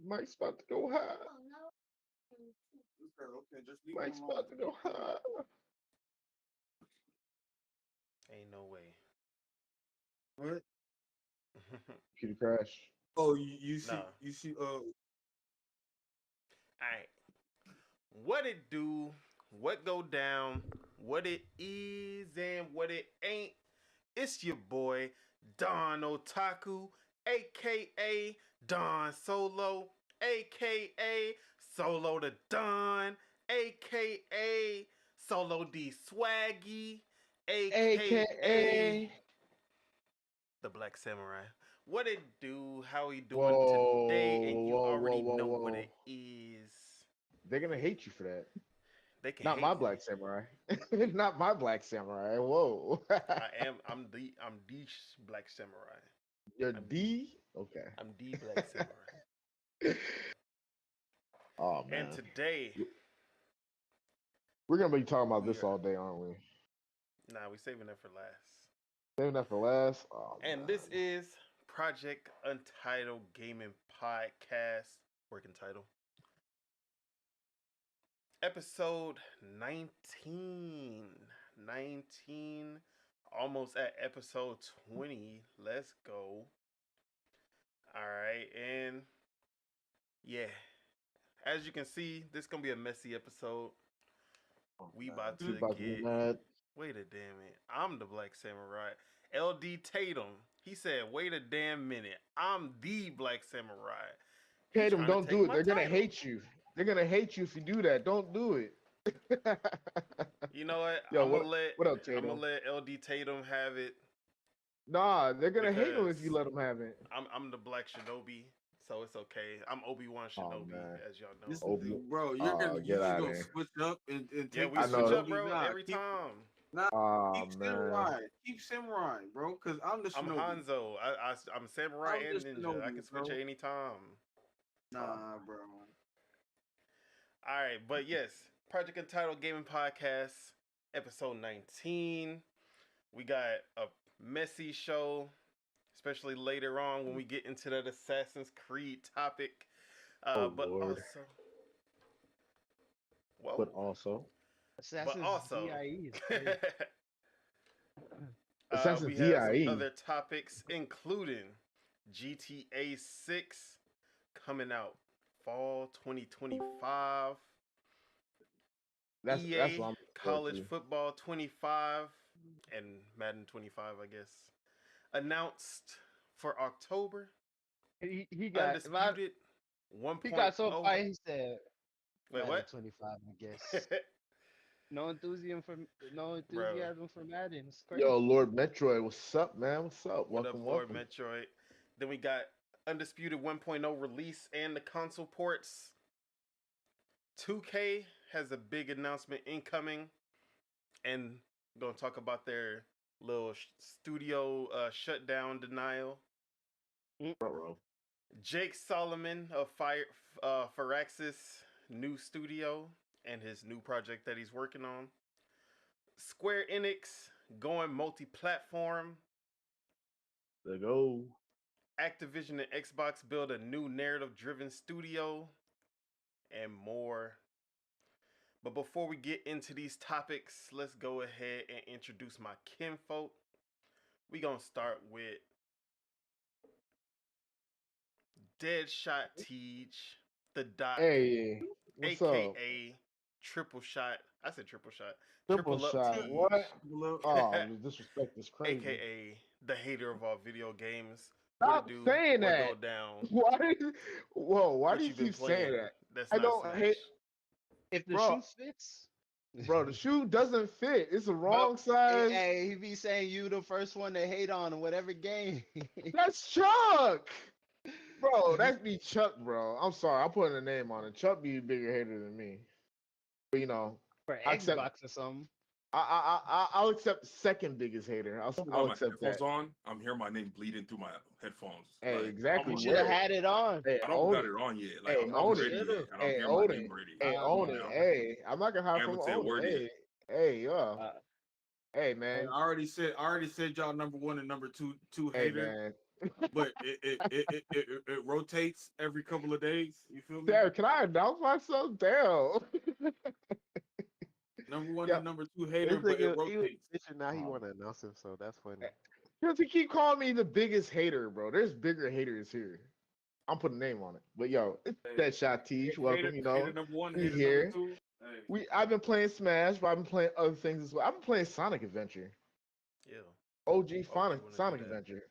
Mike's about to go high. Okay, just leave Mike's him about to go high. Ain't no way. What? Computer crash. Oh, you see, Nah. you see, Alright. What it do, what go down, what it is, and what it ain't. It's your boy, Don Otaku, aka Don Solo, aka Solo the Don, aka Solo D Swaggy, aka AKA the Black Samurai. What it do? How we doing today? And you already know what it is. They're gonna hate you for that. They can Not hate my me. black samurai. Not my black samurai. Whoa. I'm the black samurai. You're I'm D? Okay. I'm the black samurai. Oh man. And today We're gonna be talking about we this are- all day, aren't we? Nah, we saving that for last. Saving that for last. Oh, And man. this is Project Untitled Gaming Podcast, working title. Episode 19. 19. Almost at episode 20. Let's go. Alright, and yeah. As you can see, this is gonna be a messy episode. We about to get mad. wait a damn minute. I'm the Black Samurai. LD Tatum. He said, wait a damn minute. I'm the Black Samurai. He Tatum, trying to don't take do it. my They're gonna title. hate you. They're gonna hate you if you do that. Don't do it. You know what? Yo, I'm gonna what up, I'm Tatum? gonna let LD Tatum have it. Nah, they're gonna hate him if Because you let them have it. I'm the Black Shinobi, so it's okay. I'm Obi-Wan Shinobi, man. as y'all know. This, Oh, bro, you're gonna get outta gonna here. switch up and Yeah, take we I this switch know. up, bro, Nah, every time. keep samurai. Keep samurai, bro. Cause I'm the I'm shinobi. Hanzo. I'm samurai I'm and the ninja. I shinobi, can switch bro. at any time. Nah, bro. All right, but yes, Project Entitled Gaming Podcast, episode 19. We got a messy show, especially later on when we get into that Assassin's Creed topic. But Lord. also, whoa, But also, Assassin's also, DIE is crazy. Assassin's we have some DIE. other topics, including GTA 6 coming out fall 2025. that's EA what I'm looking forward College to. Football 25 and Madden 25, I guess, announced for October. He got Undisputed 1.0. he got so far. He said, Wait, Madden what? 25, I guess. No enthusiasm for Madden. It's crazy. Yo, Lord Metroid, what's up, man? What's up? What up, Welcome, Lord welcome. Metroid? Then we got Undisputed 1.0 release and the console ports. 2K has a big announcement incoming, and we're gonna talk about their little studio shutdown denial. Bro. Jake Solomon of Firaxis new studio and his new project that he's working on. Square Enix going multi-platform. There go. Activision and Xbox build a new narrative-driven studio, and more. But before we get into these topics, let's go ahead and introduce my kinfolk. We gonna start with Deadshot Teach, the Doc, Hey, what's up? aka Triple Shot. I said Triple Shot. Triple Up shot. Teach, What? Oh, the disrespect is crazy. aka the hater of all video games. Stop what it do? saying what that. go down? Why? Whoa, why What do you been keep saying playing? that? That's I not don't Smash. hate- If the Bro. shoe fits, Bro, the shoe doesn't fit. It's the wrong But, size. Hey, he be saying you the first one to hate on in whatever game. That's Chuck. Bro, that's me, Chuck, bro. I'm sorry. I'm putting a name on it. Chuck be a bigger hater than me. But, you know, For I accept- Xbox or something. I'll accept the second biggest hater. I'll Got my accept headphones that. on. I'm hearing my name bleeding through my headphones. Hey, Like, exactly. I'm You should have Where? had it on. Hey, I don't own got it. it on yet. Like, Hey, I'm not own ready it. yet, and I'm Hey, hearing my own name it. already. Hey, Come own on it. now. Hey, I'm not gonna I hide haven't from said a own word it. yet. Hey, yeah. Uh, Hey, I man. already said y'all number one and number two Hey, hater, man. but it rotates every couple of days. You feel me? Damn, can I announce myself? Damn. Number one Yeah. and number two hater, This but it nigga, he was rotates. bitching, now he Oh. want to announce him, so that's funny. Because he keep calling me the biggest hater, bro. There's bigger haters here. I'm putting a name on it. But yo, it's Hey, Deadshot Teach. Welcome, hater, you know. hater number one, we hater here. number two. Hey. I've been playing Smash, but I've been playing other things as well. I've been playing Sonic Adventure. Yeah. OG you Sonic wanna do Sonic that? Adventure.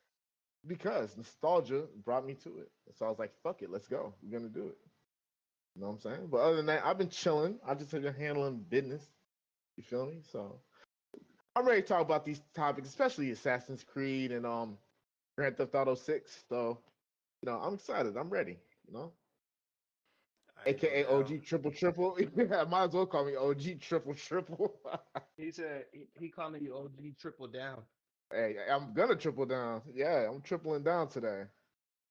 Because nostalgia brought me to it. So I was like, fuck it, let's go. We're gonna do it. You know what I'm saying? But other than that, I've been chilling. I just been handling business. You feel me? So I'm ready to talk about these topics, especially Assassin's Creed and Grand Theft Auto 6. So, I'm excited. I'm ready. I ain't no AKA doubt. OG triple triple. Yeah, might as well call me OG triple triple. He said he calling you OG triple down. Hey, I'm gonna triple down. Yeah, I'm tripling down today.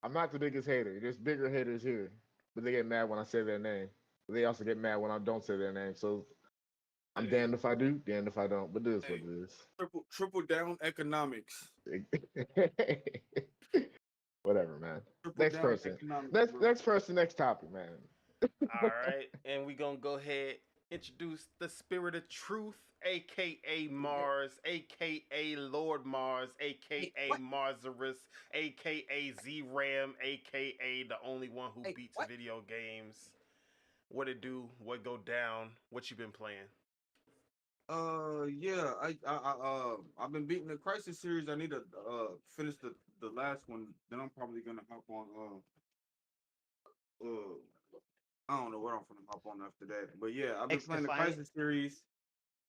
I'm not the biggest hater. There's bigger haters here, but they get mad when I say their name. But they also get mad when I don't say their name. So I'm damned if I do, damned if I don't. But it is what it Triple down economics. is. Whatever, man. Triple Next down person. economics, Next bro. next person. Next topic, man. All right, and we gonna go ahead introduce the spirit of truth, aka Mars, aka Lord Mars, aka Marzarus, aka Z-Ram, aka the only one who beats video games. What it do? What go down? What you been playing? Yeah, I've been beating the Crisis series. I need to finish the last one. Then I'm probably gonna hop on I don't know what I'm gonna hop on after that. But yeah, I've been playing the X-Defiant. Crisis series.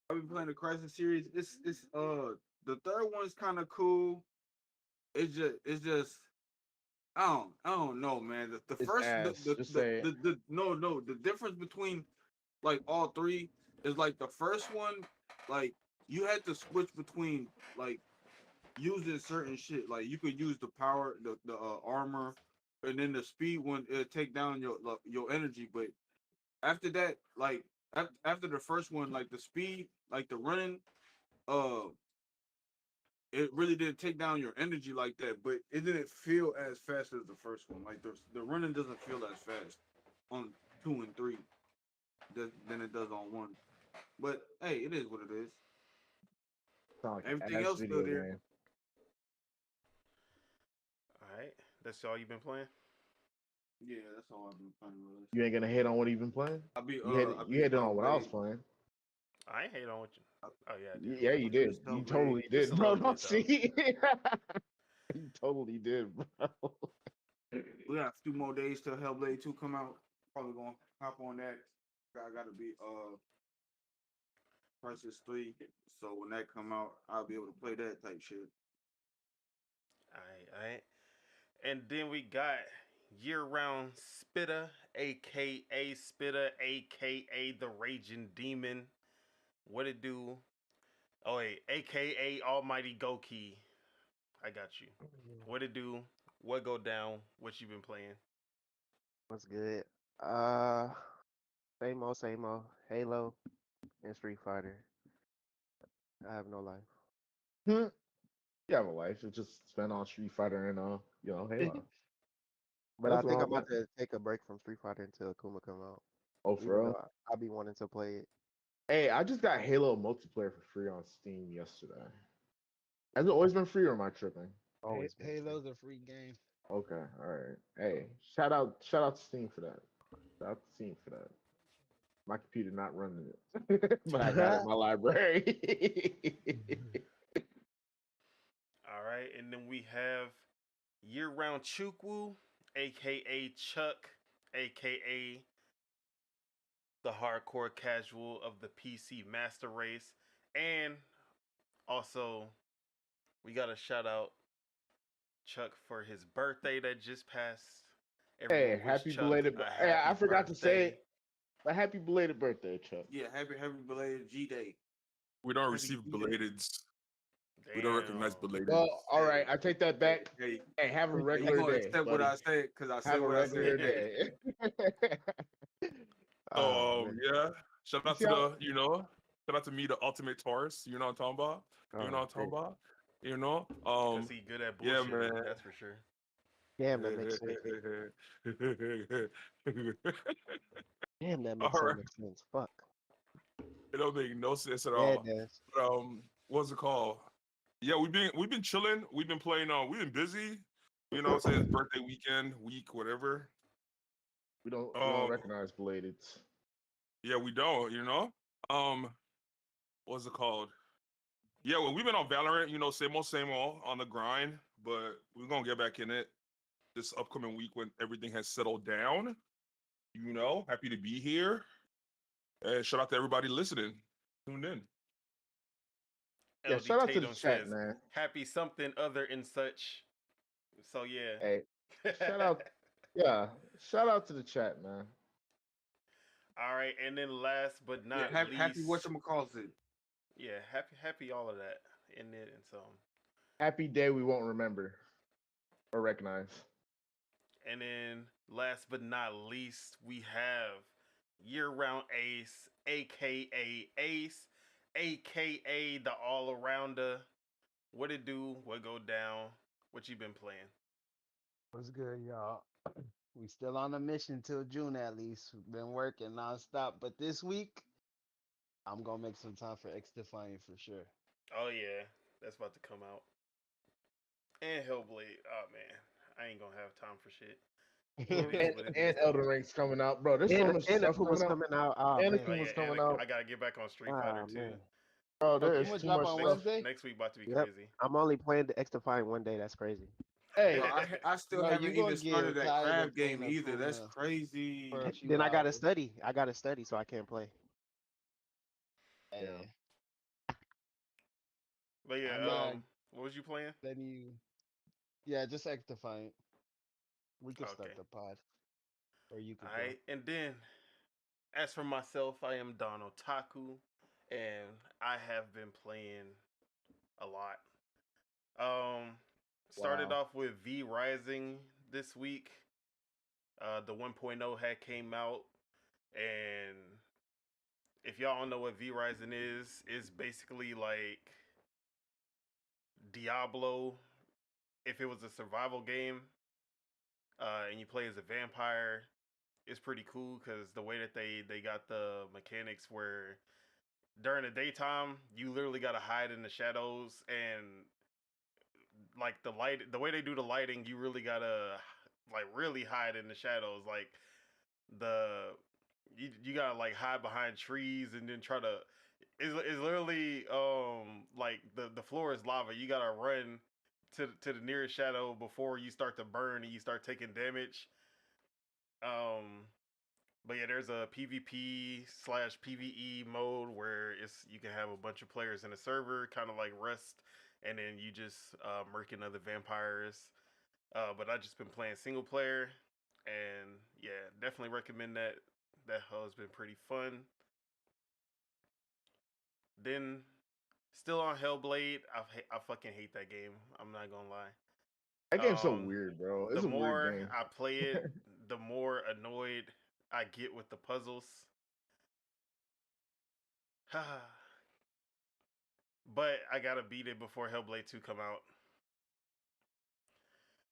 I've been playing the Crisis series. It's the third one's kind of cool. It's just I don't know, man. The It's first ass. Just say it. the difference between like all three is like the first one, like you had to switch between like using certain shit. Like you could use the power, the armor, and then the speed one it take down your energy. But after that, like after the first one, like the speed, like the running, uh, it really didn't take down your energy like that. But it didn't feel as fast as the first one. Like the running doesn't feel as fast on 2 and 3 than it does on 1. But hey, it is what it is. Sound like an Everything ass else video still there. game. All right, that's all you been playing. Yeah, that's all I've been playing with. You ain't gonna hate on what you've been playing? I be You hated on what I was playing. I ain't hate on what you. Oh yeah, I did. Yeah, you did. You totally Just did, a bro. little Don't bit, see. You totally did, bro. We got a few more days till Hellblade 2 come out. Probably gonna hop on that. I gotta be Crisis 3. So when that come out, I'll be able to play that type shit. All right. And then we got year-round Spitter, aka Spitter, aka the Raging Demon. What it do? Oh wait, aka Almighty Goki. I got you. What it do? What go down? What you been playing? What's good? Same old, same old. Halo and Street Fighter. I have no life. You have a life. It's just spent on Street Fighter and Halo. But That's I think wrong, I'm about man. to take a break from Street Fighter until Akuma come out. Oh, Even for real? though I be wanting to play it. Hey, I just got Halo multiplayer for free on Steam yesterday. Has it always been free or am I tripping? Always been free. Halo's a free game. Okay, all right. Hey, shout out to Steam for that. Shout out to Steam for that. My computer not running it, but I got it in my library. All right, and then we have year-round Chukwu, aka Chuck, aka the hardcore casual of the PC master race, and also we got to shout out Chuck for his birthday that just passed. Hey, Everyone wish happy Chuck belated. a Hey, I happy forgot to say birthday. it. A happy belated birthday, Chuck. Yeah, happy belated G Day. We don't Happy receive G-Day. belateds. We don't recognize Damn. belateds. Well, all right, I take that back. Hey, Hey, have a you regular gonna day. accept what buddy. I said because I said Have a what I regular said. day. Oh, man. Yeah. Shout out see to how- shout out to me, the ultimate Taurus. You know what I'm talking about? You know what I'm talking about? You know? Because he good at yeah, bullshit, man. that's for sure. Damn, that makes sense. Damn, that makes so Alright. much sense. Fuck. It don't make no sense at Yeah, all. it does. But, what's it called? Yeah, we've been chilling. We've been playing. We've been busy. You know what I'm saying? It's birthday weekend, week, whatever. we don't recognize belated. Yeah, we don't. You know. What's it called? Yeah, well, we've been on Valorant. You know, same old on the grind. But we're gonna get back in it this upcoming week when everything has settled down. You know, happy to be here. And shout out to everybody listening. Tuned in. Yeah, LD shout out to the Tatum chat, says, man. happy something other and such. So yeah. Hey, shout out, yeah, shout out to the chat, man. All right, and then last but Yeah, not happy least, whatchamacallit. yeah, happy all of that in it and so. Happy day we won't remember or recognize. And then last but not least, we have year-round ace, aka Ace, aka the all-arounder. What it do? What go down? What you been playing? What's good, y'all? We still on a mission till June at least. Been working nonstop, but this week I'm gonna make some time for X Defiant for sure. Oh yeah, that's about to come out. And Hellblade. Oh man, I ain't gonna have time for shit. It is And, what it is. and Elden Ring's coming out, bro. There's so And much stuff Anakin was coming out. coming out. Oh man. Anakin Oh was yeah, coming and out. I gotta get back on Street Ah Fighter too. man. Bro, there Okay, is what too drop much on stuff. Wednesday? Next week about to be Yep. crazy. I'm only playing the X Defiant one day. That's crazy. Hey, Bro, I still Bro, haven't you gonna even started get that tired crab of playing game either. That's Akuma crazy. for a few Then I gotta hours. study. I gotta study so I can't play. yeah. Hey, But yeah, I'm not what was you playing? letting you. Yeah, just X Defiant. We can start Okay. the pod, or you could All go. right, and then as for myself, I am Don Otaku, and I have been playing a lot. Started Wow. off with V Rising this week. The 1.0 had came out, and if y'all don't know what V Rising is, it's basically like Diablo if it was a survival game, and you play as a vampire. It's pretty cool because the way that they got the mechanics where during the daytime you literally got to hide in the shadows, and like the way they do the lighting, you really gotta like really hide in the shadows. Like the you gotta like hide behind trees and then try to. It's literally like the floor is lava. You gotta run to the nearest shadow before you start to burn and you start taking damage. Um, but yeah, there's a PvP/PvE mode where you can have a bunch of players in a server, kind of like Rust, and then you just murking other vampires. But I just been playing single player, and yeah, definitely recommend that. That has been pretty fun. Then still on Hellblade, I fucking hate that game. I'm not gonna lie. That game's so Um, weird, bro. the It's a weird more game. I play it, the more annoyed I get with the puzzles. But I gotta beat it before Hellblade 2 come out.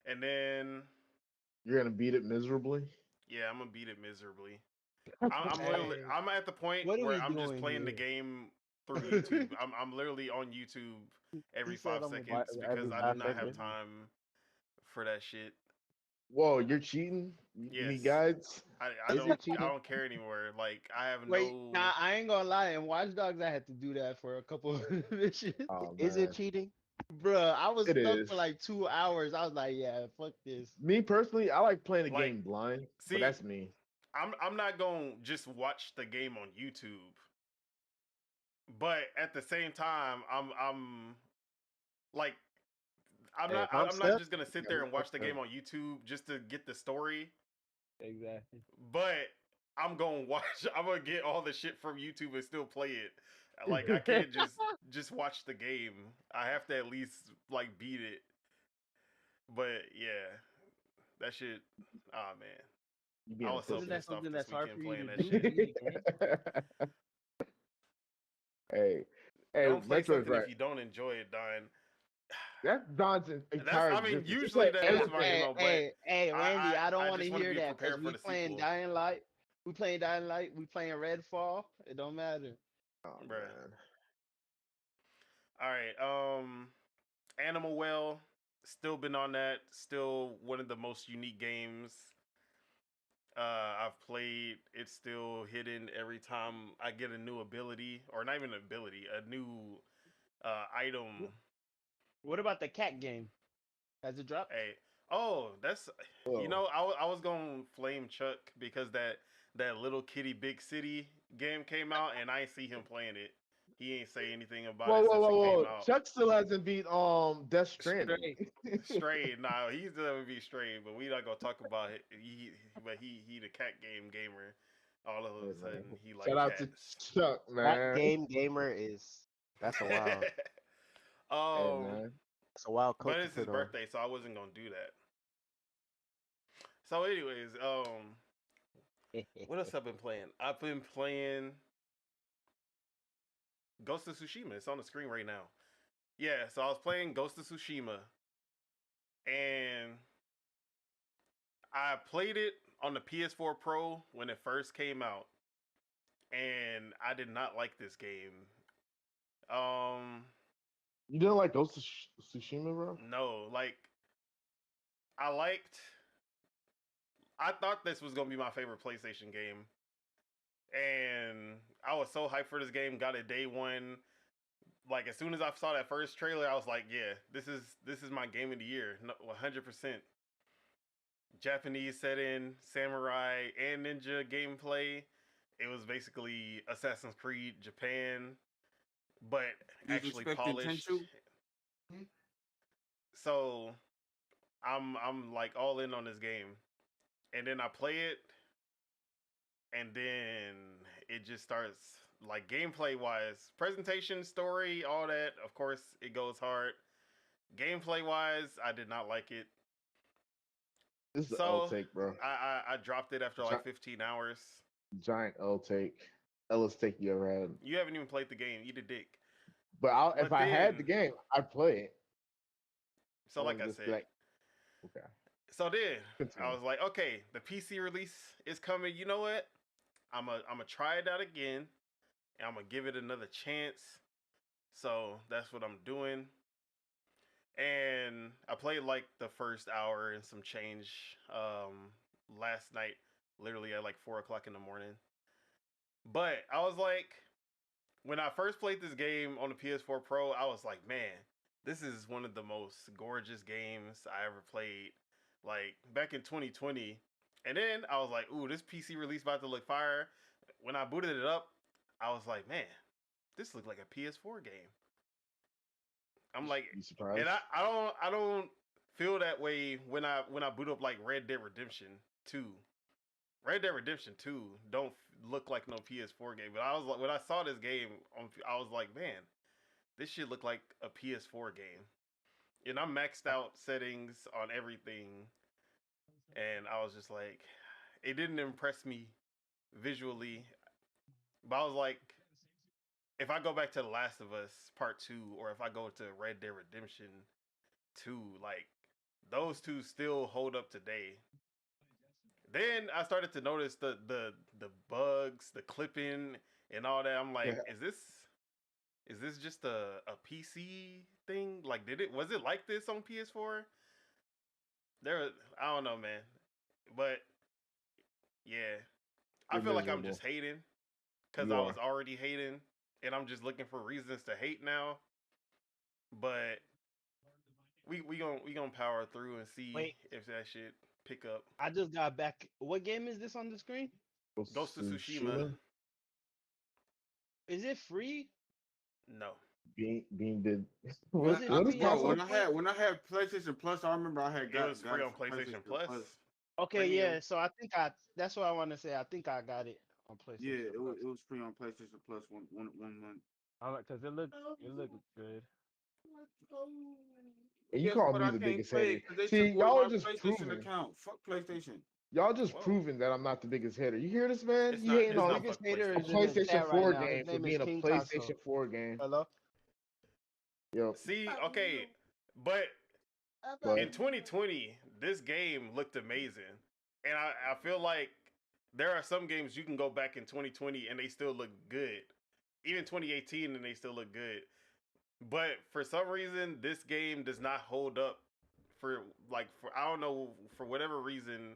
And then You're gonna beat it miserably. yeah, I'm gonna beat it miserably. Hey, I'm at the point what are where we I'm just doing playing the here? game through YouTube. I'm literally on YouTube every He said 5 I'm a seconds because Every I do 5 not have seconds. time for that shit. Whoa, you're cheating? You Yes. need guides? Is it I cheating? don't care anymore. Like I have Wait, no nah, I ain't gonna lie. In Watch Dogs, I had to do that for a couple of missions. Oh Is it man, cheating? Bruh, I was it stuck is. for like 2 hours. I was like, yeah, fuck this. Me personally, I like playing the like game blind, but see that's me. I'm not gonna just watch the game on YouTube. But at the same time, I'm like Hey, if I'm I'm not stuck, just gonna sit yeah, there we and watch fucked the up. game on YouTube just to get the story. Exactly. But I'm gonna watch. I'm gonna get all the shit from YouTube and still play it. Like I can't just watch the game. I have to at least like beat it. But yeah, that shit. Ah man, You I being a was so Isn't pussy. that pissed off something this that's hard weekend for you playing to that do? shit. Beat a game? Hey, hey, Don't play Metroid's something right. if you don't enjoy it, Don. That's Don's That's entire I mean existence. He usually play that is Hey, my everything. hey, MO, but hey, Randy, I don't I want to just want to hear be that because prepared for we the playing sequel, Dying Light. We playing Dying Light. We playing Redfall. It don't matter. Oh bruh. man. All right, Animal Well, still been on that. Still one of the most unique games I've played. It's still hidden every time I get a new ability, or not even an ability, a new item. What about the cat game? Has it dropped? Hey, oh, that's Whoa. I was gonna flame Chuck because that little kitty big city game came out and I ain't see him playing it. He ain't say anything about Whoa, it whoa, since it whoa, came whoa! out. Chuck still hasn't beat Death Stranding. Straight, nah, he's gonna be straight, but we not gonna talk about it. But he the cat game gamer. All of Hey, a sudden, man. he like Shout out to cats. Chuck, That man. game gamer that's a wild Hey, um, man. that's a wild coat but to it's his put on. birthday, so I wasn't gonna do that. So, anyways, what else I've been playing? I've been playing Ghost of Tsushima. It's on the screen right now. Yeah, so I was playing Ghost of Tsushima, and I played it on the PS4 Pro when it first came out, and I did not like this game. You didn't like Ghost of Tsushima, bro? No, like I thought this was gonna be my favorite PlayStation game, and I was so hyped for this game. Got it day one. Like as soon as I saw that first trailer, I was like, "Yeah, this is my game of the year, 100%." Japanese setting, samurai and ninja gameplay. It was basically Assassin's Creed Japan, but You was actually expecting polished. Tenchu? So I'm like all in on this game, and then I play it, and then it just starts like gameplay wise, presentation, story, all that. Of course, it goes hard. Gameplay wise, I did not like it. This is an L So take, bro. I dropped it after like 15 hours. Giant L take. L's take you ever had. You haven't even played the game. Eat a dick. But if But I had the then- game, I'd play it. So like wouldn't I just be said, like, okay. so then Continue. I was like, okay, the PC release is coming. You know what? I'm a try it out again, and I'm gonna give it another chance. So that's what I'm doing. And I played like the first hour and some change last night, literally at like 4 o'clock in the morning. But I was like, when I first played this game on the PS4 Pro, I was like, man, this is one of the most gorgeous games I ever played. Like back in 2020. And then I was like, ooh, this PC release about to look fire. When I booted it up, I was like, man, this looked like a PS4 game. I'm like, You surprised? and I don't feel that way when I boot up like Red Dead Redemption 2. Red Dead Redemption 2 don't look like no PS4 game, but I was like, when I saw this game, I was like, man, this shit look like a PS4 game. And I maxed out settings on everything, and I was just like, it didn't impress me visually, but I was like, if I go back to The Last of Us Part 2, or if I go to Red Dead Redemption 2, like those two still hold up today. Then I started to notice the bugs, the clipping, and all that. I'm like, Yeah. is this just a PC thing? Like, was it like this on PS4? I don't know, man. But yeah, I You're feel like I'm miserable. just hating because You I are. was already hating, and I'm just looking for reasons to hate now. But we gonna power through and see Wait. if that shit pick up. I just got back. What game is this on the screen? Ghost of Tsushima. Is it free? No. Being did. Was it What is free Bro, at some possible? point? when I had PlayStation Plus, I remember I had It got was free on PlayStation Plus. Okay, Premium. yeah. So that's what I want to say. I think I got it on PlayStation. Yeah, it Plus. was free on PlayStation Plus one month. Cause it looked good. And you Yes, call but me I the can't biggest play hater. it because they See, took away y'all my are just PlayStation proving. account. Fuck PlayStation. Y'all just Whoa. proving that I'm not the biggest hater. You hear this, man? It's You not- hating it's on not Biggest fuck hater a is in the PlayStation chat 4 right now. game His for name is being a King PlayStation Tasso. 4 game. Hello. Yo, See, okay, but but in 2020, this game looked amazing, and I feel like there are some games you can go back in 2020 and they still look good, even 2018 and they still look good. But for some reason, this game does not hold up for I don't know, for whatever reason.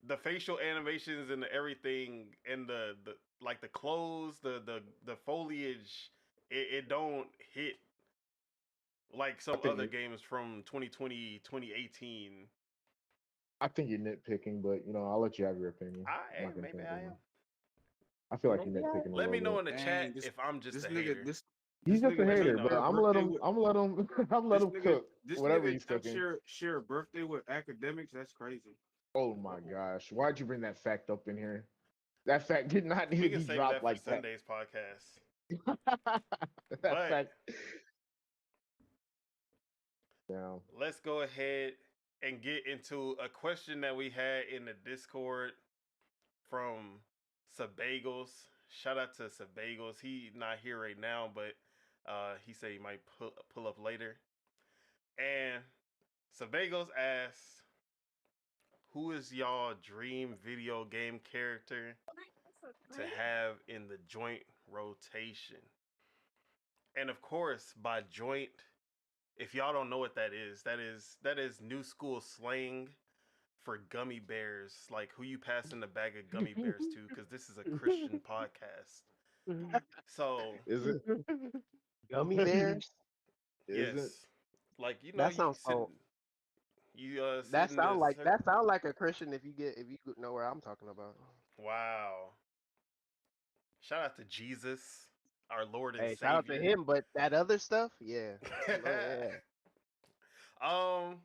The facial animations and everything, and the like the clothes, the foliage, it don't hit like some think other it- games from 2020, 2018. I think you're nitpicking, but I'll let you have your opinion. I'm not gonna Maybe change I it. am. I feel like he's nitpicking a Let me little know in bit. the Dang, chat this if I'm just this a nigga hater. this He's just a nigga hater, share but a I'm gonna let him. birthday I'm gonna let him. I'm gonna let this him nigga cook this whatever nigga he's cooking. share a birthday with academics. That's crazy. Oh my gosh, why'd you bring that fact up in here? That fact did not need We to can be save dropped that for like that. Sunday's podcast. That But fact. Yeah. let's go ahead and get into a question that we had in the Discord from Sabagos. Shout out to Sabagos. He not here right now, but he said he might pull up later. And Sabagos asks, who is y'all dream video game character to have in the joint rotation? And of course, by joint, if y'all don't know what that is new school slang for gummy bears, like who you passing the bag of gummy bears to, because this is a Christian podcast. So Is it? Gummy bears. Is yes, it? like you know, That sounds so. sit That in sound like this. that sound like a Christian if you know where I'm talking about. Wow! Shout out to Jesus, our Lord and Hey, shout out to Savior. him, but that other stuff, yeah. Yeah. um,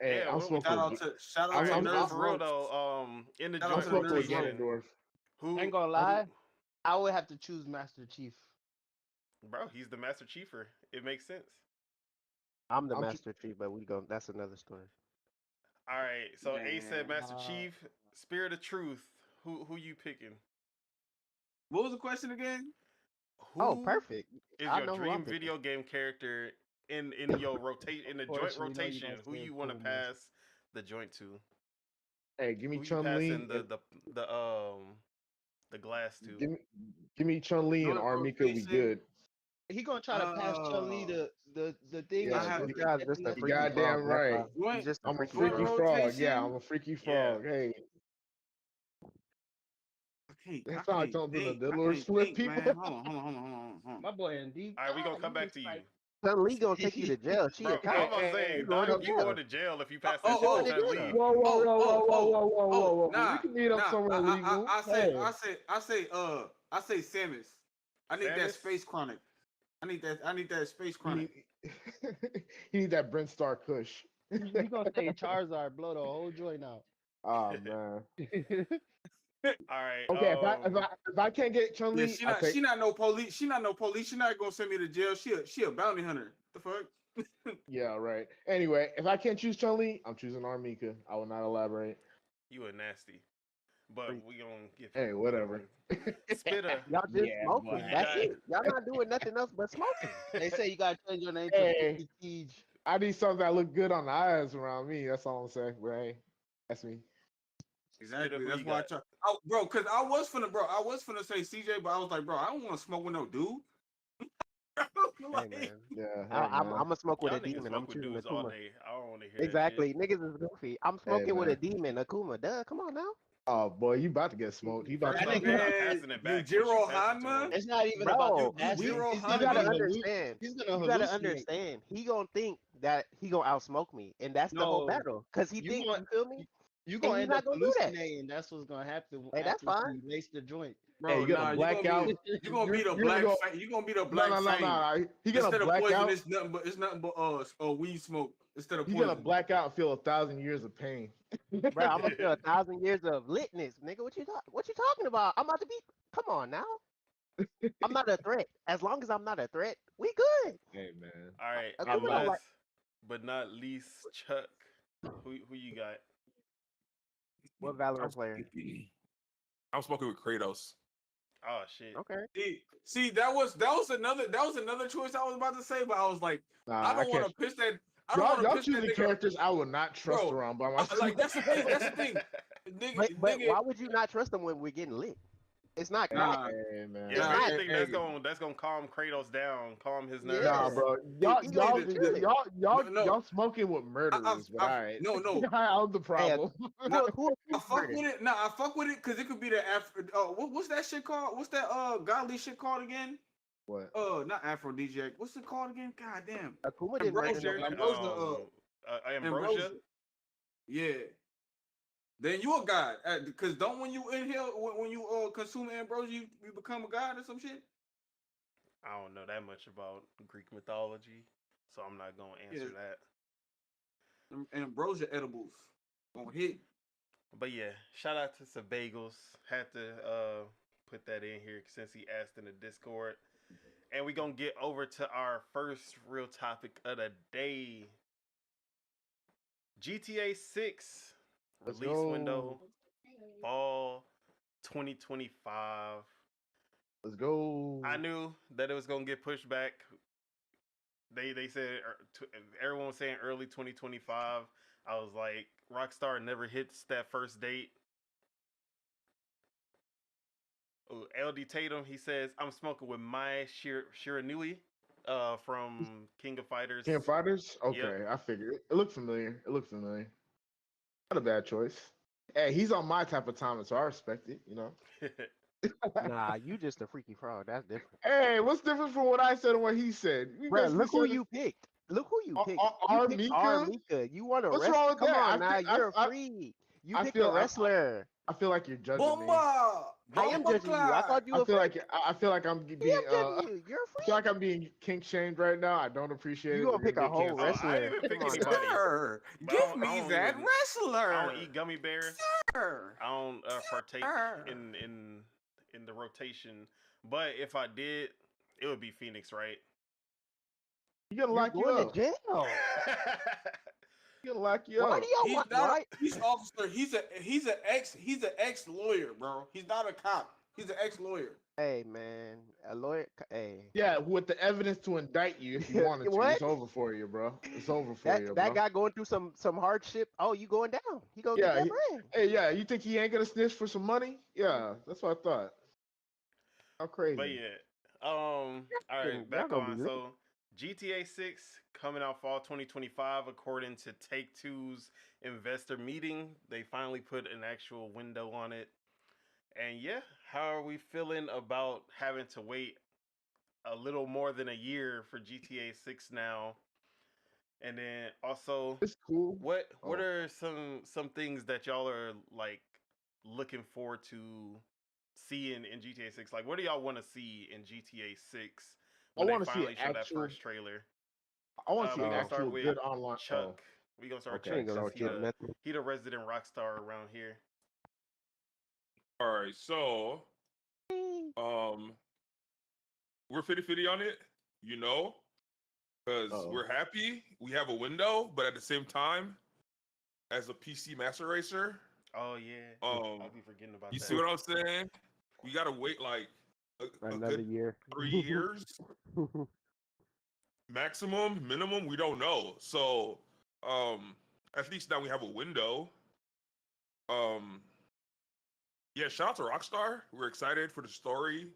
Hey, yeah, I'm what we smoking. got? Shout out All to right, I'm no, Nerds for real Roast. though. In the Shout I'm out joint to smoking with Nerds Roast. rotation, Ganondorf. who Ain't gonna lie, I would have to choose Master Chief. bro, he's the Master Chiefer. It makes sense. I'm the I'm Master Chief, but that's another story. All right, so A said Man. Master Chief, Spirit of Truth. Who you picking? What was the question again? Who Oh, perfect. is I your know who I'm dream picking. video game character in your rotate in the Of course, joint we know you rotation? gonna Who say you want to Pumas. pass the joint to? Hey, give me Who you Chun Li. passing the glass to? Give me Chun Li and Joint Armika. We rotation. good. He gonna try to pass Chun-Li the thing. Yeah, I have the to- guy's just a you freaky goddamn frog. That's right. why. Joint- He's just a I'm a freaky joint freaky frog. frog. rotation? Yeah, I'm a freaky frog. Hey, I that's how I can't told them think. the I Lord can't split think, people. man. Hold on. My boy Indeed. All right, we gonna come back to you, Chun-Li gonna take you to jail. She bro. a cop. I'm gonna Hey, say, hey, Don, going to you jail. going to jail if you pass Oh, that shit oh, to Chun Li. Whoa, whoa. Nah, We can meet up somewhere legal. I Hey. say Samus. I need that Samus? Space Chronic. I need that Space Chronic. He need that Brent Star Kush. He gonna say Charizard blow the whole joint out. Oh man. All right. Okay, if I can't get Chun Yeah, Li, I'll take. she not no police. She not no police. She not gonna send me to jail. She a bounty hunter. The fuck? Yeah, right. Anyway, if I can't choose Chun Li, I'm choosing Armika. I will not elaborate. You a nasty, but we gonna give. Hey, whatever. Spitter. Y'all just Yeah, smoking. boy. That's it. Y'all not doing nothing else but smoking. They say you gotta change your name Hey. to Prestige. I need something that look good on the eyes around me. That's all I'm saying. But hey, that's me. Exactly. Who That's you why got? bro, cause I was finna say CJ, but I was like, bro, I don't want to smoke with no dude. Hey man, Yeah. I'm gonna smoke with Y'all a niggas demon. I'm smoke with choosing dudes all Akuma. day. I don't want to hear that Exactly, niggas is goofy. I'm smoking with man. a demon, Akuma. Duh, come on now. Oh boy, you about to get smoked. He about First to off, get you're not Man, passing it back. Yujiro once you pass it to Hanma? him. It's not even Bro, about you that. zero You Hanma. gotta understand. He's gonna You gotta hallucinate. understand. He gonna think that he gonna outsmoke me, and that's the whole No, battle. Cause he you think want- you feel me. You And gonna he's end not up gonna do that. hallucinating. That's what's gonna happen. Hey, that's after fine. You lace the joint. Bro, Hey, you gonna black out? You gonna be the You're black. gonna- You gonna be the black No. fang. He gonna Instead of black poison, out. it's nothing but weed smoke instead of He's poison. gonna black out and feel 1,000 years of pain. Bro, I'm gonna feel 1,000 years of litness, nigga. What you talking about? I'm about to be. Come on now. I'm not a threat. As long as I'm not a threat, we good. Hey man. All right, Akuma and don't last like- but not least, Chuck. Who you got? What Valorant player? I'm smoking with Kratos. Oh shit. Okay. See, that was another choice I was about to say, but I was like, Nah, I don't want to can't. pitch that. I don't want Y'all to pitch that choosing nigga. characters I would not trust Bro, around by myself. Like that's the thing. That's the thing. Nigga, But why would you not trust them when we're getting lit? It's not crack. Nah. Hey man. Yeah, Nah, but hey, you think hey. that's gonna calm Kratos down, calm his nerves? Nah, bro. Y'all He gonna be chilling. No. y'all smoking with murderers, but alright. No. I'm the problem. Who I fuck with it. Nah, I fuck with it because it could be the Afro. What's that shit called? What's that godly shit called again? What? Not aphrodisiac. What's it called again? God damn. Akuma didn't murder Ambrosia. nobody. Ambrosia. Ambrosia. Yeah. then you a god. Because don't when you inhale, when you consume ambrosia, you become a god or some shit. I don't know that much about Greek mythology, so I'm not gonna answer that. Them ambrosia edibles gonna hit. But yeah, shout out to Sabagels. Had to put that in here since he asked in the Discord. And we're gonna get over to our first real topic of the day. GTA 6 Let's release go. window fall 2025. Let's go. I knew that it was gonna get pushed back. They said everyone was saying early 2025. I was like, Rockstar never hits that first date. Ooh, LD Tatum, he says, I'm smoking with Mai Shiranui from King of Fighters. King of Fighters? Okay, Yep. I figured. It looked familiar. Not a bad choice. Hey, he's on my type of timing, so I respect it, you know. Nah, you just a freaky fraud. That's different. Hey, what's different from what I said and what he said? We Bro, basically look who said- you picked. Look who you picked. Our You picked Mika? our Mika. You want a What's wrestler? wrong with Come that? on, I now think- you're I- a free. You I picked feel- a wrestler. I feel like you're judging me. Bomba! I am judging you. I thought you I were feel free. like I'm I being am judging you. You're a I free. feel like I'm being kink shamed right now. I don't appreciate You it. gonna We're pick a get whole canceled. I wrestler. didn't even pick Come on, anybody. now. Sir, But I give don't- me I don't that even- wrestler. I don't eat gummy bears. Sir. I don't partake Sir. in the rotation. But if I did, it would be Phoenix, right? You gotta You're lock you going up. to jail. You gotta lock you Why up. do y'all He's want not- why? He's officer. He's an ex lawyer, bro. He's not a cop. He's an ex lawyer. Hey man, a lawyer. Hey, Yeah, with the evidence to indict you if you wanted to. What? It's over for you, bro. It's over for you, that bro. guy going through some hardship. Oh, you going down? He gonna Yeah, get that bread. Hey, yeah, you think he ain't gonna snitch for some money? Yeah, that's what I thought. How crazy. But yeah. All right, Y'all back gonna be on. lit. So GTA 6 coming out fall 2025 according to Take-Two's investor meeting. They finally put an actual window on it. And yeah, how are we feeling about having to wait a little more than a year for GTA 6 now? And then also, It's cool. what Oh. are some things that y'all are like looking forward to seeing in GTA 6? Like, what do y'all want to see in GTA 6 when wanna they see finally show that actual- first trailer? I want to see we an gonna start actual with good online. Chuck. We gonna start with Okay, Chuck so since Chuck. he the resident rock star around here. All right, so we're 50-50 on it, you know, because Uh-oh. we're happy we have a window, but at the same time, as a PC master racer, Oh yeah. I'll be forgetting about you that. see what I'm saying? We gotta wait like a Another good year. 3 years maximum, minimum. We don't know. So, at least now we have a window. Yeah, shout out to Rockstar. We're excited for the story.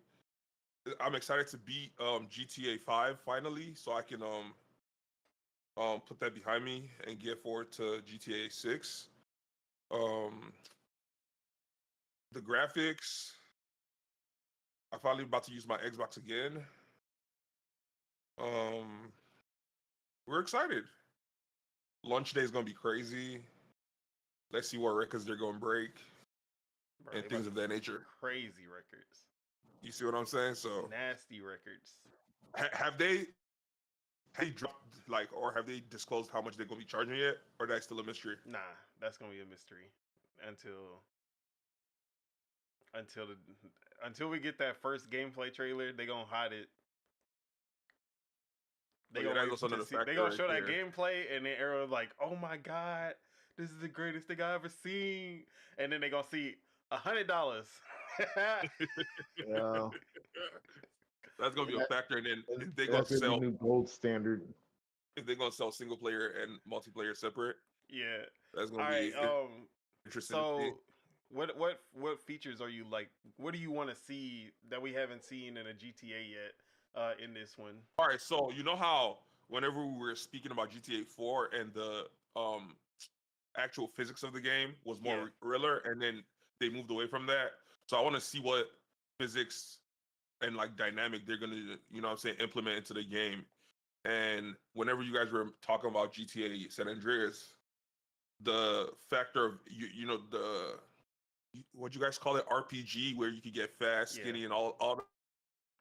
I'm excited to beat GTA 5 finally, so I can put that behind me and get forward to GTA 6. The graphics. I'm finally about to use my Xbox again. We're excited. Launch day is gonna be crazy. Let's see what records they're gonna break Bro, and they things about of to that nature. Crazy records. You see what I'm saying? So Nasty records. have they dropped like, or have they disclosed how much they're gonna be charging yet, or that's still a mystery? Nah, that's gonna be a mystery until we get that first gameplay trailer. They gonna hide it. They Oh, yeah, gonna that wait goes to under the see- they factor gonna right show that there. gameplay, and then Arrow like, oh my god, this is the greatest thing I ever seen. And then they gonna see $100. Yeah. That's gonna be a factor, and then if they gonna That's gonna be sell, the new gold standard. if they're gonna sell single player and multiplayer separate, Yeah. that's All gonna right. be interesting. to see. So what features are you like? What do you want to see that we haven't seen in a GTA yet? In this one. All right, so you know how whenever we were speaking about GTA 4 and the actual physics of the game was more Yeah. realer, and then they moved away from that. So I want to see what physics and like dynamic they're gonna, you know what I'm saying, implement into the game. And whenever you guys were talking about GTA San Andreas, the factor of you know the what you guys call it RPG, where you could get fast, skinny, and all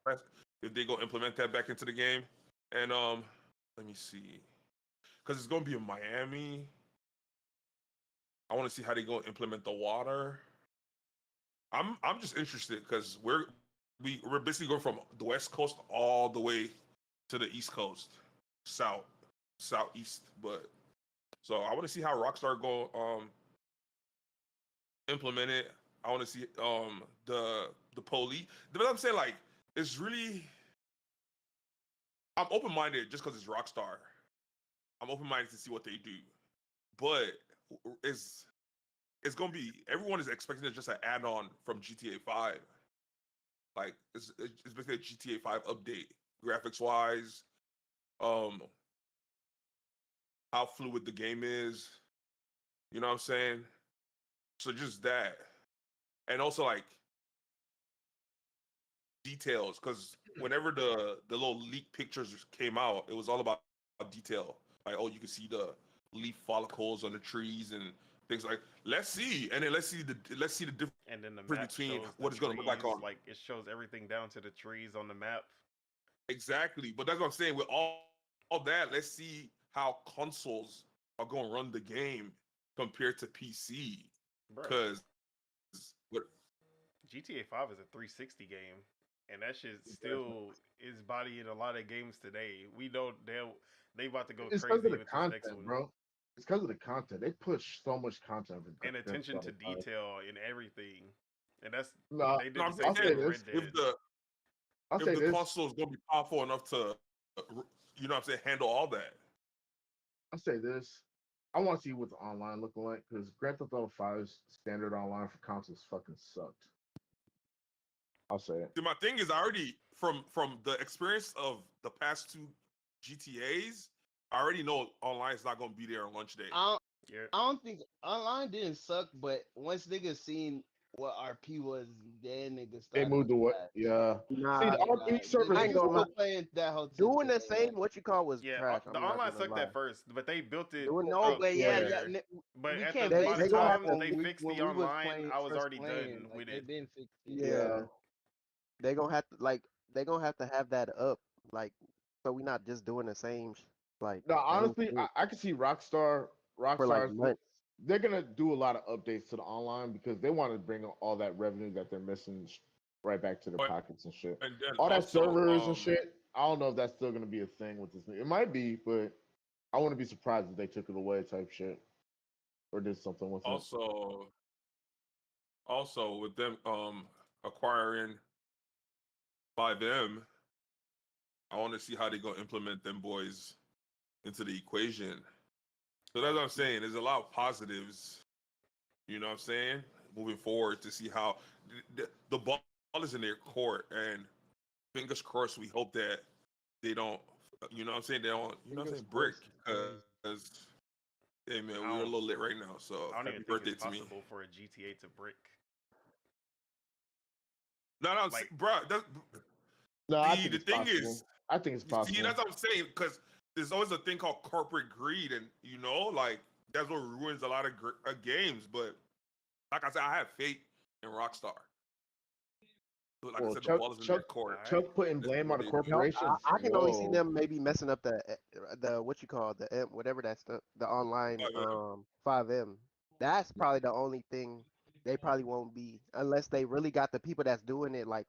that. If they go implement that back into the game, and let me see, because it's gonna be in Miami. I want to see how they go implement the water. I'm just interested because we're basically going from the West Coast all the way to the East Coast, southeast. But so I want to see how Rockstar go implement it. I want to see the police. But I'm saying, like, it's really, I'm open minded just because it's Rockstar. I'm open minded to see what they do, but it's gonna be, everyone is expecting it just an add on from GTA 5. Like it's basically a GTA 5 update, graphics wise, how fluid the game is. You know what I'm saying? So just that, and also like details, because whenever the little leak pictures came out, it was all about detail. Like, oh, you can see the leaf follicles on the trees and things like. Let's see, and then let's see the difference. And then the map between shows what the it's gonna look like trees, on. like it shows everything down to the trees on the map. Exactly, but that's what I'm saying. With all that, let's see how consoles are gonna run the game compared to PC. Bro, Because what GTA 5 is a 360 game, and that shit still is bodying a lot of games today. We know they about to go It's crazy because of the with this next content, one. bro. It's because of the content. They push so much content for And Grand attention to Theft Auto 5. detail in everything, and that's No, they did no, the I'm same I'll thing say with this. Red Dead. I'll if say the this. console is gonna be powerful enough to, you know what I'm saying, handle all that. I'll say this. I want to see what the online looking like because Grand Theft Auto 5's standard online for consoles fucking sucked. I'll say it. See, my thing is, I already from the experience of the past two GTAs, I already know online is not gonna be there on launch day. Yeah. I don't think online didn't suck, but once niggas seen what RP was, then niggas They started. moved to what? that. Yeah. Nah, See, the RP servers. I ain't Niggas gonna still lie. playing that whole Doing the system, same what you call was Yeah, trash. the I'm not online gonna sucked lie. at first, but they built it Doing No, up but yeah. quicker. But we at can't the They by the base it gonna off have time that to. they when fixed when the we was online, playing, I was first already playing. done Like with they it. been fixed it. Yeah, they gonna have to have that up, like, so we not just doing the same like No, same honestly, shit I can see Rockstar. for like Rockstar's months. they're gonna do a lot of updates to the online because they want to bring all that revenue that they're missing right back to their But pockets and shit. and then All that also, servers and shit. I don't know if that's still gonna be a thing with this. It might be, but I wouldn't be surprised if they took it away, type shit, or did something with it. also with them acquiring 5M, I want to see how they gonna implement them boys into the equation. So that's what I'm saying. There's a lot of positives. You know what I'm saying? Moving forward to see how the ball is in their court, and fingers crossed. We hope that they don't. You know what I'm saying? They don't. You know what I'm saying? Brick. Because hey man, I we're a don't- little lit right now. So I don't happy even think birthday it's to me. possible for a GTA to brick. No, Like- bro. No, I think The it's thing possible. is, I think it's possible. see, that's what I'm saying. Because there's always a thing called corporate greed, and you know, like that's what ruins a lot of games. But like I said, I have faith in Rockstar. So, like I Well, said, the ball is in their court. Alright. Chuck putting This is blame what on the they do. No, corporations. I can only see Whoa. them maybe messing up the what you call whatever that's the online 5M. That's probably the only thing they probably won't be unless they really got the people that's doing it, like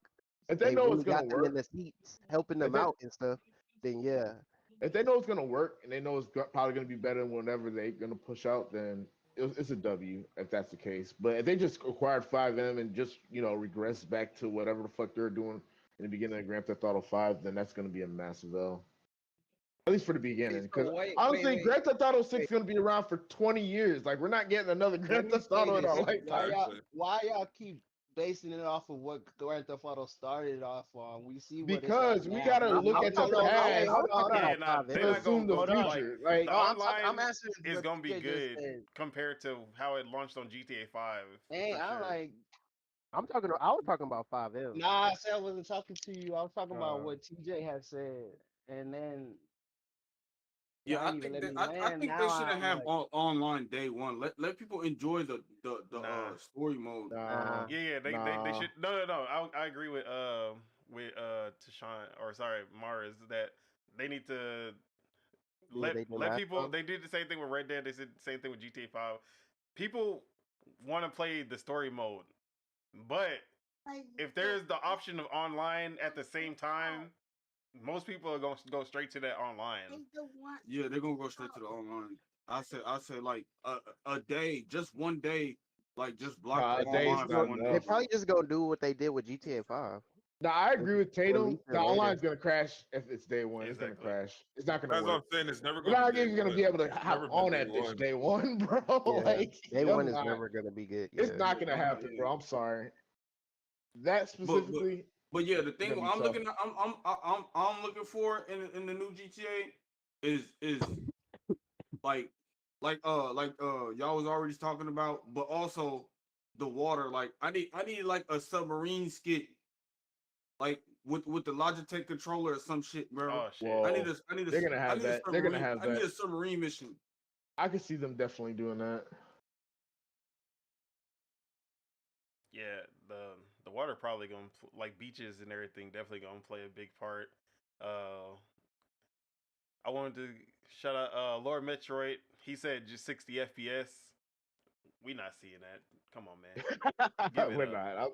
If they they know really it's gonna got them in work, the seats helping them they- out and stuff. Then yeah, if they know it's gonna work and they know it's probably gonna be better than whatever they're gonna push out, then it's a W if that's the case. But if they just acquired 5M and just regress back to whatever the fuck they're doing in the beginning of Grand Theft Auto 5, then that's gonna be a massive L. At least for the beginning, because honestly, Grand Theft Auto 6 is gonna be around for 20 years. Like we're not getting another Grand Theft Auto in our lifetime. Why y'all keep basing it off of what Grand Theft Auto started off on? We see what Because it's we at gotta now. look I'm at the talking about- past Hold on. Yeah, nah, they they're to not gonna assume the go future. Like the No, online I'm answering is what gonna be TJ just good said. compared to how it launched on GTA 5. Hey, for I'm sure. like, I was talking about 5M. nah, I said I wasn't talking to you. I was talking about Uh, what TJ had said, and then Yeah, Y'all I ain't even think let that, me I land. think they Now shouldn't I'm have like, online day one. Let people enjoy the Nah. story mode. Nah, Yeah, they nah. should. No. I agree with Tashawn, or sorry, Mars, that they need to Yeah, they did let last people. time. They did the same thing with Red Dead. They did the same thing with GTA 5. People want to play the story mode, but if there's the option of online at the same time, most people are going to go straight to that online. Yeah, they're gonna go straight to the online. I said like a day, just one day, like just block Nah, the a day is online for not one They day, enough. bro. probably just gonna do what they did with GTA 5. Nah, I Just agree with Tatum. release it The later. online's gonna crash if it's day one. It's gonna Exactly. crash. It's not gonna That's what work. I'm saying. It's never You're gonna not be day even gonna one. be able to It's hop never been on day that bitch one. day one, bro. Yeah, Like, day you're one is not. never gonna be good. It's Yeah, not gonna happen, Yeah. bro. I'm sorry. That But specifically, but yeah, the it's thing gonna be I'm tough. looking at, I'm looking for in the new GTA is y'all was already talking about, but also the water. Like I need like a submarine skit, like with the Logitech controller or some shit, bro. Oh shit. Whoa, they're gonna have that. They're gonna have I need that. a submarine mission. I could see them definitely doing that. Yeah, the water probably gonna like beaches and everything definitely gonna play a big part. I wanted to shout out Lord Metroid. He said just 60 FPS. We not seeing that. Come on, man. Give it We're up. not.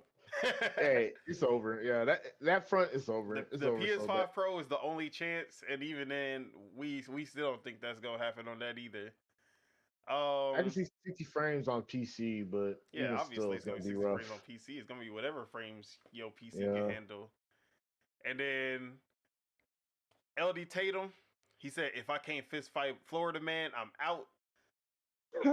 Hey, it's over. Yeah, that front is over. It's the over so bad. PS5 Pro is the only chance, and even then, we still don't think that's gonna happen on that either. I can see 60 frames on PC, but Yeah, even still, obviously it's it's gonna gonna be be 60 rough. frames on PC. It's gonna be whatever frames your PC can Yeah. handle. And then LD Tatum, he said, "If I can't fist fight Florida man, I'm out."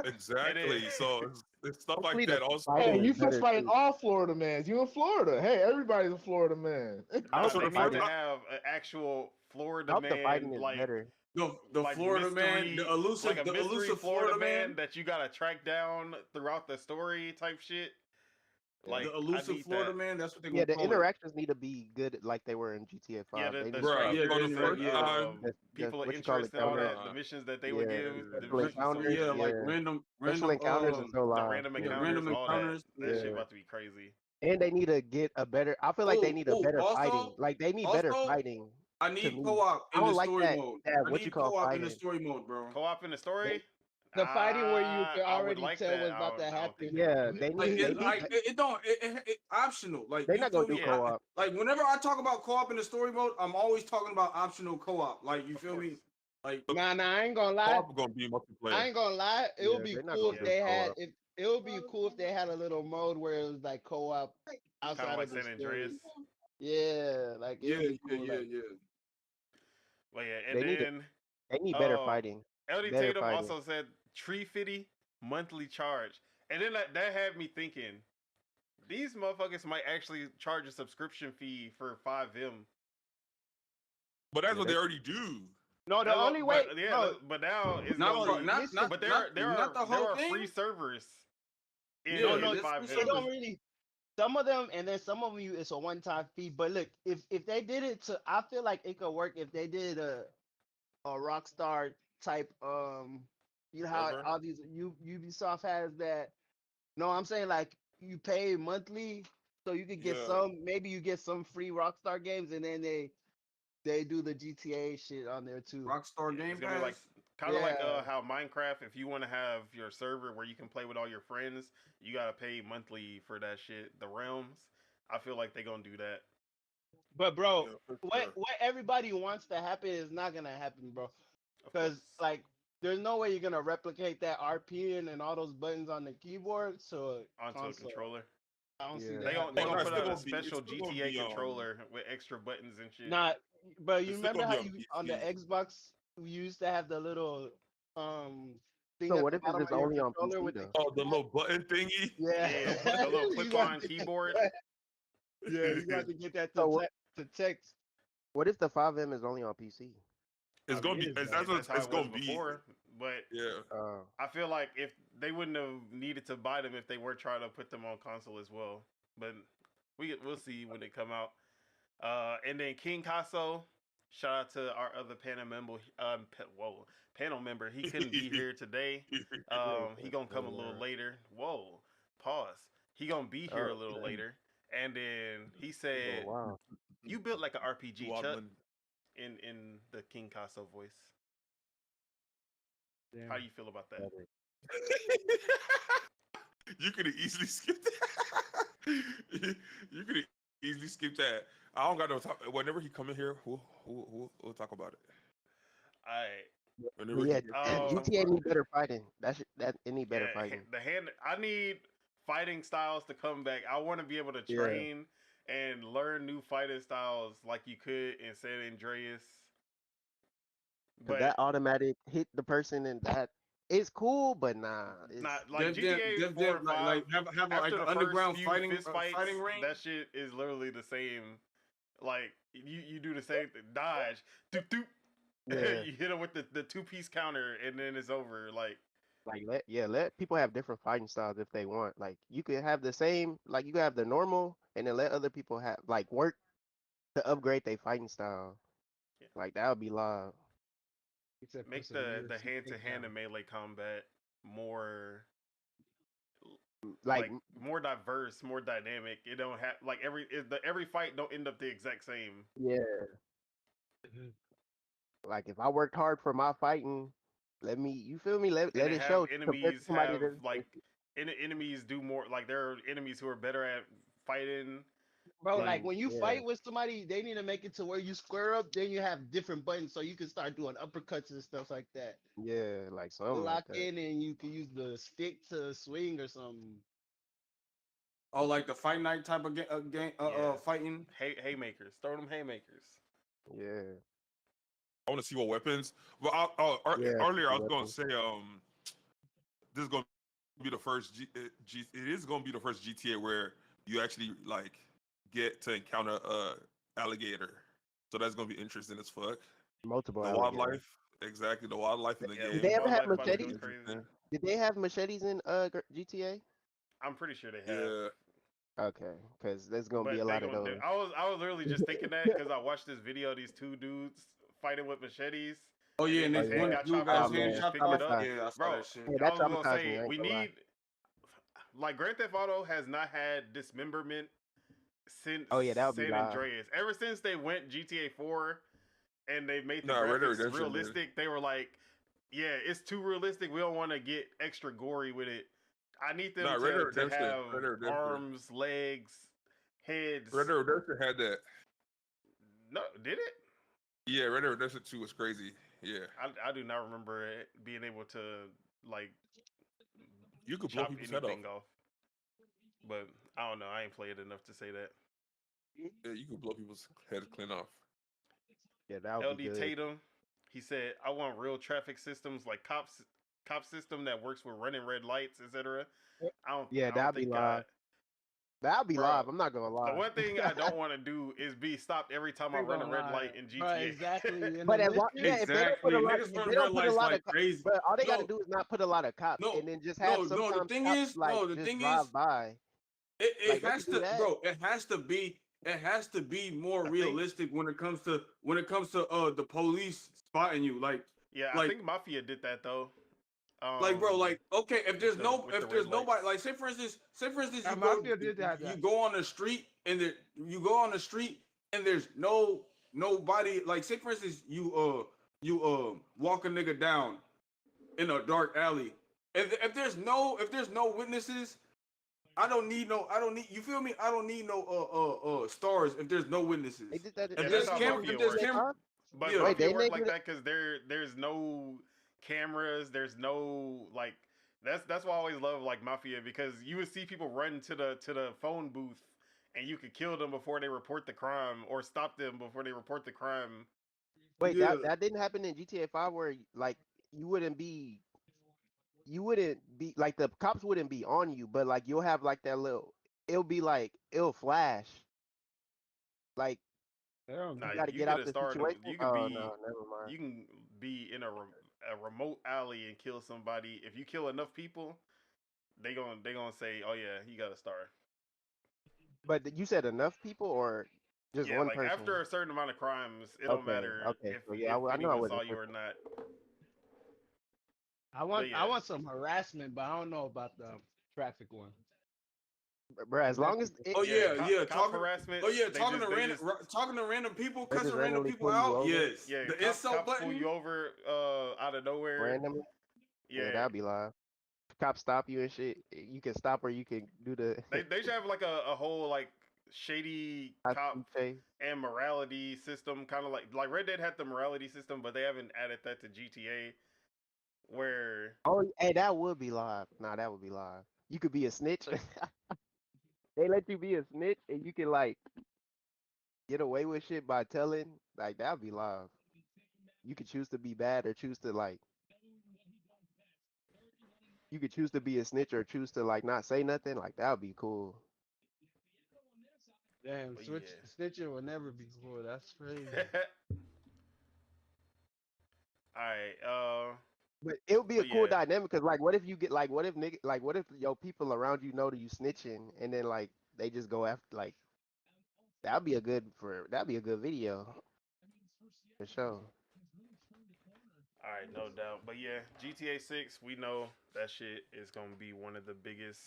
Exactly. So it's stuff Hopefully like the that. Also, Hey, fighting you is fist better fighting too. all Florida mans. You in Florida? Hey, everybody's a Florida man. I hope So They the need first, to have an actual I Florida hope the fighting man, is better. The like Florida man, mystery, like a the mystery elusive Florida man that you gotta track down throughout the story type shit. Yeah. Like the I elusive need Florida that. man. That's what they're Yeah, gonna the call it. interactions need to be good like they were in GTA 5. Yeah, They the need bruh, Yeah, strangers so the the first and yeah. time, people of what you call interest it, and all counter. that, the missions that they would Yeah, give, the special missions So encounters. stories, yeah, like Yeah, special random encounters are so the live. random Yeah, encounters, random all that. encounters. That shit yeah. about to be crazy. And they need to get a better. I feel like they need a better fighting. Also, Like they need better also, fighting. I To need me, co-op I in the don't like story that. mode. That I what you need call co-op in the fighting. story mode, bro. Co-op in the story? the fighting where you can I would already like tell that. what's about to I don't happen. think they Yeah, would do they it. Like need. They need. it don't it optional. Like They're you not gonna feel do me? Yeah. co-op. Like whenever I talk about co-op in the story mode, I'm always talking about optional co-op. Like you Of feel course. me? Like Nah, I ain't gonna lie. co-op gonna be multiplayer. I ain't gonna lie. It would Yeah, be they're not cool gonna if Yeah. do they had co-op. if it would be cool if they had a little mode where it was like co-op Kind of outside like of the San story. Andreas. Yeah, like it would be cool. Like yeah. But yeah, and They need. then They need better fighting. LD Better Tatum fighting. also said tree fitty monthly charge. And then that had me thinking, these motherfuckers might actually charge a subscription fee for 5M. But that's Yeah, what they already do. no, the only way, But yeah, bro. but now it's Not gonna be. Listen, But not the there whole are thing. free servers in Yeah, no, there's free five it M. don't servers. really. Some of them, and then some of them, it's a one-time fee. But look, if they did it to, I feel like it could work if they did a Rockstar type. You know how Server. all these Ubisoft has that. No, I'm saying like you pay monthly, so you could get Yeah. some. Maybe you get some free Rockstar games, and then they do the GTA shit on there too. Rockstar Game It's gonna be like Pass. kind of like Yeah, how Minecraft. If you want to have your server where you can play with all your friends, you gotta pay monthly for that shit. The realms. I feel like they gonna do that. but bro, Yeah, for what sure. what everybody wants to happen is not gonna happen, bro. Of Because course. like, there's no way you're gonna replicate that RP and all those buttons on the keyboard to a Onto a console. controller. I don't see Yeah. that They happening. Oh, gonna no, it's put still out a gonna be. It's special still gonna GTA be. controller with extra buttons and shit. Not, but you It's still remember gonna how be on you on the PC. Xbox we used to have the little thing So at what the if it's bottom just of your only on controller PC with the though? Oh, the keypad? little button thingy. Yeah, Yeah, the little you got clip-on to get keyboard. that. Yeah, you got to get that So to text. what if the 5M is only on PC? It's I gonna mean, be. it is That's that. what That's how it's it was gonna be. before. But Yeah. I feel like if they wouldn't have needed to buy them if they were trying to put them on console as well. But we'll see when they come out. And then King Casso, Shout out to our other panel member. He couldn't be here today. He gonna come a little later. Whoa, pause. He gonna be here a little later. And then he said, wow. "You built like an RPG, Chuck." Wildman. In the King Casso voice. Damn. How do you feel about that? You could have easily skipped that. You could have easily skipped that. I don't got no talk. Whenever he come in here, we'll talk about it. All right. Whenever Yeah, he- GTA need better fighting. That any better Yeah, fighting. the hand. I need fighting styles to come back. I want to be able to Yeah. train and learn new fighting styles like you could in San Andreas. 'Cause that automatic hit the person and that is cool, but nah. It's, not like GTA 4 and 5. like have After like the an underground first few fighting fist fights, fighting ring. that shit is literally the same. Like you do the same thing. Dodge, doop doop. Yeah. You hit him with the 2-piece counter, and then it's over. Like let people have different fighting styles if they want. Like you could have the same, like you could have the normal, and then let other people have like work to upgrade their fighting style. Yeah. Like that would be live. Except for make some the UFC hand-to-hand takedown. and melee combat more Like more diverse, more dynamic. It don't have like every fight don't end up the exact same. yeah, like if I worked hard for my fighting, you feel me? Let And it have show. compared to enemies somebody have that- like enemies do more. Like there are enemies who are better at fighting. Bro, Yeah, like when you yeah. fight with somebody, they need to make it to where you square up, then you have different buttons so you can start doing uppercuts and stuff like that. Yeah, like something Lock like that. in and you can use the stick to swing or something. Oh, like the fight night type of game, Yeah. fighting. Haymakers, throw them haymakers. Yeah, I want to see what weapons. Well, Yeah, earlier I was going weapons. to say, this is going to be the first. It is going to be the first GTA where you actually like get to encounter a alligator. So that's going to be interesting as fuck. multiple The alligators. wildlife, exactly. The wildlife in the Yeah, game. Did they ever have wildlife about to go machetes? crazy. Did they have machetes in GTA? I'm pretty sure they have. Yeah. Okay, because there's gonna But be a they lot of gonna those. do. I was literally just thinking that because I watched this video of these two dudes fighting with machetes. Oh yeah, and his this hand one got dude chopped got off, his and he hand just chopped picked it off. up. Yeah, I saw Bro, that shit. Yeah, that I was gonna traumatized me, say I ain't we gonna lie. need like Grand Theft Auto has not had dismemberment since Oh, yeah, that would be San live. Andreas. Ever since they went GTA 4 and they made the No, Red Dead graphics Redemption did. realistic, they were like, yeah, it's too realistic. We don't want to get extra gory with it. I need them No, Red Dead to Redemption. have Red Dead Redemption. arms, legs, heads. Red Dead Redemption had that. No, did it? Yeah, Red Dead Redemption 2 was crazy. Yeah. I do not remember it being able to like You could blow chop people's head off. anything off. But I don't know. I ain't played enough to say that. Yeah, you could blow people's heads clean off. Yeah, that would be LD good. Tatum, he said, "I want real traffic systems like cop system that works with running red lights, etc." Yeah, I don't that'd be think live. That'd be Bruh, live. I'm not gonna The lie. one thing I don't want to do is be stopped every time I Ain't run a gonna red lie. light in GTA. Right, exactly. And But the as long, mission- yeah, if they don't put Exactly. a lot, Niggas if run they red don't put a lights lot like of cops, crazy. but all they gotta No. do is not put a lot of cops, No, and then just have no, the sometimes thing cops, is, like no, the just thing drive is, by. It Like, they has can do to, that. bro. It has to be more think- realistic when it comes to the police spotting you. Like, Yeah, I Like- think Mafia did that though. bro, like okay, if there's with no, the if there's red nobody, lights. like say for instance, Yeah, you Mafia did that. you go on the street and there's nobody. Like say for instance, you walk a nigga down in a dark alley, and if there's no witnesses. I don't need you feel me? I don't need no stars if there's no witnesses. They did that. Yeah, If that's there's how camera, Mafia if there's works. camera, But Yeah. Wait, Mafia they work make like it- that because there's no cameras, there's no like that's why I always love like Mafia because you would see people run to the phone booth and you could kill them before they report the crime or stop them before they report the crime. Wait, Yeah. that didn't happen in GTA 5 where like you wouldn't be like the cops wouldn't be on you, but like you'll have like that little. It'll be like it'll flash. Like Damn. Nah, you got to you get could out have the started. situation. You could Oh be no, never mind. you can be in a remote alley and kill somebody. If you kill enough people, they gonna say, "Oh yeah, he got a star." But you said enough people, or Just Yeah, one like person. after a certain amount of crimes, it don't Okay, matter okay. if So yeah, if I know I anyone wasn't saw you or tripping. not. I But want yeah, some harassment, but I don't know about the traffic one. Bro, as Cause that long as shit it, Oh yeah, yeah, yeah. cop harassment. Oh yeah, They just talking to random people, they just cussing random randomly people pull you out. over Yes, yeah, the insult cops pull button. you over out of nowhere. randomly, yeah, Yeah, that'd be live. Cops stop you and shit. You can stop or you can do the they should have like a whole like shady high cop speed chase. and morality system, kind of like Red Dead had the morality system, but they haven't added that to GTA. Where Oh, hey, that would be live. Nah, that would be live. You could be a snitch. They let you be a snitch and you can like get away with shit by telling. Like that'd be live. You could choose to be bad or choose to like. You could choose to be a snitch or choose to like not say nothing. Like that would be cool. Damn, but snitching will never be cool. That's crazy. yeah. All right. But it would be a But cool yeah. dynamic because like, what if you get like, what if nigga, like, what if your people around you know that you snitching and then like they just go after like that'd be a good video for sure. All right, no doubt. But yeah, GTA 6, we know that shit is going to be one of the biggest.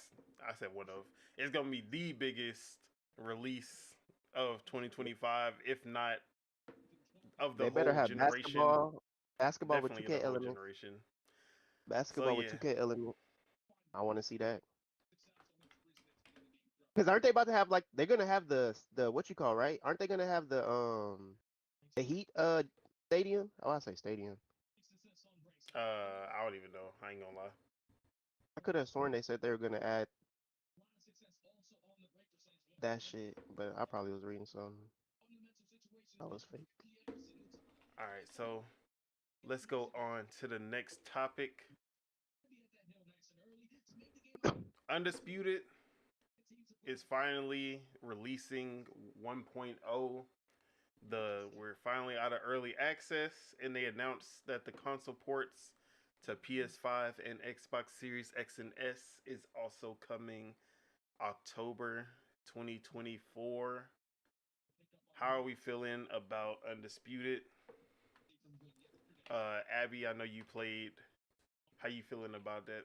I said one of. It's going to be the biggest release of 2025, if not of the They better whole have generation. basketball with Definitely of the 2K whole elements, generation. So basketball with yeah. 2K elements. I want to see that. Cause aren't they about to have like they're gonna have the what you call right? Aren't they gonna have the Heat stadium? Oh, I say stadium. I don't even know. I ain't gonna lie. I could have sworn they said they were gonna add that shit, but I probably was reading something. That was fake. All right, so let's go on to the next topic. Undisputed is finally releasing 1.0. We're finally out of early access, and they announced that the console ports to PS5 and Xbox Series X and S is also coming October 2024. How are we feeling about Undisputed? Abby, I know you played. How you feeling about that?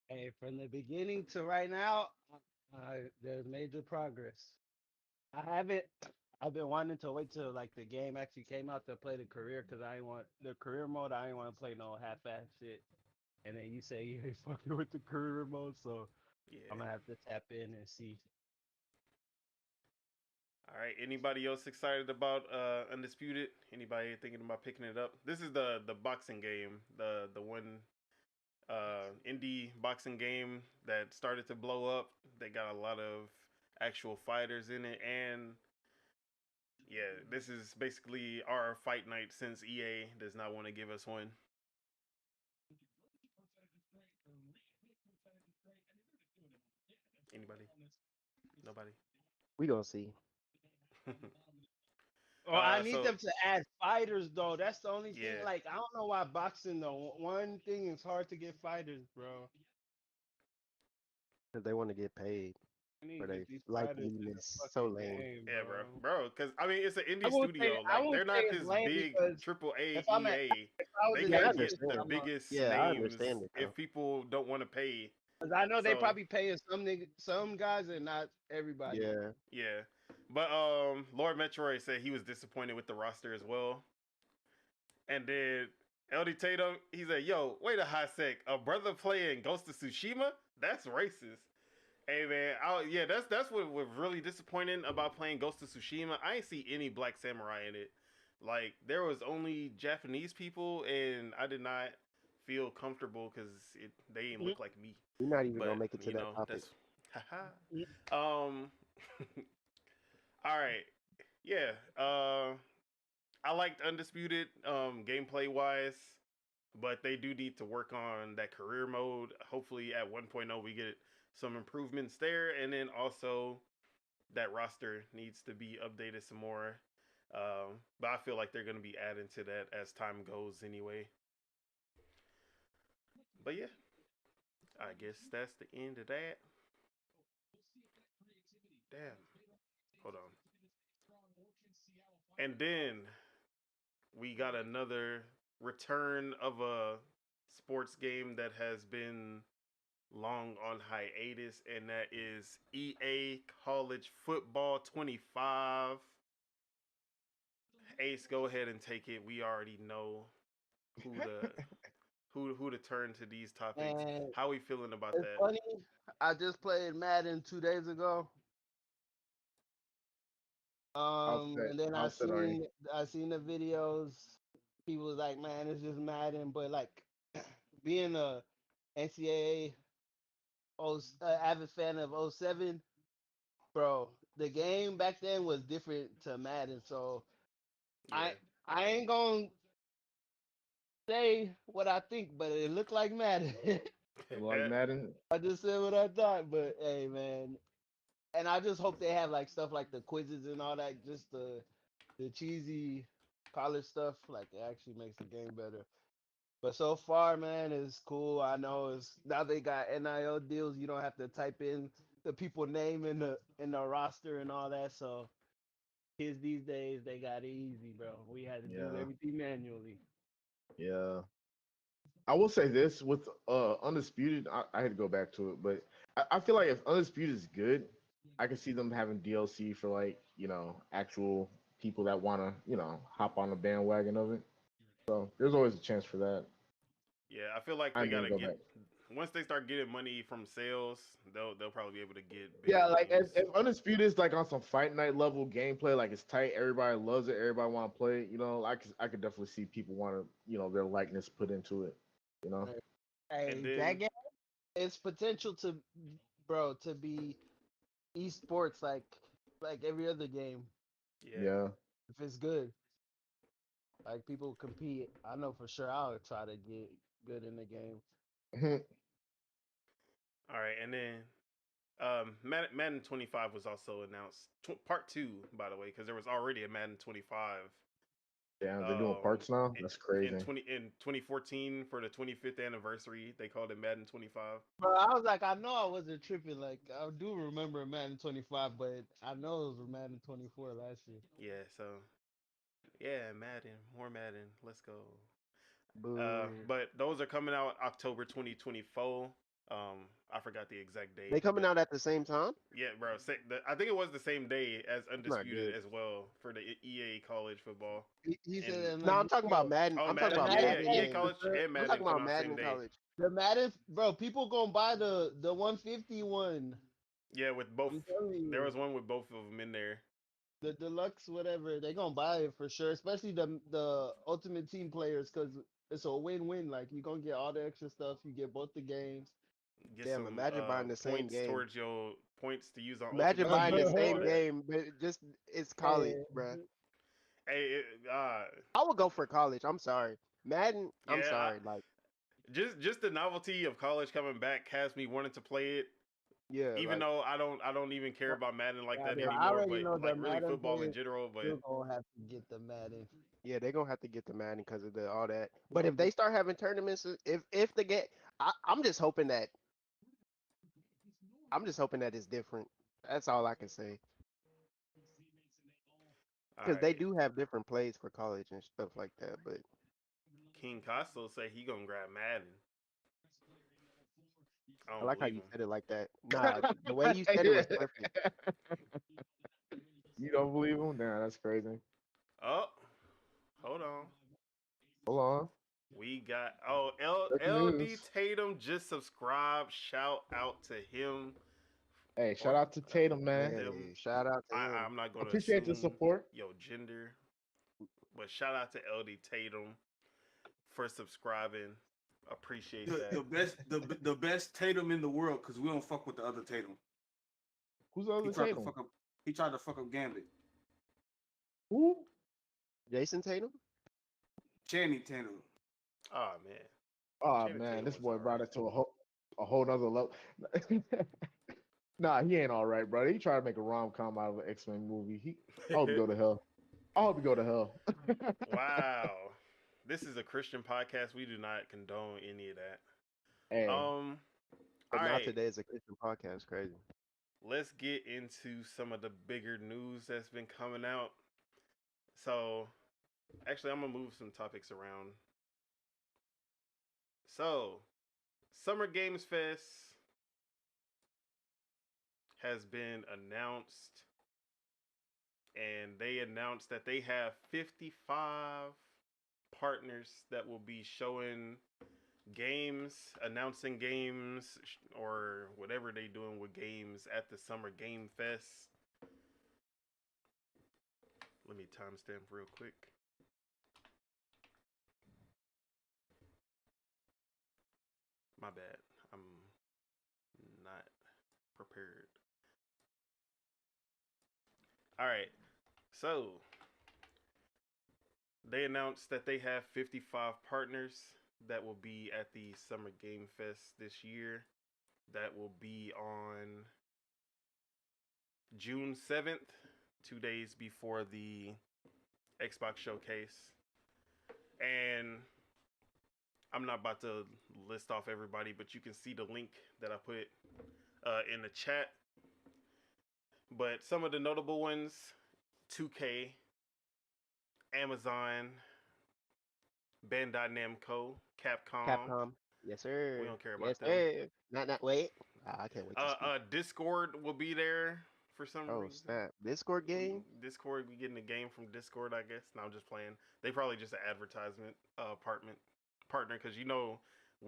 Hey, from the beginning to right now, there's major progress. I haven't. I've been wanting to wait till like the game actually came out to play the career because I ain't want the career mode. I ain't want to play no half-ass shit. And then you say you ain't fucking with the career mode, so Yeah. I'm gonna have to tap in and see. All right. Anybody else excited about Undisputed? Anybody thinking about picking it up? This is the boxing game, the one indie boxing game that started to blow up. They got a lot of actual fighters in it, and yeah, this is basically our fight night since EA does not want to give us one. Anybody? Nobody? We gonna see. Oh, I need So them to add fighters though. That's the only thing. yeah, Like I don't know why boxing though. One thing is hard to get fighters, bro. Cause they want to get paid I need for to their get these fighters in the likeliness. So fucking lame. game, yeah, bro. bro. Because I mean, it's an I indie won't say studio. I Like won't they're say not it's this lame big because triple A if I'm at EA. if I was They in Yeah, I can't Activision, get the understand. I'm a, biggest Yeah, I names understand it though. if people don't want to pay. cause I know they So probably paying some guys and not everybody. Yeah, yeah, but Lord Metroid said he was disappointed with the roster as well. And then LD Tatum, he said, "Yo, wait a hot sec, a brother playing Ghost of Tsushima? That's racist." Hey man, yeah, that's what was really disappointing about playing Ghost of Tsushima. I ain't see any black samurai in it. Like there was only Japanese people, and I did not feel comfortable because they didn't Mhm. look like me. we're not even gonna But make it to you that know, topic. that's um. All right, yeah. I liked Undisputed gameplay wise, but they do need to work on that career mode. Hopefully at 1.0 we get some improvements there, and then also that roster needs to be updated some more. But I feel like they're going to be adding to that as time goes anyway. But yeah, I guess that's the end of that. Damn. Hold on. And then we got another return of a sports game that has been long on hiatus, and that is EA College Football 25. Ace, go ahead and take it. We already know who the who to turn to these topics. And How we feeling about it's that? funny. I just played Madden 2 days ago. And then How upset are you? I seen the videos. People was like, man, it's just Madden. But like being a NCAA avid fan of '07, bro, the game back then was different to Madden. So Yeah, I ain't gonna say what I think, but it looked like Madden. Like Madden? I just said what I thought, but hey, man, and I just hope they have like stuff like the quizzes and all that, just the cheesy college stuff. Like it actually makes the game better. But so far, man, it's cool. I know it's now they got NIL deals. You don't have to type in the people name in the roster and all that. So kids these days they got it easy, bro. We had to do Yeah. everything manually. Yeah. I will say this with Undisputed, I had to go back to it, but I feel like if Undisputed is good, I can see them having DLC for like, actual people that wanna, hop on the bandwagon of it. So there's always a chance for that. yeah. I feel like I they didn't gotta go get back. once they start getting money from sales, they'll probably be able to get bigger Yeah, like games. if Undisputed is like on some fight night level gameplay, like it's tight, everybody loves it, everybody want to play it. I could definitely see people want to, their likeness put into it. You know. And Hey, that then game, it's potential to, bro, to be esports like every other game yeah. Yeah. if it's good. Like people compete. I know for sure I'll try to get good in the game. All right, and then Madden 25 was also announced. Part 2, by the way, because there was already a Madden 25. Damn, they're doing parts now. That's In crazy. 2014 for the 25th anniversary, they called it Madden 25. Bro, I was like, I know I wasn't tripping. Like I do remember Madden 25, but I know it was Madden 24 last year. Yeah, so yeah, Madden, more Madden. Let's go. Boo. But those are coming out October 2024. I forgot the exact date. They coming but out at the same time? yeah, bro. I think it was the same day as not Undisputed good. as well for the EA College football. He said And that No, I'm talking about Madden. oh, I'm talking Madden, about yeah, Madden EA game. College and I'm Madden talking come about out Madden same day. College. the Madden, bro. People gonna buy the 150 one. Yeah, with both. I'm telling There you, was one with both of them in there. the deluxe whatever. They gonna buy it for sure. Especially the Ultimate Team players, because it's a win-win. Like you gonna get all the extra stuff. You get both the games. Get Damn, some imagine buying the same points game. towards your points to use on Imagine Ultimate buying the Team and all same that. game, but it's college, Hey, bruh. Hey, I would go for college. I'm sorry. Madden, I'm yeah, sorry. Like, just the novelty of college coming back has me wanting to play it. yeah, Even like though I don't even care about Madden like that bro, I anymore, already but know the like really Madden football in players general. But still gonna have to get the Madden. yeah, they're gonna have to get the Madden because of all that. But if they start having tournaments, if the game, I'm just hoping that it's different. That's all I can say. all Because they right, do have different plays for college and stuff like that. But King Costo say he gonna grab Madden. I I don't like how believe you him. said it like that. Nah, the way you said it was perfect. You don't believe him? Nah, that's crazy. Oh, hold on. Hold on. We got Breaking LD news. Tatum just subscribed. Shout out to him. Hey, Or shout out to Tatum, man. them. Hey, shout out to him. I'm not gonna Appreciate the assume support. your gender, but shout out to LD Tatum for subscribing. Appreciate The, that. the best Tatum in the world, because we don't fuck with the other Tatum. Who's the He other tried to Tatum? fuck up. He tried to fuck up Gambit. Who? Jason Tatum? Channing Tatum. Oh man. Oh Channing man, Tatum this was boy brought alright. it to a whole nother level. Nah, he ain't all right, brother. He tried to make a rom-com out of an X-Men movie. I hope he go to hell. I hope he go to hell. Wow. This is a Christian podcast. We do not condone any of that. Hey, All But not right. today is a Christian podcast. Crazy. Let's get into some of the bigger news that's been coming out. So, actually, I'm gonna move some topics around. So, Summer Games Fest has been announced, and they announced that they have 55 partners that will be showing games, announcing games, or whatever they doing with games at the Summer Game Fest. Let me timestamp real quick. My bad. I'm not prepared. All right. So, they announced that they have 55 partners that will be at the Summer Game Fest this year. That will be on June 7th, 2 days before the Xbox showcase. And I'm not about to list off everybody, but you can see the link that I put in the chat. But some of the notable ones, 2K, Amazon, Bandai Namco, Capcom. Capcom. Yes, sir. We don't care about Yes, them. sir. Not wait. I can't wait to speak. Discord will be there for some Oh, reason. snap. Discord game? Discord, we getting a game from Discord, I guess. No, I'm just playing. They probably just an advertisement partner, because we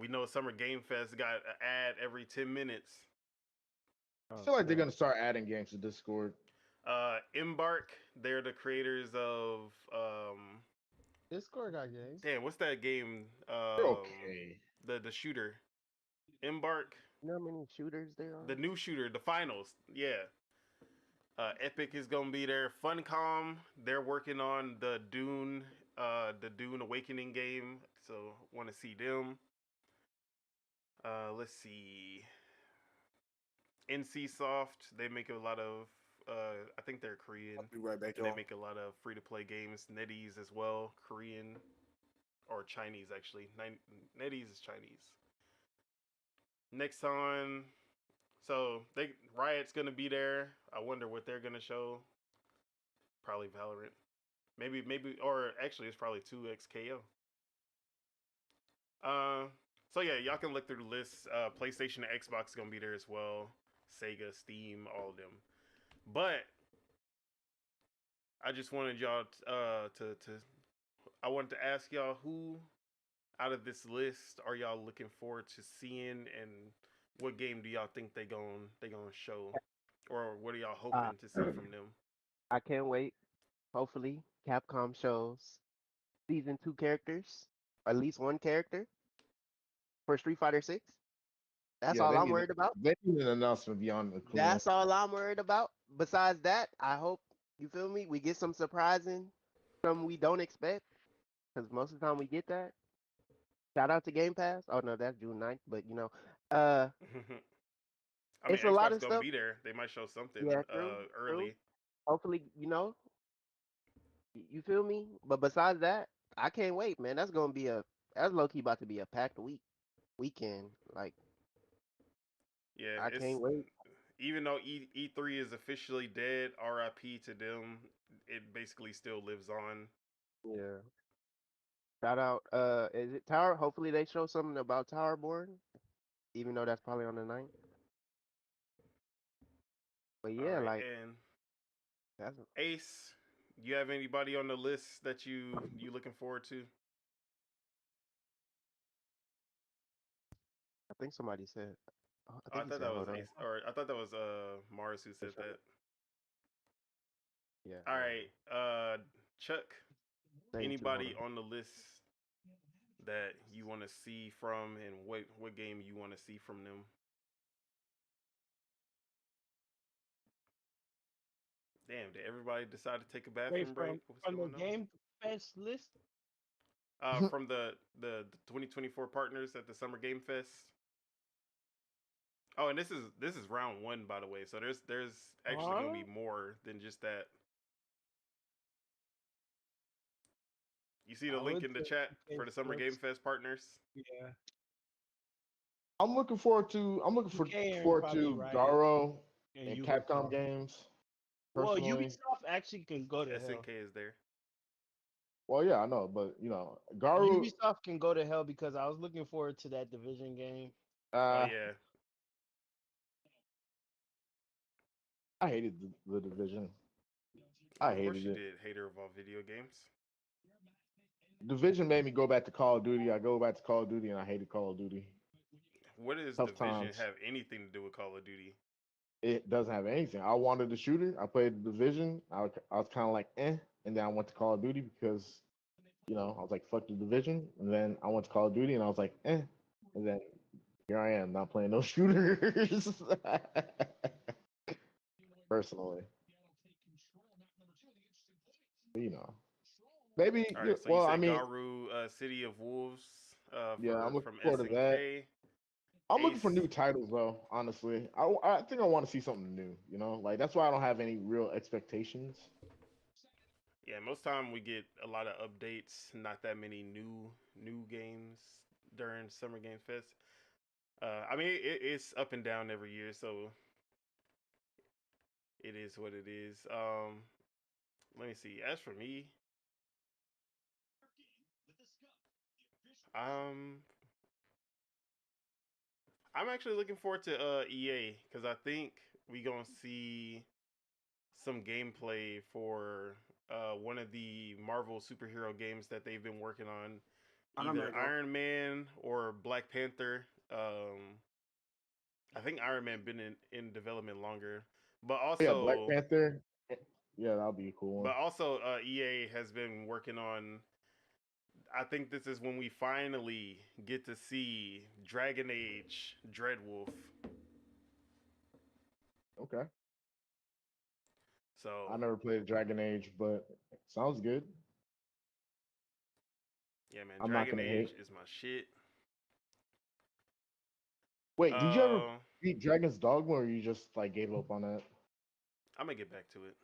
know Summer Game Fest got an ad every 10 minutes. I feel like they're gonna start adding games to Discord. Embark, they're the creators of Discord got games. damn, what's that game? They're okay. The shooter. Embark, You know how many shooters there are? the new shooter, the finals. Yeah. Epic is gonna be there. Funcom, they're working on the Dune Awakening game, so want to see them. Let's see. NCSoft, they make a lot of. I think they're Korean. I'll be right back, They y'all. make a lot of free-to-play games. NetEase as well, Korean or Chinese actually. NetEase is Chinese. Nexon, so Riot's gonna be there. I wonder what they're gonna show. Probably Valorant. Maybe, or actually, it's probably 2XKO. So yeah, y'all can look through the list. PlayStation and Xbox gonna be there as well. Sega, Steam, all of them. But I just wanted y'all I wanted to ask y'all, who out of this list are y'all looking forward to seeing, and what game do y'all think they gonna show, or what are y'all hoping to see from them? I can't wait. Hopefully, Capcom shows season 2 characters, at least one character for Street Fighter 6. That's Yeah, all they I'm need worried about. They need an announcement beyond the cool. That's all I'm worried about. Besides that, I hope, you feel me, we get some surprising, some we don't expect, because most of the time we get that. Shout out to Game Pass. Oh no, that's June 9th, but you know, I mean, it's a lot Xbox of gonna stuff. be there. They might show something Yeah, true, early. Hopefully, you know, you feel me. But besides that, I can't wait, man. That's low key about to be a packed weekend. Like, Yeah, I can't wait. Even though E3 is officially dead, RIP to them. It basically still lives on. Yeah. Shout out. Is it Tower? Hopefully they show something about Towerborn, even though that's probably on the 9th. But yeah, All right, like and that's. Ace, you have anybody on the list that you looking forward to? I think somebody said. Oh, I he thought said, that was hold on. Ace, or I thought that was Mars who said sure. that. Yeah. All right, Chuck, Thank you, anybody hold on the list that you want to see from, and what game you want to see from them? Damn, did everybody decide to take a bathroom Wait, break? What's from the going on? Game Fest list? From the 2024 partners at the Summer Game Fest. Oh, and this is round 1, by the way. So there's actually gonna be more than just that. You see the I link would in the say chat 2K for the Summer Game Sports. Fest partners? Yeah. I'm looking forward to 2K and forward probably to Riot Garo and and Ubisoft. Capcom games. Well, Personally, Ubisoft actually can go to hell. SNK is there. Well, yeah, I know, but Garu. Ubisoft can go to hell because I was looking forward to that Division game. Oh Uh, yeah. I hated the division. Oh, I of course hated you it. did. Hater of all video games. Division made me go back to Call of Duty. I go back to Call of Duty, and I hated Call of Duty. What does Tough Division times. have anything to do with Call of Duty? It doesn't have anything. I wanted the shooter. I played the Division. I was kind of like, and then I went to Call of Duty because, I was like, fuck the Division. And then I went to Call of Duty, and I was like, and then here I am, not playing no shooters. Personally, but, maybe. All right, so you Well, I said mean, Garu, City of Wolves, yeah, I'm from looking forward to that. SNK. I'm looking for Ace. new titles though. Honestly, I think I want to see something new. Like that's why I don't have any real expectations. Yeah, most time we get a lot of updates, not that many new games during Summer Game Fest. I mean, it's up and down every year, so it is what it is. Let me see. As for me, um, I'm actually looking forward to EA because I think we gonna see some gameplay for one of the Marvel superhero games that they've been working on, either Iron Man or Black Panther. I think Iron Man been in development longer, but Yeah, Black also Panther. Yeah, that'll be a cool one. EA has been working on. I think this is when we finally get to see Dragon Age Dreadwolf. Okay. So I never played Dragon Age, but sounds good. yeah, man, I'm not Dragon gonna Age hate. is my shit. Wait, did you ever Uh, beat Dragon's Dogma, or you just like gave up on that? I'm gonna get back to it.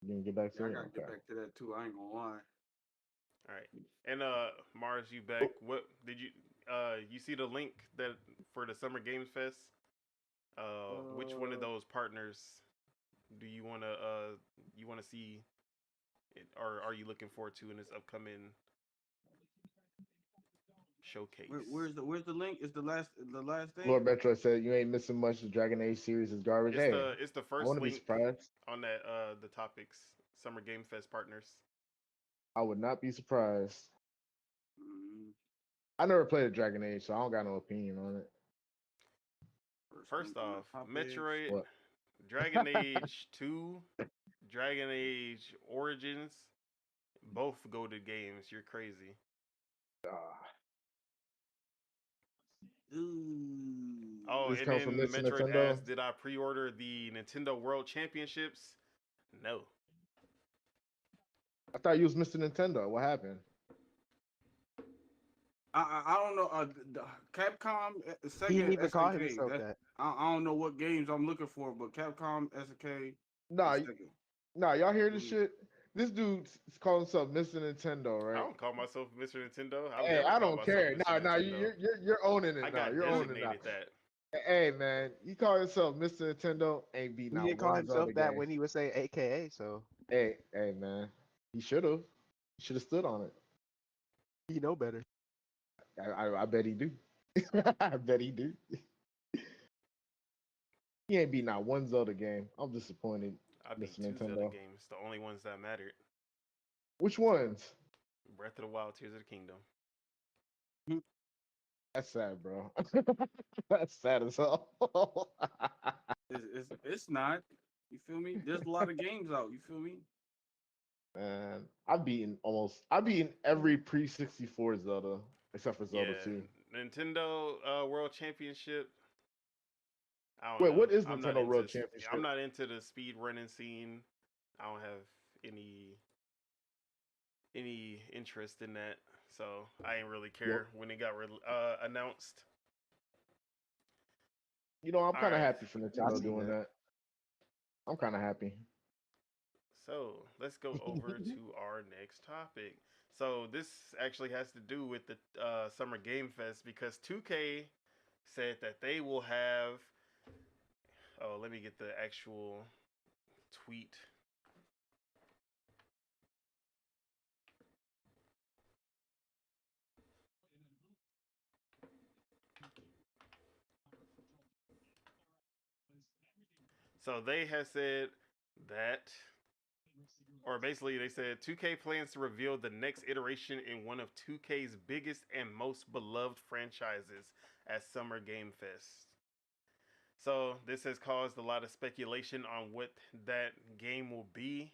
You didn't get back Yeah, to I it. gotta Okay. get back to that too. I ain't gonna lie. All right, and Mars, you back? What did you see the link that for the Summer Games Fest? Which one of those partners do you wanna see, or are you looking forward to in this upcoming showcase? Where's the link? Is the last day? Lord Metro said you ain't missing much. The Dragon Age series is garbage. It's the I first wouldn't be link surprised. on that the topics Summer Game Fest partners. I would not be surprised. Mm, I never played a Dragon Age, so I don't got no opinion on it. First link on off, the topics. Metroid, What? Dragon Age 2, Dragon Age Origins, both goated games. You're crazy. Ooh. Oh, This and comes from then Mr. Metroid Nintendo. asked, did I pre-order the Nintendo World Championships? No. I thought you was Mr. Nintendo. What happened? I don't know. Capcom, Sega, He didn't even call SNK. himself that. I don't know what games I'm looking for, but Capcom, SNK, Nah, and Sega. nah, y'all hear this Mm. shit? This dude calling himself Mr. Nintendo, I right? don't call myself Mr. Nintendo. I'll Hey, never I call don't myself care. Mr. Nah, Nintendo. you're owning I it now. got You're owning it now. designated that. Hey man, you call yourself Mr. Nintendo, ain't beating He out didn't call one Zelda himself that game. when he was saying AKA. So Hey man, he should have. He should have stood on it. he know better. I bet he do. I bet he do. He ain't beating out one Zelda game. I'm disappointed, I beat Mr. 2 Zelda Nintendo. games, the only ones that mattered. Which ones? Breath of the Wild, Tears of the Kingdom. That's sad, bro. That's sad as hell. It's not. You feel me? There's a lot of games out. You feel me? Man, I've beaten every pre 64 Zelda except for Zelda Yeah, 2. Nintendo World Championship. I don't Wait, know. what is I'm not Nintendo World into Championship? I'm not into the speed running scene. I don't have any interest in that, so I ain't really care when it got announced. I'm kind of Alright. happy for I Nintendo seen doing that. that. I'm kind of happy. So let's go over to our next topic. So this actually has to do with the Summer Game Fest because 2K said that they will have. Oh, let me get the actual tweet. So they have said that, or basically they said 2K plans to reveal the next iteration in one of 2K's biggest and most beloved franchises at Summer Game Fest. So this has caused a lot of speculation on what that game will be.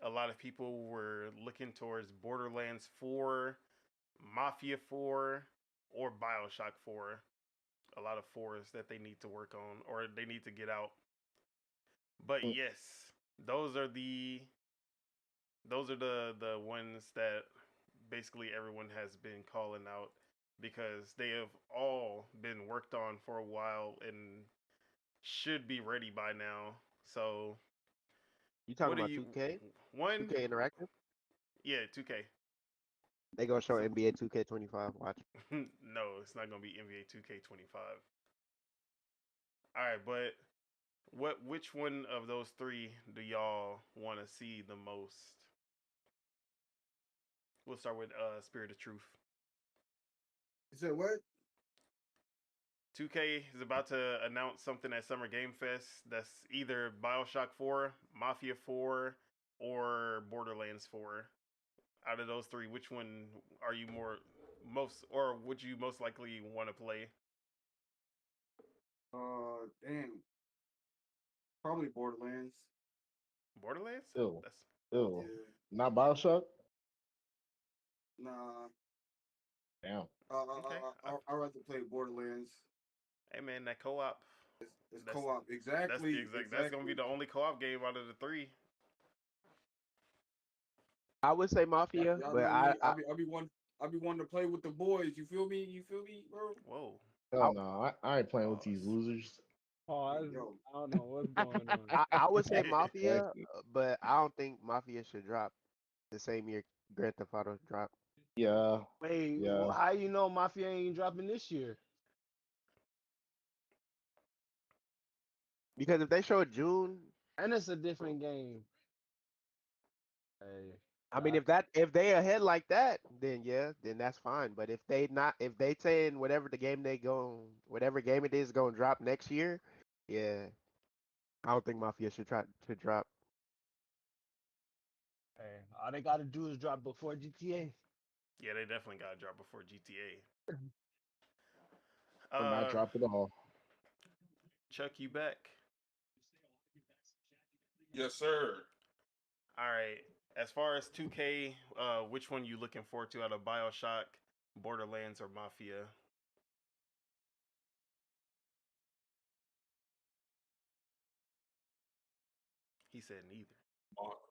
A lot of people were looking towards Borderlands 4, Mafia 4, or BioShock 4. A lot of fours that they need to work on or they need to get out. But yes, those are the ones that basically everyone has been calling out because they have all been worked on for a while and should be ready by now. So You talking what are about you 2K? one? 2K Interactive? Yeah, 2K. They gonna show So- NBA 2K25. Watch. No, it's not gonna be NBA 2K25. All right, but which one of those three do y'all want to see the most? We'll start with Spirit of Truth. You said what? 2K is about to announce something at Summer Game Fest that's either BioShock 4, Mafia 4, or Borderlands 4. Out of those three, which one are you or would you most likely want to play? Damn. Probably Borderlands. Borderlands? Ew. That's Ew. Yeah. Not Bioshock? Nah. Damn. Okay. I'd rather play Borderlands. Hey man, that co-op. It's That's- co-op. Exactly. That's gonna be the only co-op game out of the three. I would say Mafia, Y'all but know me. I'll be one to play with the boys. You feel me? You feel me, bro? Whoa. Hell no. I ain't playing with these Pause. losers. Pause. Yo. I don't know what's going on. I would say Mafia, but I don't think Mafia should drop the same year Grand Theft Auto dropped. Yeah. Wait, Yeah. how you know Mafia ain't dropping this year? Because if they show June, And it's a different game. Hey, I mean, if they ahead like that, then yeah, then that's fine. But if they saying whatever game it is gonna drop next year, yeah, I don't think Mafia should try to drop. hey, all they gotta do is drop before GTA. Yeah, they definitely gotta drop before GTA. Or not drop at all. Chuck, you back? Yes, sir. All right. As far as 2K, which one you looking forward to out of BioShock, Borderlands, or Mafia? He said neither.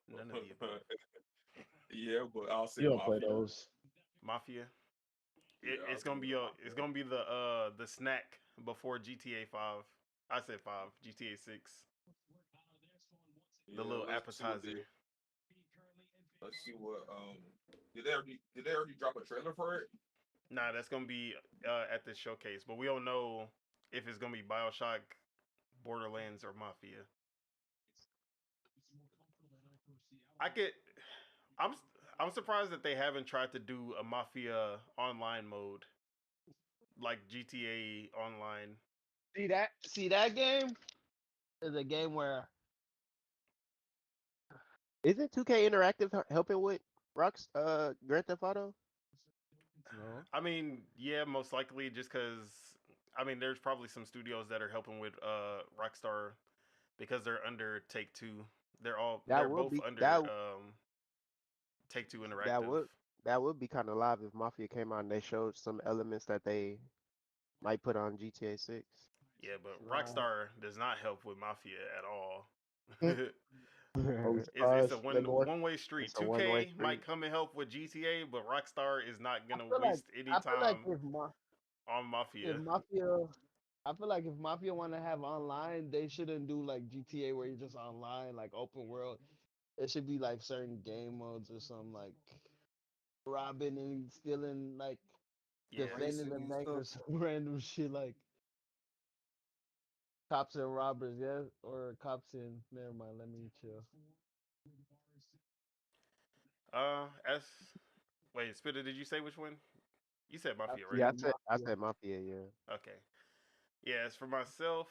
None of the above. Yeah, but I'll say You don't play Mafia. those. Mafia. Yeah, It's gonna be the snack before GTA 5. I said 5. GTA 6. The little appetizer. Let's see what did they already drop a trailer for it? Nah, that's gonna be at the showcase, but we don't know if it's gonna be BioShock, Borderlands, or Mafia. I'm surprised that they haven't tried to do a Mafia online mode like GTA Online. See that game is a game where Isn't 2K Interactive helping with Grand Theft Auto? no. I mean, yeah, most likely just because I mean, there's probably some studios that are helping with Rockstar because they're under Take Two. They're both under Take Two Interactive. That would be kind of live if Mafia came out and they showed some elements that they might put on GTA 6. Yeah, but Right. Rockstar does not help with Mafia at all. Are we It's a surprised, Lenore? one-way street. It's a one-way 2K might street. come and help with GTA, but Rockstar is not gonna feel waste any I feel like time if on Mafia. Mafia, I feel like if Mafia want to have online, they shouldn't do like GTA where you're just online, like open world. It should be like certain game modes or something like robbing and stealing, like Yeah, defending the Racing and bank or stuff. some random shit like cops and robbers, yeah, or cops and never mind. Let me chill. as wait, Spitter, did you say which one? You said Mafia, right? Yeah, Yeah, I Mafia. said Mafia, yeah. Okay. Yeah, as for myself,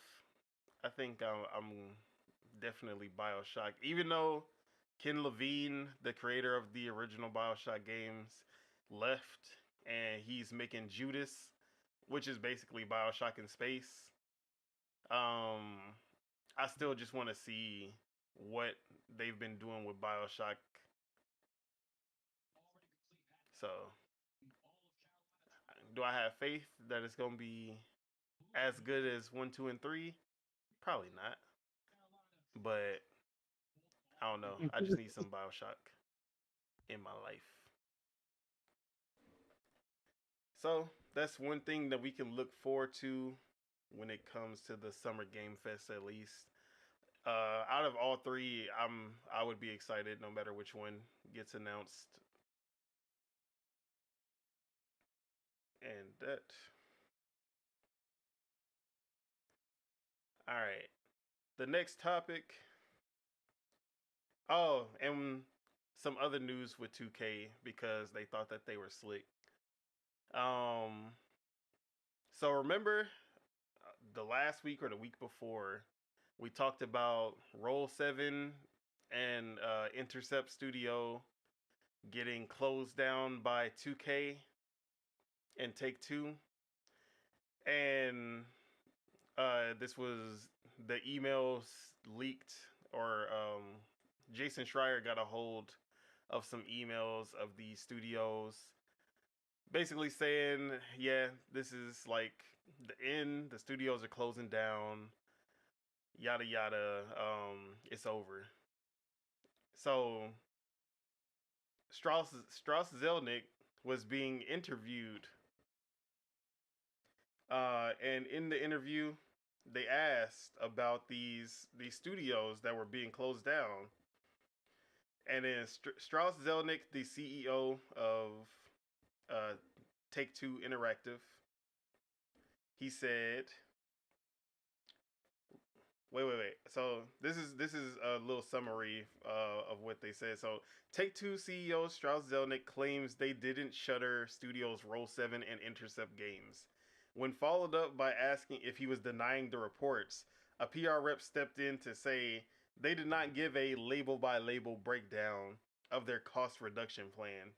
I think I'm definitely BioShock. Even though Ken Levine, the creator of the original BioShock games, left and he's making Judas, which is basically BioShock in space. I still just want to see what they've been doing with BioShock. So, do I have faith that it's gonna be as good as 1, 2, and 3? Probably not. But I don't know. I just need some BioShock in my life. So that's one thing that we can look forward to when it comes to the Summer Game Fest, at least. Out of all three, I would be excited no matter which one gets announced. And that. All right. The next topic. Oh, and some other news with 2K because they thought that they were slick. So remember the last week or the week before, we talked about Roll 7 and Intercept Studio getting closed down by 2K and Take-Two. And this was the emails leaked, or Jason Schreier got a hold of some emails of these studios basically saying, yeah, this is like the end, the studios are closing down, yada yada, it's over. So Strauss Zelnick was being interviewed, and in the interview they asked about these studios that were being closed down. And then Strauss Zelnick, the CEO of Take-Two Interactive, he said, wait. So this is a little summary of what they said. So Take-Two CEO Strauss Zelnick claims they didn't shutter studios Roll 7 and Intercept games. When followed up by asking if he was denying the reports, a PR rep stepped in to say they did not give a label-by-label breakdown of their cost reduction plan.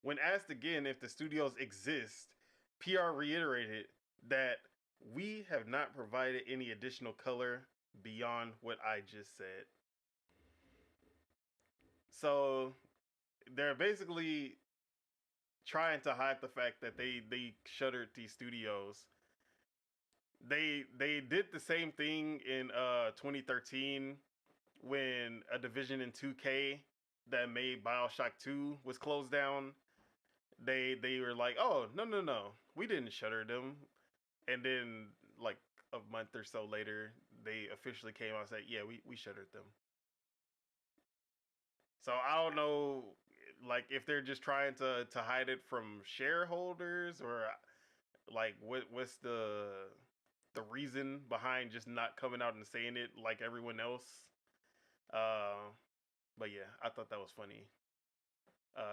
When asked again if the studios exist, PR reiterated that we have not provided any additional color beyond what I just said. So they're basically trying to hide the fact that they shuttered these studios. They did the same thing in 2013 when a division in 2K that made BioShock 2 was closed down. They were like, oh, no, we didn't shutter them. And then like a month or so later, they officially came out and said, yeah, we shuttered them. So I don't know, like, if they're just trying to hide it from shareholders, or like what's the reason behind just not coming out and saying it like everyone else. But yeah, I thought that was funny.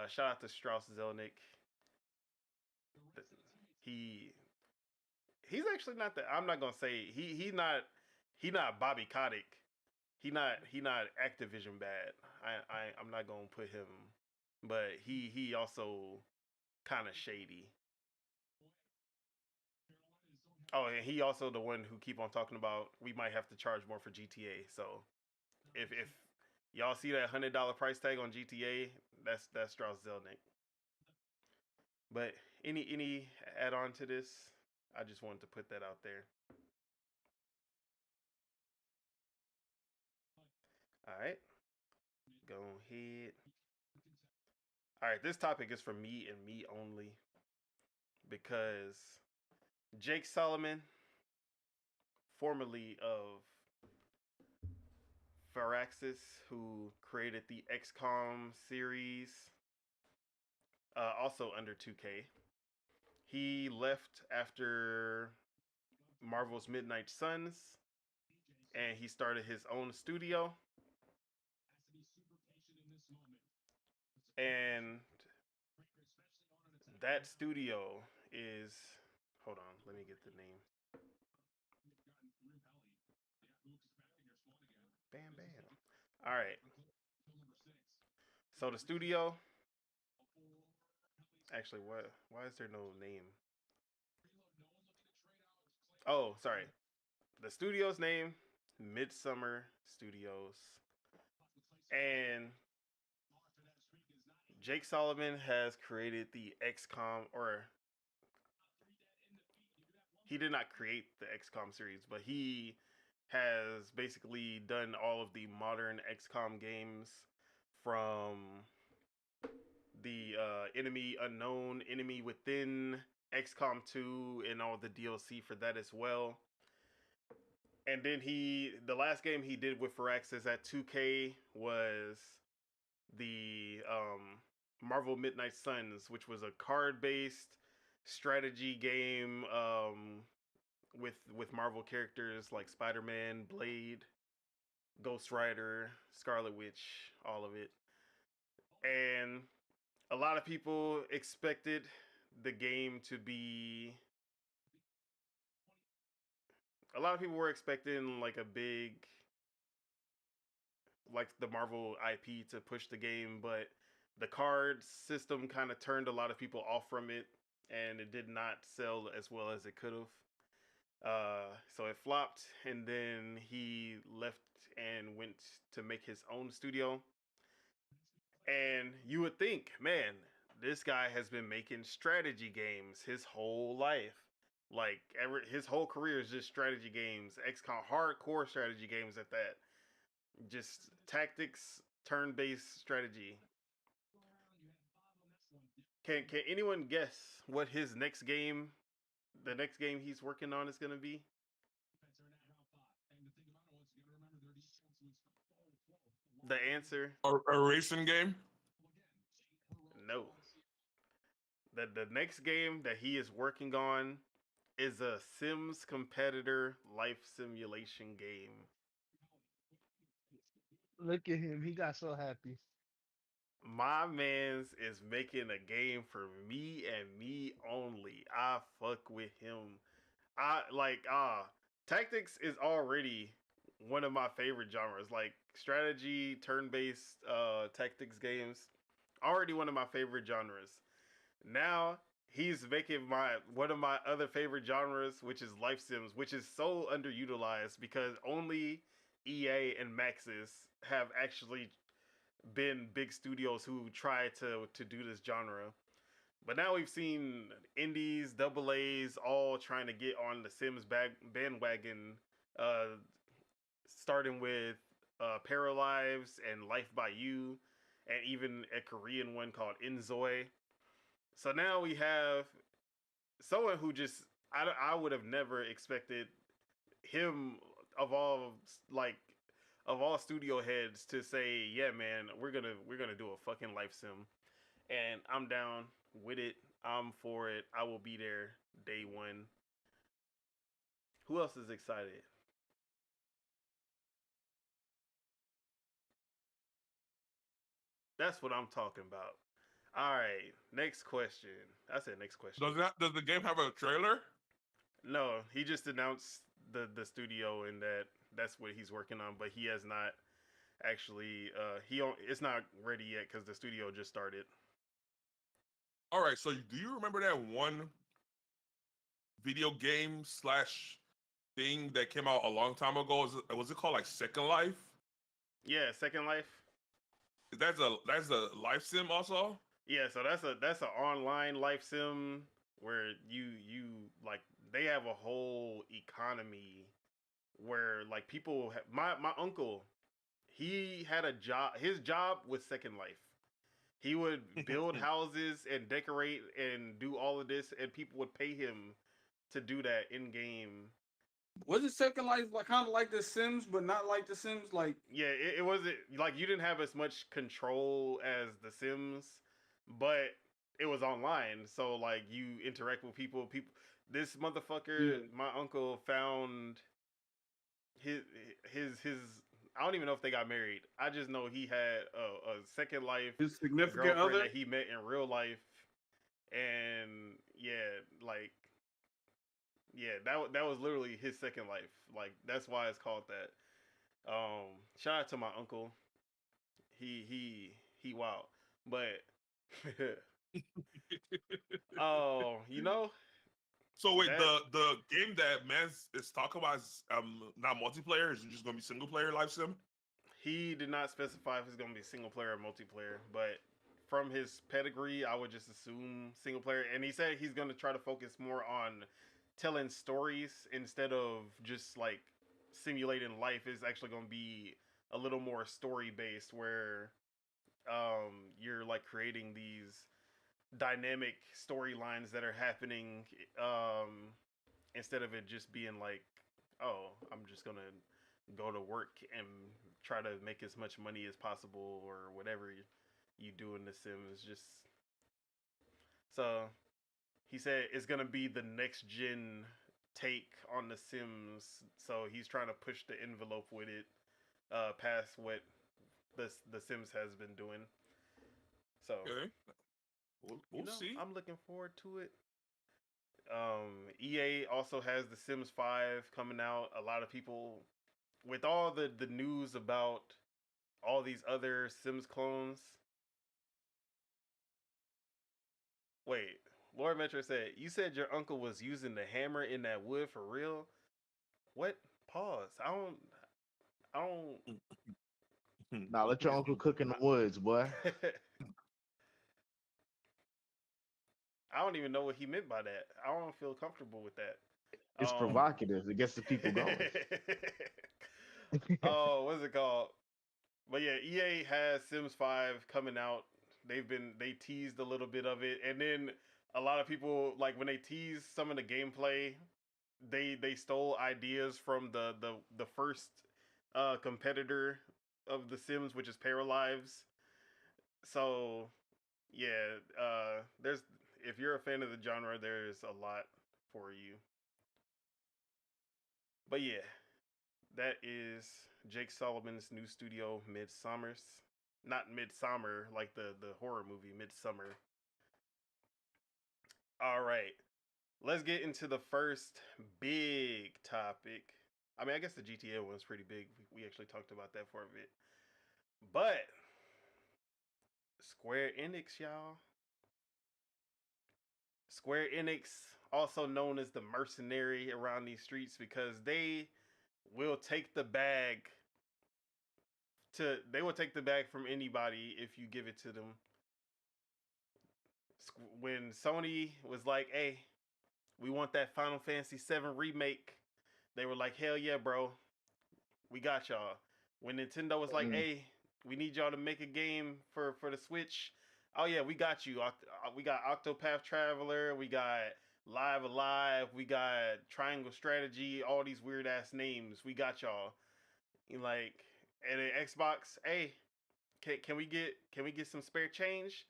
Shout out to Strauss Zelnick. He's actually not that. I'm not gonna say he not Bobby Kotick. He not Activision bad. I'm not gonna put him, but he also kind of shady. Oh, and he also the one who keep on talking about we might have to charge more for GTA. So if y'all see that $100 price tag on GTA, that's Strauss Zelnick. But any add on to this? I just wanted to put that out there. All right, go ahead. All right, this topic is for me and me only, because Jake Solomon, formerly of Firaxis, who created the XCOM series, also under 2K, he left after Marvel's Midnight Suns, and he started his own studio. And that studio is, hold on, let me get the name. All right. So the studio. Actually, what? Why is there no name? Oh, sorry. The studio's name, Midsummer Studios, and Jake Solomon has created the XCOM, or he did not create the XCOM series, but he has basically done all of the modern XCOM games from the Enemy Unknown, Enemy Within, XCOM 2, and all the DLC for that as well. And then the last game he did with Firaxis at 2K was the Marvel Midnight Suns, which was a card-based strategy game with Marvel characters like Spider-Man, Blade, Ghost Rider, Scarlet Witch, all of it. And a lot of people expected the game to be... A lot of people were expecting like a big... like the Marvel IP to push the game, but the card system kind of turned a lot of people off from it, and it did not sell as well as it could have. So it flopped, and then he left and went to make his own studio. And you would think, man, this guy has been making strategy games his whole life. Like his whole career is just strategy games, XCOM, hardcore strategy games at that. Just tactics, turn-based strategy. Can anyone guess what his next game, the next game he's working on, is gonna be? The answer: A racing game? no. The next game that he is working on is a Sims competitor life simulation game. Look at him. He got so happy. My man's is making a game for me and me only. I fuck with him. Tactics is already one of my favorite genres. Like strategy, turn-based tactics games, already one of my favorite genres. Now he's making one of my other favorite genres, which is life sims, which is so underutilized because only EA and Maxis have actually been big studios who try to do this genre. But now we've seen indies, double A's, all trying to get on the Sims bandwagon, starting with Paralives and Life by You, and even a Korean one called Inzoi. So now we have someone who just I would have never expected him of all studio heads to say, yeah, man, we're gonna do a fucking life sim, and I'm down with it. I'm for it. I will be there day one. Who else is excited? That's what I'm talking about. All right, next question. I said next question. Does the game have a trailer? No, he just announced the studio and that's what he's working on, but he has not actually it's not ready yet because the studio just started. All right, so do you remember that one video game slash thing that came out a long time ago? Was it called like Second Life? Yeah, Second Life. That's a life sim also? Yeah, so that's an online life sim where you like they have a whole economy where like people my uncle, he had a job. His job was Second Life. He would build houses and decorate and do all of this, and people would pay him to do that in game. Was it Second Life like kind of like The Sims, but not like The Sims? Like Yeah, it wasn't like you didn't have as much control as The Sims, but it was online, so like you interact with people. This motherfucker, my uncle found his. I don't even know if they got married. I just know he had a Second Life his significant girlfriend other. that he met in real life, and that was literally his Second Life. Like that's why it's called that. Shout out to my uncle. he wild. But oh, you know So wait, that the game that Mans is talking about is not multiplayer. Is it just gonna be single player live sim? he did not specify if it's gonna be single player or multiplayer, but from his pedigree, I would just assume single player. And he said he's gonna try to focus more on telling stories instead of just like simulating life. Is actually gonna be a little more story based, where you're like creating these dynamic storylines that are happening instead of it just being like, oh, I'm just gonna go to work and try to make as much money as possible or whatever you do in the Sims. Just so he said it's gonna be the next gen take on the Sims. So he's trying to push the envelope with it past what the Sims has been doing. So Okay, we'll see. I'm looking forward to it. EA also has The Sims 5 coming out. A lot of people, with all the news about all these other Sims clones. Wait, Lord Metro said, you said your uncle was using the hammer in that wood for real? What? Pause. I don't. Nah, let your uncle cook in the woods, boy. I don't even know what he meant by that. I don't feel comfortable with that. It's provocative. It gets the people going. Oh, what's it called? But yeah, EA has Sims 5 coming out. They teased a little bit of it, and then a lot of people, like, when they teased some of the gameplay, they stole ideas from the first competitor of the Sims, which is Paralives. So yeah, there's if you're a fan of the genre, there's a lot for you. But yeah, that is Jake Solomon's new studio, Midsommers. Not Midsummer, like the horror movie, Midsummer. All right, let's get into the first big topic. I mean, I guess the GTA one's pretty big. We actually talked about that for a bit. But Square Enix, y'all. Square Enix, also known as the mercenary around these streets, because they will take the bag from anybody if you give it to them. When Sony was like, "Hey, we want that Final Fantasy VII remake," they were like, "Hell yeah, bro, we got y'all." When Nintendo was like, "Hey, we need y'all to make a game for the Switch," oh yeah, we got you. We got Octopath Traveler, we got Live Alive, we got Triangle Strategy, all these weird ass names. We got y'all. And like, and then Xbox, hey, can we get some spare change?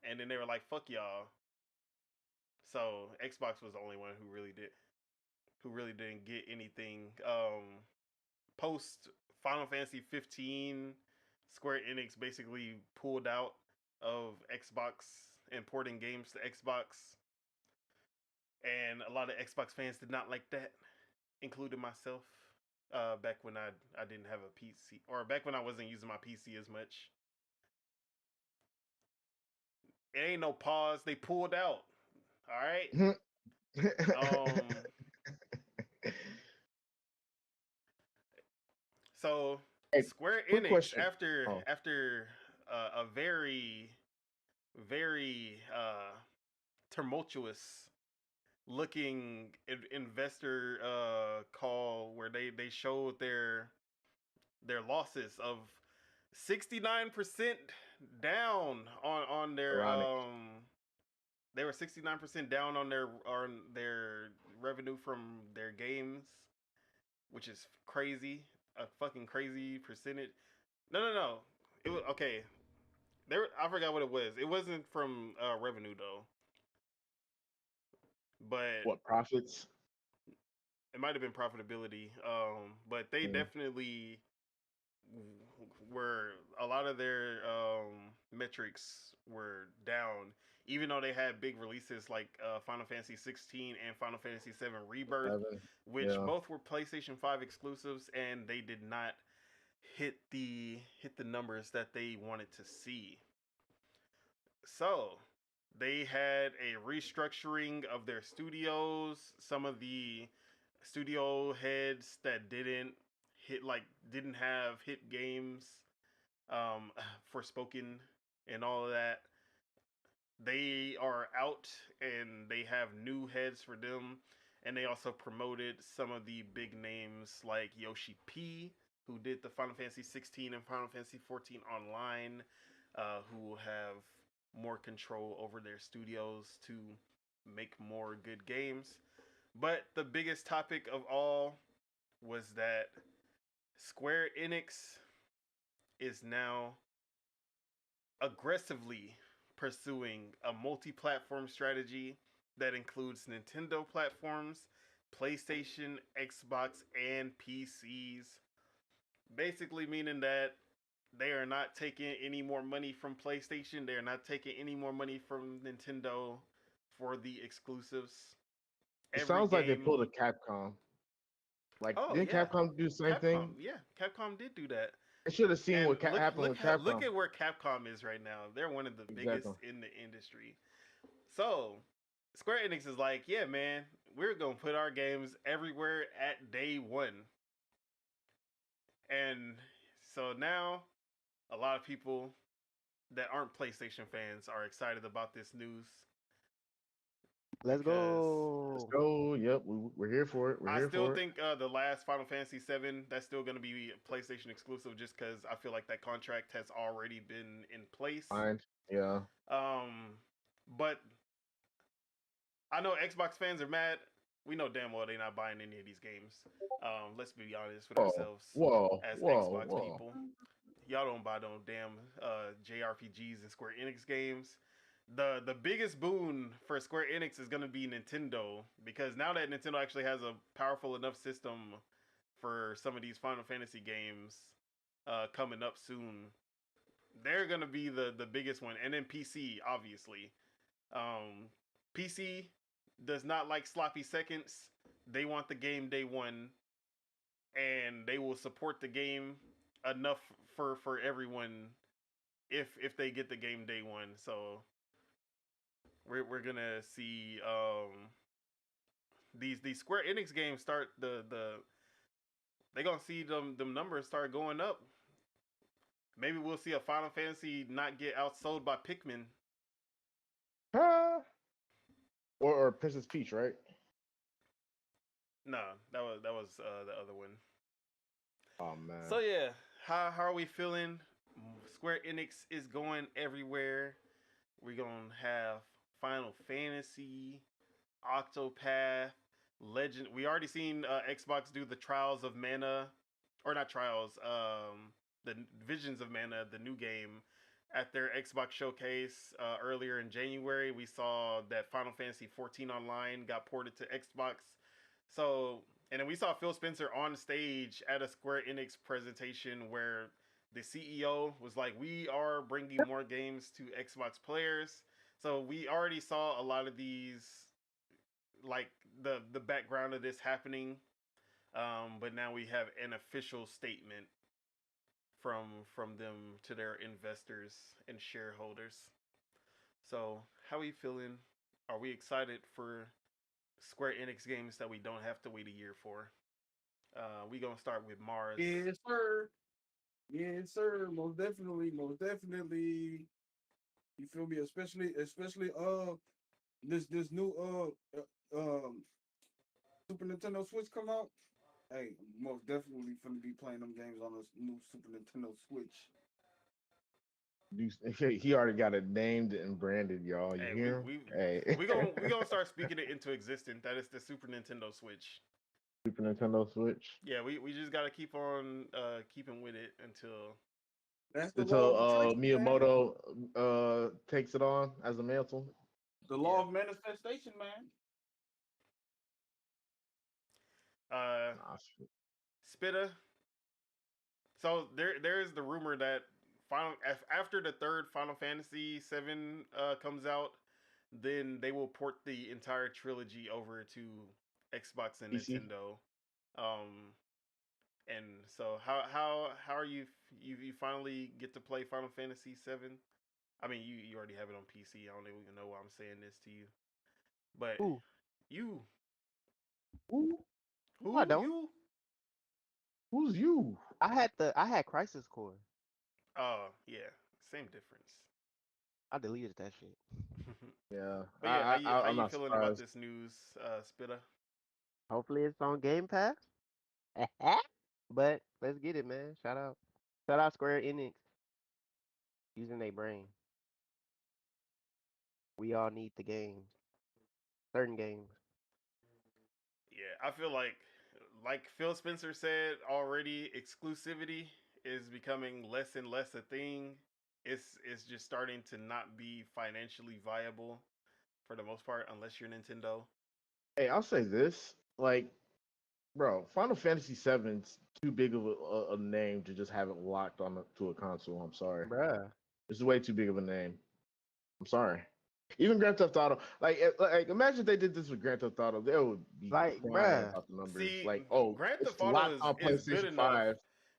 And then they were like, "Fuck y'all." So Xbox was the only one who really didn't get anything. Post Final Fantasy 15, Square Enix basically pulled out of Xbox, importing games to Xbox. And a lot of Xbox fans did not like that, including myself. Back when I didn't have a PC, or back when I wasn't using my PC as much. It ain't no pause. They pulled out. All right. So Hey, Square quick Enix, question. after a very tumultuous looking investor call where they showed their losses of 69% down on their Ironic. they were 69% down on their revenue from their games, which is crazy, a fucking crazy percentage. No. It was okay. I forgot what it was. It wasn't from revenue though. But What, profits? it might have been profitability. But they definitely were, a lot of their metrics were down, even though they had big releases like Final Fantasy 16 and Final Fantasy 7 Rebirth, which both were PlayStation 5 exclusives, and they did not hit the numbers that they wanted to see. So they had a restructuring of their studios. Some of the studio heads that didn't have hit games for Spoken and all of that, they are out and they have new heads for them. And they also promoted some of the big names like Yoshi P, who did the Final Fantasy 16 and Final Fantasy 14 online, who will have more control over their studios to make more good games. But the biggest topic of all was that Square Enix is now aggressively pursuing a multi-platform strategy that includes Nintendo platforms, PlayStation, Xbox, and PCs. Basically meaning that they are not taking any more money from PlayStation. They are not taking any more money from Nintendo for the exclusives. It sounds like they pulled a Capcom. Like, Oh didn't yeah, Capcom do the same Capcom. thing? Yeah, Capcom did do that. I should have seen And what happened with Capcom. look at where Capcom is right now. They're one of the biggest in the industry. So Square Enix is like, yeah, man, we're gonna put our games everywhere at day one. And so now a lot of people that aren't PlayStation fans are excited about this news. Let's because go. Let's go. Yep, we're here for it. We're I here still for it. think the last Final Fantasy VII, that's still going to be PlayStation exclusive just because I feel like that contract has already been in place. Fine. Yeah. But I know Xbox fans are mad. We know damn well they're not buying any of these games. Let's be honest with ourselves as Xbox people. Y'all don't buy no damn JRPGs and Square Enix games. The biggest boon for Square Enix is going to be Nintendo, because now that Nintendo actually has a powerful enough system for some of these Final Fantasy games coming up soon, they're going to be the biggest one. And then PC, obviously. PC does not like sloppy seconds. They want the game day one, and they will support the game enough for everyone if they get the game day one. So we're gonna see these Square Enix games start they gonna see them numbers start going up. Maybe we'll see a Final Fantasy not get outsold by Pikmin. Or Princess Peach, right? No, that was the other one. Oh man. So yeah, how are we feeling? Square Enix is going everywhere. We're gonna have Final Fantasy, Octopath, Legend. We already seen Xbox do the Trials of Mana, or not Trials, the Visions of Mana, the new game, at their Xbox showcase earlier in January. We saw that Final Fantasy 14 Online got ported to Xbox. So, and then we saw Phil Spencer on stage at a Square Enix presentation where the CEO was like, we are bringing more games to Xbox players. So we already saw a lot of these, like the background of this happening. But now we have an official statement from them to their investors and shareholders. So how are we feeling? Are we excited for Square Enix games that we don't have to wait a year for? We gonna start with Mars. Yes, sir. Yes, sir. Most definitely. Most definitely. You feel me? Especially this new Super Nintendo Switch come out. Hey, most definitely finna be playing them games on this new Super Nintendo Switch. He already got it named and branded, y'all. You Hey, hear? we gonna start speaking it into existence. That is the Super Nintendo Switch. Super Nintendo Switch. Yeah, we just gotta keep on keeping with it until That's the law Until of attraction, man. Miyamoto takes it on as a mantle. The law of manifestation, man. Nah, shit. Spitta. So there is the rumor that after the third Final Fantasy VII comes out, then they will port the entire trilogy over to Xbox and PC? Nintendo. And so how are you? You finally get to play Final Fantasy VII. I mean, you already have it on PC. I don't even know why I'm saying this to you, but Who? you Who? who I don't. you? Who's you? I had Crisis Core. Oh yeah, same difference. I deleted that shit. Yeah, But yeah, how I'm you not feeling about surprised. this news, Spitter? Hopefully it's on Game Pass. But let's get it, man. Shout out Square Enix using their brain. We all need the games. Certain games. Yeah, I feel like Phil Spencer said already, exclusivity is becoming less and less a thing. It's just starting to not be financially viable for the most part, unless you're Nintendo. Hey, I'll say this, like, bro, Final Fantasy VII's too big of a name to just have it locked to a console. I'm sorry, Bruh. it's way too big of a name. I'm sorry. Even Grand Theft Auto, like imagine if they did this with Grand Theft Auto, they would be Like, crying bruh. about the numbers. See, Like, oh, Grand it's Theft Auto locked on is good PlayStation enough. 5.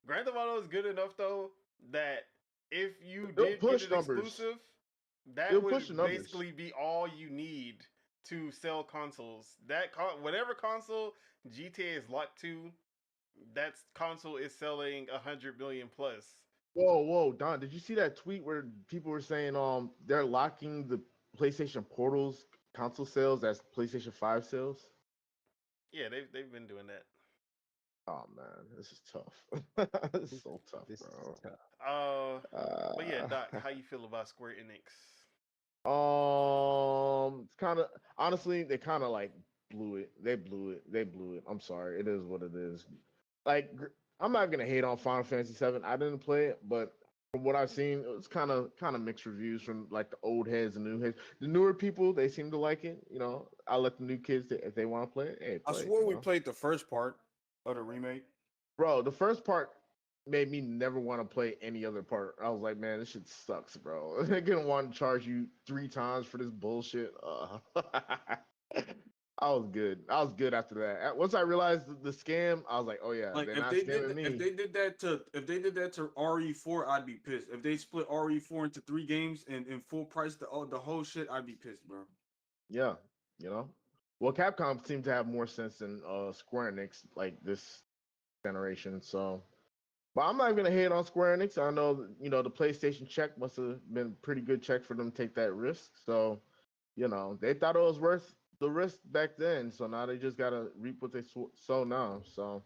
Grand Theft Auto is good enough though that if you It'll did get push it numbers. exclusive, that It'll push the would numbers. basically be all you need to sell consoles. Whatever console GTA is locked to, that console is selling 100 million plus. Whoa, Don, did you see that tweet where people were saying they're locking the PlayStation Portals console sales as PlayStation 5 sales? Yeah, they've been doing that. Oh man, this is tough. This is so tough, This is bro. tough. But yeah, Doc, how you feel about Square Enix? It's kind of honestly, they kind of like blew it. They blew it. They blew it. I'm sorry. It is what it is. Like, I'm not gonna hate on Final Fantasy VII. I didn't play it, but from what I've seen, it was kind of mixed reviews from like the old heads and new heads. The newer people, they seem to like it. You know, I let the new kids if they want to play it, hey, I play it. swore You we know? played the first part of the remake. Bro, the first part made me never want to play any other part. I was like, man, this shit sucks, bro. They're gonna want to charge you 3 times for this bullshit. I was good. I was good after that. Once I realized the scam, I was like, oh yeah, Like they're not scamming me. if they did that to RE4, I'd be pissed. If they split RE4 into 3 games and full price the whole shit, I'd be pissed, bro. Yeah, you know. Well, Capcom seemed to have more sense than Square Enix like this generation. So, but I'm not gonna hate on Square Enix. I know the PlayStation check must have been a pretty good check for them to take that risk. So, they thought it was worth the risk back then. So now they just gotta reap what they sow now. So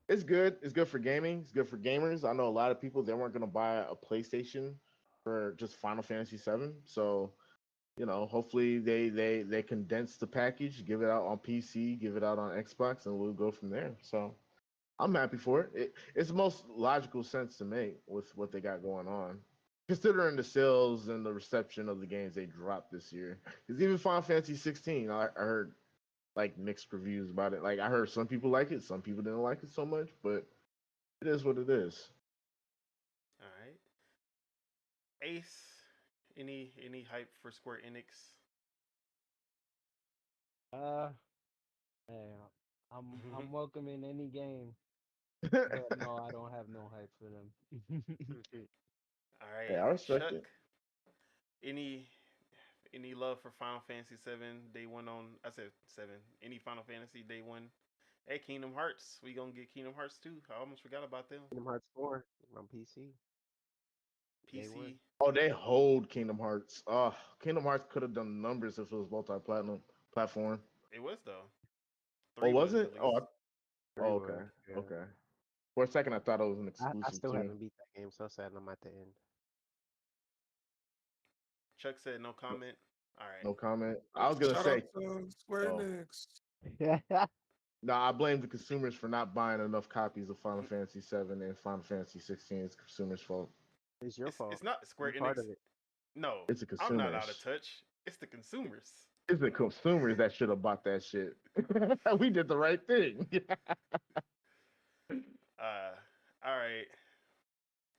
it's good. It's good for gaming. It's good for gamers. I know a lot of people they weren't gonna buy a PlayStation for just Final Fantasy VII. So hopefully they condense the package, give it out on PC, give it out on Xbox, and we'll go from there. So I'm happy for it. It's the most logical sense to make with what they got going on, considering the sales and the reception of the games they dropped this year. Because even Final Fantasy 16, I heard like mixed reviews about it. Like I heard some people like it, some people didn't like it so much, but it is what it is. All right, Ace, any hype for Square Enix? Hey, I'm welcoming any game, but no, I don't have no hype for them. All Yeah, right, I respect Chuck, it. any any love for Final Fantasy 7 day one on? I said 7. Any Final Fantasy day one? Hey, Kingdom Hearts. We gonna get Kingdom Hearts too. I almost forgot about them. Kingdom Hearts 4 on PC. Day one. PC. Oh, they hold Kingdom Hearts. Kingdom Hearts could have done numbers if it was multi-platinum platform. It was though. Oh, 3 was was it? at least. Oh, 3 okay. was. Yeah. Okay. For a second, I thought it was an I exclusive still too. haven't beat that game. So sad I'm at the end. Chuck said no comment. All right. No comment. I was gonna Shout say, out to Square oh, Enix. no, I blame the consumers for not buying enough copies of Final Fantasy 7 and Final Fantasy 16. It's consumers' fault. It's your It's fault. it's not Square You're part Enix. of it. No, It's the I'm not out of consumers. touch. It's the consumers. It's the consumers that should have bought that shit. We did the right thing. All right.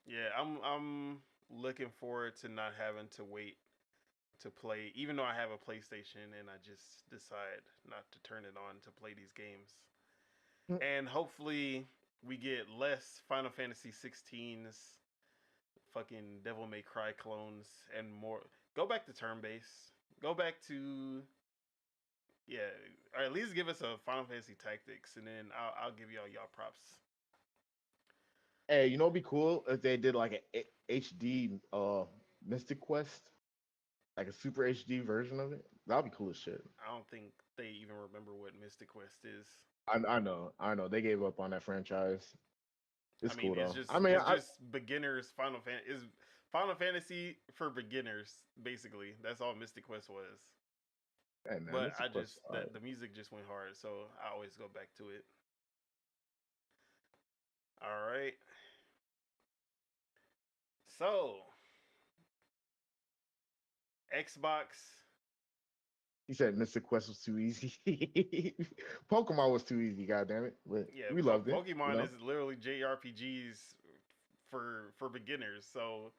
Yeah, I'm looking forward to not having to wait to play, even though I have a PlayStation and I just decide not to turn it on to play these games. And hopefully we get less Final Fantasy 16s, fucking Devil May Cry clones, and more. Go back to turn base. Go back to yeah, or at least give us a Final Fantasy Tactics, and then I'll give y'all props. Hey, you know, it'd be cool if they did like a HD Mystic Quest, like a super HD version of it. That'd be cool as shit. I don't think they even remember what Mystic Quest is. I know. They gave up on that franchise. It's I mean, cool it's though. just I mean, it's just beginners Final Fantasy is Final Fantasy for beginners, basically. That's all Mystic Quest was. hey man, But Mystic I Quest. just the music just went hard, so I always go back to it. All right. So, Xbox. He said Mystic Quest was too easy. Pokemon was too easy. God damn it! But Yeah, we loved it. Pokemon You know? is literally JRPGs for beginners. So,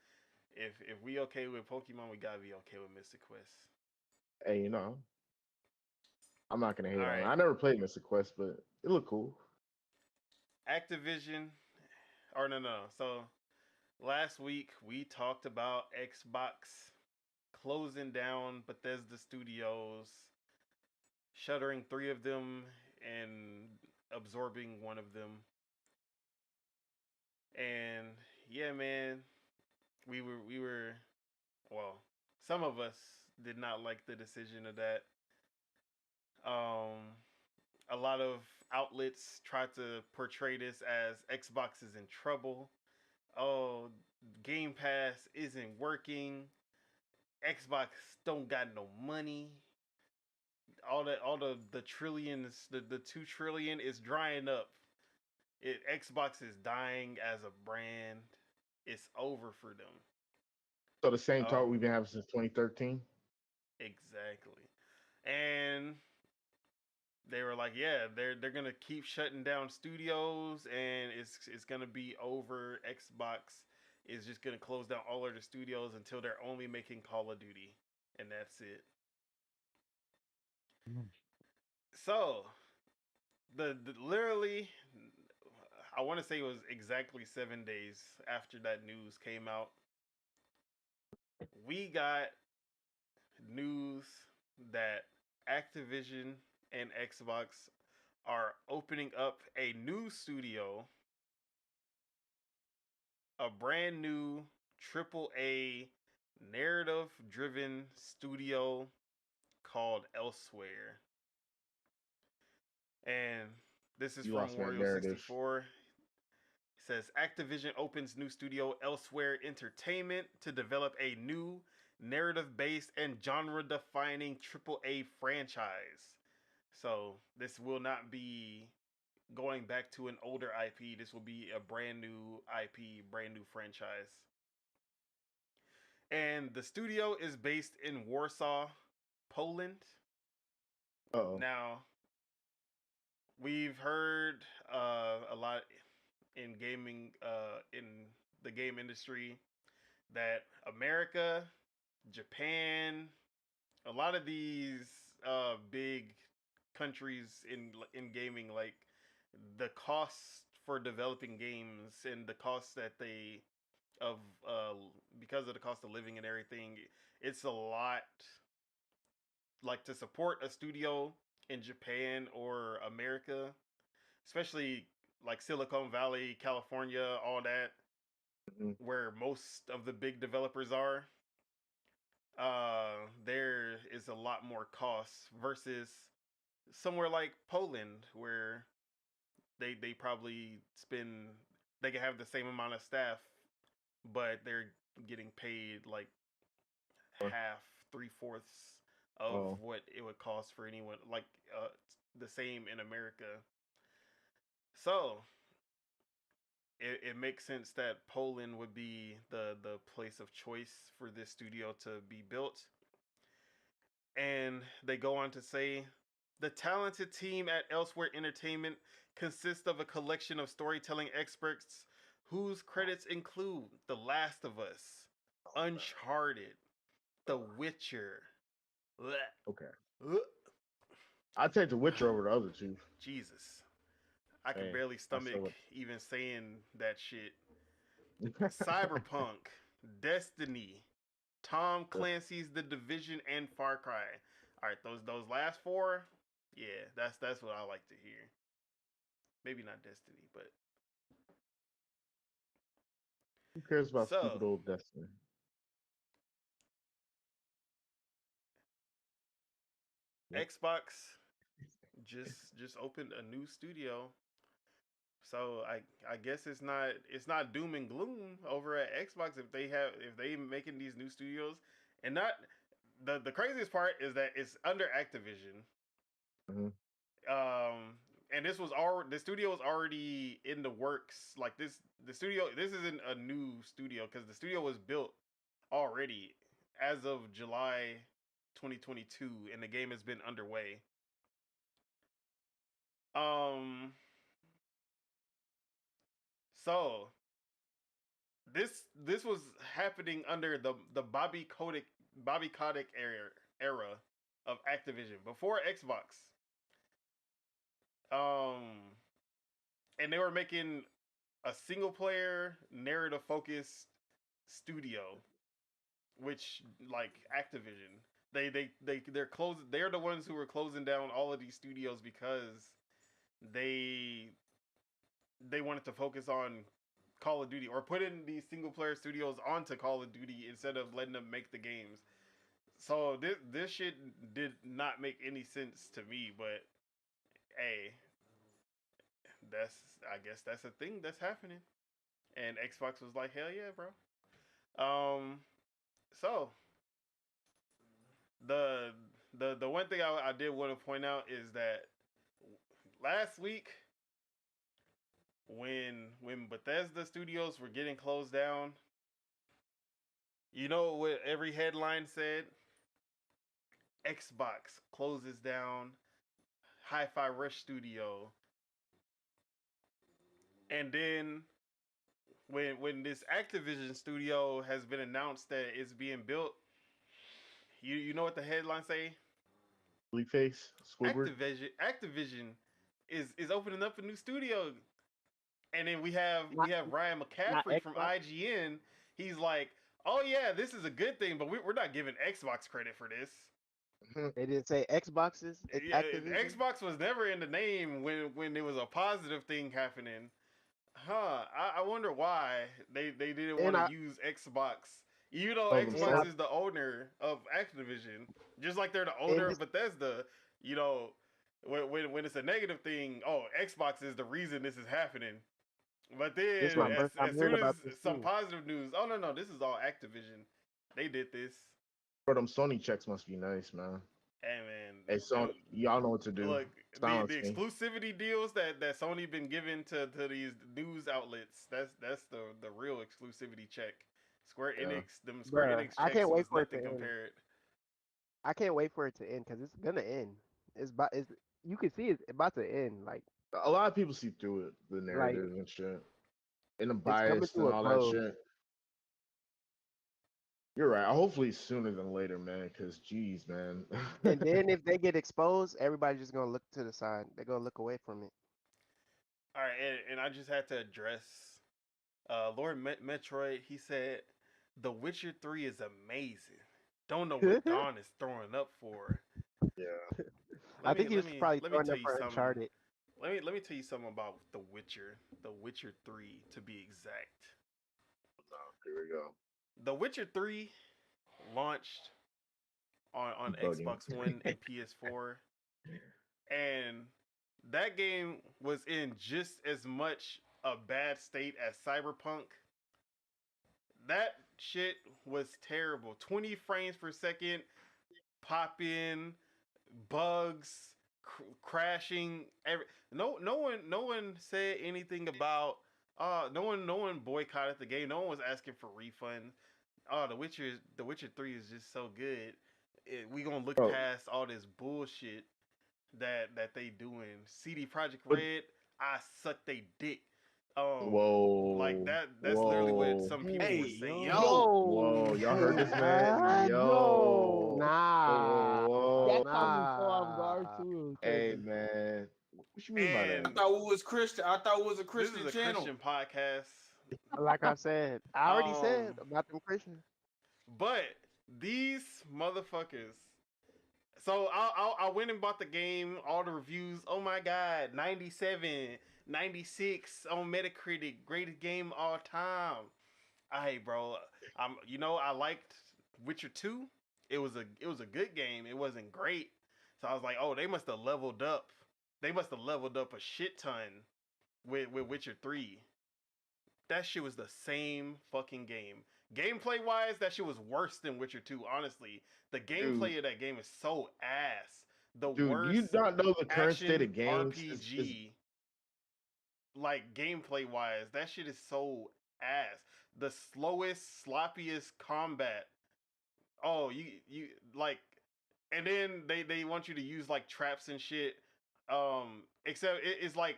if we okay with Pokemon, we gotta be okay with Mystic Quest. Hey, you know, I'm not gonna hate All on it. right, I never played Mystic Quest, but it looked cool. Activision. Or no. So last week we talked about Xbox closing down Bethesda Studios, shuttering 3 of them and absorbing 1 of them. And yeah, man, we were well, some of us did not like the decision of that. Um a lot of outlets tried to portray this as Xbox is in trouble. Oh, Game Pass isn't working. Xbox don't got no money. All the trillions, the 2 trillion is drying up. Xbox is dying as a brand. It's over for them. So the same talk Um, we've been having since 2013. exactly. And they were like, yeah, they're gonna keep shutting down studios, and it's gonna be over. Xbox is just gonna close down all of the studios until they're only making Call of Duty, and that's it. So the literally, I want to say it was exactly 7 days after that news came out. We got news that Activision and Xbox are opening up a new studio, a brand new AAA narrative driven studio called Elsewhere. And this is You from lost me at Wario narrative. 64. It says Activision opens new studio Elsewhere Entertainment to develop a new narrative-based and genre-defining AAA franchise. So this will not be going back to an older IP. This will be a brand new IP, brand new franchise. And the studio is based in Warsaw, Poland. Oh, Now, we've heard a lot in gaming, in the game industry, that America, Japan, a lot of these big countries in gaming, like the costs for developing games and the costs that they of because of the cost of living and everything, it's a lot. Like to support a studio in Japan or America, especially like Silicon Valley, California, all that, mhm. where most of the big developers are, there is a lot more costs versus somewhere like Poland, where they probably spend they can have the same amount of staff, but they're getting paid like half, 3/4 of Oh, what it would cost for anyone, like the same in America. So it makes sense that Poland would be the place of choice for this studio to be built. And they go on to say the talented team at Elsewhere Entertainment consists of a collection of storytelling experts whose credits include The Last of Us, Uncharted, The Witcher. okay. Blech. I'd take The Witcher over the other two. Jesus. I can Hey, barely I saw stomach what. even saying that shit. Cyberpunk, Destiny, Tom Clancy's The Division, and Far Cry. All right, those last four, yeah, that's what I like to hear. Maybe not Destiny, but Who cares about so stupid old Destiny? Yep. Xbox just opened a new studio. So I guess it's not doom and gloom over at Xbox if they making these new studios, and not the craziest part is that it's under Activision. Mhm. And the studio was already in the works. Like this isn't a new studio because the studio was built already as of July 2022, and the game has been underway. Um, so this was happening under the Bobby Kotick era of Activision before Xbox. Um, and they were making a single player narrative focused studio, which like Activision, they're closing. They're the ones who were closing down all of these studios because they they wanted to focus on Call of Duty or putting these single player studios onto Call of Duty instead of letting them make the games. So this shit did not make any sense to me, but hey, that's I guess that's a thing that's happening. And Xbox was like, hell yeah, bro. So the the one thing I did want to point out is that last week when Bethesda studios were getting closed down, you know what every headline said? Xbox closes down Hi-Fi Rush Studio. And then when this Activision studio has been announced that it's being built, you know what the headline say? Face, Squidward. Activision is opening up a new studio. And then we have Not, Ryan not McCaffrey from Xbox. IGN. He's like, "Oh yeah, this is a good thing, but we're not giving Xbox credit for this." They didn't say Xboxes. It's Yeah, Activision. Xbox was never in the name when there was a positive thing happening. Huh? I wonder why they didn't And want I to use Xbox. You know, Love and I Xbox is the owner of Activision, just like they're the and owner this of Bethesda. You know, when it's a negative thing, oh, Xbox is the reason this is happening. But this then, my first time as hearing soon as about this some too. positive news, oh no, this is all Activision. They did this. Bro, them Sony checks must be nice, man. Hey man, Hey, Sony, y'all know what to do. look, the Silence me. exclusivity deals that Sony been giving to these news outlets. That's the real exclusivity check. Square Yeah. Enix, them Square Bruh, Enix I checks can't wait was for it nothing to end. compared. I can't wait for it to end because it's gonna end. It's you can see it's about to end. A lot of people see through it, the Like narrative and shit, and the it's coming bias and to a all that close. shit. You're right. Hopefully sooner than later, man. Cause geez, man. And then if they get exposed, everybody's just gonna look to the side. They're gonna look away from it. All right, and I just had to address Lord Metroid. He said, "The Witcher 3 is amazing. Don't know what Dawn is throwing up for." Yeah. I think he was probably Let me throwing tell up you for something. Uncharted. Let me tell you something about The Witcher 3 to be exact. No, here we go. The Witcher 3 launched on Bugging. Xbox One and PS4, and that game was in just as much a bad state as Cyberpunk. That shit was terrible. 20 frames per second, pop in, bugs, crashing. No one said anything about. No one boycotted the game. No one was asking for refunds. Oh, The Witcher 3 is just so good. We gonna look Bro, past all this bullshit that they doing. CD Project but Red, I suck they dick. Like whoa, that's literally what whoa, some people Hey were saying. yo, whoa! Y'all heard this, man? No. Yo, Nah, That whoa! caught me so off guard nah. too. Cause Hey, man. What you mean by And I thought it was Christian. I thought it was a this Christian is a channel. Christian podcast. Like I said, I already said Um, about them Christians. But these motherfuckers. So I went and bought the game, all the reviews. Oh my god, 97, 96 on Metacritic, greatest game all time. Hey, bro, I liked Witcher 2. It was a good game. It wasn't great. So I was like, oh, they must have leveled up. They must have leveled up a shit ton with Witcher 3. That shit was the same fucking game. Gameplay wise, that shit was worse than Witcher 2, honestly. The gameplay of that game is so ass. The Dude, worst you don't know the current action state of games. RPG, like gameplay wise, that shit is so ass. The slowest, sloppiest combat. Oh, you like, and then they want you to use like traps and shit. Except it's like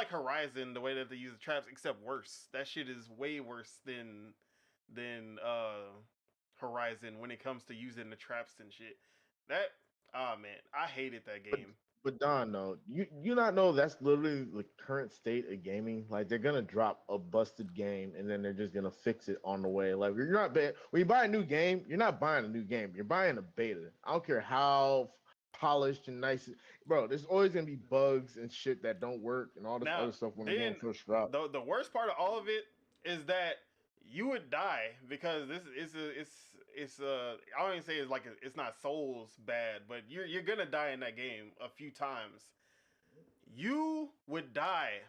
Horizon, the way that they use the traps, except worse. That shit is way worse than Horizon when it comes to using the traps and shit. That man, I hated that game. But Don, no, you not know that's literally the current state of gaming. Like they're gonna drop a busted game and then they're just gonna fix it on the way. Like you're not when you buy a new game, you're not buying a new game. You're buying a beta. I don't care how polished and nice, bro. There's always gonna be bugs and shit that don't work and all this Now, other stuff when the game first drops. The worst part of all of it is that you would die because this is I don't even say it's like it's not Souls bad, but you're gonna die in that game a few times. You would die,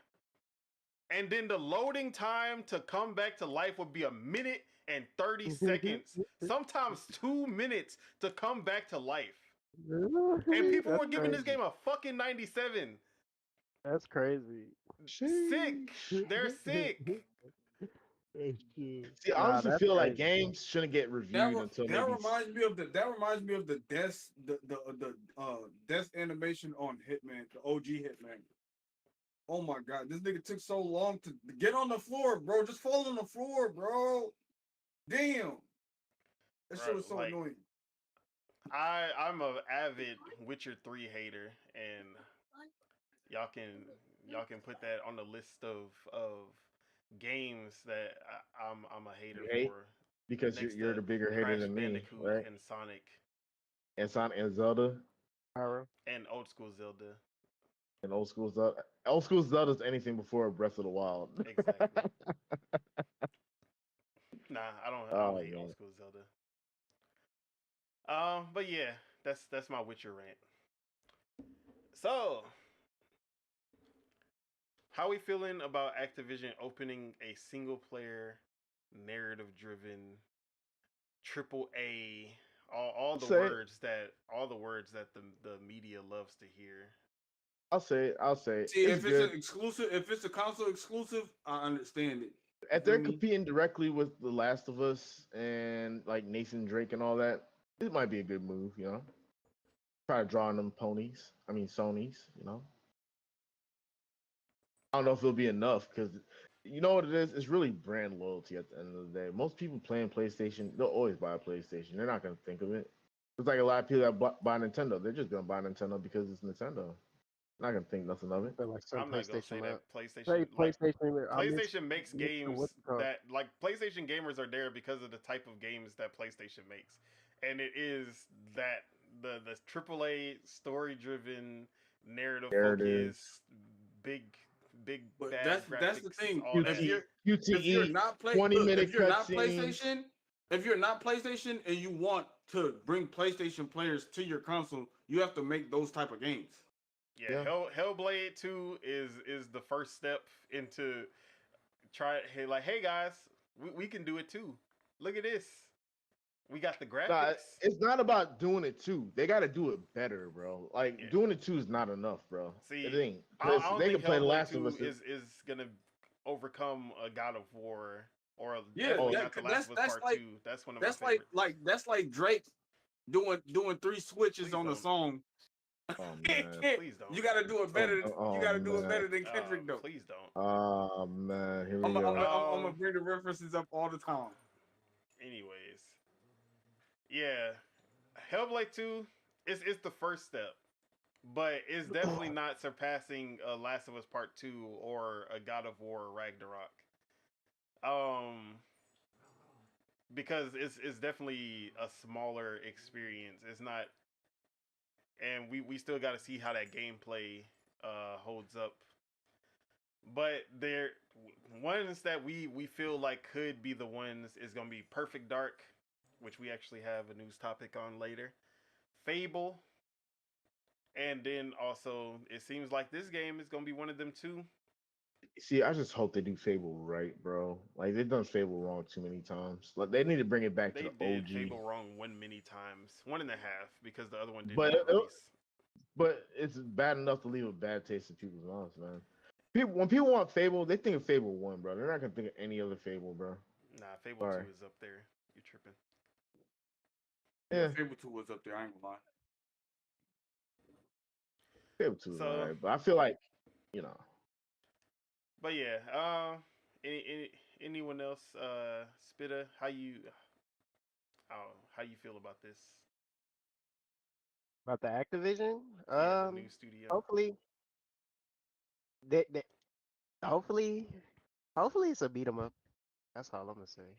and then the loading time to come back to life would be 1:30 seconds, sometimes 2 minutes to come back to life. And people were giving this game a fucking 97. That's crazy. Sick. They're sick. See, I honestly feel like games shouldn't get reviewed until that reminds me of the death animation on Hitman, the OG Hitman. Oh my god, this nigga took so long to get on the floor, bro. Just fall on the floor, bro. Damn. That shit was so annoying. I'm a avid Witcher 3 hater, and y'all can put that on the list of games that I'm a hater for. Because you're the bigger hater than me, Bandicoot right? And Sonic. And Sonic and Zelda. And old school Zelda. And old school Zelda. Old school Zelda is anything before Breath of the Wild. Exactly. Nah, I don't hate old school Zelda. But yeah, that's my Witcher rant. So, how we feeling about Activision opening a single player, narrative driven, AAA, all the words that the media loves to hear? I'll say it. See, if it's an exclusive, if it's a console exclusive, I understand it. If they're competing directly with The Last of Us and like Nathan Drake and all that, it might be a good move, you know. Try to draw on them Sonys, you know. I don't know if it'll be enough because you know what it is? It's really brand loyalty at the end of the day. Most people playing PlayStation, they'll always buy a PlayStation. They're not going to think of it. It's like a lot of people that buy Nintendo. They're just going to buy Nintendo because it's Nintendo. Not going to think nothing of it. Like I'm not going to say that PlayStation. PlayStation makes games that, like, PlayStation gamers are there because of the type of games that PlayStation makes. And it is that the AAA story-driven, narrative-focused, big but bad that's the thing. QTE, if you're not PlayStation, if you're not PlayStation and you want to bring PlayStation players to your console, you have to make those type of games. Yeah. Hellblade 2 is the first step into hey guys, we can do it too. Look at this. We got the graphics. Nah, it's not about doing it too. They got to do it better, bro. Like doing it too is not enough, bro. See, it ain't. I don't they think can play Hellblade The Last 2 of Us. Is gonna overcome a God of War or that's one of that's my favorites. that's like Drake doing 3 switches on the song. Oh man, please don't. You gotta do it better. You gotta do it better than Kendrick though. Please don't. Oh man, here we I'm go. gonna bring the references up all the time. Anyways, yeah, Hellblade 2 is the first step. but it's definitely not surpassing Last of Us Part 2 or a God of War Ragnarok. Because it's definitely a smaller experience. It's not, and we still got to see how that gameplay holds up. But there, ones that we feel like could be the ones is gonna be Perfect Dark, which we actually have a news topic on later. Fable, and then also it seems like this game is gonna be one of them too. See, I just hope they do Fable right, bro. Like they've done Fable wrong too many times. Like they need to bring it back to They the did OG. Fable wrong many times, 1.5 because the other one didn't But even release. but it's bad enough to leave a bad taste in people's mouths, man. When people want Fable, they think of Fable 1, bro. They're not gonna think of any other Fable, bro. Nah, Fable Sorry. 2 is up there. You tripping? Yeah, Yeah, Fable 2 was up there. I ain't gonna lie. Fable 2 is So- alright, but I feel like, you know, But yeah, anyone else? Spitta, how you feel about this? About the Activision, Yeah, the new studio. hopefully, they hopefully it's a beat 'em up. That's all I'm gonna say.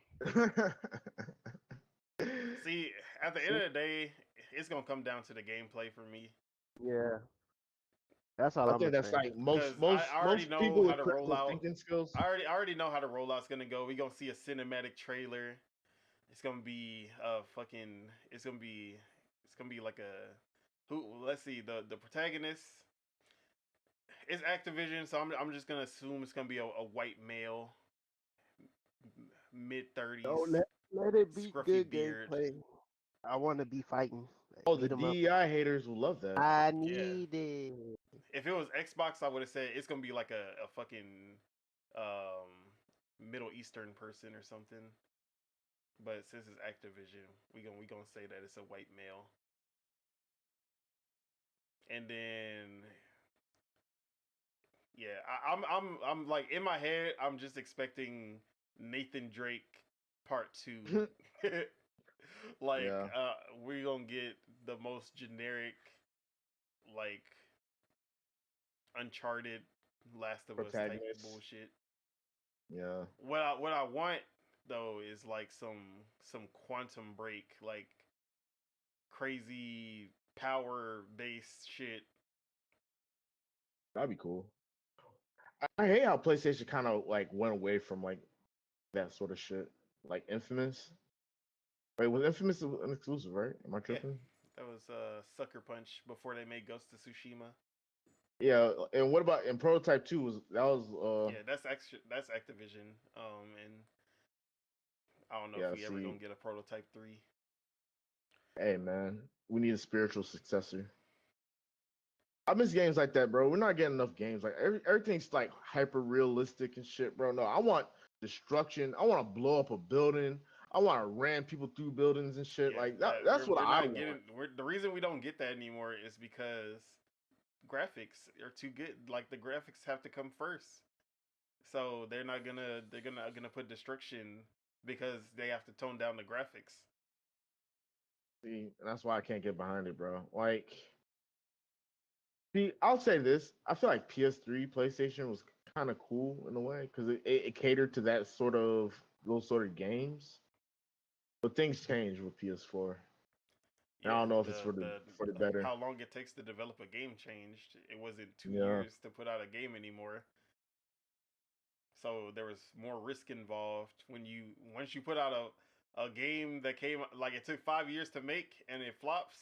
See, at the end of the day, it's gonna come down to the gameplay for me. Yeah, that's all I I'm think gonna that's say. like Because most I already most know people how with to roll critical out. thinking skills. I already know how the rollout's gonna go. We gonna see a cinematic trailer. It's gonna be fucking. It's gonna be like a who? Let's see the protagonist. It's Activision, so I'm just gonna assume it's gonna be a white male, mid-30s, Oh, let it be scruffy good beard. gameplay. I want to be fighting. Oh, the Beat 'em up. DEI haters will love that. I need it. If it was Xbox, I would have said it's gonna be like a fucking Middle Eastern person or something. But since it's Activision, we gonna say that it's a white male. And then yeah, I'm like in my head, I'm just expecting Nathan Drake Part 2. Like Yeah. we're gonna get the most generic, like Uncharted, Last of Us type Protagonist. bullshit. Yeah. What I want though is like some Quantum Break, like crazy power based shit. That'd be cool. I hate how PlayStation kind of like went away from like that sort of shit. Like Infamous. Wait, was Infamous an exclusive, right? Am I tripping? That was Sucker Punch before they made Ghost of Tsushima. Yeah. And what about in Prototype 2 was that was Yeah, that's Activision. And I don't know Yeah, if we ever see. gonna get a Prototype 3. Hey man, we need a spiritual successor. I miss games like that, bro. We're not getting enough games. Like everything's like hyper realistic and shit, bro. No, I want destruction. I want to blow up a building. I want to ram people through buildings and shit. Yeah, like that's what we're I not want. getting. The reason we don't get that anymore is because graphics are too good. Like the graphics have to come first. So they're gonna put destruction because they have to tone down the graphics. See, and that's why I can't get behind it, bro. Like, see, I'll say this: I feel like PS3, PlayStation was kind of cool in a way because it catered to that sort of those sort of games. But things changed with PS4. And I don't know if it's for the better. how long it takes to develop a game changed. It wasn't 2 Yeah. years to put out a game anymore. So there was more risk involved when once you put out a game that came like it took 5 years to make and it flops,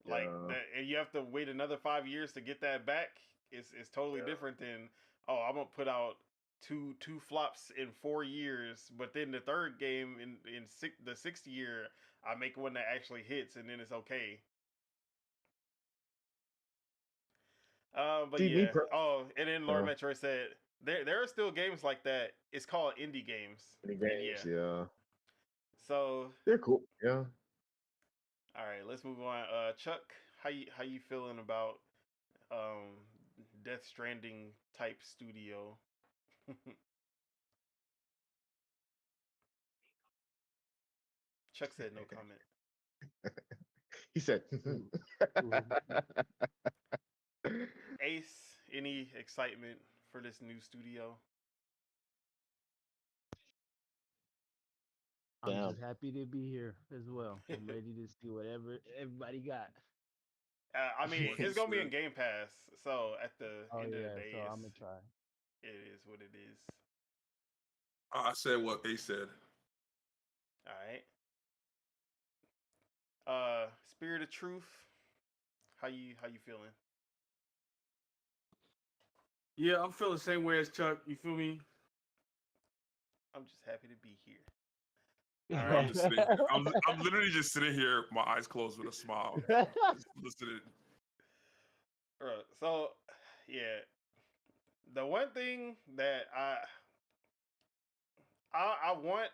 like Yeah. that, and you have to wait another 5 years to get that back. It's totally different than I'm gonna put out two flops in 4 years, but then the third game in the sixth year I make one that actually hits and then it's okay. But See, yeah. And then Lord Metro said there are still games like that. It's called indie games. Games, And yeah. So They're cool. Yeah. all right, let's move on. Chuck, how you feeling about Death Stranding type studio? Chuck said no comment. He said. Ace, any excitement for this new studio? I'm Damn. just happy to be here as well. I'm ready to see whatever everybody got. I mean, it's gonna be in Understood. Game Pass, so at the Oh end of the yeah, day, so I'm gonna try. it is what it is. I said what they said. All right. Spirit of Truth, how you feeling? Yeah, I'm feeling the same way as Chuck. You feel me? I'm just happy to be here. Man, All I'm right. just sitting. I'm literally just sitting here, my eyes closed with a smile, just listening. So, yeah, the one thing that I want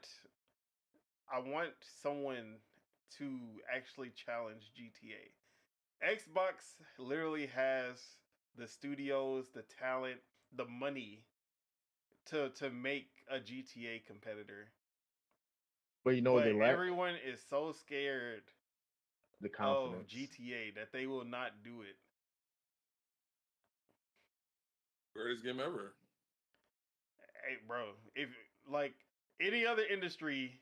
someone to actually challenge GTA. Xbox literally has the studios, the talent, the money to make a GTA competitor. But you know what But they lack? everyone is so scared The of confidence. GTA that they will not do it. Greatest game ever. Hey, bro, if like any other industry,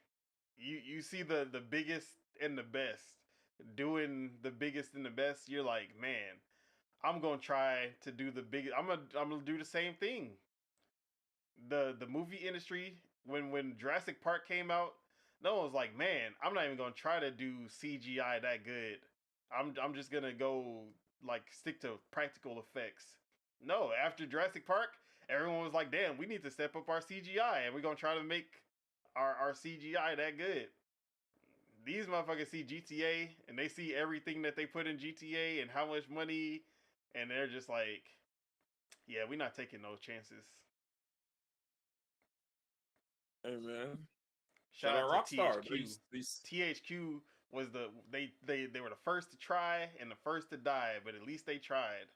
you see the biggest and the best doing the biggest and the best, you're like, man, I'm gonna try to do the biggest. I'm gonna do the same thing. The movie industry, when Jurassic Park came out, no one was like, man, I'm not even gonna try to do CGI that good. I'm just gonna go like stick to practical effects. No, after Jurassic Park, everyone was like, damn, we need to step up our CGI and we're gonna try to make our CGI that good. These motherfuckers see GTA and they see everything that they put in GTA and how much money, and they're just like, yeah, we're not taking those chances. Hey man, Shout shout out out to Rockstar. THQ. THQ was they were the first to try and the first to die, but at least they tried.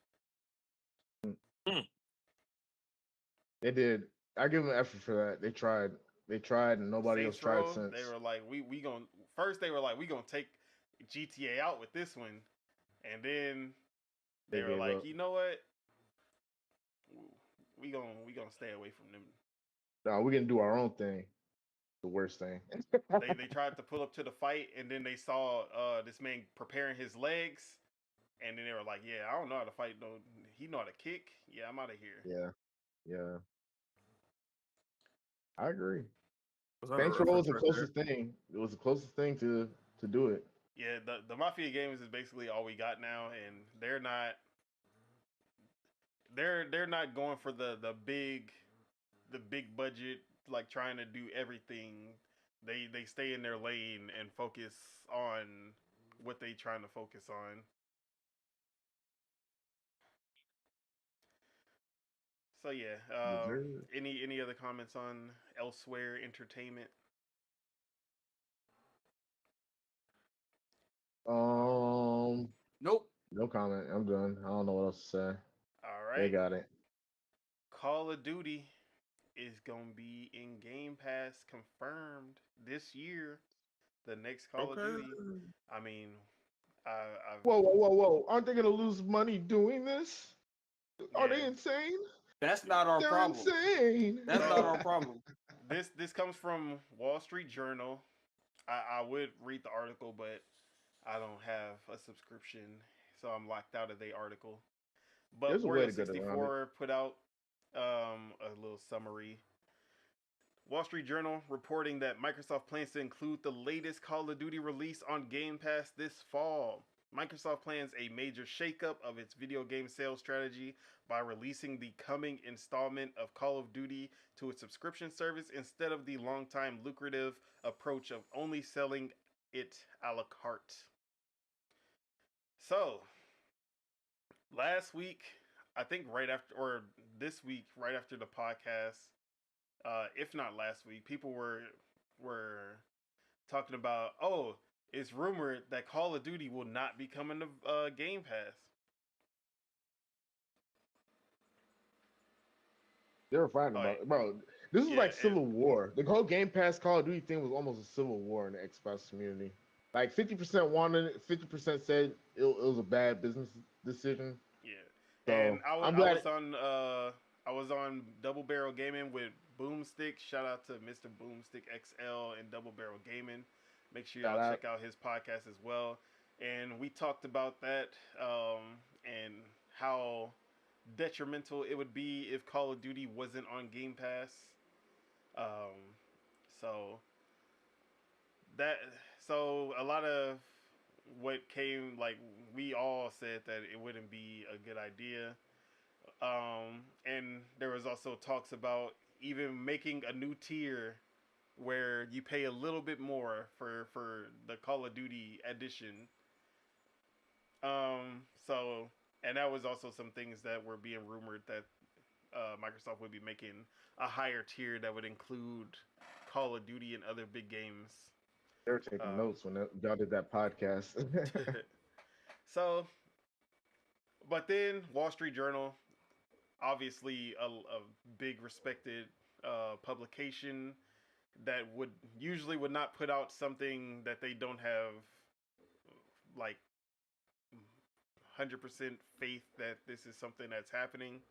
They did. I give them effort for that. They tried. They tried, and nobody else Saints tried Row, since. they were like, we gonna first they were like, we gonna take GTA out with this one, and then They they were gave like, up. you know what, we gonna stay away from them. No, we're gonna do our own thing. The worst thing. They tried to pull up to the fight, and then they saw this man preparing his legs, and then they were like, yeah, I don't know how to fight though. He know how to kick. Yeah, I'm out of here. Yeah, yeah. I agree. Was that a Saints Row was reference the right closest thing. It was the closest thing to do it. Yeah, the Mafia games is basically all we got now, and they're not going for the big budget, like trying to do everything. They stay in their lane and focus on what they trying to focus on. So yeah, Deserved. any other comments on Elsewhere Entertainment? Nope. No comment. I'm done. I don't know what else to say. All They right, got it. Call of Duty is gonna be in Game Pass confirmed this year. The next Call of there? Duty. Okay. I mean, I've Whoa! Aren't they gonna lose money doing this? Are they yeah. insane? That's not our They're problem. insane. That's So not our problem. this comes from Wall Street Journal. I would read the article, but I don't have a subscription, so I'm locked out of the article. But There's a way to get around it. Wario64 put out a little summary. Wall Street Journal reporting that Microsoft plans to include the latest Call of Duty release on Game Pass this fall. Microsoft plans a major shakeup of its video game sales strategy by releasing the coming installment of Call of Duty to its subscription service instead of the long-time lucrative approach of only selling it a la carte. So, last week, I think right after, or this week, right after the podcast, if not last week, people were talking about, oh, it's rumored that Call of Duty will not be coming to Game Pass. They were fighting about it, bro. This is Yeah, like Civil War. The whole Game Pass Call of Duty thing was almost a civil war in the Xbox community. Like 50% wanted it, 50% said it was a bad business decision. Yeah. So And I'm I glad. was on Double Barrel Gaming with Boomstick. Shout out to Mr. Boomstick XL and Double Barrel Gaming. Make sure y'all Shout out. check out his podcast as well. And we talked about that and how detrimental it would be if Call of Duty wasn't on Game Pass. Um, so that so a lot of what came like we all said that it wouldn't be a good idea. And there was also talks about even making a new tier where you pay a little bit more for the Call of Duty edition. So and that was also some things that were being rumored that Microsoft would be making a higher tier that would include Call of Duty and other big games. They were taking notes when y'all did that podcast. So, but then Wall Street Journal, obviously a big respected publication that would not put out something that they don't have like 100% faith that this is something that's happening.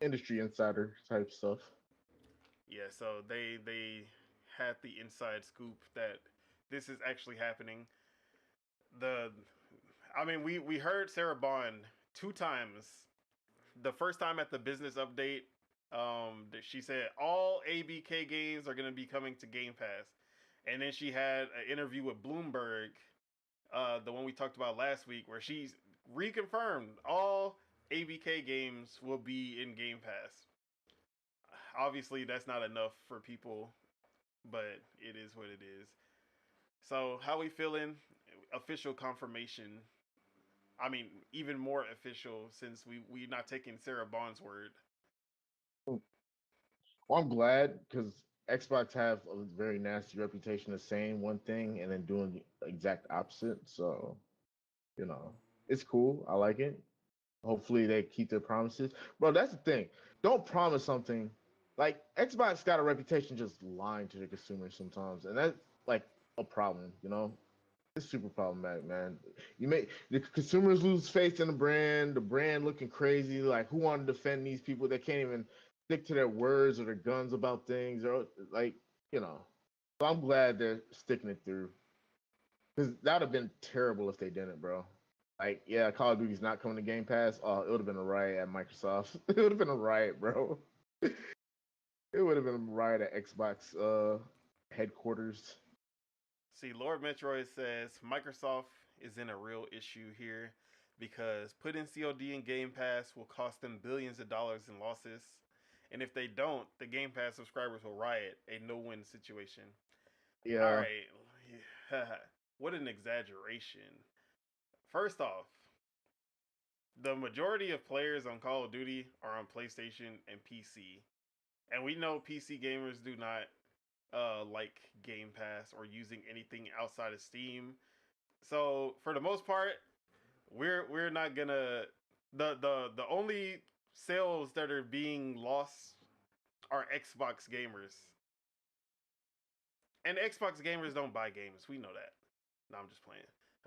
Industry insider type stuff. Yeah, so they had the inside scoop that this is actually happening. We heard Sarah Bond 2 times. The first time at the business update, she said all ABK games are going to be coming to Game Pass. And then she had an interview with Bloomberg, the one we talked about last week, where she reconfirmed all ABK games will be in Game Pass. Obviously, that's not enough for people, but it is what it is. So, how we feeling? Official confirmation. I mean, even more official since we not taking Sarah Bond's word. Well, I'm glad because Xbox have a very nasty reputation of saying one thing and then doing the exact opposite. So, it's cool. I like it. Hopefully they keep their promises. Bro, that's the thing. Don't promise something. Like Xbox got a reputation just lying to the consumers sometimes. And that's like a problem, It's super problematic, man. You make the consumers lose faith in the brand looking crazy. Like who want to defend these people that can't even stick to their words or their guns about things or like, So I'm glad they're sticking it through. Because that would have been terrible if they didn't, bro. Like, yeah, Call of Duty's not coming to Game Pass. Oh, it would have been a riot at Microsoft. It would have been a riot, bro. It would have been a riot at Xbox headquarters. See, Lord Metroid says Microsoft is in a real issue here because putting COD in Game Pass will cost them billions of dollars in losses. And if they don't, the Game Pass subscribers will riot, a no-win situation. Yeah. All right. What an exaggeration. First off, the majority of players on Call of Duty are on PlayStation and PC. And we know PC gamers do not like Game Pass or using anything outside of Steam. So for the most part, we're not gonna the only sales that are being lost are Xbox gamers. And Xbox gamers don't buy games. We know that. No, I'm just playing.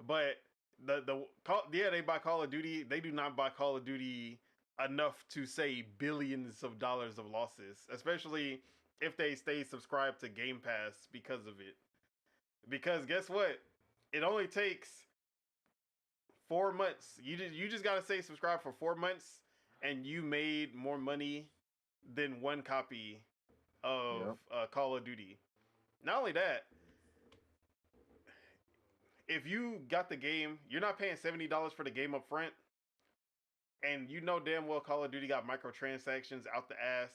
But they buy Call of Duty. They do not buy Call of Duty enough to say billions of dollars of losses, especially if they stay subscribed to Game Pass because of it. Because guess what? It only takes 4 months. You just gotta say subscribe for 4 months, and you made more money than one copy of Call of Duty. Not only that, if you got the game, you're not paying $70 for the game up front, and you know damn well Call of Duty got microtransactions out the ass.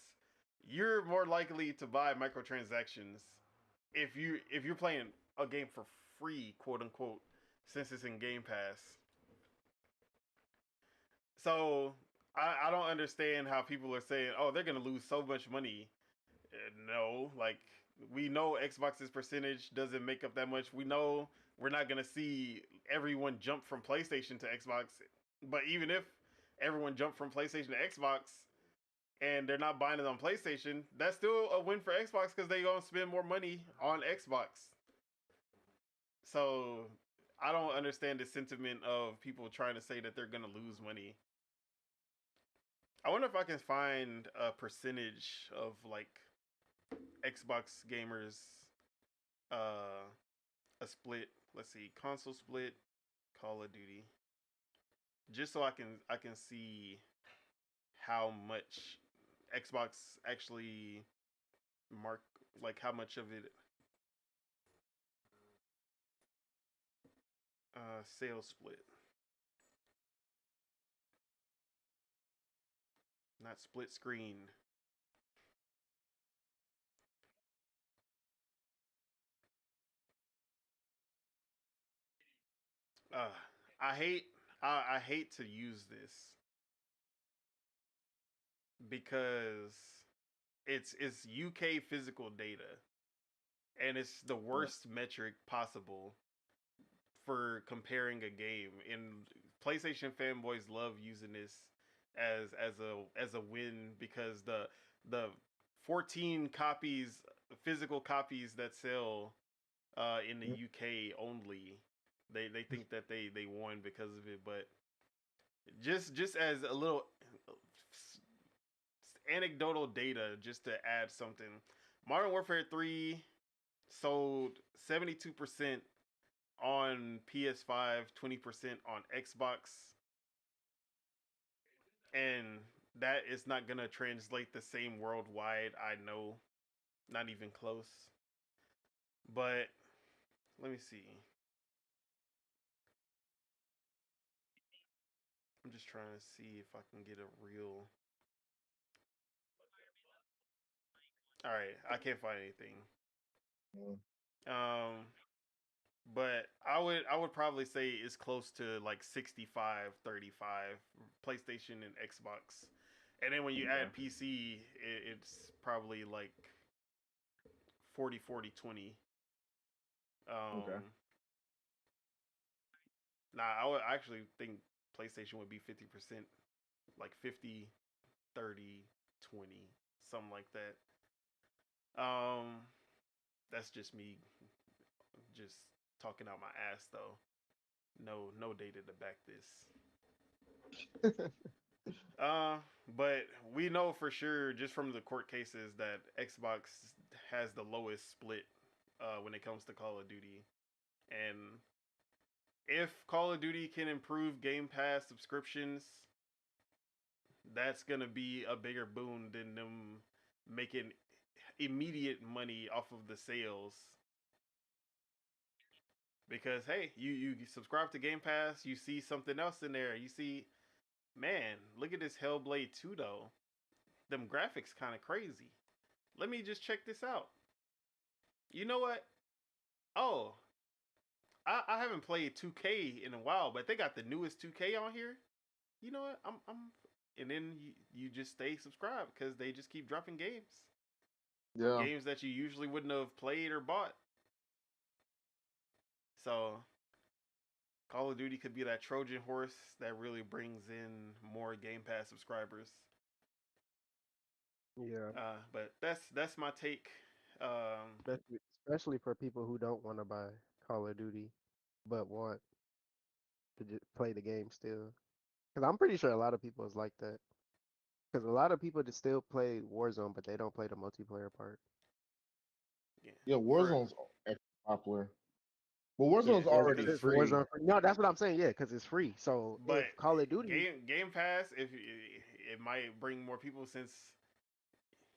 You're more likely to buy microtransactions if you're playing a game for free, quote unquote, since it's in Game Pass. So I don't understand how people are saying, oh, they're gonna lose so much money. No, like we know Xbox's percentage doesn't make up that much. We know we're not gonna see everyone jump from PlayStation to Xbox. But even if everyone jumped from PlayStation to Xbox and they're not buying it on PlayStation, that's still a win for Xbox because they're gonna spend more money on Xbox. So I don't understand the sentiment of people trying to say that they're gonna lose money. I wonder if I can find a percentage of like Xbox gamers, uh, a split. Let's see, console split, Call of Duty, just so I can see how much Xbox actually mark, like how much of it sales split, not split screen. Uh, I hate I hate to use this because it's UK physical data and it's the worst metric possible for comparing a game. And PlayStation fanboys love using this as a win because the 14 copies, physical copies that sell in the UK only, they think that they won because of it. But just as a little anecdotal data, just to add something, Modern Warfare 3 sold 72% on PS5, 20% on Xbox, and that is not gonna translate the same worldwide. I know, not even close. But let me see. I'm just trying to see if I can get a real. All right, I can't find anything. Um, but I would probably say it's close to like 65-35 PlayStation and Xbox. And then when you add PC, it's probably like 40-40-20. Okay. Nah, I would actually think PlayStation would be 50%, like 50-30-20, something like that. That's just me just talking out my ass though. No data to back this. But we know for sure just from the court cases that Xbox has the lowest split when it comes to Call of Duty. And if Call of Duty can improve Game Pass subscriptions, that's gonna be a bigger boon than them making immediate money off of the sales. Because hey, you subscribe to Game Pass, you see something else in there. You see, man, look at this Hellblade 2 though. Them graphics kind of crazy. Let me just check this out. You know what? Oh, I haven't played 2K in a while, but they got the newest 2K on here. You know what? I'm and then you just stay subscribed because they just keep dropping games. Yeah. Games that you usually wouldn't have played or bought. So Call of Duty could be that Trojan horse that really brings in more Game Pass subscribers. Yeah. But that's my take. Especially for people who don't want to buy Call of Duty, but want to just play the game still. Because I'm pretty sure a lot of people is like that. Because a lot of people just still play Warzone, but they don't play the multiplayer part. Yeah, For Warzone's extra popular. But yeah, Warzone's Yeah, already because it's free. Warzone free. No, that's what I'm saying. Yeah, because it's free. So but if Call of Duty, Game Pass, if it might bring more people since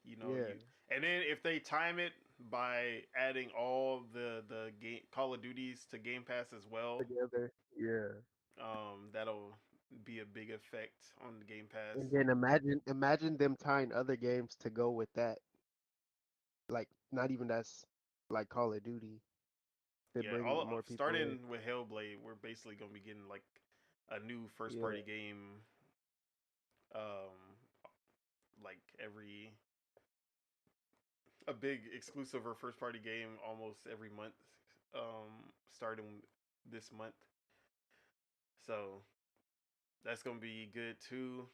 you know yeah, you, and then if they time it by adding all the game Call of Duties to Game Pass as well, together, yeah. that'll be a big effect on the Game Pass. And then imagine them tying other games to go with that. Like not even that's like Call of Duty to Yeah, bring all more people in. starting with Hellblade, we're basically gonna be getting like a new first Yeah, party game, um, like every a big exclusive or first party game almost every month, starting this month. So that's gonna be good too.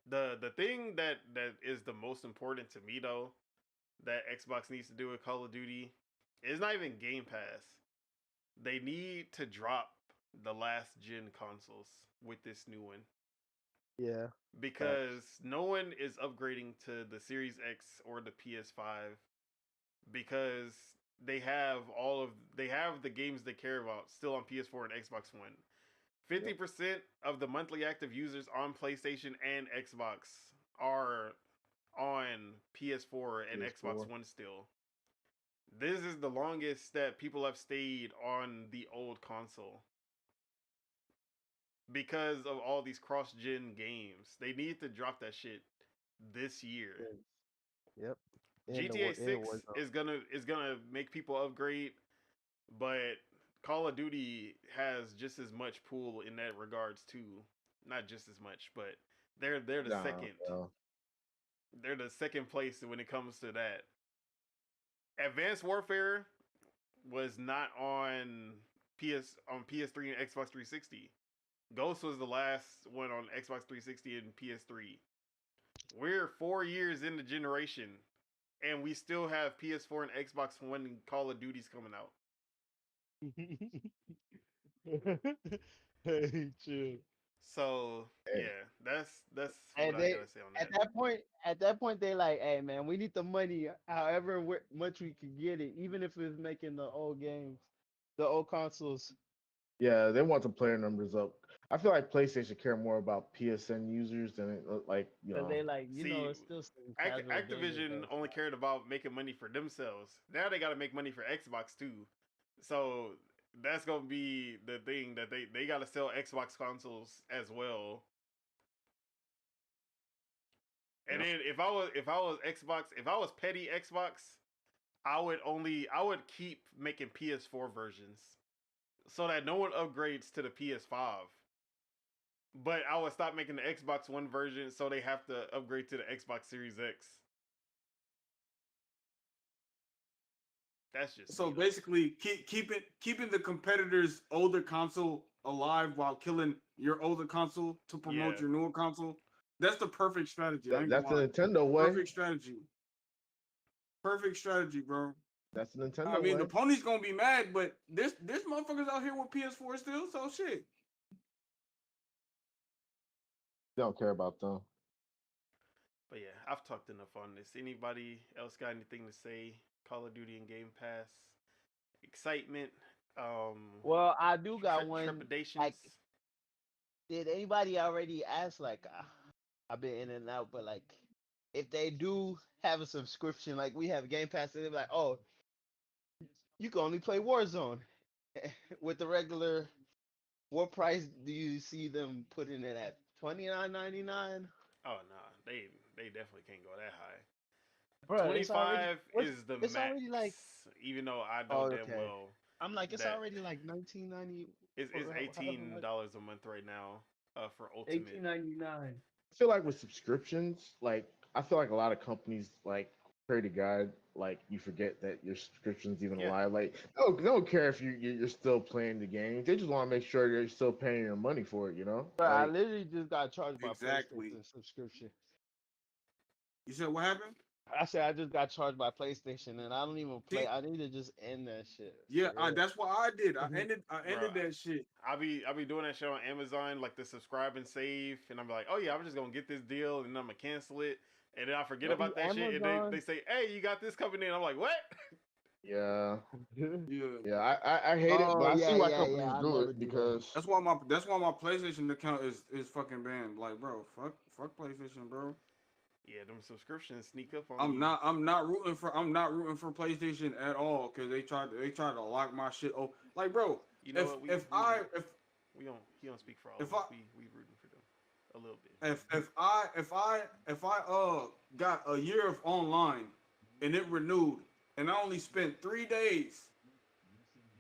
The thing that is the most important to me though that Xbox needs to do with Call of Duty It's not even Game Pass. They need to drop the last gen consoles with this new one. Yeah. Because no one is upgrading to the Series X or the PS5 because they have the games they care about still on PS4 and Xbox One. 50% of the monthly active users on PlayStation and Xbox are on PS4 and Xbox One still. This is the longest that people have stayed on the old console. Because of all these cross-gen games. They need to drop that shit this year. Yep. GTA 6 is gonna make people upgrade, but Call of Duty has just as much pool in that regards too. Not just as much, but they're the second. No. They're the second place when it comes to that. Advanced Warfare was not on PS3 and Xbox 360. Ghost was the last one on Xbox 360 and PS3. We're 4 years in the generation, and we still have PS4 and Xbox One and Call of Duty's coming out. Hey, chill. So yeah, that's what And I gotta say on that. At that point, they like, hey man, we need the money, however much we can get it, even if it's making the old games, the old consoles. Yeah, they want the player numbers up. I feel like PlayStation care more about PSN users than So they like, it's See, still some casual Activision gamers only cared about making money for themselves. Now they got to make money for Xbox too. So that's gonna be the thing that they got to sell Xbox consoles as well. And then if I was petty Xbox, I would keep making PS4 versions so that no one upgrades to the PS5. But I would stop making the Xbox One version so they have to upgrade to the Xbox Series X. That's just so basically keeping the competitor's older console alive while killing your older console to promote your newer console. That's the perfect strategy. That's the Nintendo way. Perfect strategy. Perfect strategy, bro. That's the Nintendo I mean, way. the pony's gonna be mad, but this motherfucker's out here with PS4 still, so shit. They don't care about them. But yeah, I've talked enough on this. Anybody else got anything to say? Call of Duty and Game Pass, excitement. Well, I do got one. Trepidations. Like, did anybody already ask? Like, I've been in and out, but like, if they do have a subscription, like we have Game Pass, and they're like, oh, you can only play Warzone with the regular. What price do you see them putting it at? $29.99. Oh no, they definitely can't go that high. Bro, 25 is the it's max. already like, even though I know damn well. I'm like, it's that already like $19.90. It's $18 a month right now for Ultimate. $18.99. I feel like with subscriptions, like I feel like a lot of companies like pray to God, like you forget that your subscription's even alive. Like they don't care if you're still playing the game. They just want to make sure you're still paying your money for it. Bro, I Like, literally just got charged by Exactly. PlayStation subscription. You said what happened? I said I just got charged by PlayStation, and I don't even play. I need to just end that shit. Yeah, that's what I did. I ended that shit. I'll be doing that shit on Amazon, like the subscribe and save, and I'm like, oh yeah, I'm just gonna get this deal, and I'm gonna cancel it, and then I forget about that shit, and they say, hey, you got this coming in. I'm like, what? yeah, Yeah. I hate it, but I see why companies do it because that's why my PlayStation account is fucking banned. Like, bro, fuck PlayStation, bro. Yeah, them subscriptions sneak up on I'm not rooting for PlayStation at all because they tried to lock my shit. Oh, like, bro, you know he don't speak for all of us. We rooting for them a little bit. If I got a year of online and it renewed and I only spent 3 days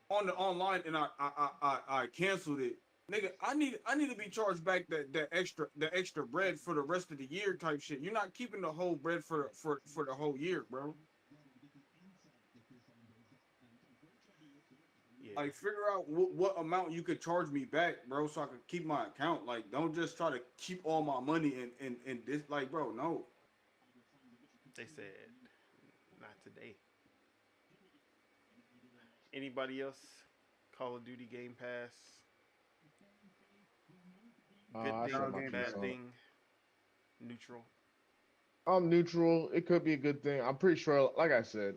on the online and I canceled it. Nigga, I need to be charged back the extra bread for the rest of the year type shit. You're not keeping the whole bread for the whole year, bro. Yeah. Like, figure out what amount you could charge me back, bro, so I can keep my account. Like, don't just try to keep all my money in this. Like, bro, no. They said not today. Anybody else? Call of Duty Game Pass. Good I thing, set my bad piece on it. thing, neutral. I'm neutral. It could be a good thing. I'm pretty sure, like I said,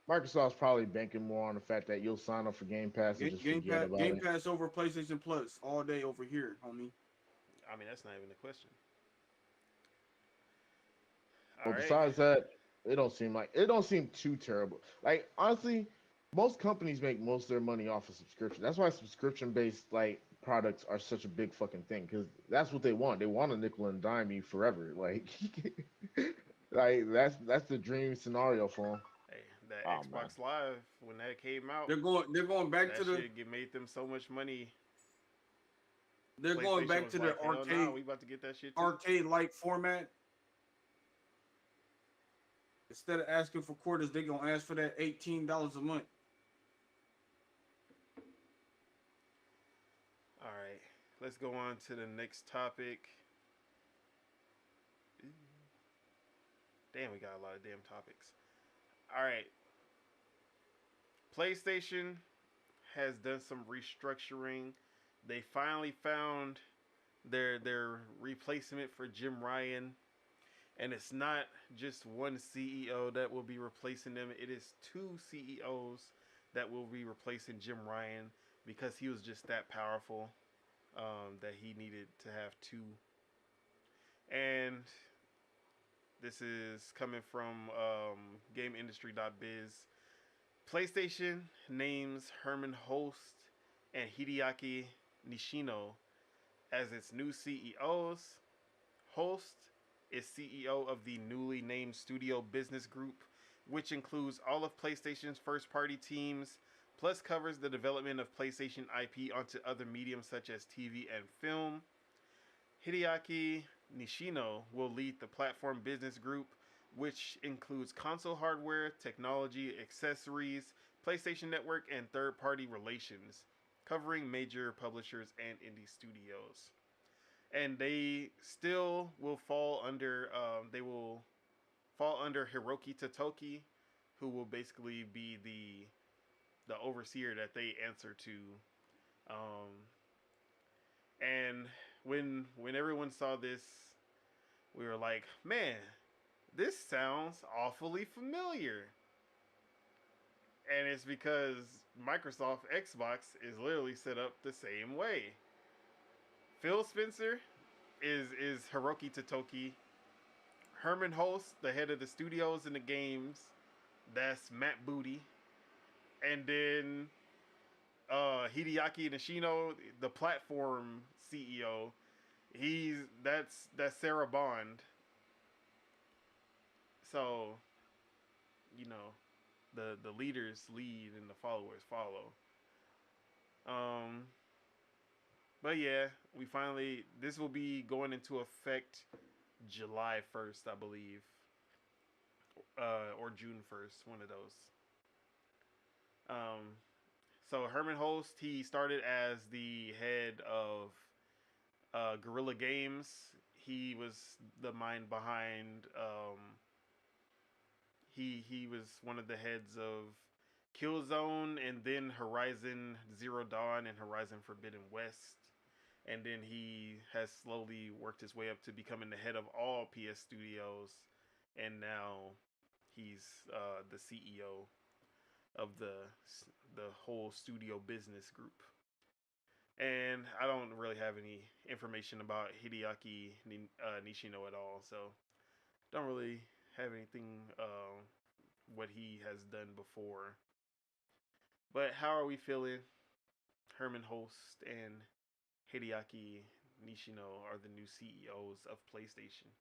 Microsoft's probably banking more on the fact that you'll sign up for Game Pass and just forget about Game it. Pass over PlayStation Plus all day over here, homie. I mean, that's not even a question. But All right. besides that, it don't seem too terrible. Like honestly, most companies make most of their money off of subscription. That's why subscription based like products are such a big fucking thing because that's what they want. They want a nickel and dime you forever. Like, like that's the dream scenario for them. Hey, that Oh man, Xbox Live when that came out, They're going back that to the shit made them so much money. they're going PlayStation back was to like, the hell nah, we about to get that shit too. arcade like format. Instead of asking for quarters, they gonna ask for that $18 a month. All right, let's go on to the next topic. Damn, we got a lot of damn topics. All right, PlayStation has done some restructuring. They finally found their replacement for Jim Ryan, and it's not just one CEO that will be replacing them. It is two CEOs that will be replacing Jim Ryan because he was just that powerful that he needed to have two. And this is coming from GameIndustry.biz. PlayStation names Herman Host and Hideaki Nishino as its new CEOs. Host is CEO of the newly named Studio Business Group, which includes all of PlayStation's first-party teams, plus covers the development of PlayStation IP onto other mediums such as TV and film. Hideaki Nishino will lead the Platform Business Group, which includes console hardware, technology, accessories, PlayStation Network, and third-party relations, covering major publishers and indie studios. And they still will fall under Hiroki Totoki, who will basically be the overseer that they answer to. And when everyone saw this, we were like, man, this sounds awfully familiar. And it's because Microsoft Xbox is literally set up the same way. Phil Spencer is Hiroki Totoki. Herman Host, the head of the studios and the games, that's Matt Booty. And then Hideaki Nishino, the platform CEO, that's Sarah Bond. So, you know, the leaders lead and the followers follow. But yeah, this will be going into effect July 1st, I believe. Or June 1st, one of those. So Herman Host, he started as the head of Guerrilla Games. He was the mind behind. He was one of the heads of Killzone, and then Horizon Zero Dawn and Horizon Forbidden West. And then he has slowly worked his way up to becoming the head of all PS Studios, and now he's the CEO of the whole studio business group. And I don't really have any information about Hideaki Nishino at all, so don't really have anything what he has done before. But how are we feeling? Herman Host and Hideaki Nishino are the new CEOs of PlayStation.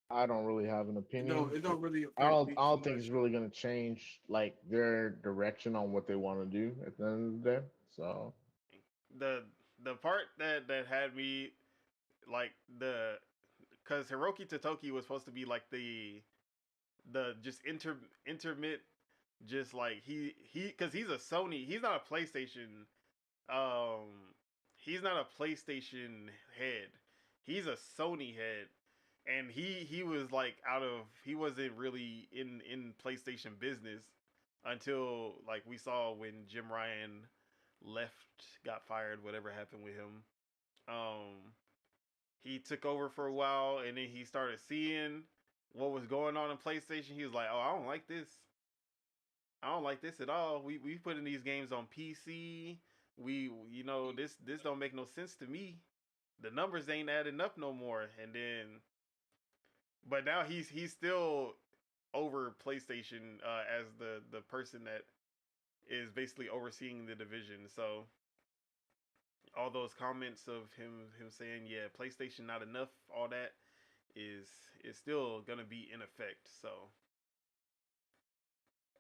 I don't really have an opinion. It don't really affect I don't. me I don't too think much. it's really gonna change like their direction on what they want to do at the end of the day. So The part that had me like because Hiroki Totoki was supposed to be like the just intermit, just like he because he's a Sony, he's not a PlayStation, he's not a PlayStation head, he's a Sony head, and he was like he wasn't really in PlayStation business until like we saw when Jim Ryan left, got fired, whatever happened with him. He took over for a while, and then he started seeing what was going on in PlayStation. He was like, "Oh, I don't like this. I don't like this at all. We putting these games on PC. This don't make no sense to me. The numbers ain't adding up no more." And then, but now he's still over PlayStation as the person that is basically overseeing the division. So all those comments of him saying, yeah, PlayStation not enough, all that is still gonna be in effect. So,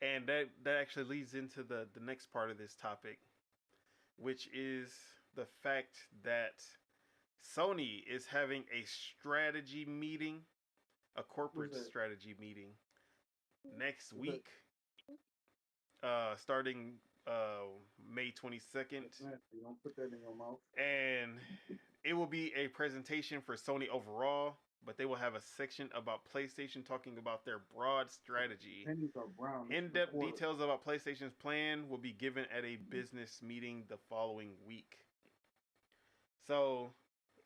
and that actually leads into the next part of this topic, which is the fact that Sony is having a strategy meeting, a corporate strategy meeting next week, starting May 22nd. Don't put that in your mouth. And it will be a presentation for Sony overall, but they will have a section about PlayStation talking about their broad strategy. In-depth details about PlayStation's plan will be given at a business meeting the following week. So,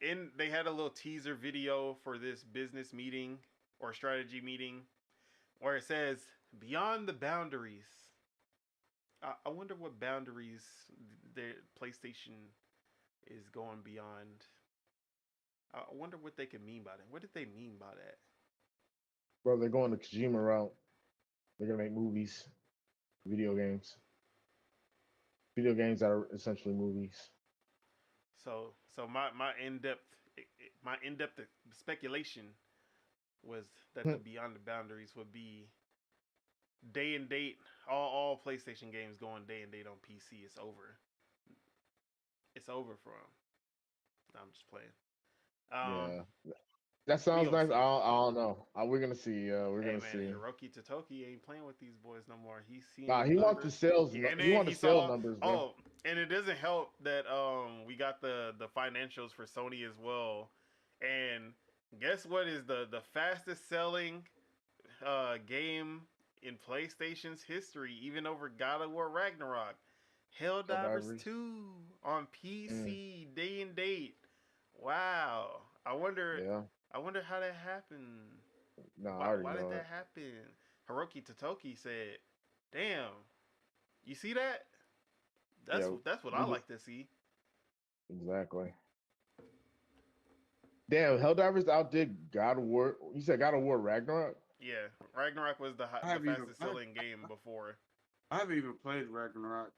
they had a little teaser video for this business meeting or strategy meeting where it says, "Beyond the boundaries." I wonder what boundaries their PlayStation is going beyond. I wonder what they could mean by that. What did they mean by that? Bro, they're going the Kojima route. They're gonna make movies, video games. Video games that are essentially movies. So my in-depth speculation was that the Beyond the Boundaries would be day and date. All PlayStation games going day and date on PC. It's over. It's over for them. I'm just playing. Yeah, that sounds nice. I don't know. We're gonna see. We're gonna see. Hiroki Totoki ain't playing with these boys no more. He's seen. Nah, he wants the sales. He wants the sales numbers. Bro. Oh, and it doesn't help that we got the financials for Sony as well. And guess what is the fastest selling game in PlayStation's history, even over God of War Ragnarok? Helldivers 2 on PC, day and date. Wow. I wonder how that happened. No, why did that happen? Hiroki Totoki said, "Damn, you see that? That's what I like to see." Exactly. Damn, Helldivers outdid God of War. You said God of War Ragnarok? Yeah, Ragnarok was the fastest selling game before. I haven't even played Ragnarok.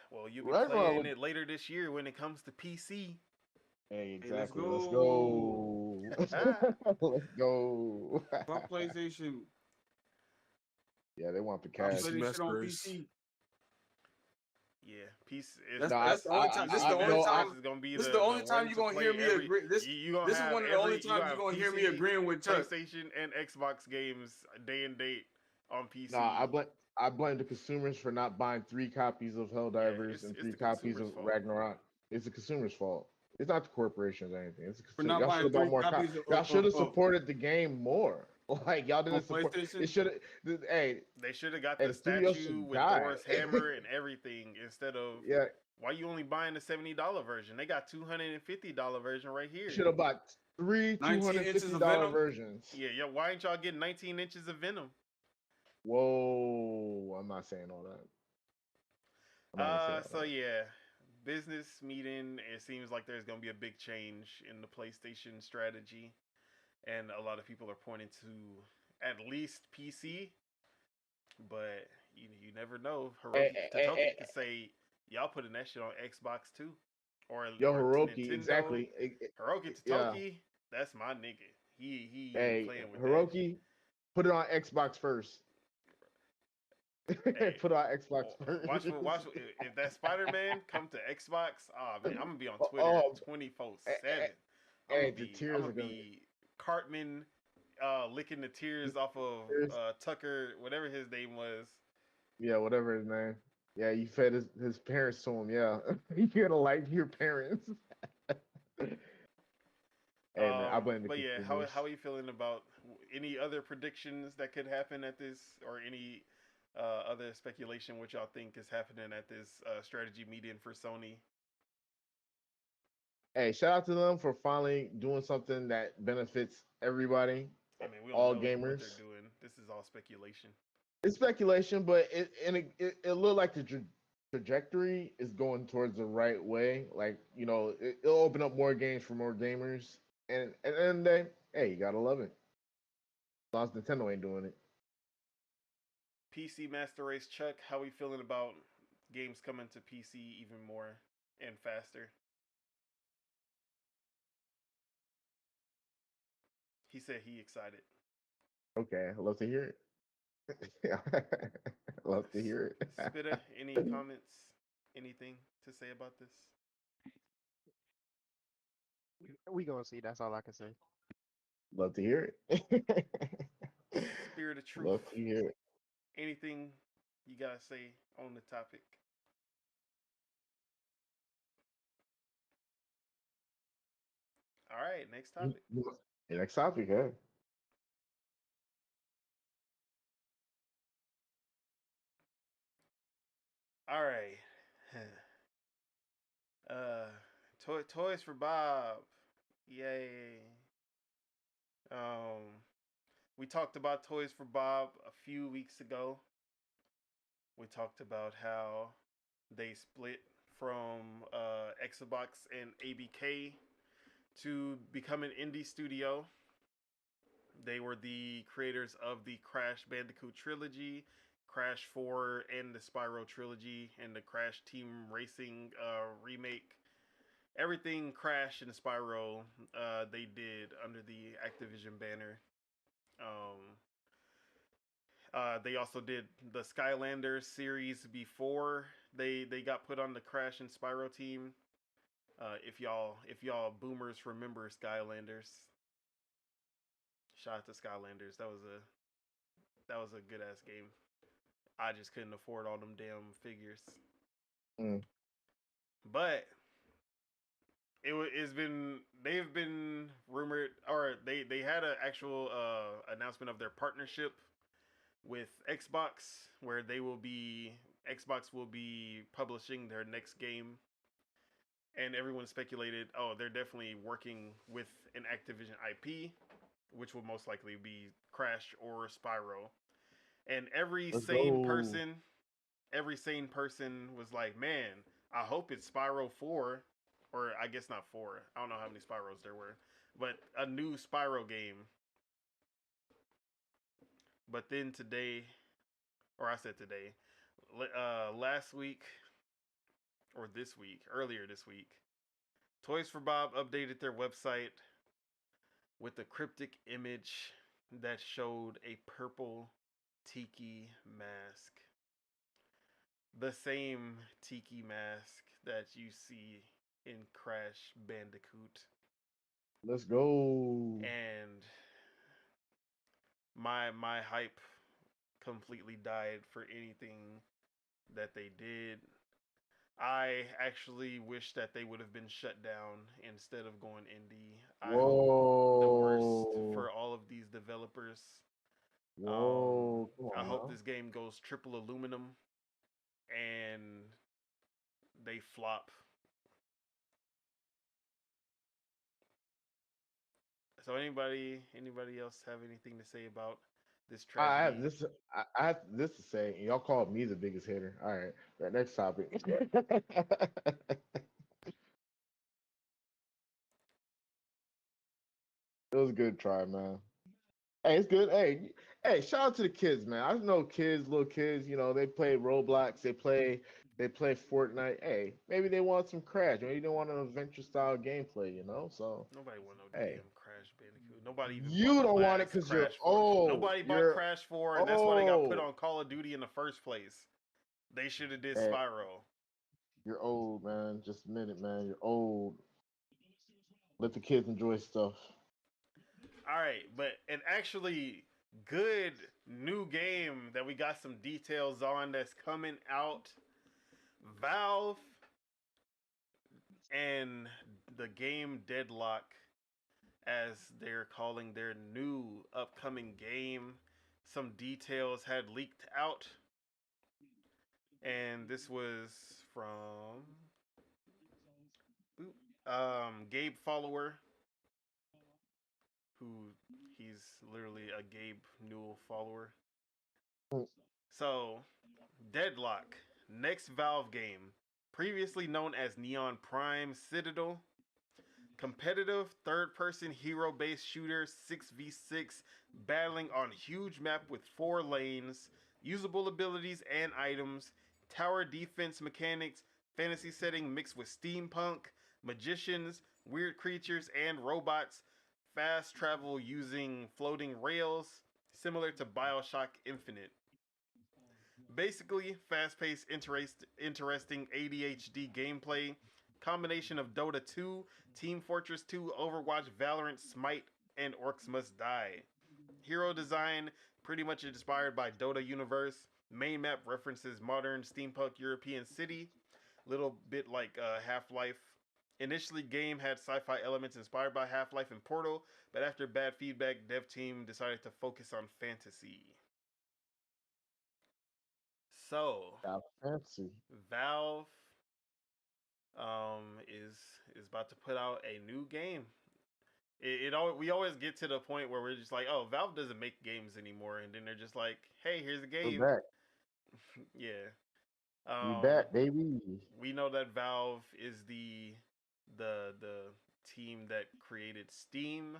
Well, you'll be playing it later this year when it comes to PC. Hey, exactly. Let's go. Let's go. Fuck PlayStation. Yeah, they want the cash. Shit on PC. Yeah, PC. That's the only time. This is the only time. This is the only time you're gonna hear me agree. This is one of the only times you're gonna hear me agreeing with Chuck. PlayStation and Xbox games day and date on PC. Nah, I blame the consumers for not buying 3 copies of Helldivers and 3 copies of Ragnarok. It's the consumer's fault. It's not the corporations or anything. It's the y'all should have bought more copies. Y'all should have supported the game more. Like y'all didn't support. It should have. Hey, they should have got the statue with Thor's hammer and everything instead of. Yeah. Why you only buying the $70 version? They got $250 version right here. Should have bought 3 $250 versions. Yeah. Why ain't y'all getting 19 inches of Venom? Whoa, I'm not saying all that. So yeah, business meeting. It seems like there's gonna be a big change in the PlayStation strategy, and a lot of people are pointing to at least PC, but you never know. Hiroki could say y'all putting that shit on Xbox too, or Hiroki, Nintendo. exactly. Hiroki Totoki, that's my nigga. He playing with Hiroki, that. Put it on Xbox first. Hey, put it on Xbox first. Watch if that Spider-Man come to Xbox, man, I'm gonna be on Twitter 24/7. Hey, the tears I'm gonna be Cartman licking the tears off of Tucker, whatever his name was. Yeah, whatever his name. Yeah, you fed his parents to him. Yeah, you're gonna like your parents. Hey man, I blame the But yeah, consumers. how are you feeling about any other predictions that could happen at this, or any other speculation what y'all think is happening at this strategy meeting for Sony? Hey, shout out to them for finally doing something that benefits everybody, I mean, we don't all know what gamers. they're doing. This is all speculation. It's speculation, but it looked like the trajectory is going towards the right way. Like, you know, it'll open up more games for more gamers. And at the end of the day, hey, you gotta love it. As long as Nintendo ain't doing it. PC Master Race Chuck, how we feeling about games coming to PC even more and faster? He said he excited. Okay, I love to hear it. Love to hear it. Spitter, any comments? Anything to say about this? We gonna see. That's all I can say. Love to hear it. Spirit of truth. Love to hear it. Anything you gotta say on the topic? All right, next topic. Next topic, yeah. All right. Toys for Bob. Yay. We talked about Toys for Bob a few weeks ago. We talked about how they split from Xbox and ABK to become an indie studio. They were the creators of the Crash Bandicoot trilogy, Crash 4, and the Spyro trilogy, and the Crash Team Racing remake. Everything Crash and Spyro they did under the Activision banner. They also did the Skylanders series before they got put on the Crash and Spyro team. If y'all boomers remember Skylanders, shout out to Skylanders. That was a good ass game. I just couldn't afford all them damn figures. Mm. But they've been rumored, or they had an actual announcement of their partnership with Xbox, where Xbox will be publishing their next game, and everyone speculated, oh, they're definitely working with an Activision IP, which will most likely be Crash or Spyro. And every Let's sane go. person was like, man, I hope it's Spyro 4, or I guess not 4. I don't know how many Spyros there were, but a new Spyro game. But then today, or I said today, last week, or this week, earlier this week, Toys for Bob updated their website with a cryptic image that showed a purple tiki mask. The same tiki mask that you see in Crash Bandicoot. Let's go. And my hype completely died for anything that they did. I actually wish that they would have been shut down instead of going indie. I hope the worst for all of these developers. Whoa. Come I on hope now. this game goes triple aluminum and they flop. So anybody else have anything to say about this I tragedy? have this. I have this to say. And y'all called me the biggest hater. All right. That next topic. It was a good try, man. Hey, it's good. Hey, shout out to the kids, man. I know kids, little kids. You know, they play Roblox. They play Fortnite. Hey, maybe they want some Crash. Maybe they want an adventure style gameplay. You know, so Nobody want no hey, damn Crash Bandicoot. Nobody even bought you the don't want it last because you're Crash 4. old. Nobody bought You're Crash 4, and that's why they got put old. on Call of Duty in the first place. They should have did Hey, Spyro. you're old, man. Just a minute, man. You're old. Let the kids enjoy stuff. All right, but an actually good new game that we got some details on that's coming out. Valve and the game Deadlock as they're calling their new upcoming game. Some details had leaked out, and this was from Gabe Follower, who he's literally a Gabe Newell follower. Mm. So, Deadlock, next Valve game, previously known as Neon Prime Citadel, competitive third-person hero-based shooter 6v6 battling on huge map with 4 lanes, usable abilities and items, tower defense mechanics, fantasy setting mixed with steampunk, magicians, weird creatures and robots, fast travel using floating rails, similar to BioShock Infinite. Basically, fast-paced, interesting ADHD gameplay, combination of Dota 2, Team Fortress 2, Overwatch, Valorant, Smite, and Orcs Must Die. Hero design pretty much inspired by Dota universe. Main map references modern steampunk European city, little bit like Half-Life. Initially, game had sci-fi elements inspired by Half-Life and Portal, but after bad feedback, dev team decided to focus on fantasy. So, Got fancy. Valve is about to put out a new game. We always get to the point where we're just like, oh, Valve doesn't make games anymore, and then they're just like, hey, here's a We're game. back. Yeah. We back, baby. We know that Valve is the team that created Steam,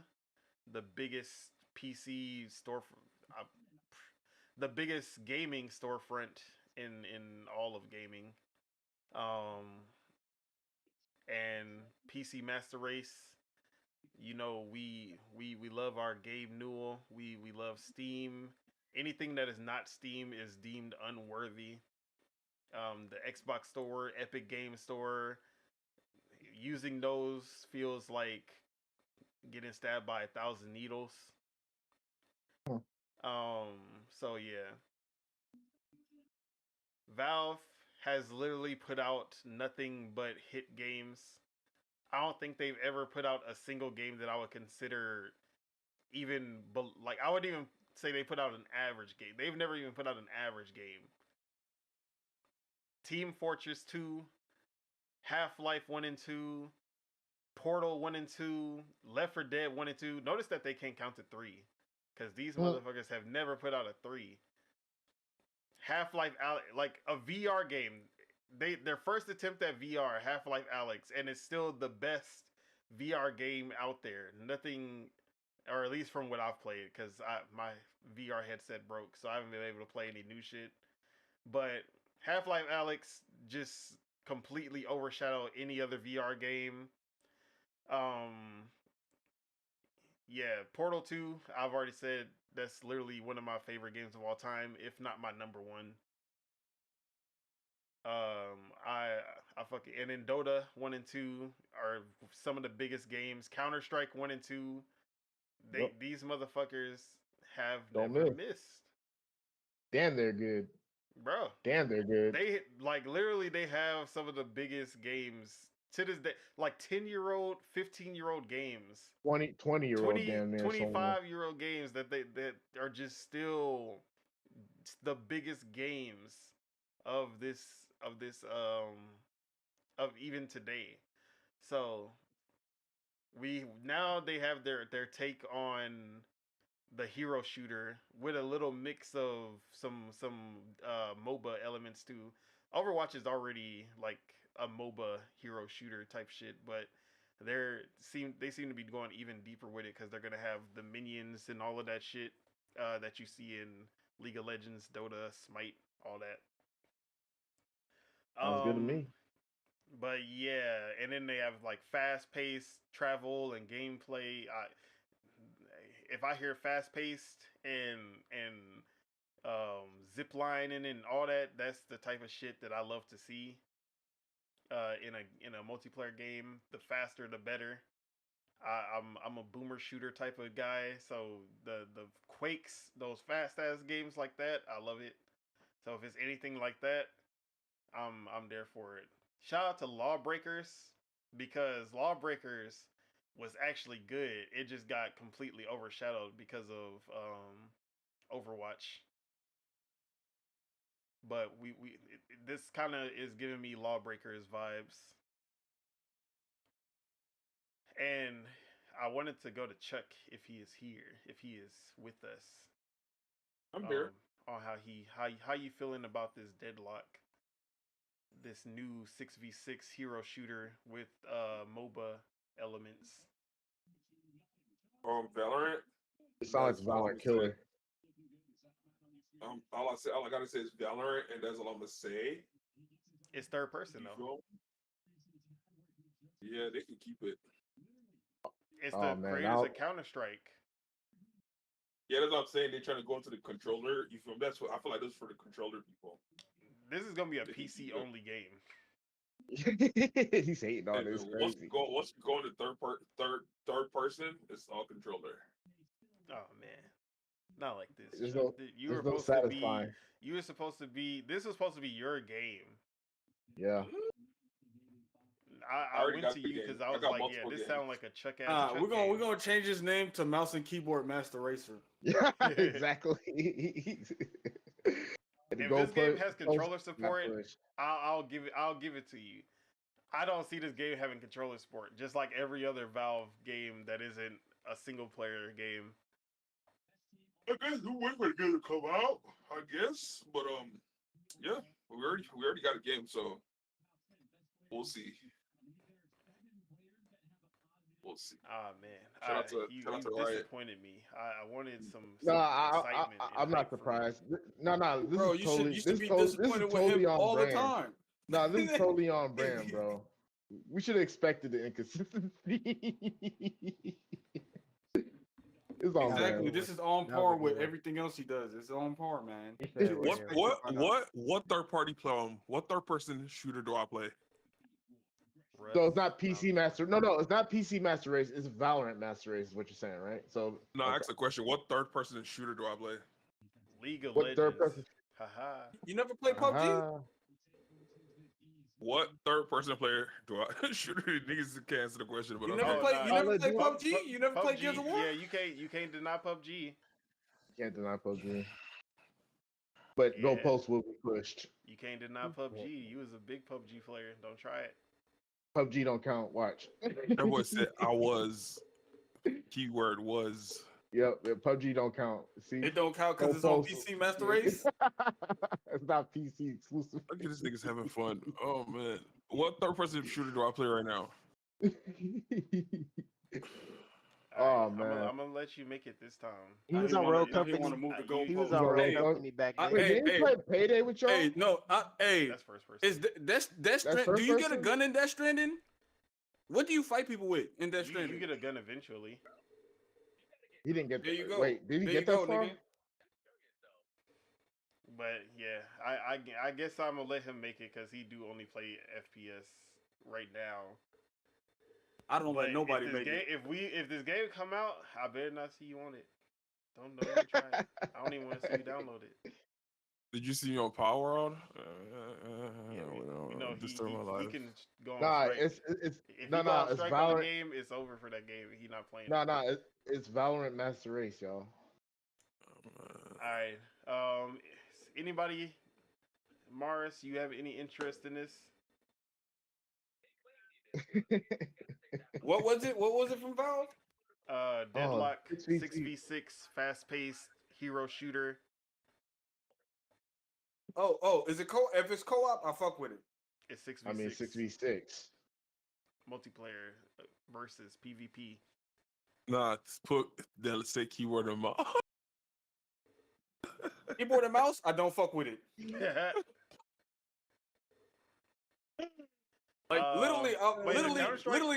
the biggest PC store, the biggest gaming storefront in all of gaming. And PC Master Race. You know, we love our Gabe Newell. We love Steam. Anything that is not Steam is deemed unworthy. The Xbox Store, Epic Game Store, using those feels like getting stabbed by 1,000 needles. Hmm. So yeah, Valve has literally put out nothing but hit games. I don't think they've ever put out a single game that I would consider even like I would even say they put out an average game. They've never even put out an average game. Team Fortress 2, Half-Life 1 and 2, Portal 1 and 2, Left 4 Dead 1 and 2. Notice that they can't count to 3 because these motherfuckers have never put out a 3. Half-Life like a VR game. Their first attempt at VR, Half-Life Alyx, and it's still the best VR game out there. Nothing, or at least from what I've played, because my VR headset broke, so I haven't been able to play any new shit. But Half-Life Alyx just completely overshadowed any other VR game. Yeah, Portal 2, I've already said that's literally one of my favorite games of all time, if not my number one. I fucking, and then Dota 1 and 2 are some of the biggest games. Counter-Strike 1 and 2, these motherfuckers have never missed. Damn, they're good. Bro. Damn, they're good. They like literally they have some of the biggest games to this day, like 10-year-old, 15-year-old games. 20-year-old damn near 25-year-old games that are just still the biggest games of this of even today. So they have their take on the hero shooter with a little mix of some MOBA elements too. Overwatch is already like a MOBA hero shooter type shit, but they seem to be going even deeper with it because they're gonna have the minions and all of that shit that you see in League of Legends, Dota, Smite, all that. Sounds good to me. But yeah, and then they have like fast-paced travel and gameplay. If I hear fast-paced and zip lining and all that, that's the type of shit that I love to see in a multiplayer game. The faster, the better. I'm a boomer shooter type of guy, so the Quakes, those fast ass games like that, I love it. So if it's anything like that, I'm there for it. Shout out to Lawbreakers, because Lawbreakers was actually good. It just got completely overshadowed because of Overwatch. But this kind of is giving me Lawbreakers vibes. And I wanted to go to Chuck if he is here, if he is with us. I'm here. On how you feeling about this Deadlock, this new 6v6 hero shooter with MOBA elements. Valorant. It sounds like Valorant killer. All I gotta say is Valorant, and that's all I'm gonna say. It's third person though. Yeah, they can keep it. It's the creators of Counter-Strike. Yeah, that's what I'm saying. They're trying to go into the controller. You feel? That's what I feel like. This is for the controller people. This is gonna be a PC only game. He's hating on this. Once you go into third person, it's all controller. Oh man, not like this. This was supposed to be your game. Yeah. I went to you because I was like, yeah, this sounds like a Chuck ass. We're gonna change his name to Mouse and Keyboard Master Racer. Yeah, exactly. If this game has controller support, I'll give it to you. I don't see this game having controller support, just like every other Valve game that isn't a single player game. I guess we're waiting for the game to come out. I guess, but yeah, we already got a game, so we'll see. We'll see. Ah man, you disappointed me. I wanted some excitement. I'm not surprised. No, bro, you should be disappointed with him all the time. No, this is totally on brand, bro. We should have expected the inconsistency. It's on exactly. brand. This is on par with everything else he does. It's on par, man. What third party play? What third person shooter do I play? So it's not PC Master. No, it's not PC Master Race. It's Valorant Master Race. Is what you're saying, right? So no, ask the question. What third person shooter do I play? League of Legends. Third person? Haha. You never played PUBG? What third person player do I shooter? Niggas can't answer the question. But you never played PUBG? You never played Gears of War? Yeah, you can't deny PUBG. Can't deny PUBG. But Go Post will be pushed. You can't deny PUBG. You was a big PUBG player. Don't try it. PUBG don't count. Watch. That boy said I was. Keyword was. Yep, PUBG don't count. See, it don't count because it's on PC Master Race. It's not PC exclusive. Look at this niggas having fun. Oh man, what third person shooter do I play right now? Oh man, I'm gonna let you make it this time. He was on Road Company. He was on Road Company back then. Did he play Payday with y'all? Hey, no, that's first person. Death Stranding? Do you get a gun in Death Stranding? What do you fight people with in Death Stranding? You get a gun eventually. He didn't get. There you go. Wait, did he get that far? Nigga. But yeah, I guess I'm gonna let him make it because he do only play FPS right now. I don't let nobody make it. If this game come out, I better not see you on it. Don't even try it. I don't even want to see you download it. Did you see me on Power World? He can go on strike. If he go on strike on the game, it's over for that game. He's not playing. It's Valorant Master Race, y'all. All right. Anybody, Morris, you have any interest in this? What was it from Valve? Deadlock 6v6 fast-paced hero shooter. Oh, is it if it's co-op, I fuck with it. It's 6v6. I mean 6v6. Multiplayer versus PvP. Nah, let's say keyword and mouse. Keyboard and mouse, I don't fuck with it. Like literally,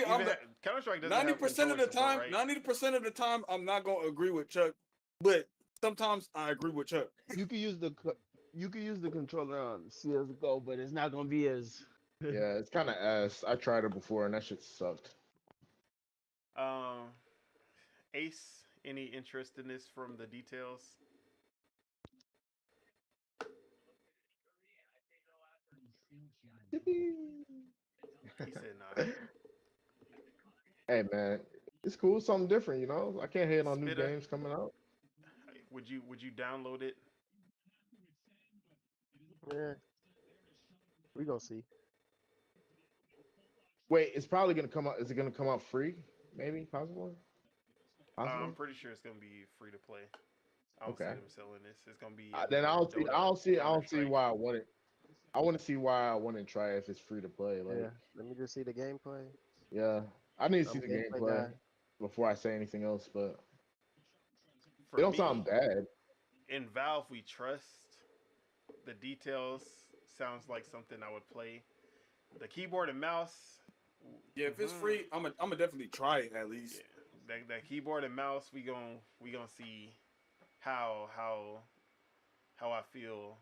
I'm Counter-Strike doesn't 90% of the time. Right? 90% of the time, I'm not gonna agree with Chuck, but sometimes I agree with Chuck. You can use the controller on CS:GO, but it's not gonna be as. Yeah, it's kind of ass. I tried it before and that shit sucked. Ace, any interest in this from the details? He said no. Hey man, It's cool, something different, you know. I can't hate on new Spitter, games coming out. would you download it? Yeah, we gonna see. Wait, it's probably gonna come out. Is it gonna come out free? Maybe, possibly, I'm possibly. pretty sure it's gonna be free to play. I don't see Okay. them selling this. It's gonna be Then I everywhere. don't see. I Dota, don't see. I Counter don't see Strike. why I want it. I want to see why I want to try if it's free to play. Like, Yeah, let me just see the gameplay. yeah, I need to I'm see a the gameplay gameplay guy. before I say anything else. But For they don't me, sound bad. in Valve, we trust. The details sounds like something I would play. The keyboard and mouse. Yeah, if it's free, I'm gonna definitely try it at least. Yeah, that keyboard and mouse, we gonna see how I feel,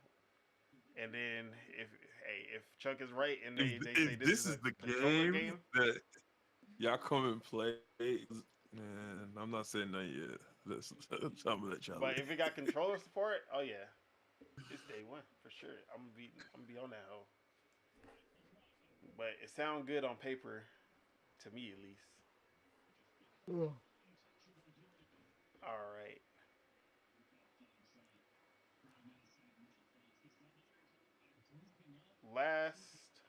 and then if Chuck is right and they say If this this is is a the controller game game, that y'all come and play, man, I'm not saying that yet. I'm gonna let y'all but live. if it got controller support, oh yeah, it's day one for sure. I'm gonna be on that hoe. But it sounds good on paper, to me at least. All right. Last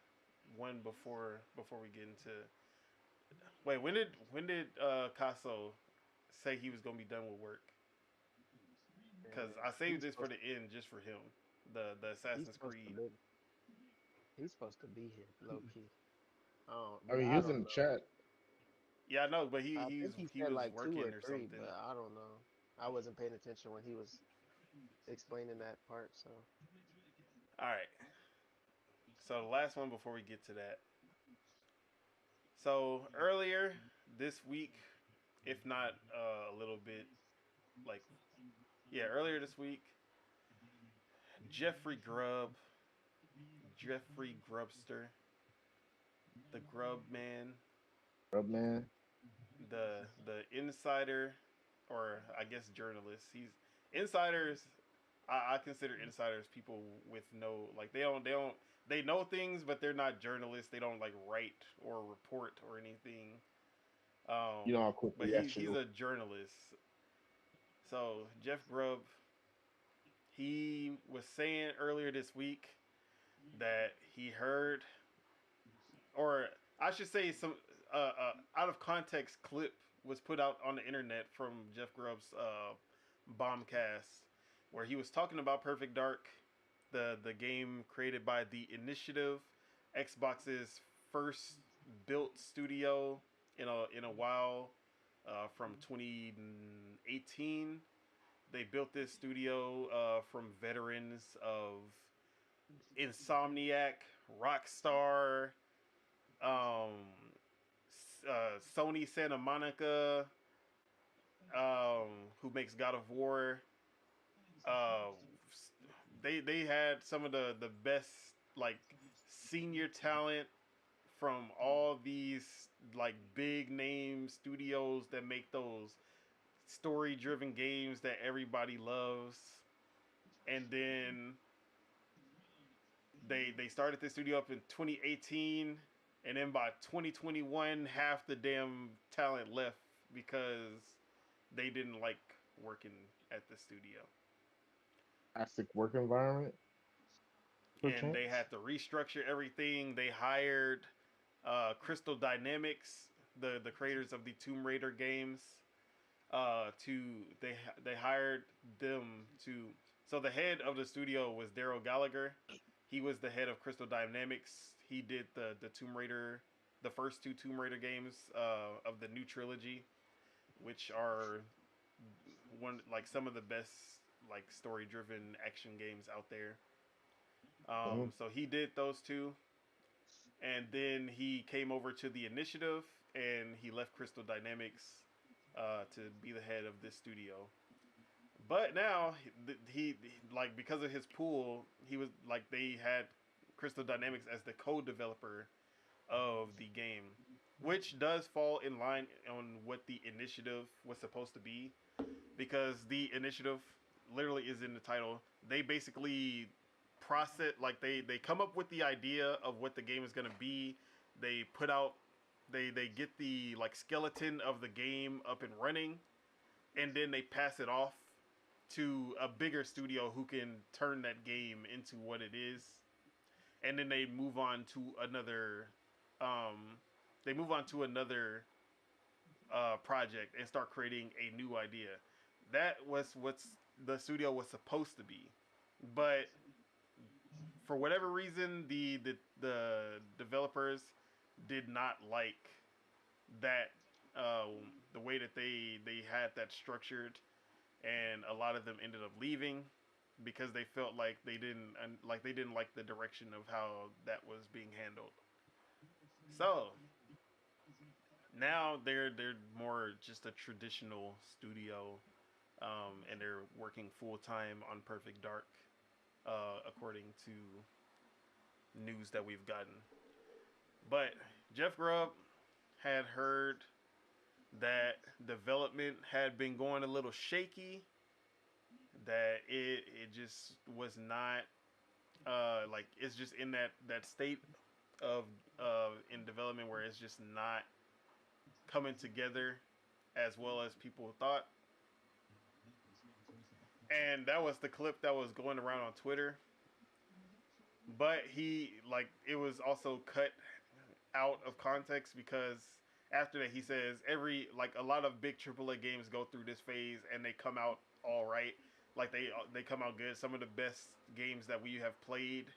one before we get into. Wait, when did Casso say he was gonna be done with work? Because I saved He's this for supposed the end just for him. The he's Assassin's supposed to Creed. be he's supposed to be here, low key. I But mean, he I was in don't the know. chat. Yeah, I know, but I think he he said was like two working or or three, something. but I don't know. I wasn't paying attention when he was explaining that part. So All right. So the last one before we get to that. So earlier this week, if not a little bit, like yeah, earlier this week, Jeffrey Grubb, Jeffrey Grubster, the Grub Man, Rub man. the insider, or I guess journalist. He's insiders. I consider insiders people with no like they know things, but they're not journalists. They don't like write or report or anything. You know how But quickly he's actually. a journalist. So Jeff Grubb, he was saying earlier this week that he heard, or I should say, some out of context clip was put out on the internet from Jeff Grubb's bombcast, where he was talking about Perfect Dark, the game created by the Initiative, Xbox's first built studio in a while, from 2018. They built this studio from veterans of Insomniac, Rockstar, um, Sony Santa Monica, who makes God of War. Uh, they had some of the best like senior talent from all these like big name studios that make those story driven games that everybody loves. And then they started this studio up in 2018, and then by 2021 half the damn talent left because they didn't like working at the studio, Toxic work environment. and they Perchance. had to restructure everything. They hired Crystal Dynamics, the creators of the Tomb Raider games, to they hired them to. So the head of the studio was Daryl Gallagher. He was the head of Crystal Dynamics. He did the Tomb Raider, the first two Tomb Raider games of the new trilogy, which are one like some of the best like story driven action games out there. Mhm. So he did those two, and then he came over to the Initiative, and he left Crystal Dynamics to be the head of this studio. But now he like because of his pool, he was like they had Crystal Dynamics as the co-developer of the game, which does fall in line on what the Initiative was supposed to be, because the Initiative literally is in the title. They basically process like they come up with the idea of what the game is going to be. They put out They get the like skeleton of the game up and running, and then they pass it off to a bigger studio who can turn that game into what it is, and then they move on to another project and start creating a new idea. That was what's the studio was supposed to be, but for whatever reason, the developers did not like that the way that they had that structured, and a lot of them ended up leaving because they felt like they didn't like the direction of how that was being handled. So now they're more just a traditional studio, and they're working full time on Perfect Dark, according to news that we've gotten. But Jeff Grubb had heard that development had been going a little shaky, that it just was not like it's just in that state of in development where it's just not coming together as well as people thought. And that was the clip that was going around on Twitter. But it was also cut out of context, because after that he says a lot of big AAA games go through this phase and they come out all right. Like they come out good. Some of the best games that we have played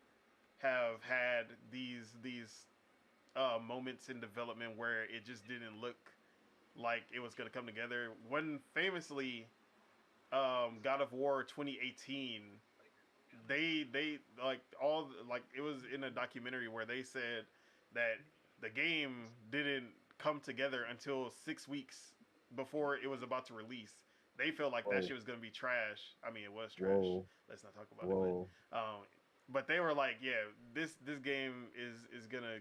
have had these moments in development where it just didn't look like it was going to come together. One famously, God of War 2018, they it was in a documentary where they said that the game didn't come together until 6 weeks before it was about to release. They felt like that shit was gonna be trash. I mean, it was trash. Whoa. Let's not talk about it. But they were like, yeah, this game is gonna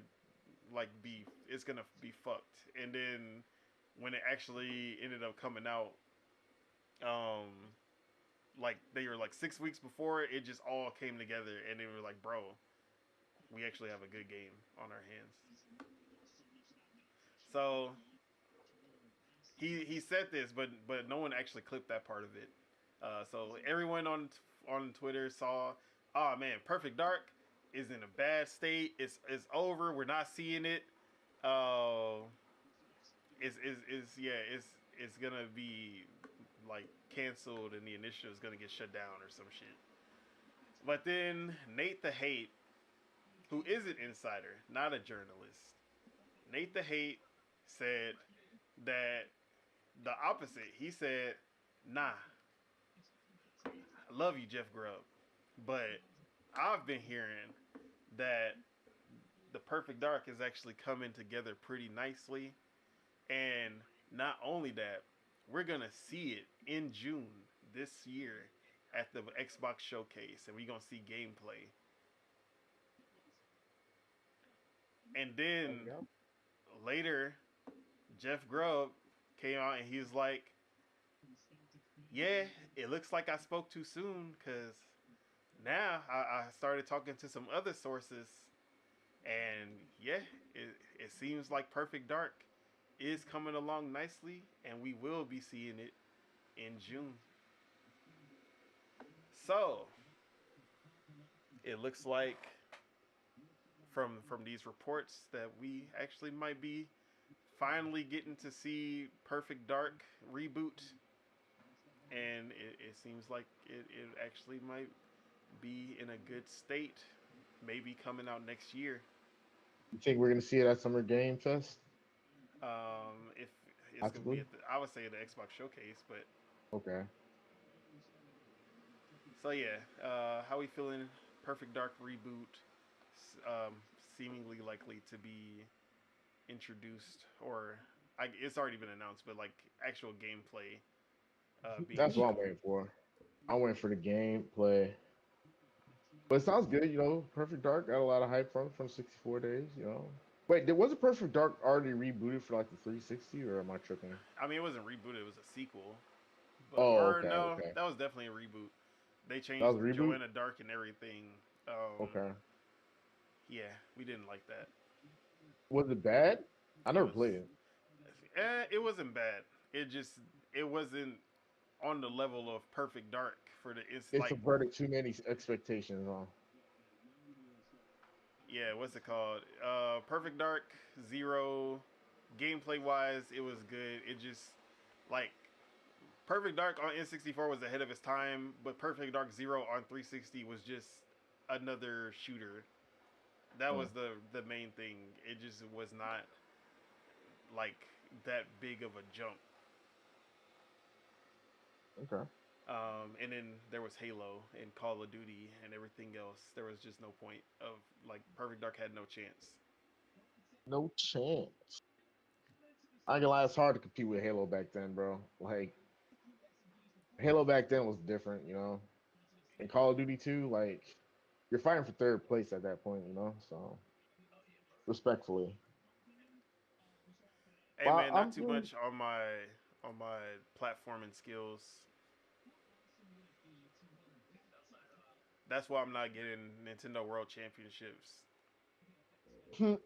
it's gonna be fucked. And then when it actually ended up coming out, they were like 6 weeks before, it just all came together, and they were like, bro, we actually have a good game on our hands. So he said this, but no one actually clipped that part of it. So everyone on Twitter saw, oh man, Perfect Dark is in a bad state. It's over. We're not seeing it. It's gonna be like canceled, and the initiative is gonna get shut down or some shit. But then Nate the Hate, who is an insider, not a journalist, Nate the Hate said that the opposite. He said, nah, I love you, Jeff Grubb, but I've been hearing that the Perfect Dark is actually coming together pretty nicely. And not only that, we're going to see it in June this year at the Xbox Showcase, and we're going to see gameplay. And then later, Jeff Grubb came out and he was like, yeah, it looks like I spoke too soon, because now I started talking to some other sources, and yeah, it seems like Perfect Dark is coming along nicely, and we will be seeing it in June. So it looks like from these reports that we actually might be finally getting to see Perfect Dark reboot, and it seems like it actually might be in a good state, maybe coming out next year. You think we're gonna see it at Summer Game Fest? If it's gonna be I would say the Xbox Showcase, but okay. So yeah, how we feeling? Perfect Dark reboot, seemingly likely to be introduced, or it's already been announced, but like actual gameplay. That's what I'm waiting for. I'm waiting for the gameplay. But it sounds good, Perfect Dark got a lot of hype from 64 days, Wait, wasn't Perfect Dark already rebooted for like the 360, or am I tripping? I mean, it wasn't rebooted; it was a sequel. But, okay. That was definitely a reboot. They changed Joanna Dark and everything. Okay. Yeah, we didn't like that. Was it bad? I never played it. It wasn't bad. It wasn't on the level of Perfect Dark for the It like subverted too many expectations on. yeah, what's it called? Perfect Dark Zero. Gameplay wise, it was good. It just like Perfect Dark on N64 was ahead of its time, but Perfect Dark Zero on 360 was just another shooter. That was the main thing. It just was not like that big of a jump. Okay. And then there was Halo and Call of Duty and everything else. There was just no point of like Perfect Dark had no chance. No chance. I ain't gonna lie, it's hard to compete with Halo back then, bro. Like Halo back then was different, you know. And Call of Duty 2, like you're fighting for third place at that point, you know. So respectfully, Hey but man, not I'm too much on my platforming skills. That's why I'm not getting Nintendo World Championships. you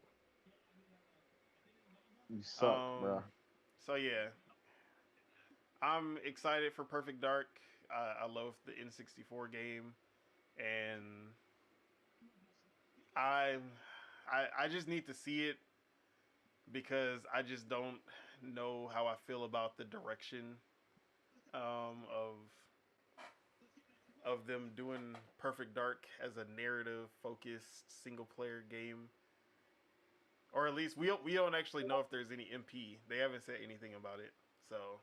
suck, Um, bro. so yeah, I'm excited for Perfect Dark. I love the N64 game, and I, I just need to see it because I just don't know how I feel about the direction of them doing Perfect Dark as a narrative focused single player game. Or at least we don't actually know if there's any MP. They haven't said anything about it. So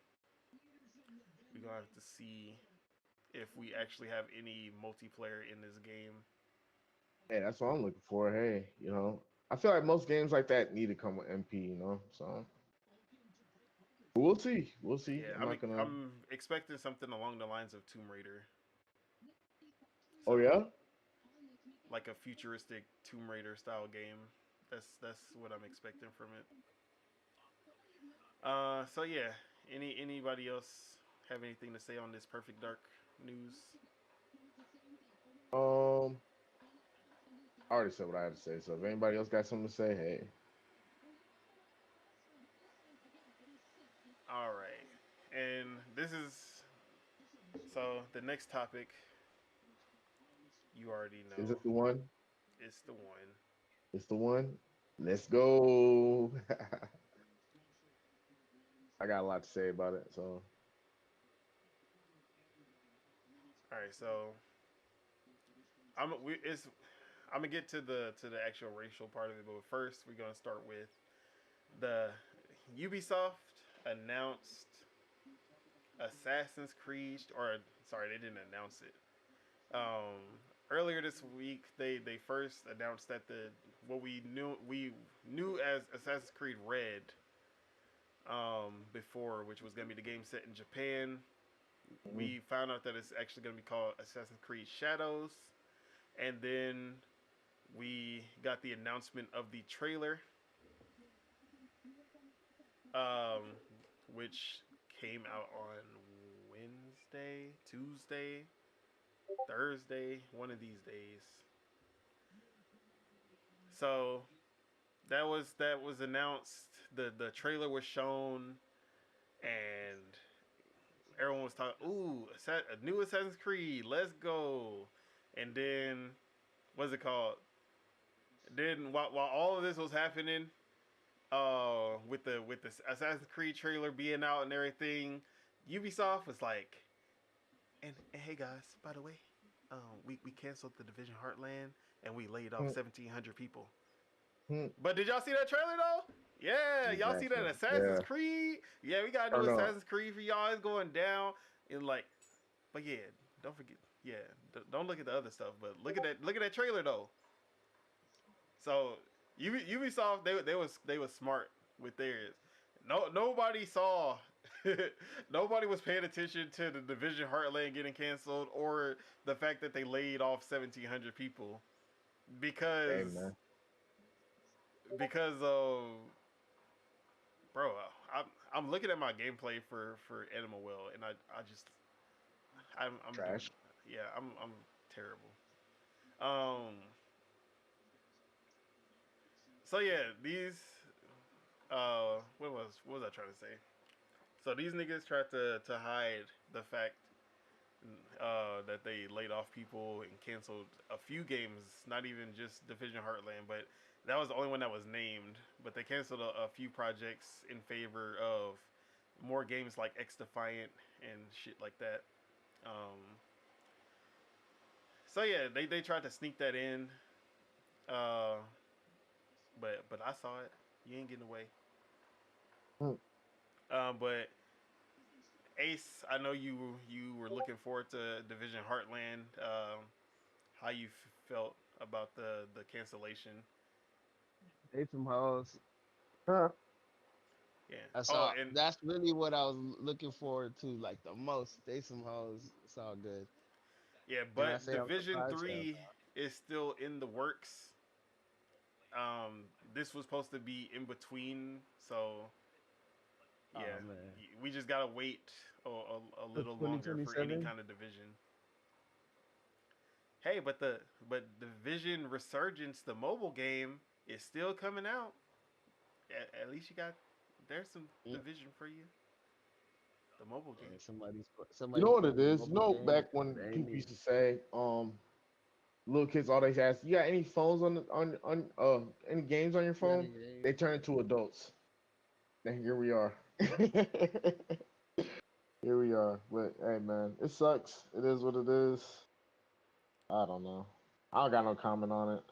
we're gonna have to see if we actually have any multiplayer in this game. Hey, that's what I'm looking for. Hey, you know, I feel like most games like that need to come with MP, you know. So we'll see. We'll see. Yeah, I'm not gonna. I'm expecting something along the lines of Tomb Raider. So Oh yeah. like a futuristic Tomb Raider style game. That's what I'm expecting from it. So yeah, anybody else have anything to say on this Perfect Dark news? Um, I already said what I had to say. So if anybody else got something to say, hey. All right, and this is so the next topic. You already Is know it the one? it's the one. It's the one. Let's go. I got a lot to say about it. So All right, so I'm gonna get to the actual racial part of it, but first we're gonna start with the Ubisoft announced Assassin's Creed, or sorry, they didn't announce it. Earlier this week, they first announced that the what we knew as Assassin's Creed Red, before, which was gonna be the game set in Japan. We found out that it's actually gonna be called Assassin's Creed Shadows, and then we got the announcement of the trailer, um, which came out on Wednesday, Tuesday, Thursday, one of these days. So that was announced. The trailer was shown, and everyone was talking. Ooh, a new Assassin's Creed. Let's go! And then what's it called? Then while all of this was happening, with the Assassin's Creed trailer being out and everything, Ubisoft was like, and hey guys, by the way, we canceled the Division Heartland and we laid off 1,700 people. But did y'all see that trailer though? Yeah, y'all see that exactly. Assassin's Yeah. Creed? Yeah, we got a Or new no. Assassin's Creed for y'all. It's going down. And like, but yeah, don't forget. Yeah, don't look at the other stuff, but look at that trailer though. So Ubisoft, they was smart with theirs. Nobody saw. Nobody was paying attention to the Division Heartland getting canceled or the fact that they laid off 1,700 people Hey because man. of bro. I'm looking at my gameplay for Animal Well, and I just I'm doing, Trash. yeah, I'm terrible. Um. So yeah, these what was I trying to say? So these niggas tried to hide the fact that they laid off people and canceled a few games, not even just Division Heartland, but that was the only one that was named. But they canceled a few projects in favor of more games like X Defiant and shit like that. Um, so yeah, they tried to sneak that in, uh, but I saw it. You ain't getting away. Hmm. But Ace, I know you were looking forward to Division Heartland. How you felt about the cancellation? They some hoes. Huh. Yeah. I Oh, saw. and That's really what I was looking forward to, like the most. They some hoes. It's all good. yeah, And I but say I'm Division surprised. 3 is still in the works. This was supposed to be in between, so Oh yeah, man. we just gotta wait a little longer for any 2027. kind of division. Hey, but Division Resurgence, the mobile game, is still coming out. At least you got there's some division for you. The mobile game. You Somebody's know what it putting a is? You mobile know, game. back when That ain't people me. used to say, little kids always ask, "You got any phones on any games on your Yeah, phone?" They turn into adults. And here we are. Here we are. But hey, man, it sucks. It is what it is. I don't know. I don't got no comment on it.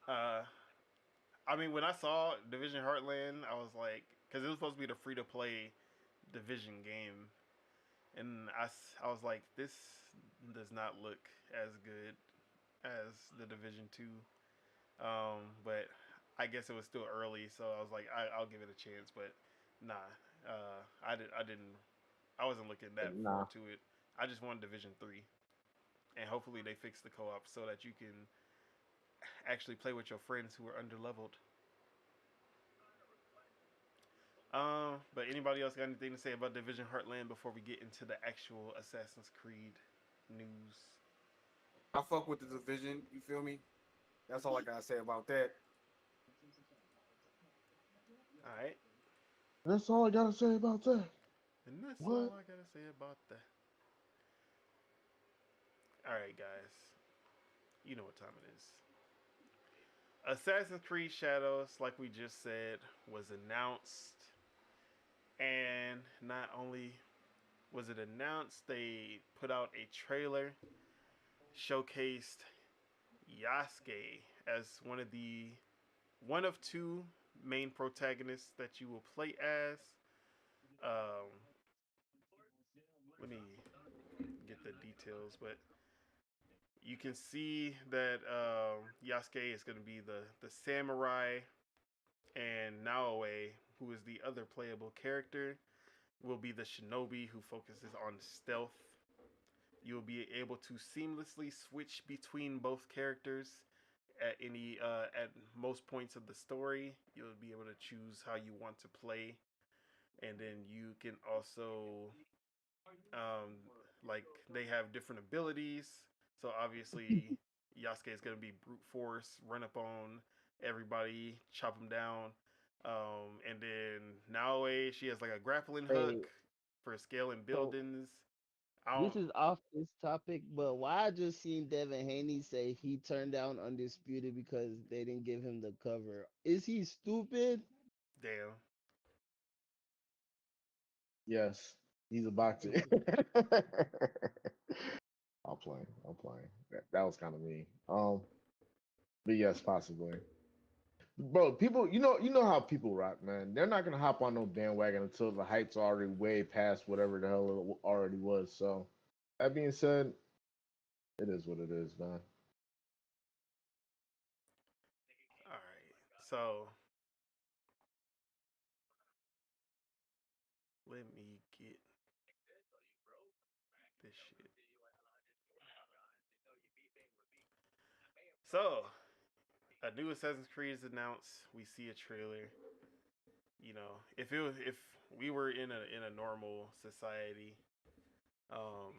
Uh, I mean, when I saw Division Heartland, I was like, because it was supposed to be the free to play Division game, and I was like, this does not look as good as the Division 2. But I guess it was still early, so I was like, I'll give it a chance. But nah, I wasn't looking that Nah. forward to it. I just wanted Division 3, and hopefully they fix the co-op so that you can actually play with your friends who are underleveled. But anybody else got anything to say about Division Heartland before we get into the actual Assassin's Creed news? I fuck with the division. You feel me? That's all I gotta say about that. All right, That's all I gotta say about that. and that's What? all I gotta say about that. All right, guys, you know what time it is. Assassin's Creed Shadows, like we just said, was announced, and not only was it announced, they put out a trailer, showcased Yasuke as one of two main protagonists that you will play as. Um, Let me get the details, but you can see that Yasuke is going to be the samurai, and Naoe, who is the other playable character, will be the shinobi who focuses on stealth. You will be able to seamlessly switch between both characters at most points of the story. You'll be able to choose how you want to play, and then you can also um, like they have different abilities. So obviously Yasuke is gonna be brute force, run up on everybody, chop them down. And then Naoe, she has like a grappling Wait, hook for scaling so buildings. I this don't. is off this topic, but why I just seen Devin Haney say he turned down Undisputed because they didn't give him the cover. Is he stupid? Damn. Yes. He's a boxer. I'm playing. I'm playing. That was kind of me. But yes, possibly. Bro, people, you know how people rock, man. They're not gonna hop on no bandwagon until the hype's already way past whatever the hell it already was. So, that being said, it is what it is, man. All right. So let me get this shit. So a new Assassin's Creed is announced. We see a trailer. If we were in a normal society, um,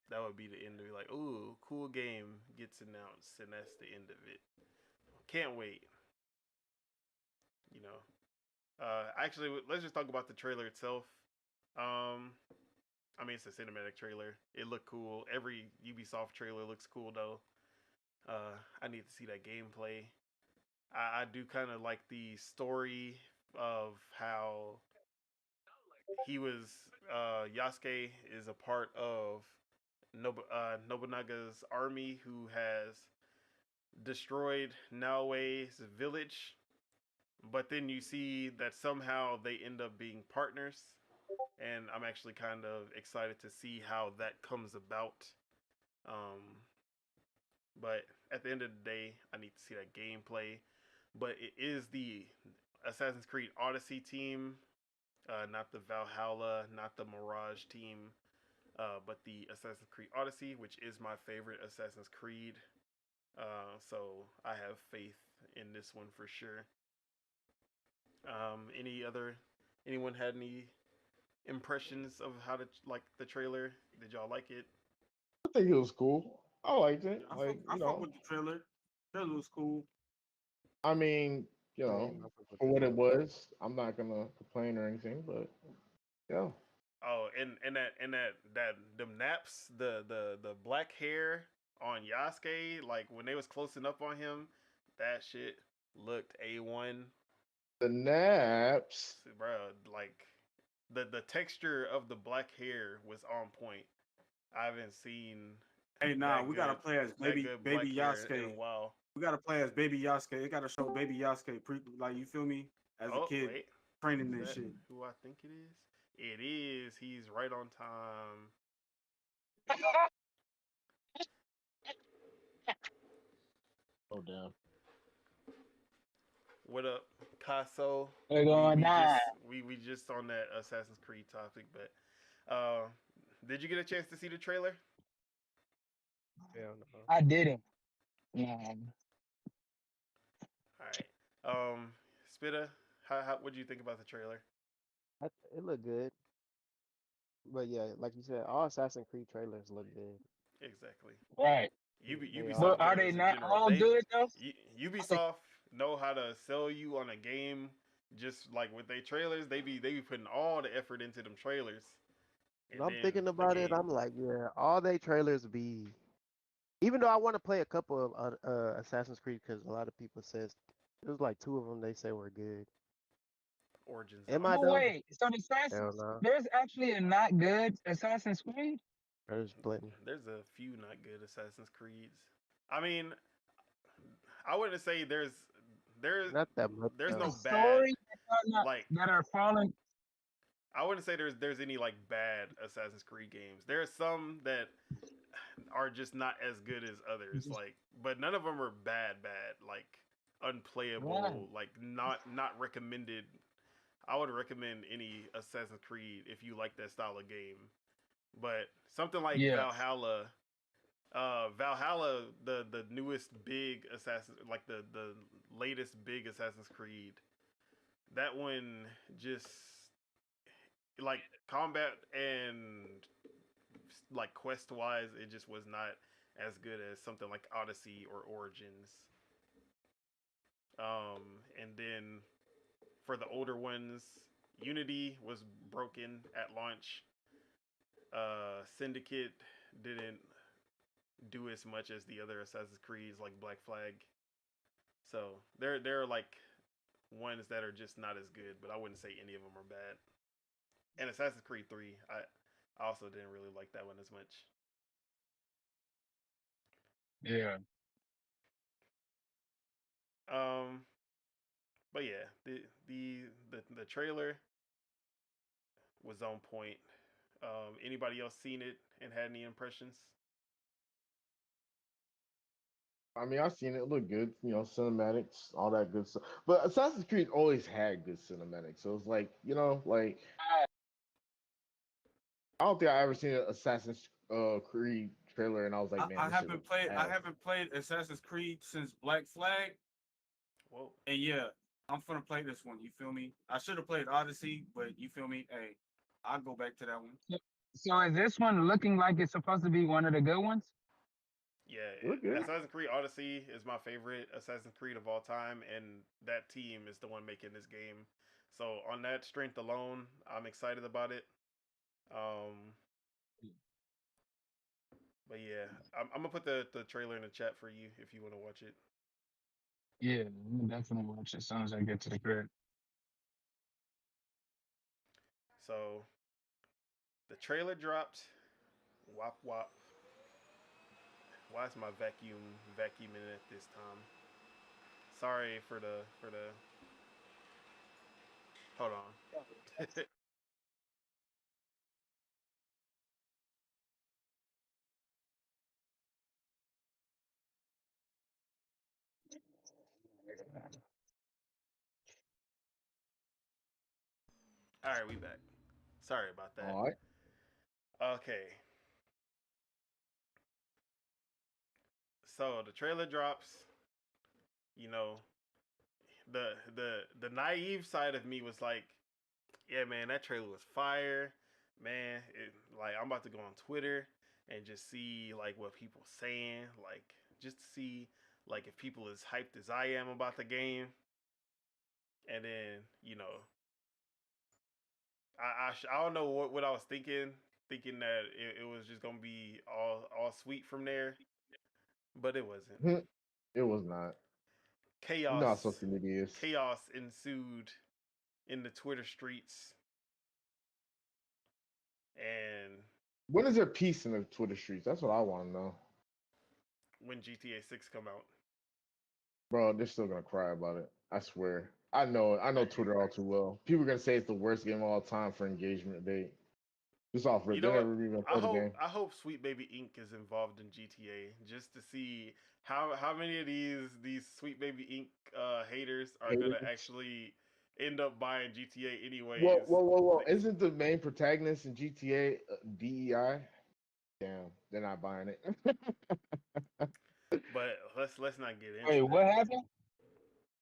that would be the end of it. Like, ooh, cool game gets announced, and that's the end of it. Can't wait. You know, Actually, let's just talk about the trailer itself. I mean, it's a cinematic trailer. It looked cool. Every Ubisoft trailer looks cool, though. I need to see that gameplay. I do kind of like the story of how he was. Yasuke is a part of Nobunaga's army who has destroyed Naoe's village, but then you see that somehow they end up being partners, and I'm actually kind of excited to see how that comes about. Um, but at the end of the day, I need to see that gameplay. But it is the Assassin's Creed Odyssey team, not the Valhalla, not the Mirage team, but the Assassin's Creed Odyssey, which is my favorite Assassin's Creed. So I have faith in this one for sure. Anyone had any impressions of how to like the trailer? Did y'all like it? I think it was cool. I liked it. Like, I fuck with the trailer. Trailer was cool. I mean, I mean, for what it was, I'm not gonna complain or anything, but yeah. Oh, and that them naps, the black hair on Yasuke, like when they was closing up on him, that shit looked A1. The naps. Bro, like the texture of the black hair was on point. I haven't seen Hey, nah, we gotta play as baby Yasuke in a Yasuke. while. We gotta play as baby Yasuke. They gotta show baby Yasuke like you feel me as a kid Wait, training is this that shit. who I think it is? It is. He's right on time. Oh damn. What up, Casso? We're going down. We just on that Assassin's Creed topic, but did you get a chance to see the trailer? Hell no. I didn't. Man. All right. Spitta, how what do you think about the trailer? It looked good. But yeah, like you said, all Assassin's Creed trailers look good. Exactly. Right. They Ubisoft all But are trailers they in not general, all good though? Ubisoft know how to sell you on a game. Just like with their trailers, they be putting all the effort into them trailers. And I'm thinking about it, game. I'm like, yeah, all they trailers be. Even though I want to play a couple of Assassin's Creed, because a lot of people says it was like two of them they say were good. Origins. Am I No though? way. So the Hell Assassin's no. there's actually a not good Assassin's Creed. There's plenty. There's a few not good Assassin's Creeds. I mean, I wouldn't say there's Not that much. there's though. no The bad story like that are falling. I wouldn't say there's any like bad Assassin's Creed games. There are some that are just not as good as others. Like, but none of them are bad. Like unplayable. Right. Like not recommended. I would recommend any Assassin's Creed if you like that style of game. But something like Yeah. Valhalla, the newest big like the latest big Assassin's Creed, that one just like combat and like quest wise, it just was not as good as something like Odyssey or Origins. And then for the older ones, Unity was broken at launch. Syndicate didn't do as much as the other Assassin's Creeds like Black Flag. So there are like ones that are just not as good, but I wouldn't say any of them are bad. And Assassin's Creed 3, I also didn't really like that one as much. Yeah. But yeah, the trailer was on point. Anybody else seen it and had any impressions? I mean, I've seen it. It looked good. Cinematics, all that good stuff. But Assassin's Creed always had good cinematics. So it's like, like I don't think I ever seen an Assassin's Creed trailer and I was like, man, I haven't played Assassin's Creed since Black Flag. Whoa. And yeah, I'm gonna play this one. You feel me? I should have played Odyssey, but you feel me? Hey, I'll go back to that one. So is this one looking like it's supposed to be one of the good ones? Yeah, good. Assassin's Creed Odyssey is my favorite Assassin's Creed of all time, and that team is the one making this game. So on that strength alone, I'm excited about it. But yeah, I'm gonna put the trailer in the chat for you if you want to watch it. Yeah, I'm definitely watch it as soon as I get to the crib. So the trailer dropped. Wop wop. Why is my vacuuming at this time? Sorry for the. Hold on. All right, we back. Sorry about that. All right. Okay. So the trailer drops. You know, the naive side of me was like, yeah, man, that trailer was fire, man. Like I'm about to go on Twitter and just see like what people saying, like just to see like if people as hyped as I am about the game. And then I don't know what I was thinking that it was just gonna be all sweet from there, but it wasn't. It was not. You know how Chaos social media is. chaos ensued in the Twitter streets, and When is there peace in the Twitter streets? That's what I want to know. when GTA 6 come out. Bro, they're still gonna cry about it. I swear. I know Twitter all too well. People are gonna say it's the worst game of all time for engagement rate. Just off rip. You They know what? never even played the game. I hope Sweet Baby Inc is involved in GTA just to see how many of these Sweet Baby Inc haters are gonna Haters. actually end up buying GTA anyways. Whoa. Isn't the main protagonist in GTA DEI? Damn, they're not buying it. But let's not get into Wait, that. what happened?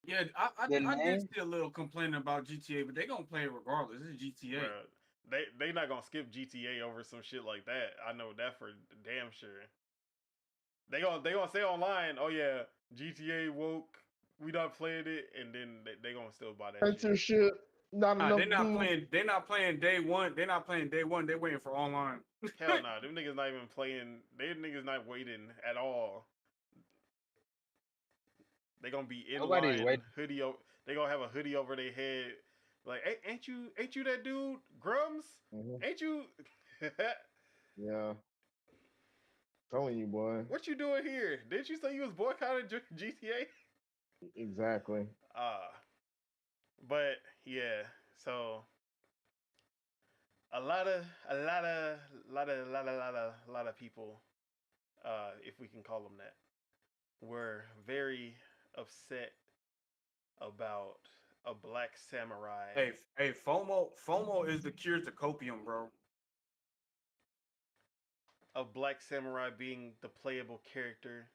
Yeah, The I did name? see a little complaining about GTA, but they gonna play it regardless. It's GTA. Bruh, they not gonna skip GTA over some shit like that. I know that for damn sure. They gonna say online, oh yeah, GTA woke, we not playing it, and then they gonna still buy that shit. Censorship. Not Nah, enough. they're not dudes. playing. They're not playing day one. They're not playing day one. They're waiting for online. Hell nah, them niggas not even playing. They niggas not waiting at all. They gonna be in Nobody's line, waiting. hoodie. They gonna have a hoodie over their head. Like, hey, ain't you that dude, Grums? Mhm. Ain't you? Yeah. Telling you, boy. What you doing here? Didn't you say you was boycotting GTA? Exactly. But yeah, so a lot of people, if we can call them that, were very upset about a black samurai. Hey, FOMO is the cure to copium, bro. A black samurai being the playable character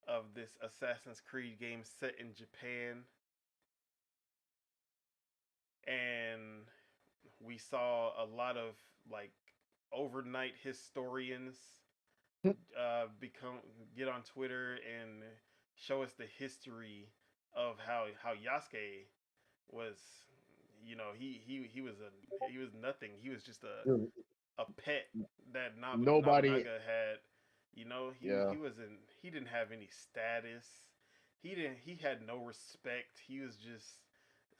of this Assassin's Creed game set in Japan. And we saw a lot of like overnight historians get on Twitter and show us the history of how Yasuke was. He was nothing. He was just a pet that Nobody. Nobunaga had. Yeah. He didn't have any status. He had no respect. He was just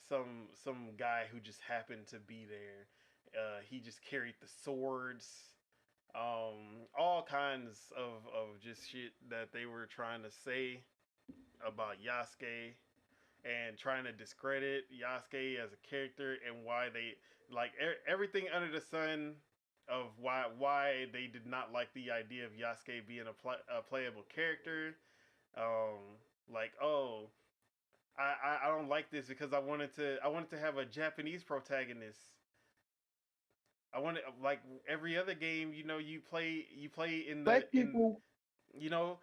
some guy who just happened to be there. He just carried the swords. All kinds of just shit that they were trying to say about Yasuke and trying to discredit Yasuke as a character and why they like everything under the sun of why they did not like the idea of Yasuke being a playable character. Like, oh, I don't like this because I wanted to have a Japanese protagonist. I wanted, like every other game, you play in the Black people. y'all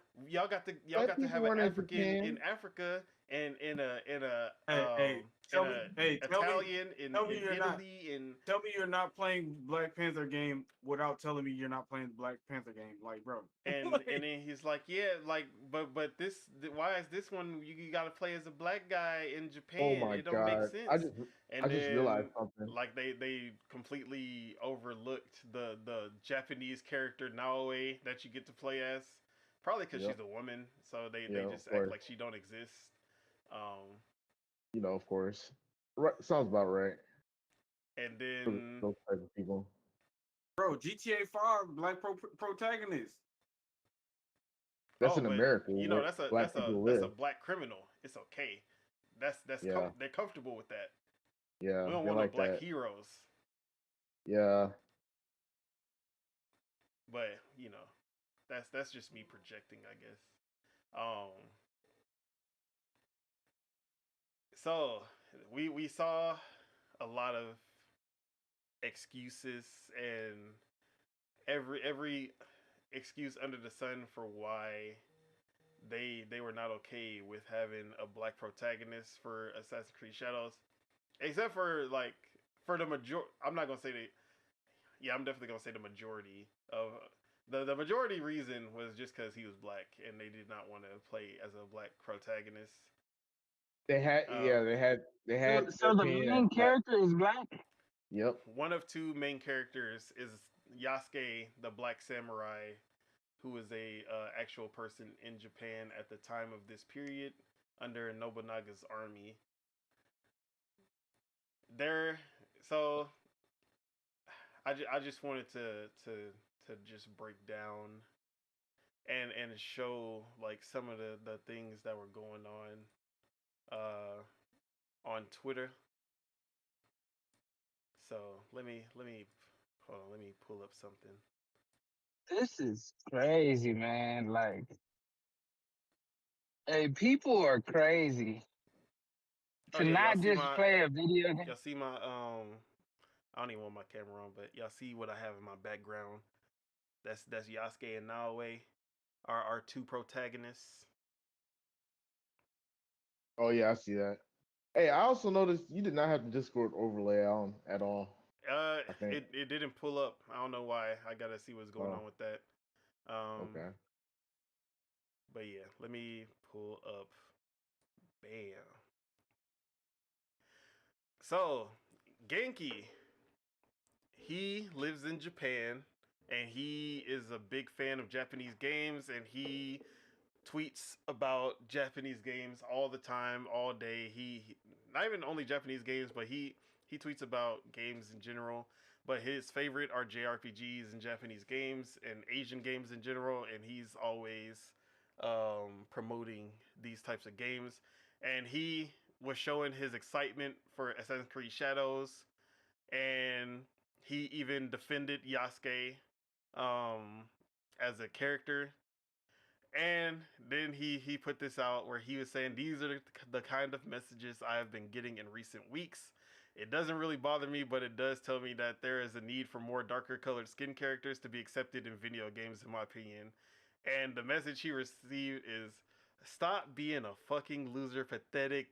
got to Black have people an weren't in African Japan. in Africa and in a Hey, Tell in me, hey, tell me, Italian, in tell me you're not. Italy, in Tell me you're not playing Black Panther game without telling me you're not playing the Black Panther game. Like, bro. and then he's like, yeah, like, but why is this one you got to play as a black guy in Japan? Oh my It don't make god! sense. And I just then realized something. like they completely overlooked the Japanese character Naoe that you get to play as, probably because Yep. she's a woman, so they Yeah, just of act course. like she don't exist. Of course. Right, sounds about right. And For then those type of people. Bro, GTA 5 black protagonist. That's in but, America. you know, where that's a black people that's a live. black criminal. It's okay. Yeah. They're comfortable with that. Yeah, We don't they want like no black that. heroes. Yeah. But you know, that's just me projecting, I guess. So we saw a lot of excuses and every excuse under the sun for why they were not okay with having a black protagonist for Assassin's Creed Shadows, except for like for the majority. I'm not gonna say that. Yeah, I'm definitely gonna say the majority of the majority reason was just because he was black and they did not want to play as a black protagonist. They had they had So the opinion main that black. character is black. Yep. One of two main characters is Yasuke, the black samurai, who is a actual person in Japan at the time of this period under Nobunaga's army. So I just wanted to just break down and show like some of the things that were going on Twitter. So let me hold on, let me pull up something. This is crazy, man. Like, hey, people are crazy Oh to yeah, not just play a video game. y'all see my I don't even want my camera on, but y'all see what I have in my background. That's Yasuke and Naoe, our two protagonists. Oh yeah, I see that. Hey, I also noticed you did not have the Discord overlay on at all. I think. It didn't pull up. I don't know why. I gotta see what's going on with that. Okay. But yeah, let me pull up. Bam. So, Genki, he lives in Japan, and he is a big fan of Japanese games, and he tweets about Japanese games all the time, all day. He not even only Japanese games, but he tweets about games in general. But his favorite are JRPGs and Japanese games and Asian games in general, and he's always promoting these types of games. And he was showing his excitement for Assassin's Creed Shadows, and he even defended Yasuke as a character. And then he put this out where he was saying, these are the kind of messages I have been getting in recent weeks. It doesn't really bother me, but it does tell me that there is a need for more darker colored skin characters to be accepted in video games, in my opinion. And the message he received is, stop being a fucking loser, pathetic.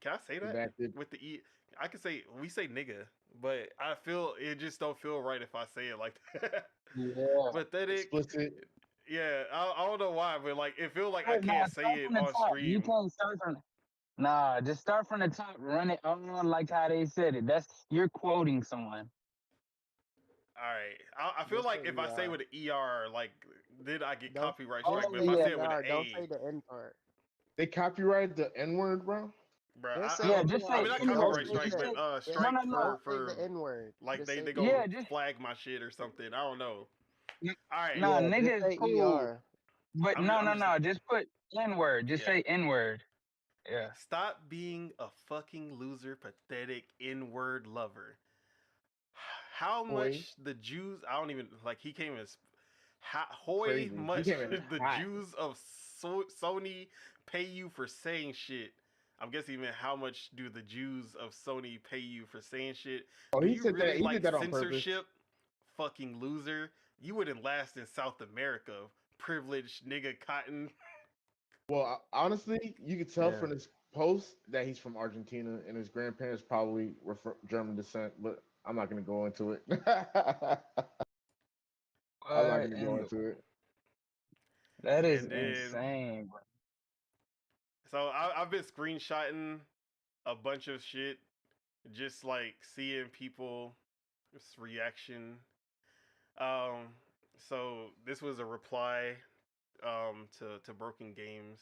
Can I say that? With the E? I can say, we say nigga, but I feel, it just don't feel right if I say it like that. Yeah. Pathetic. Explicit. Yeah, I don't know why, but like it feels like Hey, I can't say it on stream. You can't start from. Nah, just start from the top. Run it on like how they said it. You're quoting someone. All right, I feel Just like say if I say ER. with an ER, like did I get Don't copyright don't strike? But say if I the say it with an ER. Don't say A, the N part. They copyrighted the N word, bro. bro, Just say Yeah, the just ER. I say mean not N Don't copyright word. say strike, Just the say but yeah, no, strike no, no. don't say for the N word. like Just they say go Yeah, just flag my shit or something. I don't know. All right, nah, yeah, just nigga is say cool. ER. But I'm no, I'm no, just no. Just put N word. Just yeah. say N word. Yeah. Stop being a fucking loser, pathetic N-word lover. How Boy, much the Jews? I don't even like. He came as how crazy. He much came in the hot. Jews of Sony pay you for saying shit. I'm guessing he meant how much do the Jews of Sony pay you for saying shit? Oh, Do he you said really that. He like did that on purpose. censorship? Fucking loser. You wouldn't last in South America. Privileged nigga cotton. Well, honestly, you could tell Yeah. from his post that he's from Argentina and his grandparents probably were from German descent, but I'm not gonna go into it. I'm not What gonna go in the? into it. That is And then, insane, bro. so I've been screenshotting a bunch of shit, just like seeing people's reaction. Um, so this was a reply to Broken Games,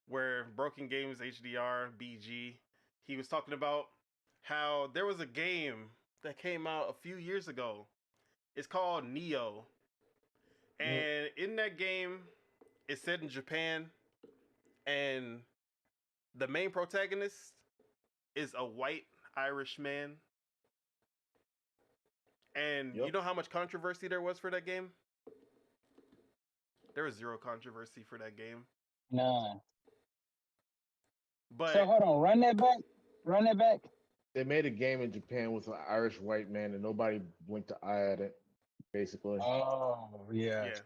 where Broken Games HDR BG, he was talking about how there was a game that came out a few years ago. It's called Neo, and in that game, it's set in Japan, and the main protagonist is a white Irish man. And you Yep. know how much controversy there was for that game? There was zero controversy for that game. Nah. But So hold on, run that back. Run that back. They made a game in Japan with an Irish white man, and nobody blinked an eye at it. Basically, Oh yeah. yeah,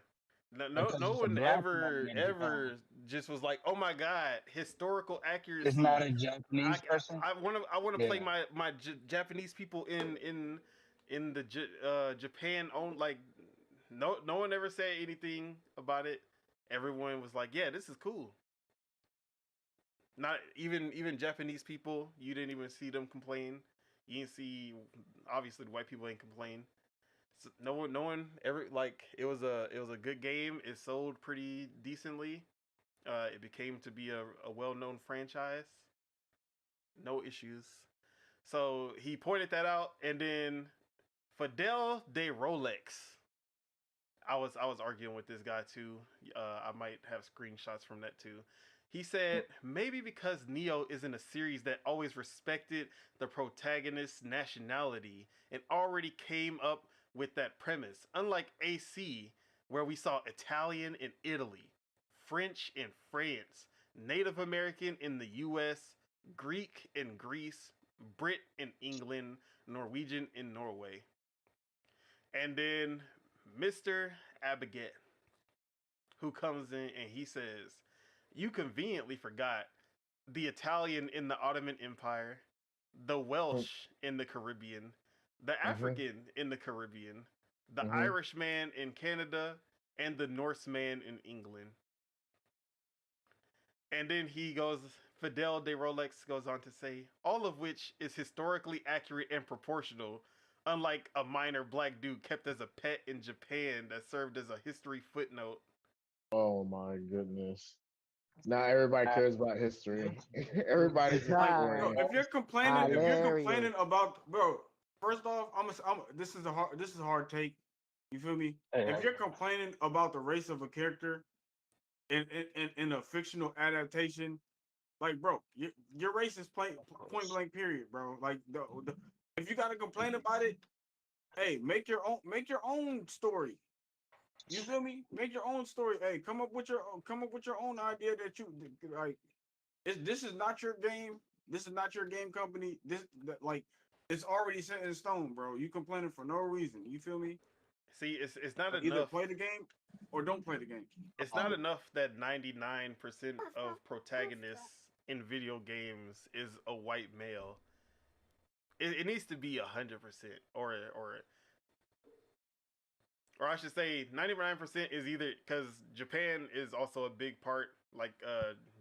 Because no it's a one black man in ever Japan. just was like, oh my god, historical accuracy. It's not a Japanese person. I want to play Yeah. my Japanese people in the Japan own, like, no one ever said anything about it. Everyone was like, yeah, this is cool. Not even Japanese people, you didn't even see them complain. You didn't see, obviously the white people ain't complain. So no one ever, like, it was a good game. It sold pretty decently. It became to be a well-known franchise. No issues. So he pointed that out, and then Fidel de Rolex. I was arguing with this guy too. I might have screenshots from that too. He said maybe because Neo isn't a series that always respected the protagonist's nationality and already came up with that premise. Unlike AC, where we saw Italian in Italy, French in France, Native American in the US, Greek in Greece, Brit in England, Norwegian in Norway. And then Mr. Abiget, who comes in and he says, you conveniently forgot the Italian in the Ottoman Empire, the Welsh in the Caribbean, the African in the Caribbean, the Irishman in Canada, and the Norseman in England. And then Fidel de Rolex goes on to say, all of which is historically accurate and proportional, unlike a minor black dude kept as a pet in Japan that served as a history footnote. oh my goodness. Now everybody cares about history. Everybody's Like, historian. bro, if you're Hilarious. complaining about, bro, first off, this is a hard take. You feel me? If you're complaining about the race of a character in a fictional adaptation, like, bro, your race is point blank period, bro. Like, if you gotta complain about it, hey, make your own story. You feel me? Make your own story. Hey, come up with your own idea that you like. This is not your game. This is not your game company. Like, it's already set in stone, bro. You complaining for no reason. You feel me? See, it's not Like, either enough. play the game or don't play the game. It's not enough that 99% of protagonists in video games is a white male. It needs to be 100%, or I should say 99% is either, because Japan is also a big part. Like,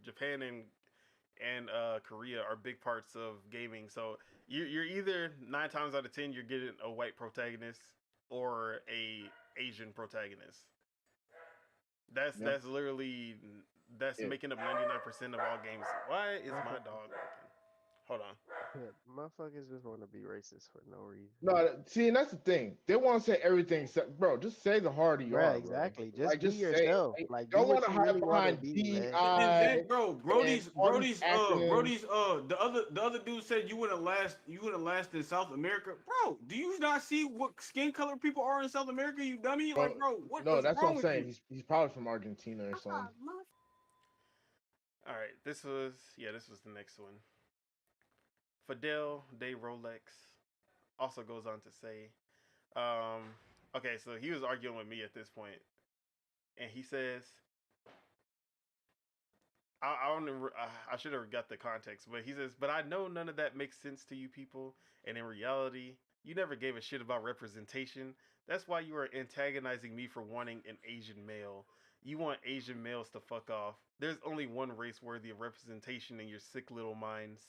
Japan and Korea are big parts of gaming. So you're either 9 times out of 10 you're getting a white protagonist or a Asian protagonist. That's literally making up 99% of all games. Why is my dog barking? Hold on. Motherfuckers just want to be racist for no reason. No, see, and that's the thing. They want to say everything, bro. Just say the harder you Bruh, are, exactly. bro. Just Like, be just say yourself. it. Like, be Don't want what to you hide really want to behind be, man. And DI. then, bro, Brody's all these acronyms. the other dude said you wouldn't last in South America. Bro, do you not see what skin color people are in South America, you dummy? Like, bro, No, what's that's what wrong I'm with saying. you? He's probably from Argentina or something. All right, this was the next one. Fidel de Rolex also goes on to say, okay, so he was arguing with me at this point, and he says, I don't even, I should have got the context, but he says, but I know none of that makes sense to you people, and in reality, you never gave a shit about representation. That's why you are antagonizing me for wanting an Asian male. You want Asian males to fuck off. There's only one race worthy of representation in your sick little minds.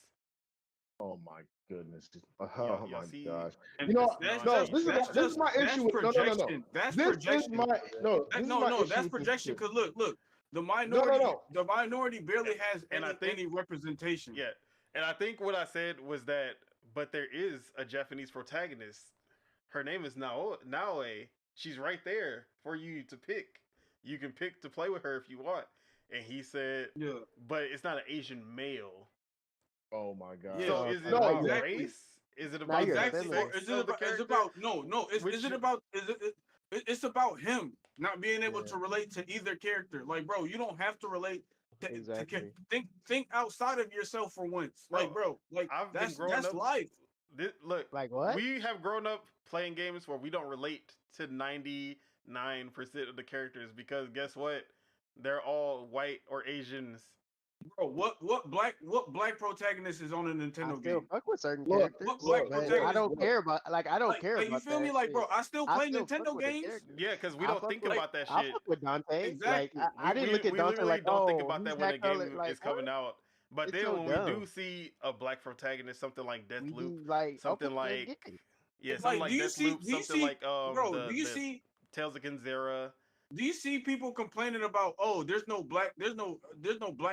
Oh my goodness. Y'all, Oh y'all my see? gosh. And You know, that's no, just this is my issue with projection. That's This is projection. my no, That, this is no, my no, issue that's with this projection. shit. Because look, the No, no, minority, no. the minority barely has And I think- any representation. Yeah, and I think what I said was that, but there is a Japanese protagonist. Her name is Naoe. She's right there for you to pick. You can pick to play with her if you want. And he said, Yeah. but it's not an Asian male. Oh my god. Yeah. So is it No, about exactly. race? Is it Now about you're the Exactly. offended. Or sex is of it the about? Is character? about no. Is Which it you- about? It's about him not being able Yeah. to relate to either character. Like, bro, you don't have to relate. Exactly. Think outside of yourself for once. Like, bro, like I've been that's growing up. life. Look, Like what? we have grown up playing games where we don't relate to 99% of the characters because guess what? They're all white or Asians. Bro, what black protagonist is on a I Nintendo still game? fuck with certain Look, characters, what black but I protagonist- don't care about I don't care Like, about you feel me? that Like, shit. bro, I still I play still fuck Nintendo with the games. characters. Yeah, because we I don't fuck think with- about that I shit. fuck with Dante. Exactly. Like I didn't look at we Dante literally like, don't oh, think about he's that when a that color. game Like, is coming what? out. But It's then so when we dumb. do see a black protagonist, something like We Deathloop, be like, something okay, like get it. yeah, Like, something like do you see- Deathloop, do you something see- like Bro, the do you the see? Tales of Kenzera. Do you see people complaining about, oh, there's no black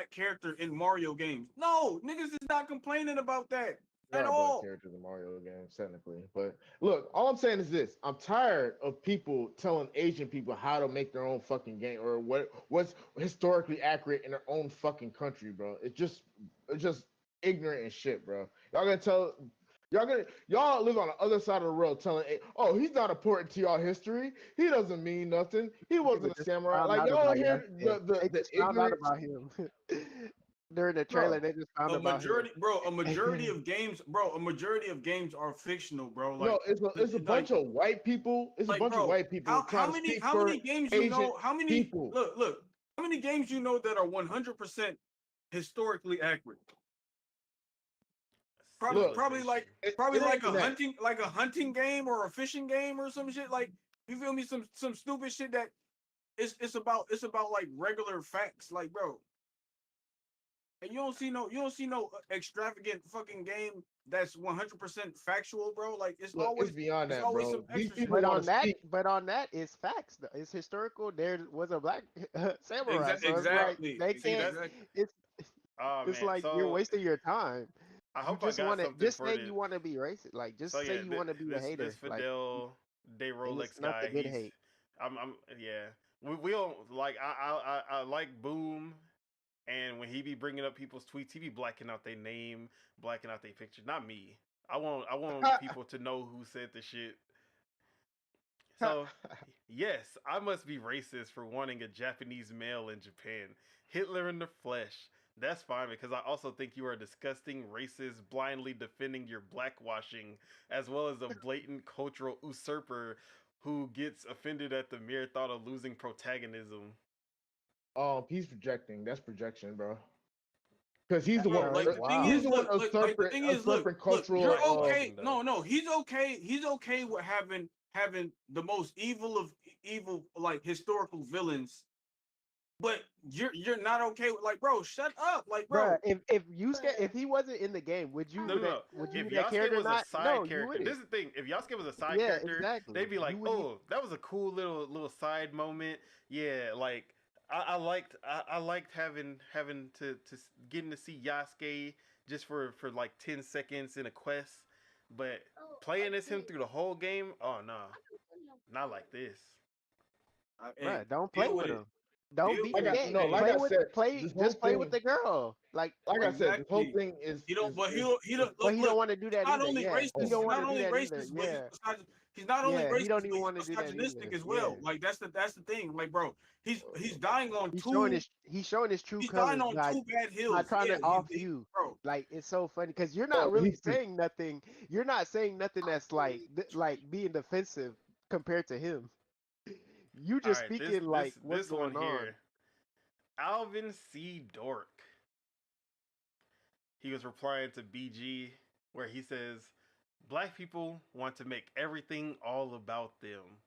character in Mario games? No, niggas is not complaining about that There at are black all. characters in Mario games, technically. But look, all I'm saying is this: I'm tired of people telling Asian people how to make their own fucking game or what's historically accurate in their own fucking country, bro. It's just ignorant and shit, bro. Y'all live on the other side of the world telling, oh, he's not important to y'all history. He doesn't mean nothing. He wasn't a just samurai. found Like out y'all about hear They the just found out ignorant. about him during the trailer. They just found A about majority, him. bro, a majority of games, are fictional, bro. Like, No, it's a bunch of white people. It's a like, bunch bro, of white people how trying to many speak for games you Asian know? How many people. look? How many games you know that are 100% historically accurate? Look, Probably like it a ain't that. hunting game or a fishing game or some shit. Like, you feel me? Some stupid shit that it's about like regular facts, like, bro. And you don't see no extravagant fucking game that's 100% factual, bro. Like, it's Look, always it's beyond it's that, always bro. some These extra people shit. want to speak. But on that, it's facts. Though. It's historical. There was a black samurai, so it's Exactly. like they can't. Exactly. It's Oh it's man, like so you're wasting your time. I You hope I just got want to something just for say this. you want to be racist. Like just So say yeah, you want to be a hater. this Like Fidel Day and Rolex it's not the guy. good He's hate. I'm yeah. We don't like I like Boom, and when he be bringing up people's tweets, he be blacking out their name, blacking out their picture. Not me. I want people to know who said the shit. So yes, I must be racist for wanting a Japanese male in Japan. Hitler in the flesh. That's fine because I also think you are a disgusting racist, blindly defending your blackwashing, as well as a blatant cultural usurper who gets offended at the mere thought of losing protagonism. He's projecting. That's projection, bro. Because he's the Bro, one. like, the thing He's is, the one look, like, the thing is, look, cultural. you're Right, okay. though. No, he's okay. He's okay with having the most evil of evil, like, historical villains. But you're not okay with, like, bro, shut up, like, bro. Bruh, if if he wasn't in the game, would you No. would you If that Yasuke character was a not? side No, you character, wouldn't. this is the thing. If Yasuke was a side Yeah, character, exactly. they'd be like, You wouldn't- "Oh, that was a cool little side moment." Yeah, like I liked having to getting to see Yasuke just for like 10 seconds in a quest, but playing as him through the whole game, oh no, not like this. Hey, Don't play deal with it. him. Don't Deal beat with the it. game. No, like play I with said, play. this whole Just play with thing- the girl. Like Like I said, this whole Exactly. thing is. He don't, but he is- don't. but he don't Look, want to do that not either. only Yeah, racist, he he's don't want not to do only that racist, either. but Yeah, he's not only Yeah, he racist, don't but even wanna he's do that misogynistic either. as well. Yeah. Like, that's the thing. Like, bro, he's dying on he's two showing his true he's colors dying on by two bad hills. by trying Yeah, to off he- you. bro. Like it's so funny because you're Oh, not really he's- saying nothing. You're not saying nothing that's like being defensive compared to him. You just All right, speaking like what's this one going on. here. Alvin C. Dork. He was replying to BG where he says, Black people want to make everything all about them,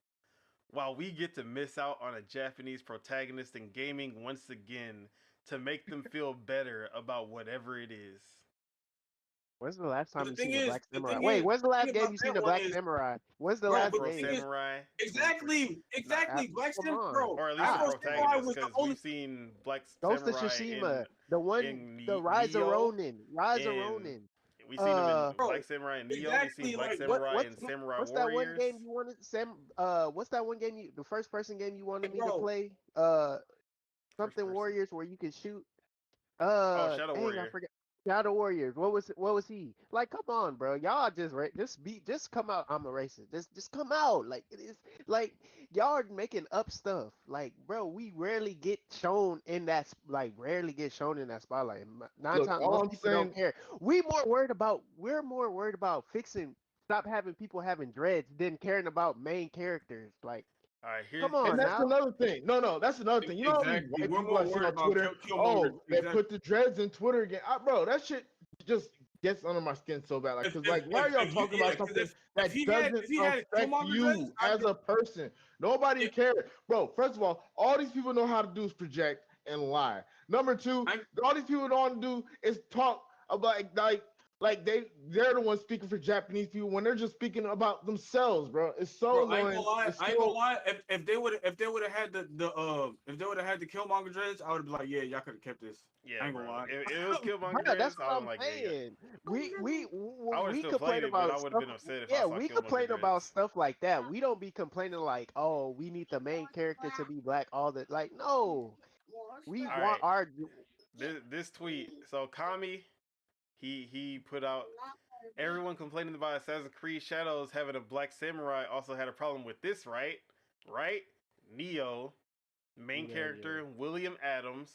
while we get to miss out on a Japanese protagonist in gaming once again to make them feel better about whatever it is. When's the last But time the you thing seen a is, Black the Samurai? thing Wait, is, when's the the last thing game about you seen that a one Black is, Samurai? When's the bro. last But the Afro thing game? is, Samurai. exactly. Afro, Black come Sam, on. bro. Or at least a Ah, Afro Samurai protagonist, was the because only. we've seen Black Ghost of Samurai Tsushima, the one, in the Rise of Neo, Ronin, Rise of and Ronin. we seen him in Bro, Black Samurai and Neo. We seen exactly. Black Like Samurai What's and Samurai what's that one Warriors. game you wanted, Sam? What's that one game you, the first person game you wanted me to bro. play? First Something person. Warriors where you can shoot. Oh, Shadow Dang, I Warrior. forgot. Shadow Warriors. What was he? Like, come on, bro. Y'all just come out. I'm a racist. Just come out. Like it is like y'all are making up stuff. Like, bro, we rarely get shown in that rarely get shown in that spotlight. Nine Look, times all most I'm people don't saying, care. We're more worried about fixing stop having people having dreads than caring about main characters. Like, All right, come and on that's now. another thing. No, that's another thing. You know all these Exactly. white We're people I more see worried on about Twitter? Killmonger. Oh, they Exactly. put the dreads in Twitter again. Bro, that shit just gets under my skin so bad. Like, cause like, why are y'all If you, talking yeah, about because something if that he doesn't had affect Killmonger dreads, you I'd as be, a person? Nobody yeah, cares, bro. First of all these people know how to do is project and lie. Number two, I, all these people know how to do is talk about like they're the ones speaking for Japanese people when they're just speaking about themselves, bro. It's so bro, I ain't annoying. gonna lie. It's I ain't gonna so lie. If they would have had if they would have had the Killmonger dreads, I would be like, yeah, y'all could have kept this. yeah, I ain't bro. gonna lie. If it was Killmonger Bruh, that's dreads, what I would I'm like, yeah. saying. I would have We still played complain it, but I about would have stuff. been upset if I Yeah, saw we Killmonger complain about dreads. stuff like that. We don't be complaining like, oh, we need the main character to be black. All that, like, no, we All want right, our. this tweet. So Kami, he put out. Everyone complaining about Assassin's Creed Shadows having a black samurai also had a problem with this, right? Right? Neo, main Yeah, character William Adams,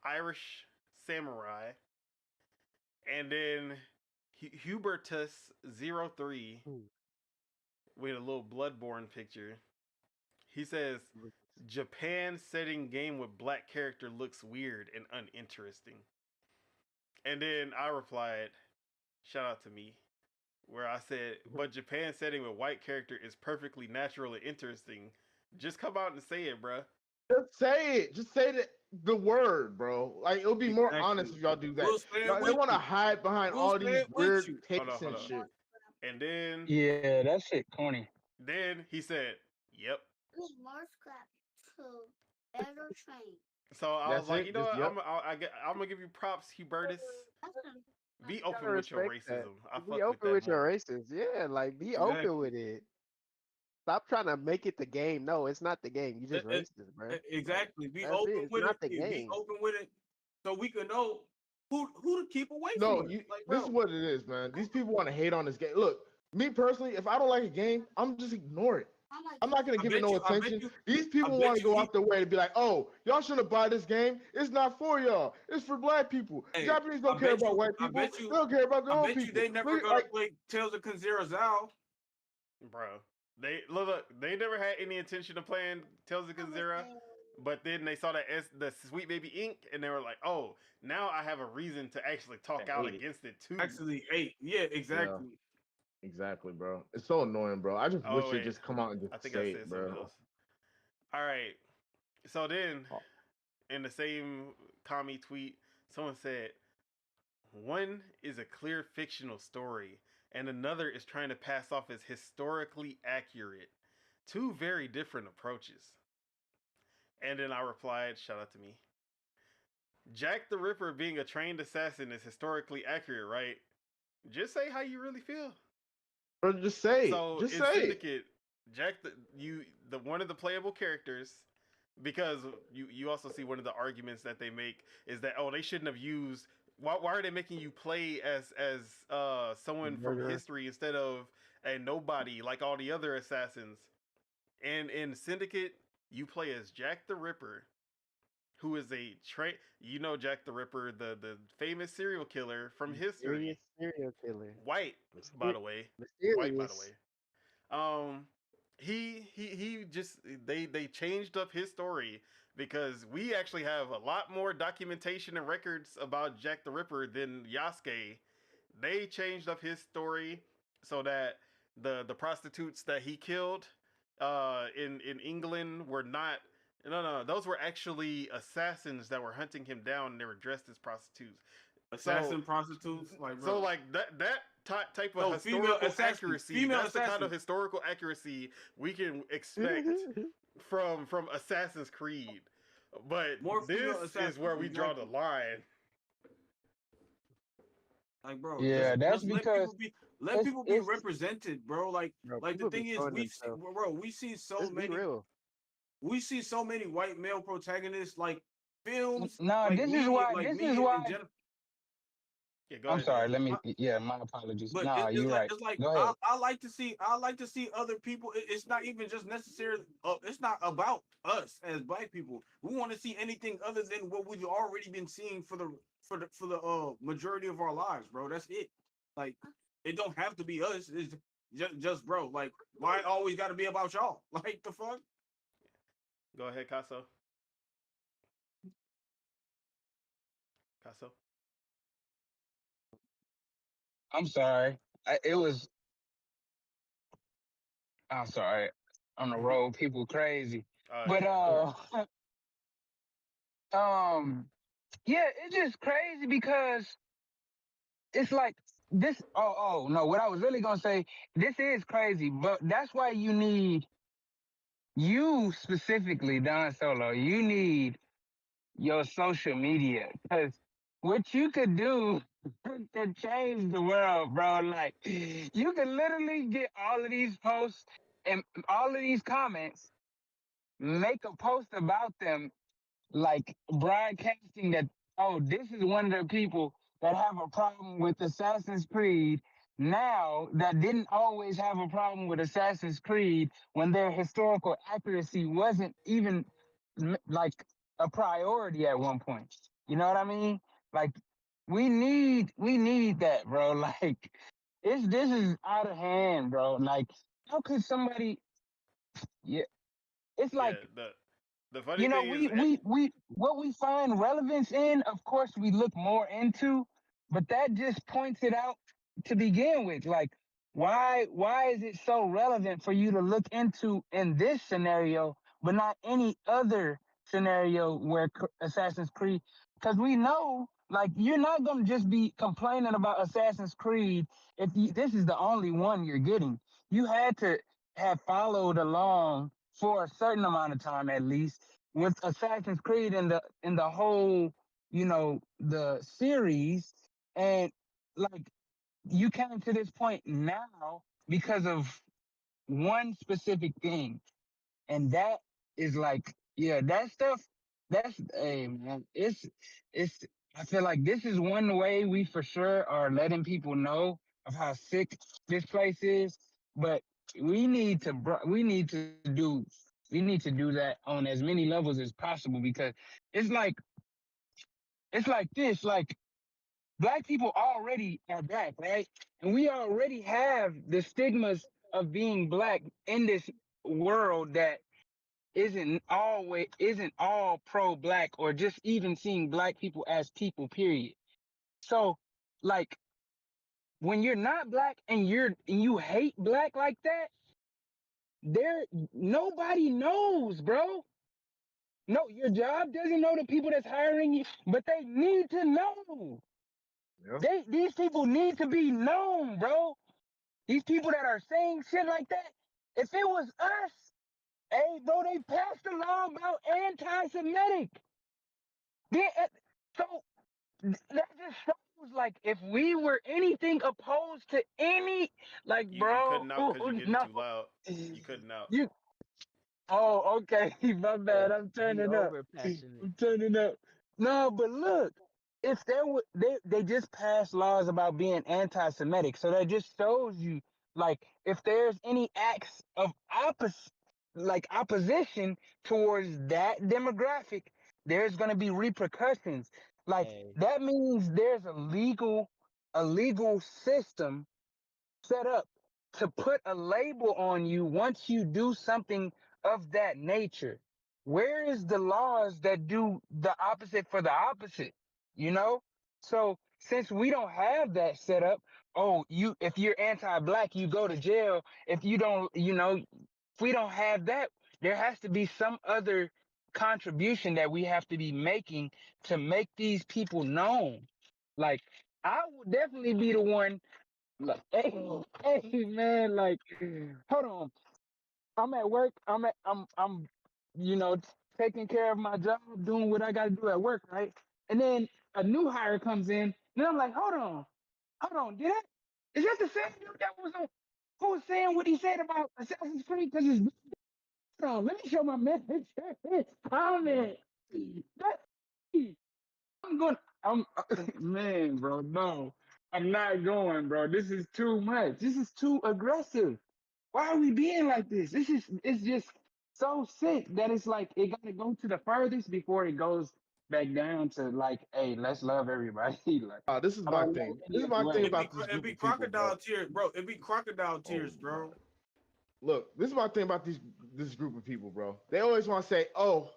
Irish samurai, and then Hubertus03 yeah. with a little Bloodborne picture. He says Japan setting game with black character looks weird and uninteresting. And then I replied, shout out to me, where I said, but Japan setting with white character is perfectly natural and interesting. Just come out and say it, bruh. just say it. Just say the word, bro. Like it'll be more honest Exactly. if y'all do that. We'll stand They with want to you. hide behind We'll all these stand with weird you. takes Hold and on. shit. And then Yeah, that shit corny. he said, yep. So I was That's like, it. you know Just what? yep. I'm gonna give you props, Hubertus. Be Gotta open with your respect that. racism. I Be fuck with open that with your more. races. Yeah, like be open Exactly. with it. Stop trying to make it the game. No, it's not the game. You just It- it- racist, bro. Like Exactly. Be that's it. open It's with not it. the Be game. open with it, so we can know who to keep away from No, us. you. Like, This is bro, what it is, man. These people want to hate on this game. Look, me personally, if I don't like a game, I'm just ignore it. I'm not gonna I give it bet no you. I bet attention. you. These I people want bet to you. go out their way to be like, oh, y'all shouldn't buy this game. It's not for y'all. It's for black people. Hey, Japanese I don't care bet about you. white I people. bet They you. don't care about their I own bet you people. they never Look, gonna like, play Tales of Kanzera Zal. Bro. They look, they never had any intention of playing Tales of Kanzera, but then they saw the Sweet Baby Ink, and they were like, oh, now I have a reason to actually talk I out hate it. against it too. Actually, 8. Yeah, Yeah, exactly. exactly, bro. It's so annoying, bro. I just Oh wish they wait, just come out and I just think I say said it, something bro. else. All right. So then, Oh. in the same commie tweet, someone said, one is a clear fictional story, and another is trying to pass off as historically accurate. Two very different approaches. And then I replied, shout out to me. Jack the Ripper being a trained assassin is historically accurate, right? Just say how you really feel. Bro, just say it. So Just in say it. Syndicate, Jack the one of the playable characters, because you also see one of the arguments that they make is that, oh, they shouldn't have used, why are they making you play as someone from Murderer. history instead of a nobody like all the other assassins? And in Syndicate, you play as Jack the Ripper, who is Jack the Ripper, the famous serial killer from history. Mysterious serial killer. White, by the way. White, by the Mysterious. way. He just they changed up his story because we actually have a lot more documentation and records about Jack the Ripper than Yasuke. They changed up his story so that the prostitutes that he killed in England were not. No, those were actually assassins that were hunting him down, and they were dressed as prostitutes. Assassin prostitutes, like bro. So like that type of No, female historical assassin, accuracy. female That's the kind assassin. of historical accuracy we can expect from Assassin's Creed. But More female this is assassins, where we draw the exactly. line. Like, bro, Yeah, that's just because let people be it's represented, bro. Like Bro, the people thing be is, throwing we see, themselves. bro, we see so Let's be many, real. white male protagonists, like films, no. like This is media, why. like This is media in why. general. Yeah, go I'm ahead. sorry. Let me. My- Yeah, my apologies. But Nah, you're right. it's like Go ahead. I like to see other people. It's not even just necessary. It's not about us as black people. We want to see anything other than what we've already been seeing for the majority of our lives, bro. That's it. Like it don't have to be us. It's just bro. Like why it always got to be about y'all? Like the fuck. Go ahead, Casso. Casso. I'm sorry. It was. I'm sorry. On the road, people crazy. But Yeah. yeah, it's just crazy because it's like this. Oh no, what I was really gonna say, this is crazy, but that's why you specifically, Don Solo, you need your social media because what you could do to change the world, bro. Like you can literally get all of these posts and all of these comments, make a post about them, like broadcasting that, oh, this is one of the people that have a problem with Assassin's Creed now that didn't always have a problem with Assassin's Creed when their historical accuracy wasn't even like a priority at one point. You know what I mean? Like we need that, bro. Like this is out of hand, bro. Like how could somebody, yeah, it's Yeah. like, The funny thing is, we what we find relevance in, of course, we look more into, but that just points it out to begin with. Like, why is it so relevant for you to look into in this scenario, but not any other scenario where Assassin's Creed? Because we know, like, you're not gonna just be complaining about Assassin's Creed if this is the only one you're getting. You had to have followed along for a certain amount of time at least with Assassin's Creed in the whole, the series, and like you came to this point now because of one specific thing, and that is like, yeah, that stuff. That's, hey man, it's. I feel like this is one way we for sure are letting people know of how sick this place is, but we need to we need to do that on as many levels as possible because it's like this, like black people already are black, right? And we already have the stigmas of being black in this world that isn't all pro black or just even seeing black people as people, period. So like when you're not black and you hate black like that, there nobody knows, bro. No, your job doesn't know the people that's hiring you, but they need to know. Yeah. These people need to be known, bro. These people that are saying shit like that, if it was us, hey, bro, they passed a law about anti-Semitic. So that just shows, like, if we were anything opposed to any, like, you bro, couldn't out because you're getting no, too loud. You couldn't out. you. Oh, okay, my bad. I'm He turning up. over passionate. I'm turning up. No, but look, if there were they just passed laws about being anti-Semitic, so that just shows you, like, if there's any acts of opposition towards that demographic, there's gonna be repercussions. Like Hey, that means there's a legal system set up to put a label on you once you do something of that nature. Where is the laws that do the opposite for the opposite? You know? So since we don't have that set up, oh, you if you're anti-black, you go to jail. If you don't, if we don't have that, there has to be some other contribution that we have to be making to make these people known. Like I would definitely be the one like, hey man, like hold on. I'm at work. I'm you know, taking care of my job, doing what I gotta do at work, right? And then a new hire comes in, and I'm like, hold on, is that the same dude that was on who was saying what he said about Assassin's Creed? Because it's hold on, let me show my message comment. That's I'm going. I'm man, bro. No, I'm not going, bro. This is too much. This is too aggressive. Why are we being like this? It's just so sick that it's like it gotta go to the furthest before it goes back down to like, hey, let's love everybody. Like, This is I my don't know thing. any This is other my thing way. about this It'd group be of people, bro. crocodile tears, bro. It'd be crocodile tears, bro. Look, this is my thing about this group of people, bro. They always want to say, "Oh,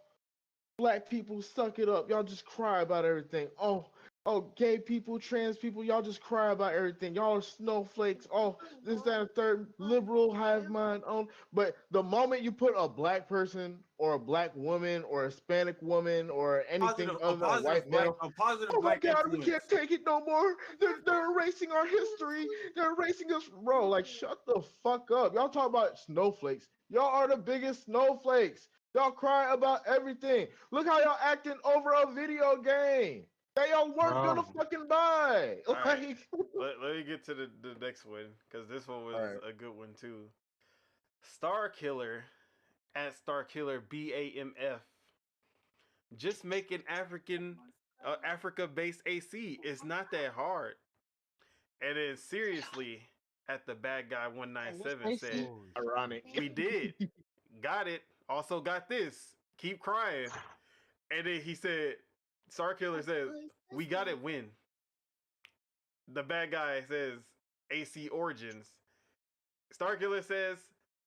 black people, suck it up. Y'all just cry about everything. Oh, gay people, trans people, y'all just cry about everything. Y'all are snowflakes. Oh, this, that, and third, liberal, hive mind, But the moment you put a black person or a black woman or a Hispanic woman or anything other than a white male, a positive oh my black God, we influence. can't take it no more. They're erasing our history. They're erasing us, bro. Like, shut the fuck up. Y'all talk about snowflakes. Y'all are the biggest snowflakes. Y'all cry about everything. Look how y'all acting over a video game that y'all weren't gonna fucking buy. All Like, right. Let me get to the next one because this one was All right. a good one too. Star Killer at Star Killer BAMF. Just make an Africa-based AC. It's not that hard. And then seriously, at the bad guy 197 said, ironic. "We did, got it. Also got this. Keep crying." And then he said, Star Killer says, "We got it. When?" The bad guy says, "AC Origins." Starkiller says,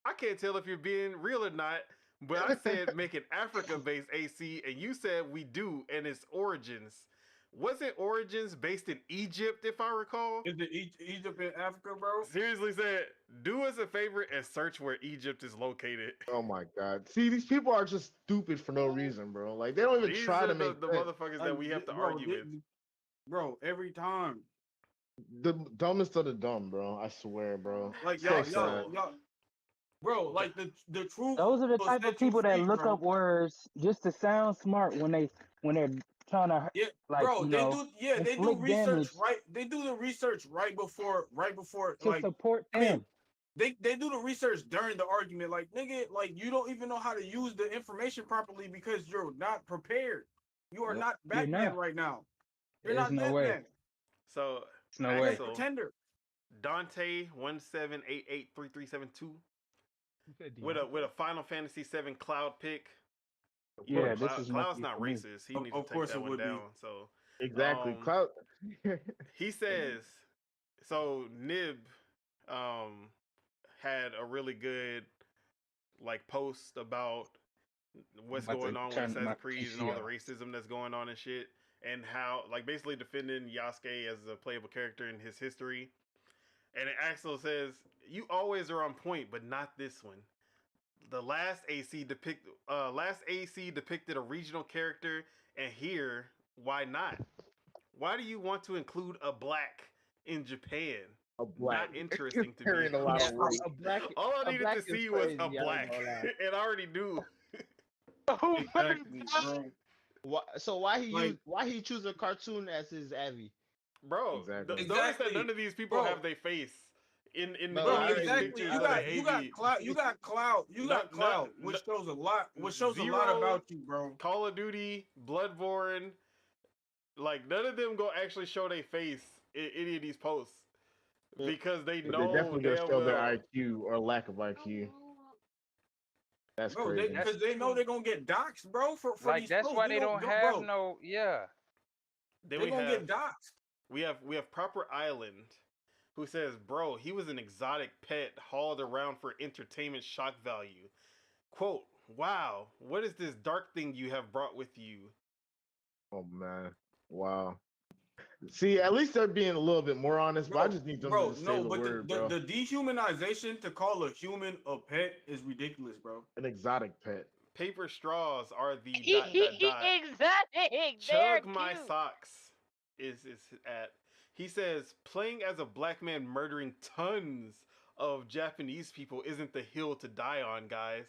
"I can't tell if you're being real or not, but I said make an Africa-based AC, and you said we do, and it's Origins. Wasn't Origins based in Egypt, if I recall?" Is it Egypt in Africa, bro? Seriously said, "Do us a favor and search where Egypt is located." Oh my God. See, these people are just stupid for no reason, bro. Like, they don't even These try are to make the sense. motherfuckers that we have to bro, argue with. Bro, every time. The dumbest of the dumb, bro. I swear, bro. Like So y'all, bro, like the truth. Those are the will type set of you people that free, look bro. up words just to sound smart when they're trying to Yeah, like bro, they do inflict research damage right. They do the research right before to like support I mean them. they do the research during the argument. Like nigga, like you don't even know how to use the information properly because you're not prepared. You are Nope, not you're Batman not. right now. You're There's not no way. Batman. So, There's no You're way. a Axel, pretender. Dante 17883372 with a Final Fantasy 7 Cloud pick. Yeah, this is Cloud's Monkey not for me. racist. He Of needs to take course that it one would be. down. So exactly. Um, Cloud. he says, so Nib had a really good like post about what's I'm about going to on with turn my Assassin's Creed and PC all the off. racism that's going on and shit, and how like basically defending Yasuke as a playable character in his history. And Axel says, "You always are on point, but not this one. The last AC depicted a regional character, and here, why not? Why do you want to include a black in Japan? A black. Not interesting to me." Carrying a lot Yeah, of weight. a black All I a needed black to is see was crazy. a I ain't black, gonna lie. and I already knew. Exactly, bro. Why he choose a cartoon as his Abby? Bro, Exactly. notice that Exactly. none of these people Bro. have their face in Bro, any I of these already- Exactly. pictures You of got the you got AV. clout. You got clout. You got clout, which shows a lot. Which shows a lot Zero, about you, bro. Call of Duty, Bloodborne, like none of them go actually show their face in any of these posts because they But know they're definitely gonna damn show their well. IQ or lack of IQ. That's Bro, crazy. because they know they're gonna get doxxed, bro. For Like these that's posts. why they don't have bro. no. Yeah. Then They're gonna get doxxed. we have Proper Island, who says, "Bro, he was an exotic pet hauled around for entertainment shock value. Quote, Wow, what is this dark thing you have brought with you? Oh man, wow. See, at least they're being a little bit more honest, but I just need them to just say no, the but word, bro. the dehumanization to call a human a pet is ridiculous, bro. An exotic pet. Paper straws are the ... Exotic. They're Chug my cute. socks is at. He says playing as a black man murdering tons of Japanese people isn't the hill to die on, guys.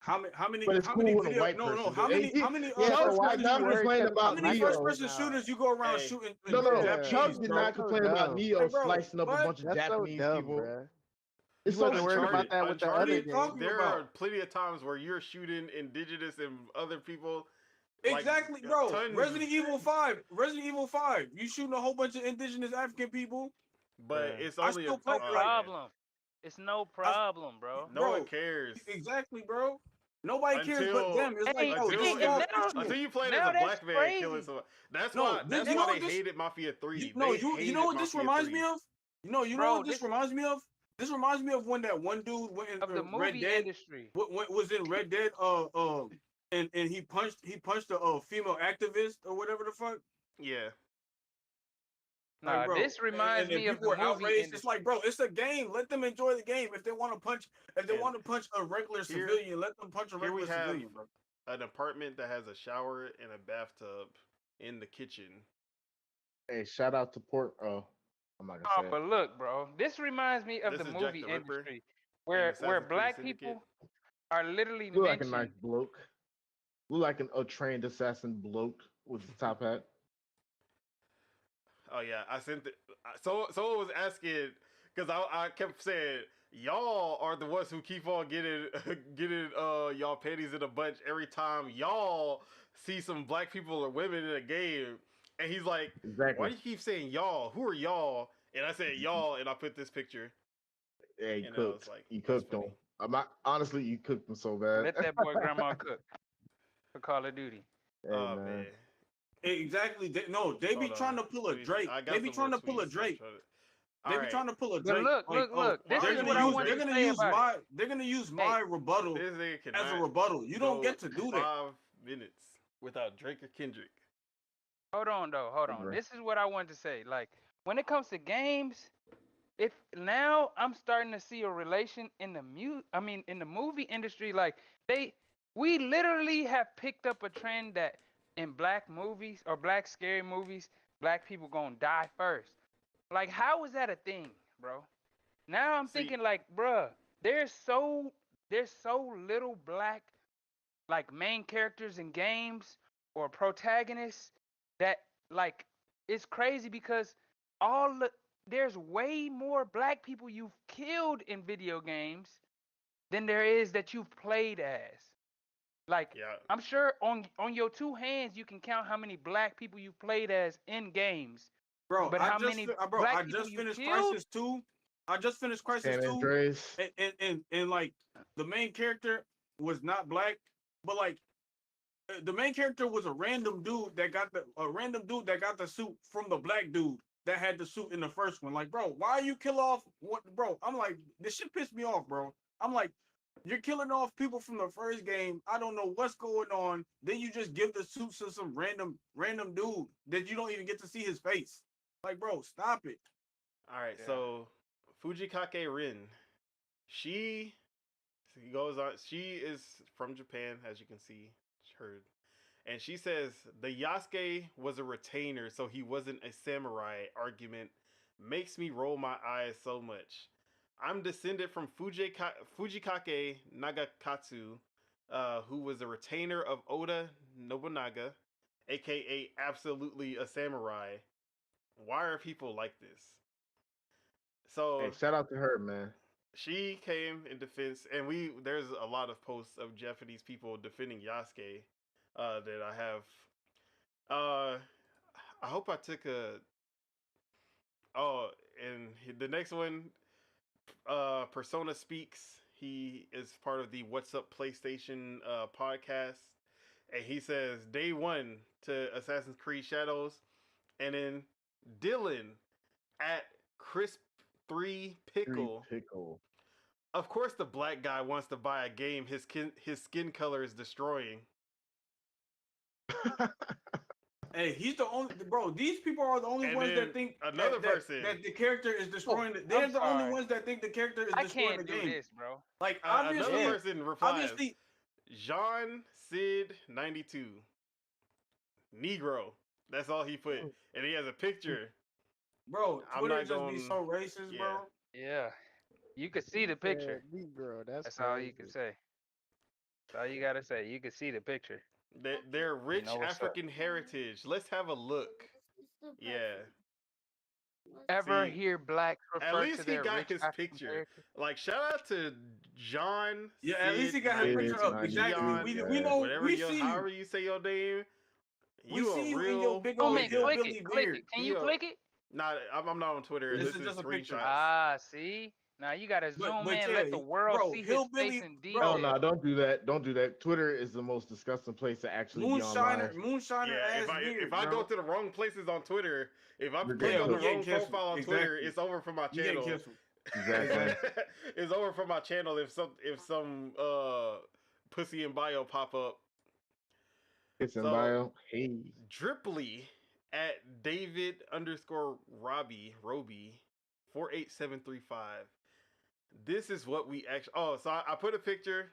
How many But it's cool when a video? white No, person. how do. many Hey, how many Yeah, so first why person you not shooters? complaining worried? How about many first Neo. person shooters you go around Hey. shooting? No, Yeah. Japanese, Chubb did bro? not so complain about dumb. Neo Like, bro, slicing up a what? bunch of That's so Japanese dumb, people. bruh. It's You wasn't so worried about Uncharted- that with the Uncharted, other What are you talking games. There about? are plenty of times where you're shooting indigenous and other people. Like, Exactly, bro. tons. Resident Evil 5. You shooting a whole bunch of indigenous African people. But it's I only still a play No like problem. It's no problem, bro. No bro, one cares. Exactly, bro. Nobody cares but Until- them. It's like, Hey, bro, until, this and is all now- fictional. until you played now as a that's black man crazy. killing someone. That's No, why. this- That's you know why what they this- hated Mafia 3. No, They you hated know what this Mafia reminds 3. me of? You know Bro, what this reminds me of? This reminds me of when that one dude went in of the Red movie Dead. industry. Was in Red Dead. And he punched a female activist or whatever the fuck. Yeah. Like, bro, This reminds and me of people the were movie outraged. industry. It's like, bro, it's a game. Let them enjoy the game. If they want to punch, And want to punch a regular here- civilian, let them punch a here we regular have- civilian, bro. An apartment that has a shower and a bathtub in the kitchen. Hey, shout out to Port. Oh, I'm not gonna Oh, say but it. look, bro, this reminds me of This the is Jack movie the Ripper industry where Assassin's Creed black Syndicate. people are literally Look like a mentioned. nice bloke. Look like a trained assassin bloke with the top hat. Oh yeah, I sent it. So someone was asking because I kept saying y'all are the ones who keep on getting y'all panties in a bunch every time y'all see some black people or women in a game, and he's like, Exactly. why do you keep saying y'all? Who are y'all? And I said y'all, and I put this picture. Yeah, he And I was cooked. like, He that's cooked them. funny. Honestly, you cooked them so bad. Let that boy grandma cook for Call of Duty. Hey, Oh man. man. Exactly. They be Hold on. trying to pull a Please, Drake. I got They be some trying more to pull a tweets. Drake. They All be right. trying to pull a But Drake. look, like, look. This they're is gonna what I use- wanted They're to gonna say use about my. They're gonna use my rebuttal This nigga as a cannot rebuttal. You don't go get to do that. 5 minutes without Drake or Kendrick. Hold on, though. Hold on. Agree. This is what I wanted to say. Like, when it comes to games, if now I'm starting to see a relation in the in the movie industry, like we literally have picked up a trend that in black movies or black scary movies, black people gonna die first. Like, how is that a thing, bro? Now I'm See- thinking like, bruh, there's so little black like main characters in games or protagonists that like it's crazy because there's way more black people you've killed in video games than there is that you've played as. Like, Yeah. I'm sure on your two hands you can count how many black people you've played as in games. Bro, But how many black I people just you finished killed? Crisis 2. I just finished Crisis San 2. Andreas. And like the main character was not black, but like the main character was a random dude that got the suit from the black dude that had the suit in the first one. Like, bro, why you kill off what, bro? I'm like, this shit pissed me off, bro. I'm like, you're killing off people from the first game. I don't know what's going on. Then you just give the suit to some random dude that you don't even get to see his face. Like, bro, stop it. All right, Yeah. so Fujikake Rin, she goes on. She is from Japan, as you can see, heard, and she says the Yasuke was a retainer, so he wasn't a samurai. Argument makes me roll my eyes so much. I'm descended from Fujikake Nagakatsu, who was a retainer of Oda Nobunaga, aka absolutely a samurai. Why are people like this? So Hey, shout out to her, man. she came in defense, and there's a lot of posts of Japanese people defending Yasuke that I have. I hope I took a. Oh, and the next one, Persona Speaks. He is part of the What's Up PlayStation podcast, and he says day one to Assassin's Creed Shadows, and then Dylan at Crisp3 Pickle. Pickle. Of course, the black guy wants to buy a game his skin color is destroying. Hey, he's the only bro. These people are the only And ones then that think another person. that the character is destroying. Oh, They're I'm the only sorry. ones that think the character is I destroying can't the do game. this, bro. Like Another obviously, person replies. obviously, Jean Sid 92 Negro. That's all he put, and he has a picture. bro, I'm Twitter not just going- be so racist, yeah. bro. Yeah, you could see the picture. Bro, That's all you can say. That's all you gotta say. You can see the picture. They're rich know what's up. African heritage. Let's have a look. Yeah. Ever See, hear blacks refer At to least he their got rich his African picture. heritage? Like, shout out to John. Yeah, at least he got his Sid picture up. 92, Exactly. yeah. We know. Whatever We your, see however you. you say your name. We You see a you real. in your big Oh old man, hillbilly click it, click beard. it. Can you Yeah. click it? Nah, I'm not on Twitter. This This is is just a picture. screenshots. Ah, see. Now you gotta zoom in, let the world bro, see his hillbilly- face in bro, detail. Oh no, don't do that. Don't do that. Twitter is the most disgusting place to actually Moonshiner, be online. moonshiner Yeah, ass beard, if I bro. go to the wrong places on Twitter, if I You're click getting on the canceled. wrong You're getting profile on canceled. Twitter, Exactly. it's over for my You getting channel. canceled. Exactly. It's over for my channel if some pussy in bio pop up. It's in So- bio. Hey. Dripply at David _ Roby 48735. This is what we actually. Oh, so I put a picture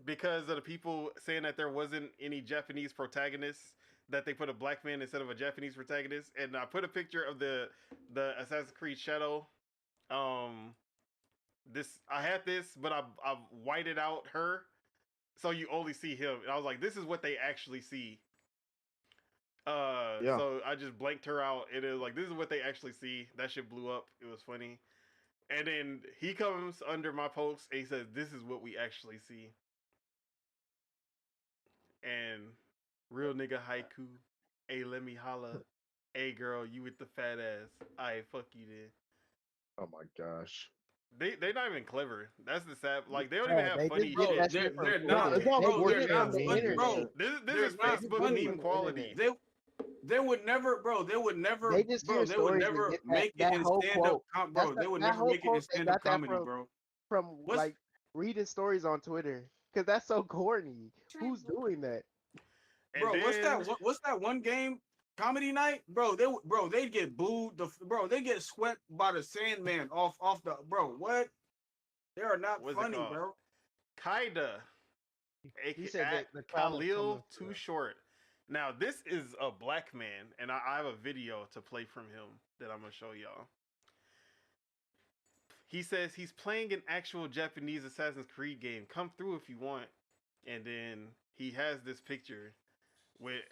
because of the people saying that there wasn't any Japanese protagonists, that they put a black man instead of a Japanese protagonist, and I put a picture of the Assassin's Creed Shadow. This I had this, but I've whited out her, so you only see him. And I was like, this is what they actually see. Yeah. So I just blanked her out. It is like, this is what they actually see. That shit blew up. It was funny. And then he comes under my post and he says, this is what we actually see. And real nigga haiku. Hey, let me holla. Hey girl, you with the fat ass. Alright, fuck you then. Oh my gosh. They're not even clever. That's the sad. Like, they don't even Yeah, have they funny just get shit. that shit from They're Twitter. not. It's all They bro, get they're it not from the funny, internet. bro. This They're is not Facebook funny. meme quality. They would never, bro. They would never, They just bro. hear They would stories and never get make that it in whole stand up, quote. bro. That's They would that never whole make it in quote, they stand up got that comedy, bro. from What's- like reading stories on Twitter. Cause that's so corny. Who's doing that? And Bro, what's then- that? What's that one game? Comedy night, bro. They get booed. Bro, they get swept by the Sandman off the. Bro, what? They are not What's it funny, called? bro. Kaida. He said the comments Khalil coming Too through. Short. Now, this is a black man, and I have a video to play from him that I'm going to show y'all. He says he's playing an actual Japanese Assassin's Creed game. Come through if you want. And then he has this picture with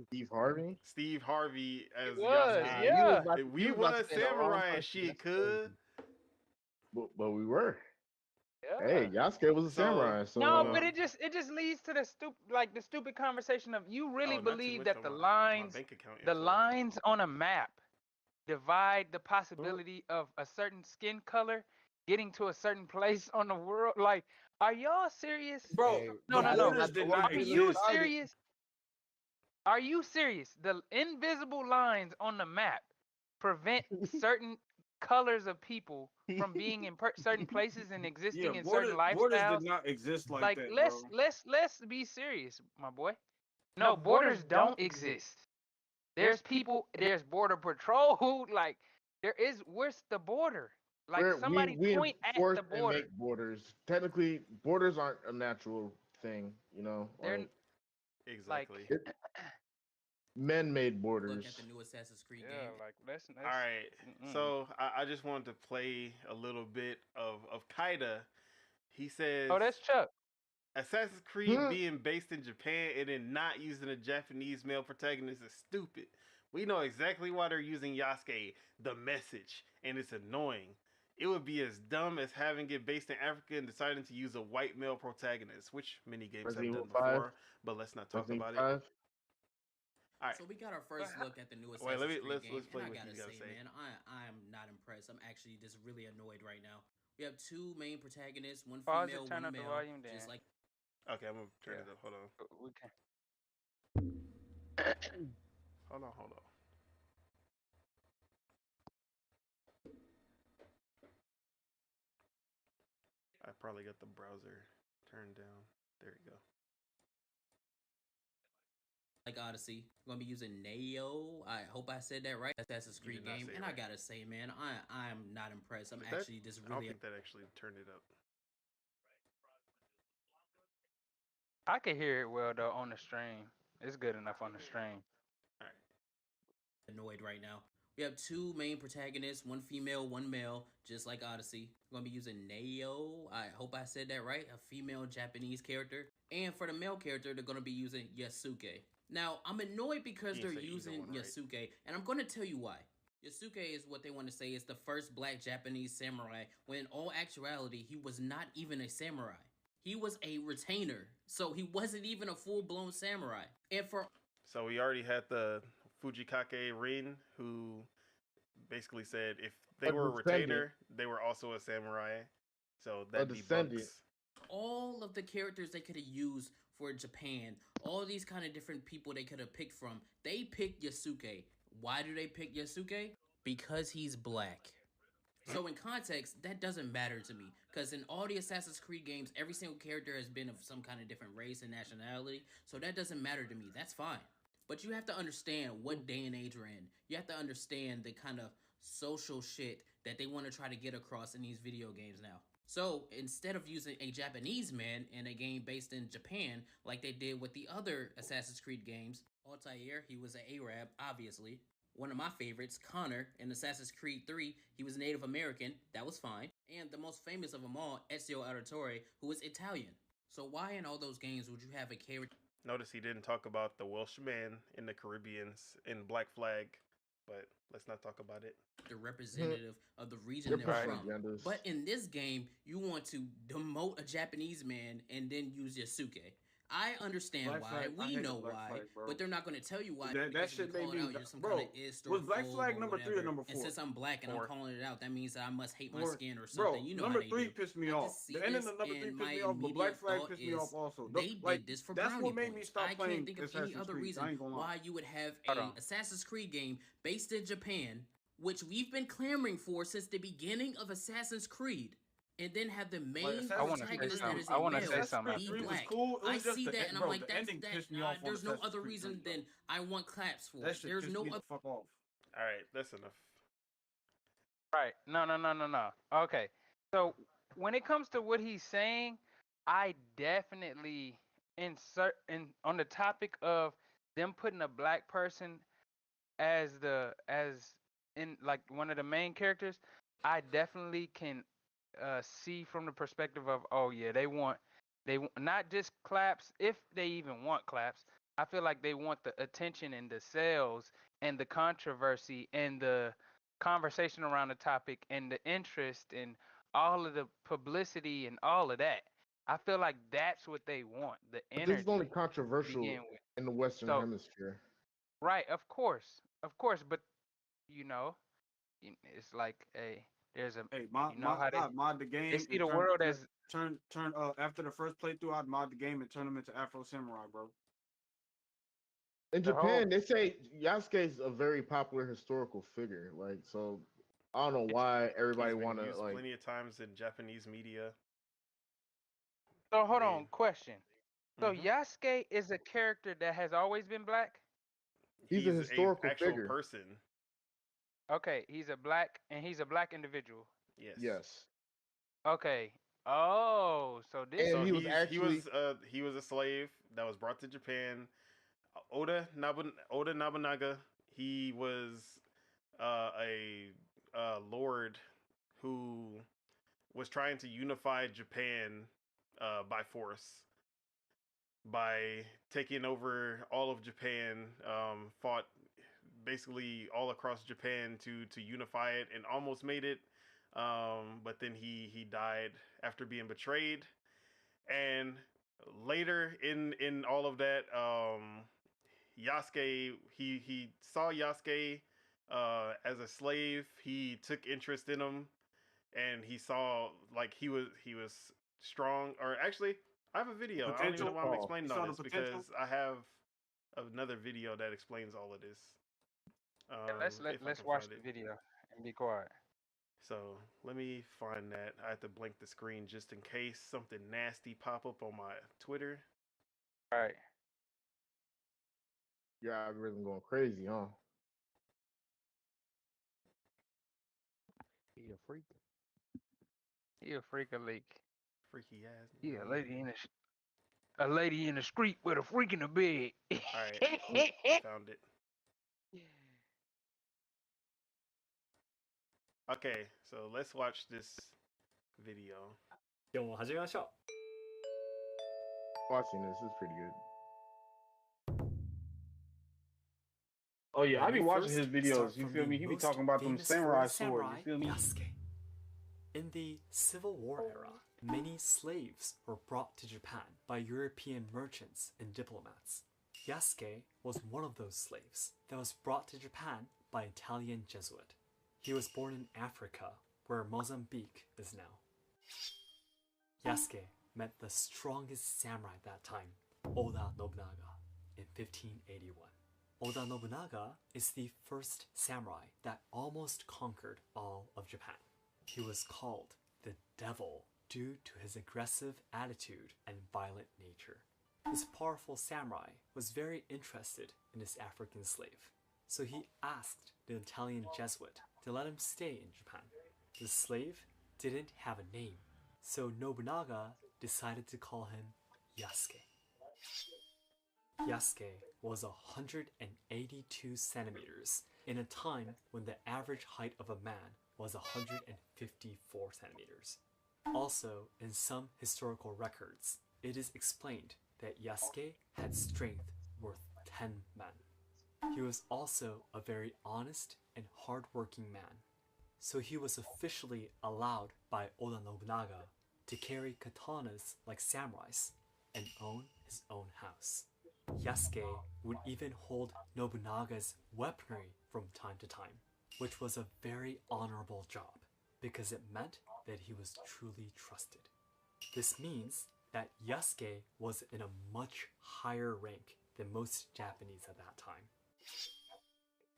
Steve Harvey. Steve Harvey as was, Yasuke. yeah. We was samurai and shit, cuz. But we were. Yeah. Hey, Yasuke was a So- samurai. So No, but it just leads to the stupid conversation of you really Oh, not too believe much that on the my lines bank account the info. lines on a map divide the possibility of a certain skin color getting to a certain place on the world. Like, are y'all serious? Bro, Hey, No, the no. borders did not Are you exist. serious? Are you serious? The invisible lines on the map prevent certain colors of people from being in certain places and existing in certain borders lifestyles. did not exist like that, let's bro. let's be serious, my boy. No, borders don't exist. There's people. There's border patrol. Like, where's the border? Like, somebody we point at enforce the and border. make borders. Technically, borders aren't a natural thing. You know, They're like Exactly. men made Look borders. at the new Assassin's Creed Yeah, game. like let's All right. So I just wanted to play a little bit of Kaida. He says, oh, that's Chuck. Assassin's Creed Hmm. being based in Japan and then not using a Japanese male protagonist is stupid. We know exactly why they're using Yasuke, the message, and it's annoying. It would be as dumb as having it based in Africa and deciding to use a white male protagonist, which many games have Resident done Evil 5. before, but let's not talk Resident about Evil it. 5. All right. So we got our first look at the new Assassin's Wait, let me- Creed let's- game, let's play and I what gotta you gotta say. man, I'm not impressed. I'm actually just really annoyed right now. We have two main protagonists, one Pause it, female, turn one up the male. volume Just down. like Okay, I'm going to turn Yeah. it up. Hold on. We can. Hold on. probably got the browser turned down. There you go. Like Odyssey. I'm gonna be using Neo. I hope I said that right. That's a Creed game, and I gotta say, man, I'm not impressed. I'm actually just really. I don't think that actually turned it up. I can hear it well though on the stream. It's good enough on the stream. All right. Annoyed right now. We have two main protagonists, one female, one male, just like Odyssey. We're gonna be using Neo. I hope I said that right. A female Japanese character. And for the male character, they're gonna be using Yasuke. Now, I'm annoyed because they're using Yasuke, right? And I'm gonna tell you why. Yasuke is what they want to say is the first black Japanese samurai, when in all actuality, he was not even a samurai. He was a retainer, so he wasn't even a full-blown samurai. And so we already had the Fujikake Rin, who basically said if they were a retainer, they were also a samurai. So that debunks all of the characters they could have used for Japan, all these kind of different people they could have picked from. They picked Yasuke. Why do they pick Yasuke? Because he's black. So in context, that doesn't matter to me. Because in all the Assassin's Creed games, every single character has been of some kind of different race and nationality. So that doesn't matter to me. That's fine. But you have to understand what day and age we're in. You have to understand the kind of social shit that they want to try to get across in these video games now. So instead of using a Japanese man in a game based in Japan, like they did with the other Assassin's Creed games, Altair, he was an Arab, obviously. One of my favorites, Connor, in Assassin's Creed 3, he was Native American, that was fine. And the most famous of them all, Ezio Auditore, who was Italian. So why in all those games would you have a character? Notice he didn't talk about the Welshman in the Caribbeans in Black Flag, but let's not talk about it. The representative of the region they're from. But in this game, you want to demote a Japanese man and then use Yasuke. I understand Black why. Flag, we know why, Flag, but they're not going to tell you why. That shit made me, bro. Was Black Flag number 3 or number 4? And since I'm black and I'm calling it out, that means that I must hate my skin or something. Bro, You know number 3 pissed me off. The ending of number 3 pissed me off, but Black Flag pissed me off also. They did this for that's brownie what made me points. stop I playing can't think of any other reason why you would have a Assassin's Creed game based in Japan, which we've been clamoring for since the beginning of Assassin's Creed. And then have the main protagonist that is a male be black. I see that and I'm like, there's no other reason than I want claps for it. There's no other. Fuck off. All right, that's enough. Right. No. Okay. So when it comes to what he's saying, I definitely on the topic of them putting a black person as in like one of the main characters, I definitely can see from the perspective of, oh yeah, they want not just claps, if they even want claps. I feel like they want the attention and the sales and the controversy and the conversation around the topic and the interest and all of the publicity and all of that. I feel like that's what they want. The energy. This is only controversial in the Western Hemisphere. Right, of course, but you know, it's like there's a I'd mod the game. They see the world as turn after the first playthrough, I'd mod the game and turn them into Afro Samurai, bro. In Japan, they say Yasuke is a very popular historical figure. Like, so I don't know why everybody want to like. Plenty of times in Japanese media. So hold on, question. So Yasuke is a character that has always been black? He's a historical figure. Person. Okay, he's a black individual. Yes. Yes. Okay. Oh, so this. And he was a slave that was brought to Japan. Oda Nobunaga. He was a lord who was trying to unify Japan by force. By taking over all of Japan, fought basically all across Japan to unify it and almost made it. But then he died after being betrayed. And later in all of that, Yasuke, he saw Yasuke as a slave. He took interest in him, and he saw like he was strong. Or actually, I have a video. I don't even know why I'm explaining all this because I have another video that explains all of this. Let's watch the video and be quiet. So let me find that. I have to blink the screen just in case something nasty pop up on my Twitter. Right. Your algorithm going crazy, huh? He a freak. He a freak of leak. Freaky ass. He a lady in the street with a freak in the bed. All right, found it. Okay, so let's watch this video. 今日も始めましょ Watching this is pretty good. Oh yeah, I When be we watching first his videos. start You from feel the me? He be most talking about them famous samurai foreign swords. You feel me? Yasuke. In the Civil War era, many slaves were brought to Japan by European merchants and diplomats. Yasuke was one of those slaves that was brought to Japan by Italian Jesuit. He was born in Africa, where Mozambique is now. Yasuke met the strongest samurai at that time, Oda Nobunaga, in 1581. Oda Nobunaga is the first samurai that almost conquered all of Japan. He was called the Devil due to his aggressive attitude and violent nature. This powerful samurai was very interested in his African slave, so he asked the Italian Jesuit to let him stay in Japan. The slave didn't have a name, so Nobunaga decided to call him Yasuke. Yasuke was 182 centimeters in a time when the average height of a man was 154 centimeters. Also, in some historical records, it is explained that Yasuke had strength worth 10 men. He was also a very honest and hard-working man, so he was officially allowed by Oda Nobunaga to carry katanas like samurais and own his own house. Yasuke would even hold Nobunaga's weaponry from time to time, which was a very honorable job because it meant that he was truly trusted. This means that Yasuke was in a much higher rank than most Japanese at that time.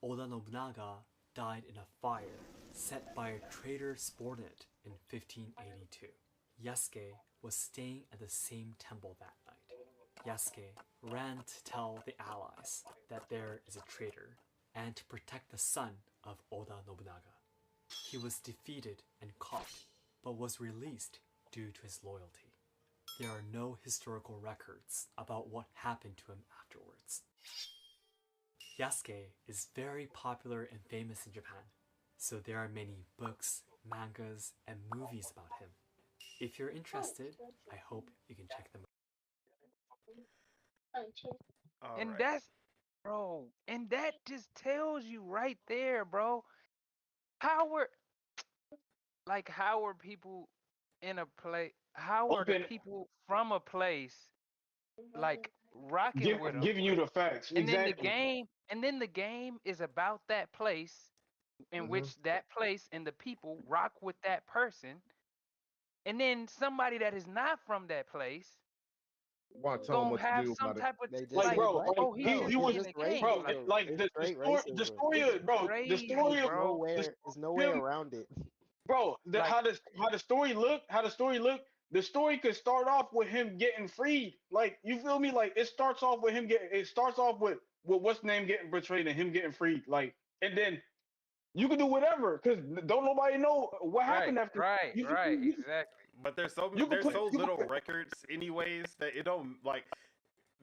Oda Nobunaga died in a fire set by a traitor subordinate in 1582. Yasuke was staying at the same temple that night. Yasuke ran to tell the allies that there is a traitor and to protect the son of Oda Nobunaga. He was defeated and caught, but was released due to his loyalty. There are no historical records about what happened to him afterwards. Yasuke is very popular and famous in Japan, so there are many books, mangas, and movies about him. If you're interested, I hope you can check them out. And Alright. that's, bro, and that just tells you right there, bro, how were people in a place, how are the Open, people from a place like rocking with them? giving you the facts. And then Exactly. the game is about that place in which that place and the people rock with that person. And then somebody that is not from that place Want to tell him gonna what to have do some about it. type of They just Like, like, say bro, black. like oh, he he No, should he it's be was, in just the game. bro, racism. like It's the straight story, the racism. story, bro, the Crazy, story of, bro. There's no way around it. bro, Like, how the story looked, the story could start off with him getting freed. Like, you feel me? Like, it starts off with what's the name getting betrayed and him getting freed. Like, and then you can do whatever because don't nobody know what happened after. exactly. But there's so You can there's put so you can little put records anyways that it don't like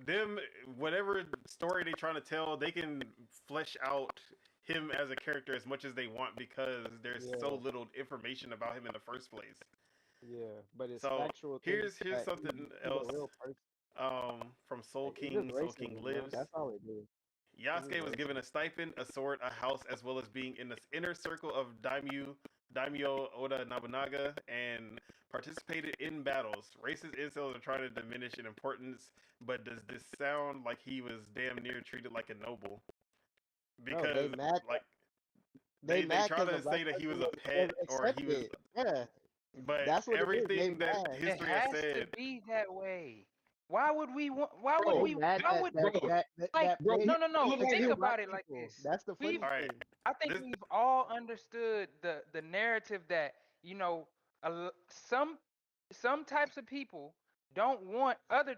them whatever story they trying to tell, they can flesh out him as a character as much as they want because there's Yeah, so little information about him in the first place. yeah, but it's So factual things here's that something he's else a real person. from Soul It's just King. Soul King racism, bro. lives. That's all it is. It's just Yasuke was given racism. a stipend, a sword, a house, as well as being in the inner circle of Daimyo Oda Nobunaga and participated in battles. Racist incels are trying to diminish in importance, but does this sound like he was damn near treated like a noble? Bro, they Because mad. like They they mad try because the to black say that he was person a pet or he was, accepted. Yeah, but that's what it is. They everything that mad. It history has has to said, be that way. Why would we want? Why would Bro, we? That Why that would that bro, that that, like? that bro, made No, no, no. look like Think he about white it like people. this. That's the funny We've, All right, thing. I think this we've all understood the narrative that some types of people don't want other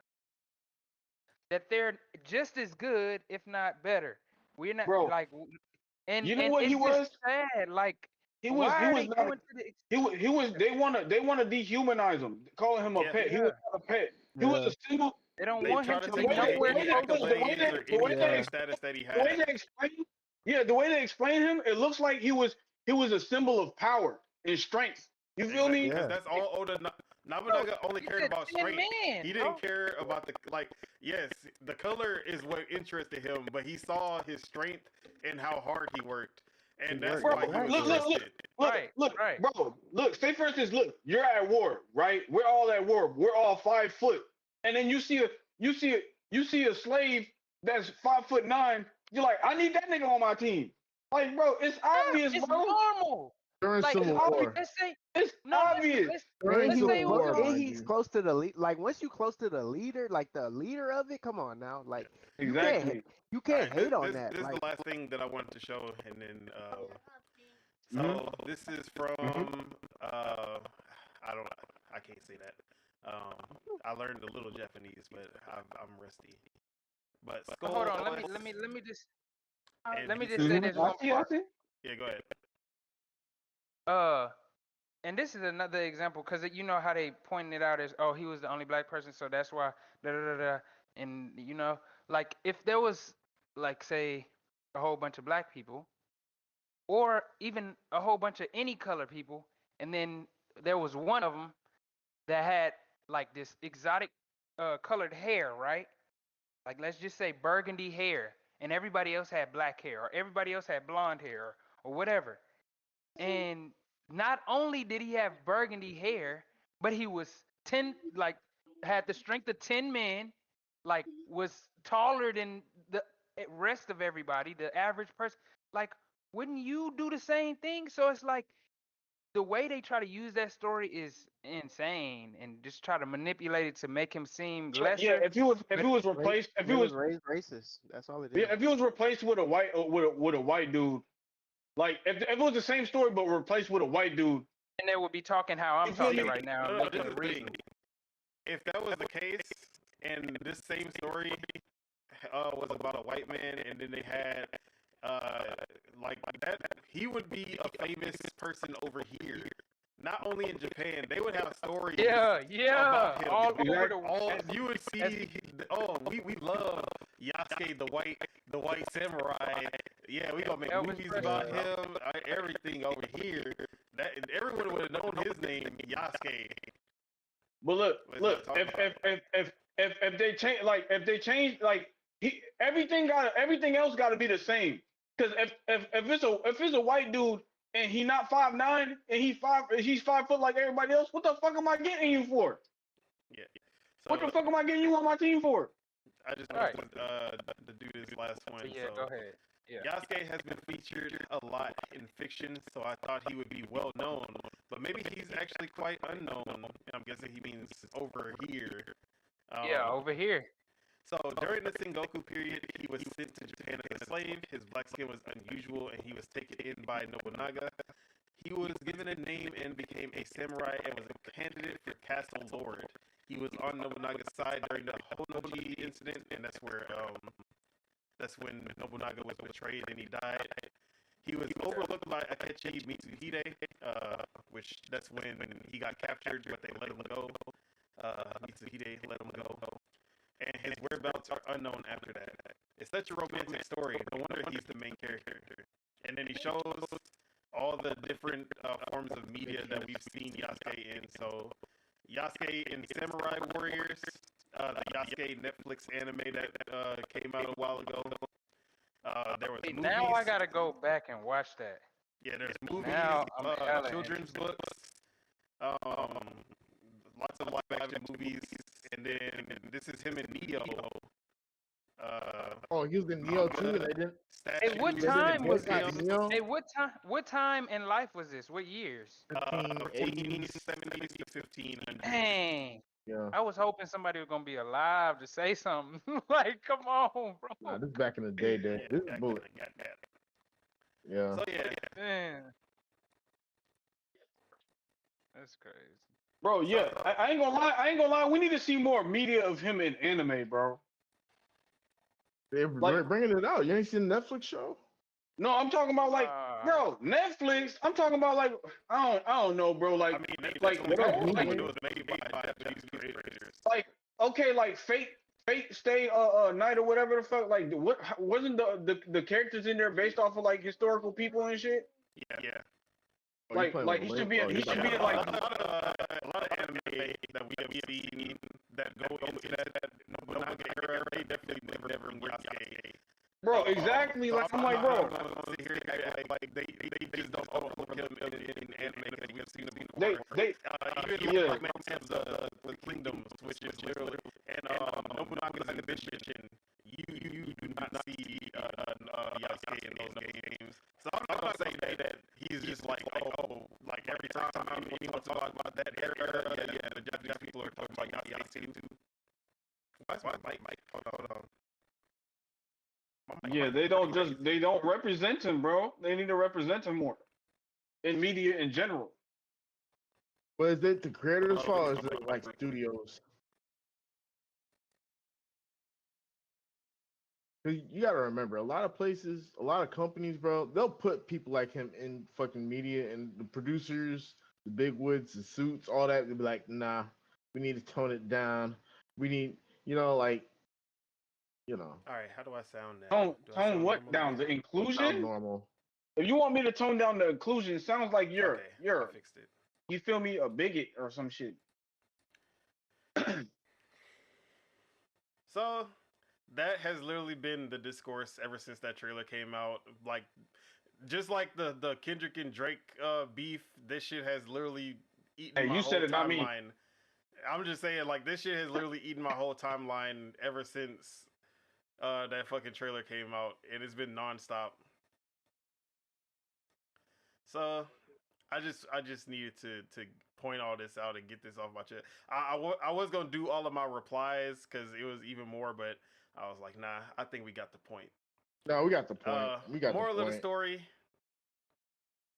that they're just as good, if not better. We're not bro. like, and You know what he it's just was? sad. Like, He was why he are was they not. going to the? He was. They wanna dehumanize him, calling him a yeah, pet. He Yeah, was not a pet. He was Yeah. a symbol. they don't they want try him to to The be take way they, away the nowhere way any they, close to the way accolades they, or the way any they, Yeah. status that he the way had. they explain, yeah, the way they explain him, it looks like he was a symbol of power and strength. You feel Exactly, me? because Yeah. that's all Oda Bro, Nobunaga only he's cared a about 10 strength. man, He bro. didn't care about the like. Yes, the color is what interested him, but he saw his strength and how hard he worked, and He that's worked why he hard. was Look, look, look, arrested. look, Right, look, right. bro. Look, say for instance, look, you're at war, right? We're all at war. We're all 5 foot, and then you see a slave that's 5'9". You're like, I need that nigga on my team. Like, bro, it's Yeah, obvious, it's bro. normal. During Like, It's Civil obvious. War. let's say It's no. obvious. During Let's He say was it Civil was War, a and mind he's you. close to the lead. Like once you close to the leader, like the leader of it, come on now. Like you can't Exactly. you All can't right, hate on this that. is Like the last thing that I wanted to show, and then Mhm. so this is from Mhm. I can't say that. I learned a little Japanese, but I'm rusty. But hold on. Skull Let me just and let me he just say said, this I one see. I part. see. yeah, go ahead. And this is another example because you know how they pointed it out as, oh, he was the only black person, so that's why da da da da. And you know, like if there was like say a whole bunch of black people, or even a whole bunch of any color people, and then there was one of them that had like this exotic colored hair, right? Like let's just say burgundy hair, and everybody else had black hair, or everybody else had blonde hair, or whatever. And not only did he have burgundy hair, but he was 10, like had the strength of 10 men, like was taller than the rest of everybody, the average person. Like, wouldn't you do the same thing? So it's like the way they try to use that story is insane and just try to manipulate it to make him seem Yeah, yeah. lesser. If he was replaced, if he they was was raised racist. That's all it is. yeah, if he was replaced with a white with a white dude, like if it was the same story but replaced with a white dude, And they would be talking how I'm you feel talking me? right now, No, and no, making this it is the thing. reasonable. If that was the case, and this same story was about a white man, and then they had like that, he would be a famous person over here. Not only in Japan, they would have stories Yeah, about him. all over the All as- you would see. Oh, we love Yasuke, the white samurai. Yeah, we gonna make Elvis movies Presley. about him. Everything over here. That everyone would have known his name, Yasuke. But look, Let's look, not talk about if they change like everything else got to be the same. Because if it's a white dude and he not 5'9" and he's 5 foot like everybody else, what the fuck am I getting you for? Yeah. What So the fuck am I getting you on my team for? I just Alright. wanted to do this last one. But yeah, so. go ahead. Yeah. Yasuke has been featured a lot in fiction, so I thought he would be well known, but maybe he's actually quite unknown. And I'm guessing he means over here. Yeah, over here. So during the Sengoku period, he was sent to Japan as a slave. His black skin was unusual, and he was taken in by Nobunaga. He was given a name and became a samurai and was a candidate for Castle Lord. He was on Nobunaga's side during the Honoji incident, and that's when Nobunaga was betrayed and he died. He was overlooked by Akechi Mitsuhide, which that's when he got captured, but they let him go. Mitsuhide let him go. And his whereabouts are unknown after that. It's such a romantic story. No wonder he's the main character. And then he shows all the different forms of media that we've seen Yasuke in. So Yasuke in Samurai Warriors, the Yasuke Netflix anime that came out a while ago. There was See, movies. now I gotta go back and watch that. Yeah, there's movies, Now I'm hella children's interested. books, lots of live action movies, and then this is him in Neo. Oh, he was in Neo too, and they didn't. Hey, what statues, time was boycott this? Neo? Hey, what time in life was this? What years? 1580s. 1470s to 1500s. Dang. Yeah. I was hoping somebody was gonna be alive to say something. Like, come on, bro. Nah, this is back in the day. This is bullet. Yeah. So yeah, Man, that's crazy. Bro, yeah, I ain't gonna lie. I ain't gonna lie. We need to see more media of him in anime, bro. They're Like- bringing it out. You ain't seen the Netflix show? No, I'm talking about like, bro, Netflix. I'm talking about like, I don't know, bro. Like, I mean, like, that's bro, what like, it was made by Japanese creators. like, okay, like Fate Stay Night or whatever the fuck. Like, what wasn't the characters in there based off of like historical people and shit? Yeah. Oh, you Like, playing like with he Link? should be, Oh, he you should playing be with like, a lot of anime that we have seen that go into that Nobunaga era. They definitely never Yasuke. bro, exactly. So Like, I'm like, bro, sit here and act like they just don't overlook him in anime because we've seen him they, even yeah. like Man's the Kingdoms, which is literally and Nobunaga's ambition. You do not see Yasuke in those games. So I'm not gonna say that he's just like like every time when you want to talk about that era, yeah, the Japanese people are talking about Yasuke too. Why's my mic? Hold on. Yeah, they don't represent him, bro. They need to represent him more in media in general. But is it the creators' fault or is it like studios? 'Cause you gotta remember, a lot of places, a lot of companies, bro, they'll put people like him in fucking media and the producers, the big woods, the suits, all that. They'll be like, nah, we need to tone it down. We need, like, All right, how do I sound now? Tone what down? The sound inclusion? normal. If you want me to tone down the inclusion, it sounds like Okay, you're I fixed it. you feel me, a bigot or some shit. So that has literally been the discourse ever since that trailer came out. Like, just like the Kendrick and Drake beef, this shit has literally eaten Hey, my you whole said it, not me. timeline. I'm just saying, like, this shit has literally eaten my whole timeline ever since that fucking trailer came out, and it's been nonstop. So I just needed to point all this out and get this off my chest. I was gonna do all of my replies because it was even more, but I was like, nah, I think we got the point. No, we got the point. We got moral the of point. the story.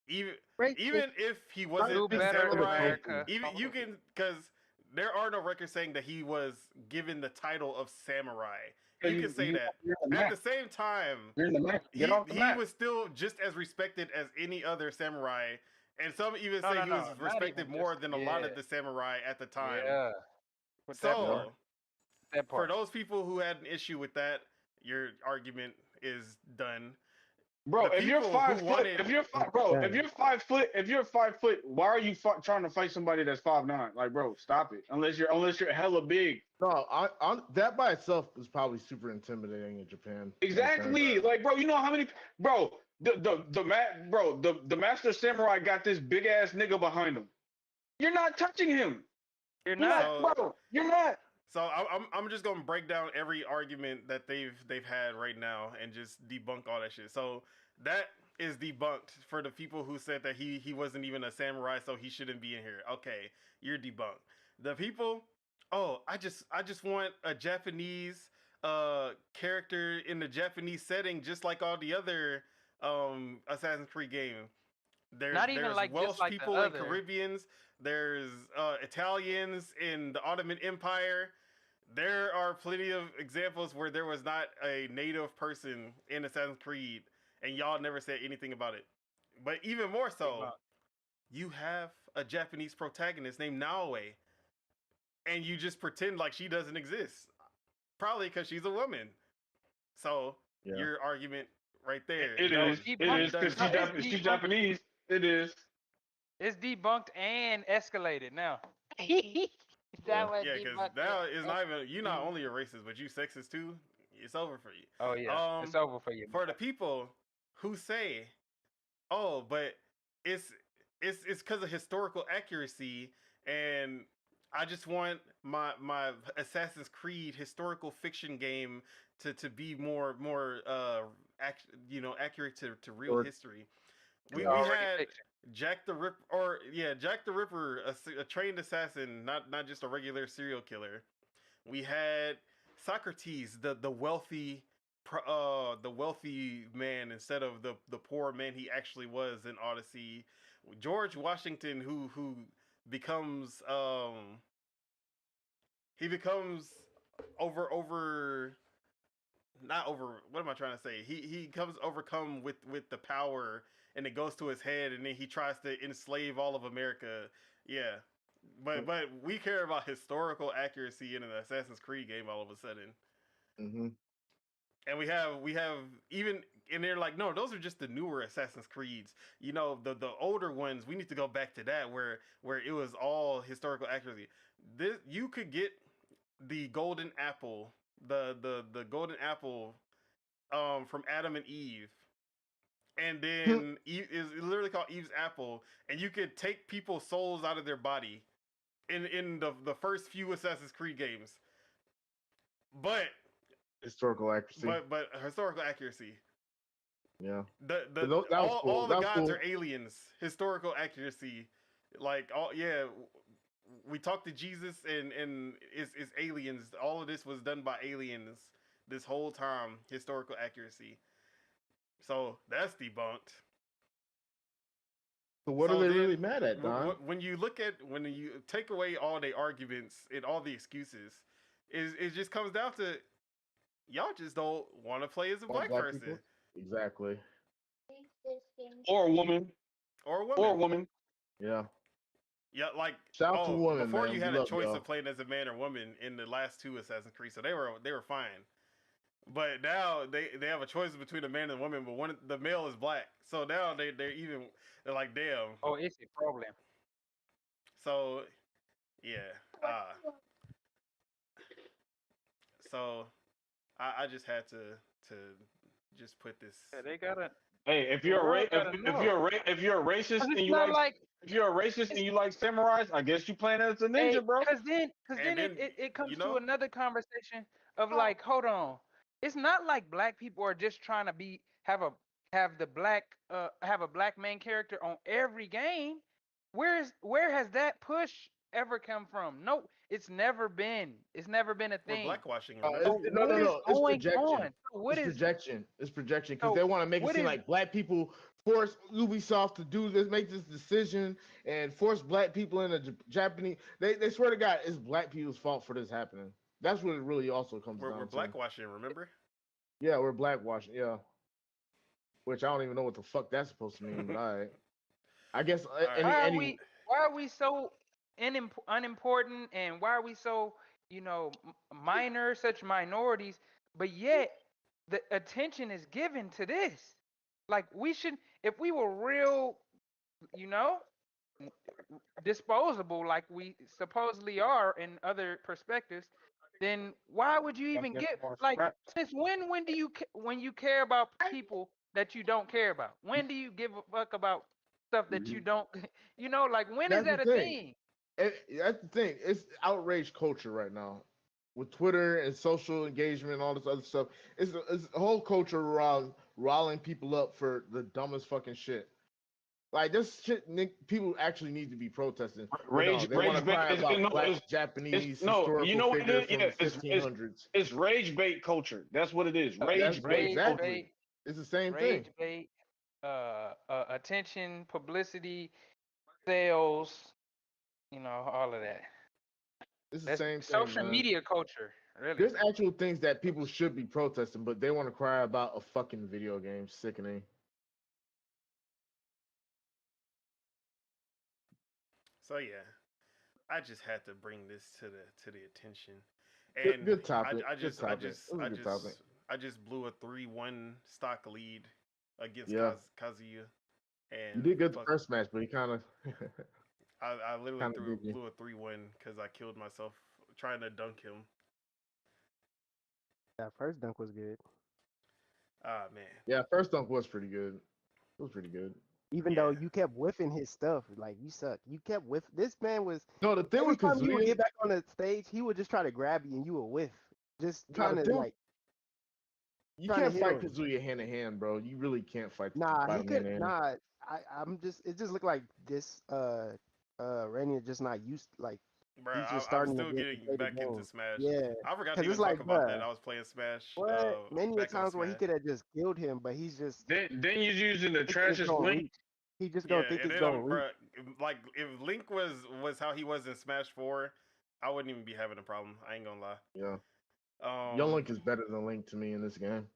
Even Great even if he wasn't Do a better, samurai, America. even you can because there are no records saying that he was given the title of samurai. You can say that. At the same time, You're in the map. Get off the he map. was still just as respected as any other samurai, and some even No, say no, he no, was not respected even more just- than a lot of yeah. the samurai at the time. Yeah. With that So, part. That for part. those people who had an issue with that, your argument is done. Bro, The if you're people 5 who foot, wanted- if you're 5 foot, why are you trying to fight somebody that's 5'9"? Like, bro, stop it. Unless you're hella big. No, that by itself is probably super intimidating in Japan. Exactly. Like, bro, you know how many, bro, the master samurai got this big ass nigga behind him. You're not touching him. You're You're not. not, bro. You're not. So I'm just gonna break down every argument that they've had right now and just debunk all that shit. So that is debunked for the people who said that he wasn't even a samurai, so he shouldn't be in here. Okay, you're debunked. The people, I just want a Japanese character in the Japanese setting, just like all the other Assassin's Creed game. There's like Welsh just like the people and other. Caribbeans. There's Italians in the Ottoman Empire. There are plenty of examples where there was not a native person in Assassin's Creed, and y'all never said anything about it. But even more so, you have a Japanese protagonist named Naoe, and you just pretend like she doesn't exist. Probably because she's a woman. So your argument right there. It is because she's Japanese. It is. It's debunked and escalated now. Yeah, because now it's not even, you're not only a racist, but you sexist too. It's over for you. Oh yeah, it's over for you. For the people who say, but it's because of historical accuracy, and I just want my Assassin's Creed historical fiction game to be more accurate to real history. We had Jack the Ripper, a trained assassin, not just a regular serial killer. We had Socrates, the wealthy man instead of the poor man he actually was in Odyssey. George Washington, who becomes he becomes over not over, what am I trying to say? He comes overcome with the power, and it goes to his head, and then he tries to enslave all of America. Yeah. But we care about historical accuracy in an Assassin's Creed game all of a sudden. Mm-hmm. And we have even, and they're like, no, those are just the newer Assassin's Creeds. You know, the older ones, we need to go back to that where it was all historical accuracy. This, you could get the golden apple, the golden apple from Adam and Eve. And then Eve is literally called Eve's apple, and you could take people's souls out of their body in the first few Assassin's Creed games. But historical accuracy. But historical accuracy. Yeah. All the gods are aliens. Historical accuracy. Like we talked to Jesus and it's aliens. All of this was done by aliens this whole time. Historical accuracy. So that's debunked. So what are they really mad at, Don? When you take away all the arguments and all the excuses, it just comes down to y'all just don't want to play as a black person. People? Exactly. Or a woman. Yeah. Yeah, like shout to women, before man. You had a choice of playing as a man or woman in the last two Assassin's Creed, so they were fine. But now they have a choice between a man and a woman, but the male is black. So now they're like, damn. Oh, it's a problem. So yeah. So I just had to just put this. Yeah, they gotta. Hey, if you're a racist and you if you're a racist and you like samurais, I guess you playing as a ninja, bro. Because then it comes to another conversation of like, hold on, it's not like black people are just trying to have a black main character on every game. Where has that push ever come from? No, it's never been a thing. We're blackwashing. No. It's projection. It's projection because they want to make it seem like black people force Ubisoft to do this, make this decision, and force black people in the Japanese. They swear to God, it's black people's fault for this happening. That's what it really also comes down to. We're blackwashing, remember? Yeah, we're blackwashing. Yeah, which I don't even know what the fuck that's supposed to mean. But all right, I guess. Why are we so unimportant, and why are we so minor, such minorities? But yet the attention is given to this. Like we should, if we were real, disposable like we supposedly are in other perspectives, then why would you even get since when do you care about people that you don't care about? When do you give a fuck about stuff that you don't when is that a thing? That's the thing. It's outrage culture right now with Twitter and social engagement and all this other stuff. It's a whole culture around riling people up for the dumbest fucking shit. Like this shit, people actually need to be protesting. They want to cry about black Japanese historical figures from the 1500s. It's rage bait culture. That's what it is. Rage bait. Exactly. It's the same thing. Rage bait, attention, publicity, sales, all of that. It's the same thing. Social media culture. Really. There's actual things that people should be protesting, but they want to cry about a fucking video game. Sickening. So yeah, I just had to bring this to the attention. And good topic. I just blew a 3-1 stock lead against Kazuya. And you did good the first match, but he kind of. I literally blew a 3-1 because I killed myself trying to dunk him. That first dunk was good. Ah man. Yeah, first dunk was pretty good. It was pretty good. Even though you kept whiffing his stuff, like you suck. You kept whiff. This man was. No, the thing with Kazuya, you would get back on the stage, he would just try to grab you and you would whiff. Just trying to like. You can't fight Kazuya hand to hand, bro. You really can't fight. Nah, he could. Nah, I'm just it just looked like this Rainier just not used like Bruh, he's just I'm starting to still get to getting play the back into game. Smash. Yeah, I forgot to because even it's talk like, about that. bruh, I was playing Smash what? Many a back on times where he Smash. could have just killed him, but he's just Then he's using the thinking it's trashest gonna link. reach. He just Yeah, gonna think and it's then gonna reach. bruh, like if Link was how he was in Smash 4, I wouldn't even be having a problem. I ain't gonna lie. Yeah. Young Um, Link is better than Link to me in this game.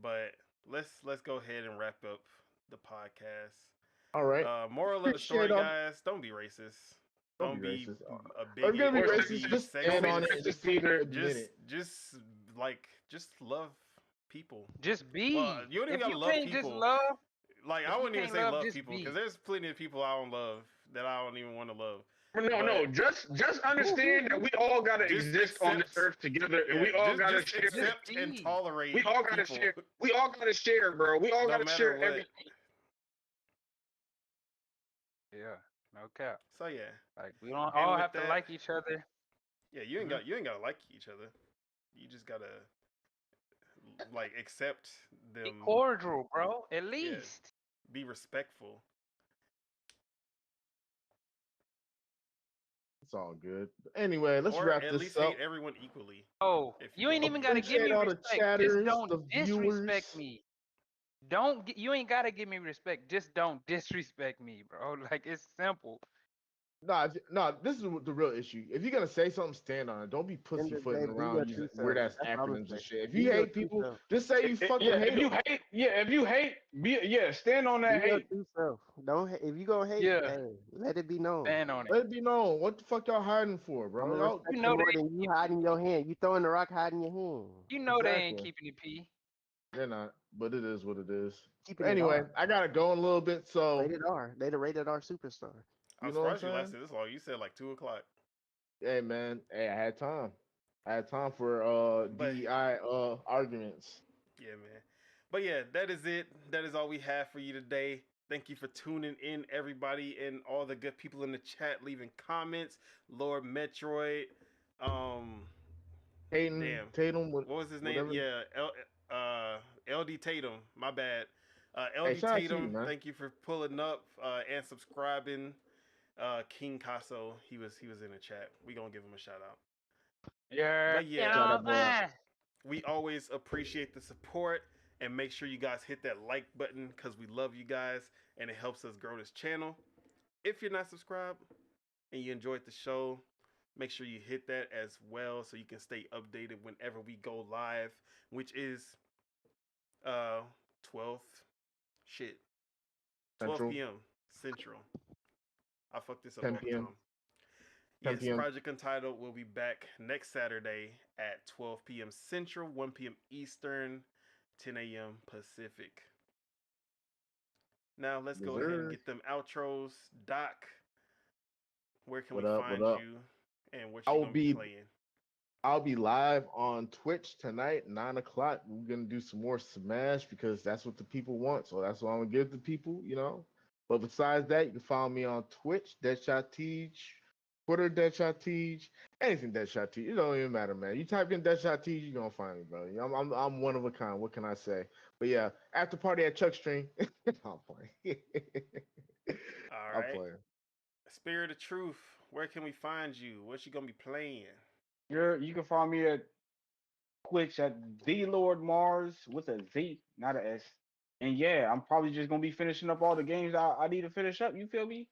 but let's go ahead and wrap up the podcast. All right. Moral of the story, Appreciate all- guys: don't be racist. Don't be racist. a If bigot. you're gonna be Don't racist, be just stand on it and sexist. just admit it. Just love people. Just be. Well, you don't even If gotta you love can't just people. love, Like if I you wouldn't even can't say love, love just people be. because there's plenty of people I don't love that I don't even want to love. No, just understand that we all gotta Just exist on this accept- earth together, and Yeah, we all gotta just share. accept and be. tolerate. We all gotta people. share. We all gotta share, bro. We all No gotta matter share what. everything. Yeah, no cap. So yeah, Like we don't And all with have to that- like each other. yeah, you ain't gotta like each other. You just gotta like accept them. Be cordial, bro. At least. Be respectful. It's all good. Anyway, let's or wrap at this least up. hate everyone equally. Oh, If you ain't don't. even gotta give me Appreciate all the respect. chatters, Just don't the disrespect viewers. me. You ain't gotta give me respect. Just don't disrespect me, bro. Like it's simple. Nah, this is the real issue. If you're gonna say something, stand on it. Don't be End of the day, pussyfooting be around your using true weird self. ass That's what I'ma acronyms and say. shit. If Be you your hate true people, self. just say you fucking Yeah, hate if you them. hate, stand on that Be your hate. true self. Don't if you gonna hate, Yeah. hey, let it be known. Stand on it. Let it be known. What the fuck y'all hiding for, bro? I'ma Y'all, respect You you know more they than you hiding your hand. You throwing the rock, hiding your hand. you know they ain't exactly. keeping it P. They're not, but it is what it is. Keeping it Anyway, R. I gotta go in a little bit, so Rated R. They the rated R superstar. I'm you know what I'm surprised you saying? lasted this long. You said like 2:00. Hey man, hey, I had time. I had time for But- DEI arguments. Yeah, man. But yeah, that is it. That is all we have for you today. Thank you for tuning in, everybody, and all the good people in the chat leaving comments. Lord Metroid, damn. Tatum, What was his name? whatever. Yeah, LD Tatum. My bad. Hey, LD shout out to you, Tatum, man. thank you for pulling up and subscribing. King Casso, he was in the chat. We gonna give him a shout out. Yeah. But yeah, Shout out, man. we always appreciate the support, and make sure you guys hit that like button because we love you guys and it helps us grow this channel. If you're not subscribed and you enjoyed the show, make sure you hit that as well so you can stay updated whenever we go live, which is 12 Central. p.m. Central. I fucked this up 10 all the p.m. time. 10 Yes, p.m. Project Untitled will be back next Saturday at 12 p.m. Central, 1 p.m. Eastern, 10 a.m. Pacific. Now let's go ahead and get them outros. Doc, where can What we up, find what up? you and what I you will gonna be be- playing? I'll be live on Twitch tonight, 9 o'clock. We're gonna do some more Smash because that's what the people want. So that's what I'm gonna give the people, you know. But besides that, you can follow me on Twitch, Deadshot Teach, Twitter, Deadshot Teach, anything Deadshot Teach. It don't even matter, man. You type in Deadshot Teach, you're gonna find me, bro. I'm one of a kind. What can I say? But yeah, after party at Chuck Stream. I'm playing. All I'm right. playing. Spirit of Truth, where can we find you? What you gonna be playing? You can find me at Twitch at the Lord Mars with a Z, not a S. And yeah, I'm probably just gonna be finishing up all the games I need to finish up. You feel me?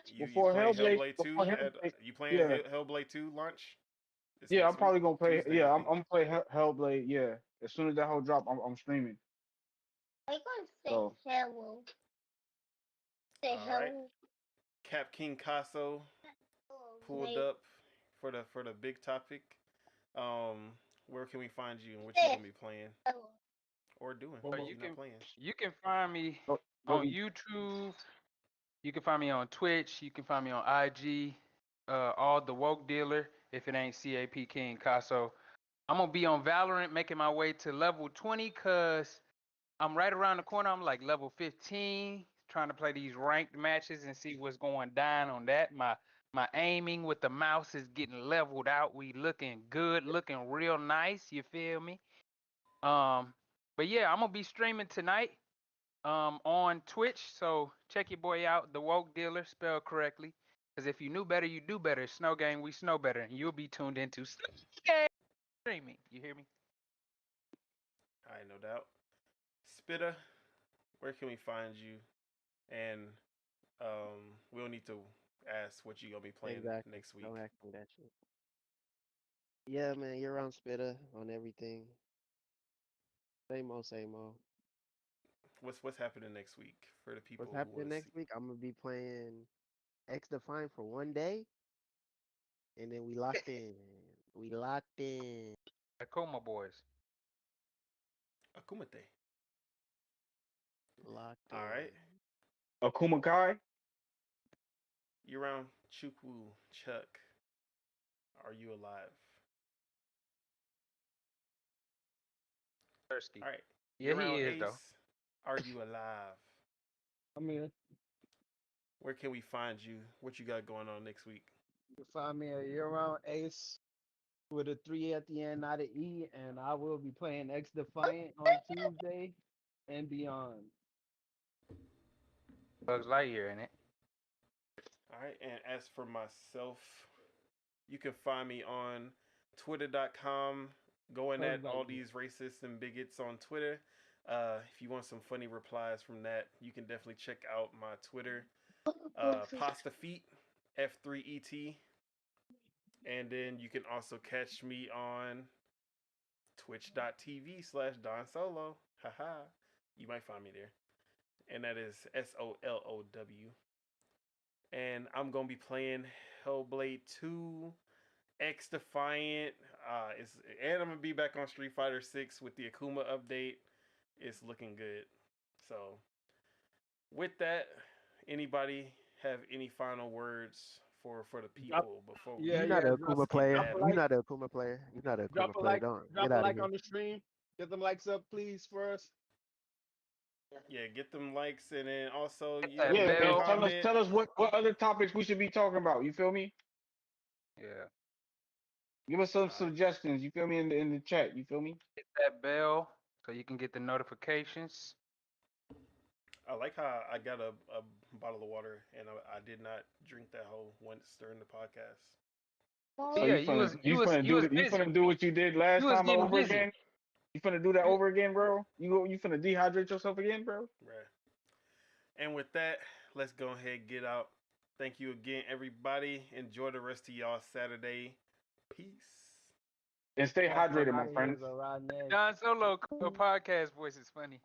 You Before playing Hellblade, Hellblade 2? before Hellblade, You playing yeah. Hellblade 2 launch? This Yeah, next I'm probably week? gonna play. Tuesday, Yeah, I I'm think. gonna play Hellblade. Yeah, as soon as that whole drop, I'm streaming. I'm gonna say So hello. Say All right. hello. Cap King Casso pulled Mate. up for the big topic. Where can we find you and what you gonna be playing Hello. or doing? So if you're not playing. you can find me go on eat. YouTube. You can find me on Twitch. You can find me on IG. All the woke dealer. If it ain't CAP King Casso, I'm gonna be on Valorant, making my way to level 20, cause I'm right around the corner. I'm like level 15, trying to play these ranked matches and see what's going down on that. My aiming with the mouse is getting leveled out. We looking good, looking real nice. You feel me? But yeah, I'm gonna be streaming tonight. on Twitch. So check your boy out, the Woke Dealer, spelled correctly. Because if you knew better, you do better. Snow Gang, we snow better, and you'll be tuned into Snow Gang streaming. You hear me? All right, no doubt. Spitter, where can we find you? And we don't need to ask what you gonna be playing Exactly. next week. Don't ask me that shit. Yeah, man, you're on Spitter on everything. Same old, same old. What's happening next week for the people What's who happening want to see? next week? I'm gonna be playing X Defiant for one day, and then we locked in. We locked in. Akuma boys. Akumate. Locked All right. in. Akuma Kai. You're around Chukwu Chuck. Are you alive? Thirsty. All right. Yeah, You're he around is Ace. though. Are you alive? I'm here. Where can we find you? What you got going on next week? You can find me at year-round Ace with a 3 at the end, not an E, and I will be playing X Defiant on Tuesday and beyond. Bugs Lightyear in it. All right. And as for myself, you can find me on twitter.com going at all these racists and bigots on Twitter. If you want some funny replies from that, you can definitely check out my Twitter. Pasta Feet, F3ET. And then you can also catch me on twitch.tv/Don Solo. Haha. You might find me there. And that is SOLOW. And I'm going to be playing Hellblade 2, X Defiant. And I'm going to be back on Street Fighter 6 with the Akuma update. It's looking good. So, with that, anybody have any final words for the people before we You're not a Akuma player. You're not a Akuma player. You're not a Drop Akuma a player. like, Don't drop get a out of like here. on the stream. Get them likes up, please, for us. Yeah, get them likes, and then also Yeah, and tell us what other topics we should be talking about. You feel me? Yeah. Give us some suggestions. You feel me in the chat. You feel me? Hit that bell so you can get the notifications. I like how I got a bottle of water, and I did not drink that whole once during the podcast. So Yeah, you finna do what you did last time over again? You finna do that over again, bro? You finna dehydrate yourself again, bro? Right. And with that, let's go ahead and get out. Thank you again, everybody. Enjoy the rest of y'all Saturday. Peace. And stay hydrated, my friends. Don Solo podcast voice is funny.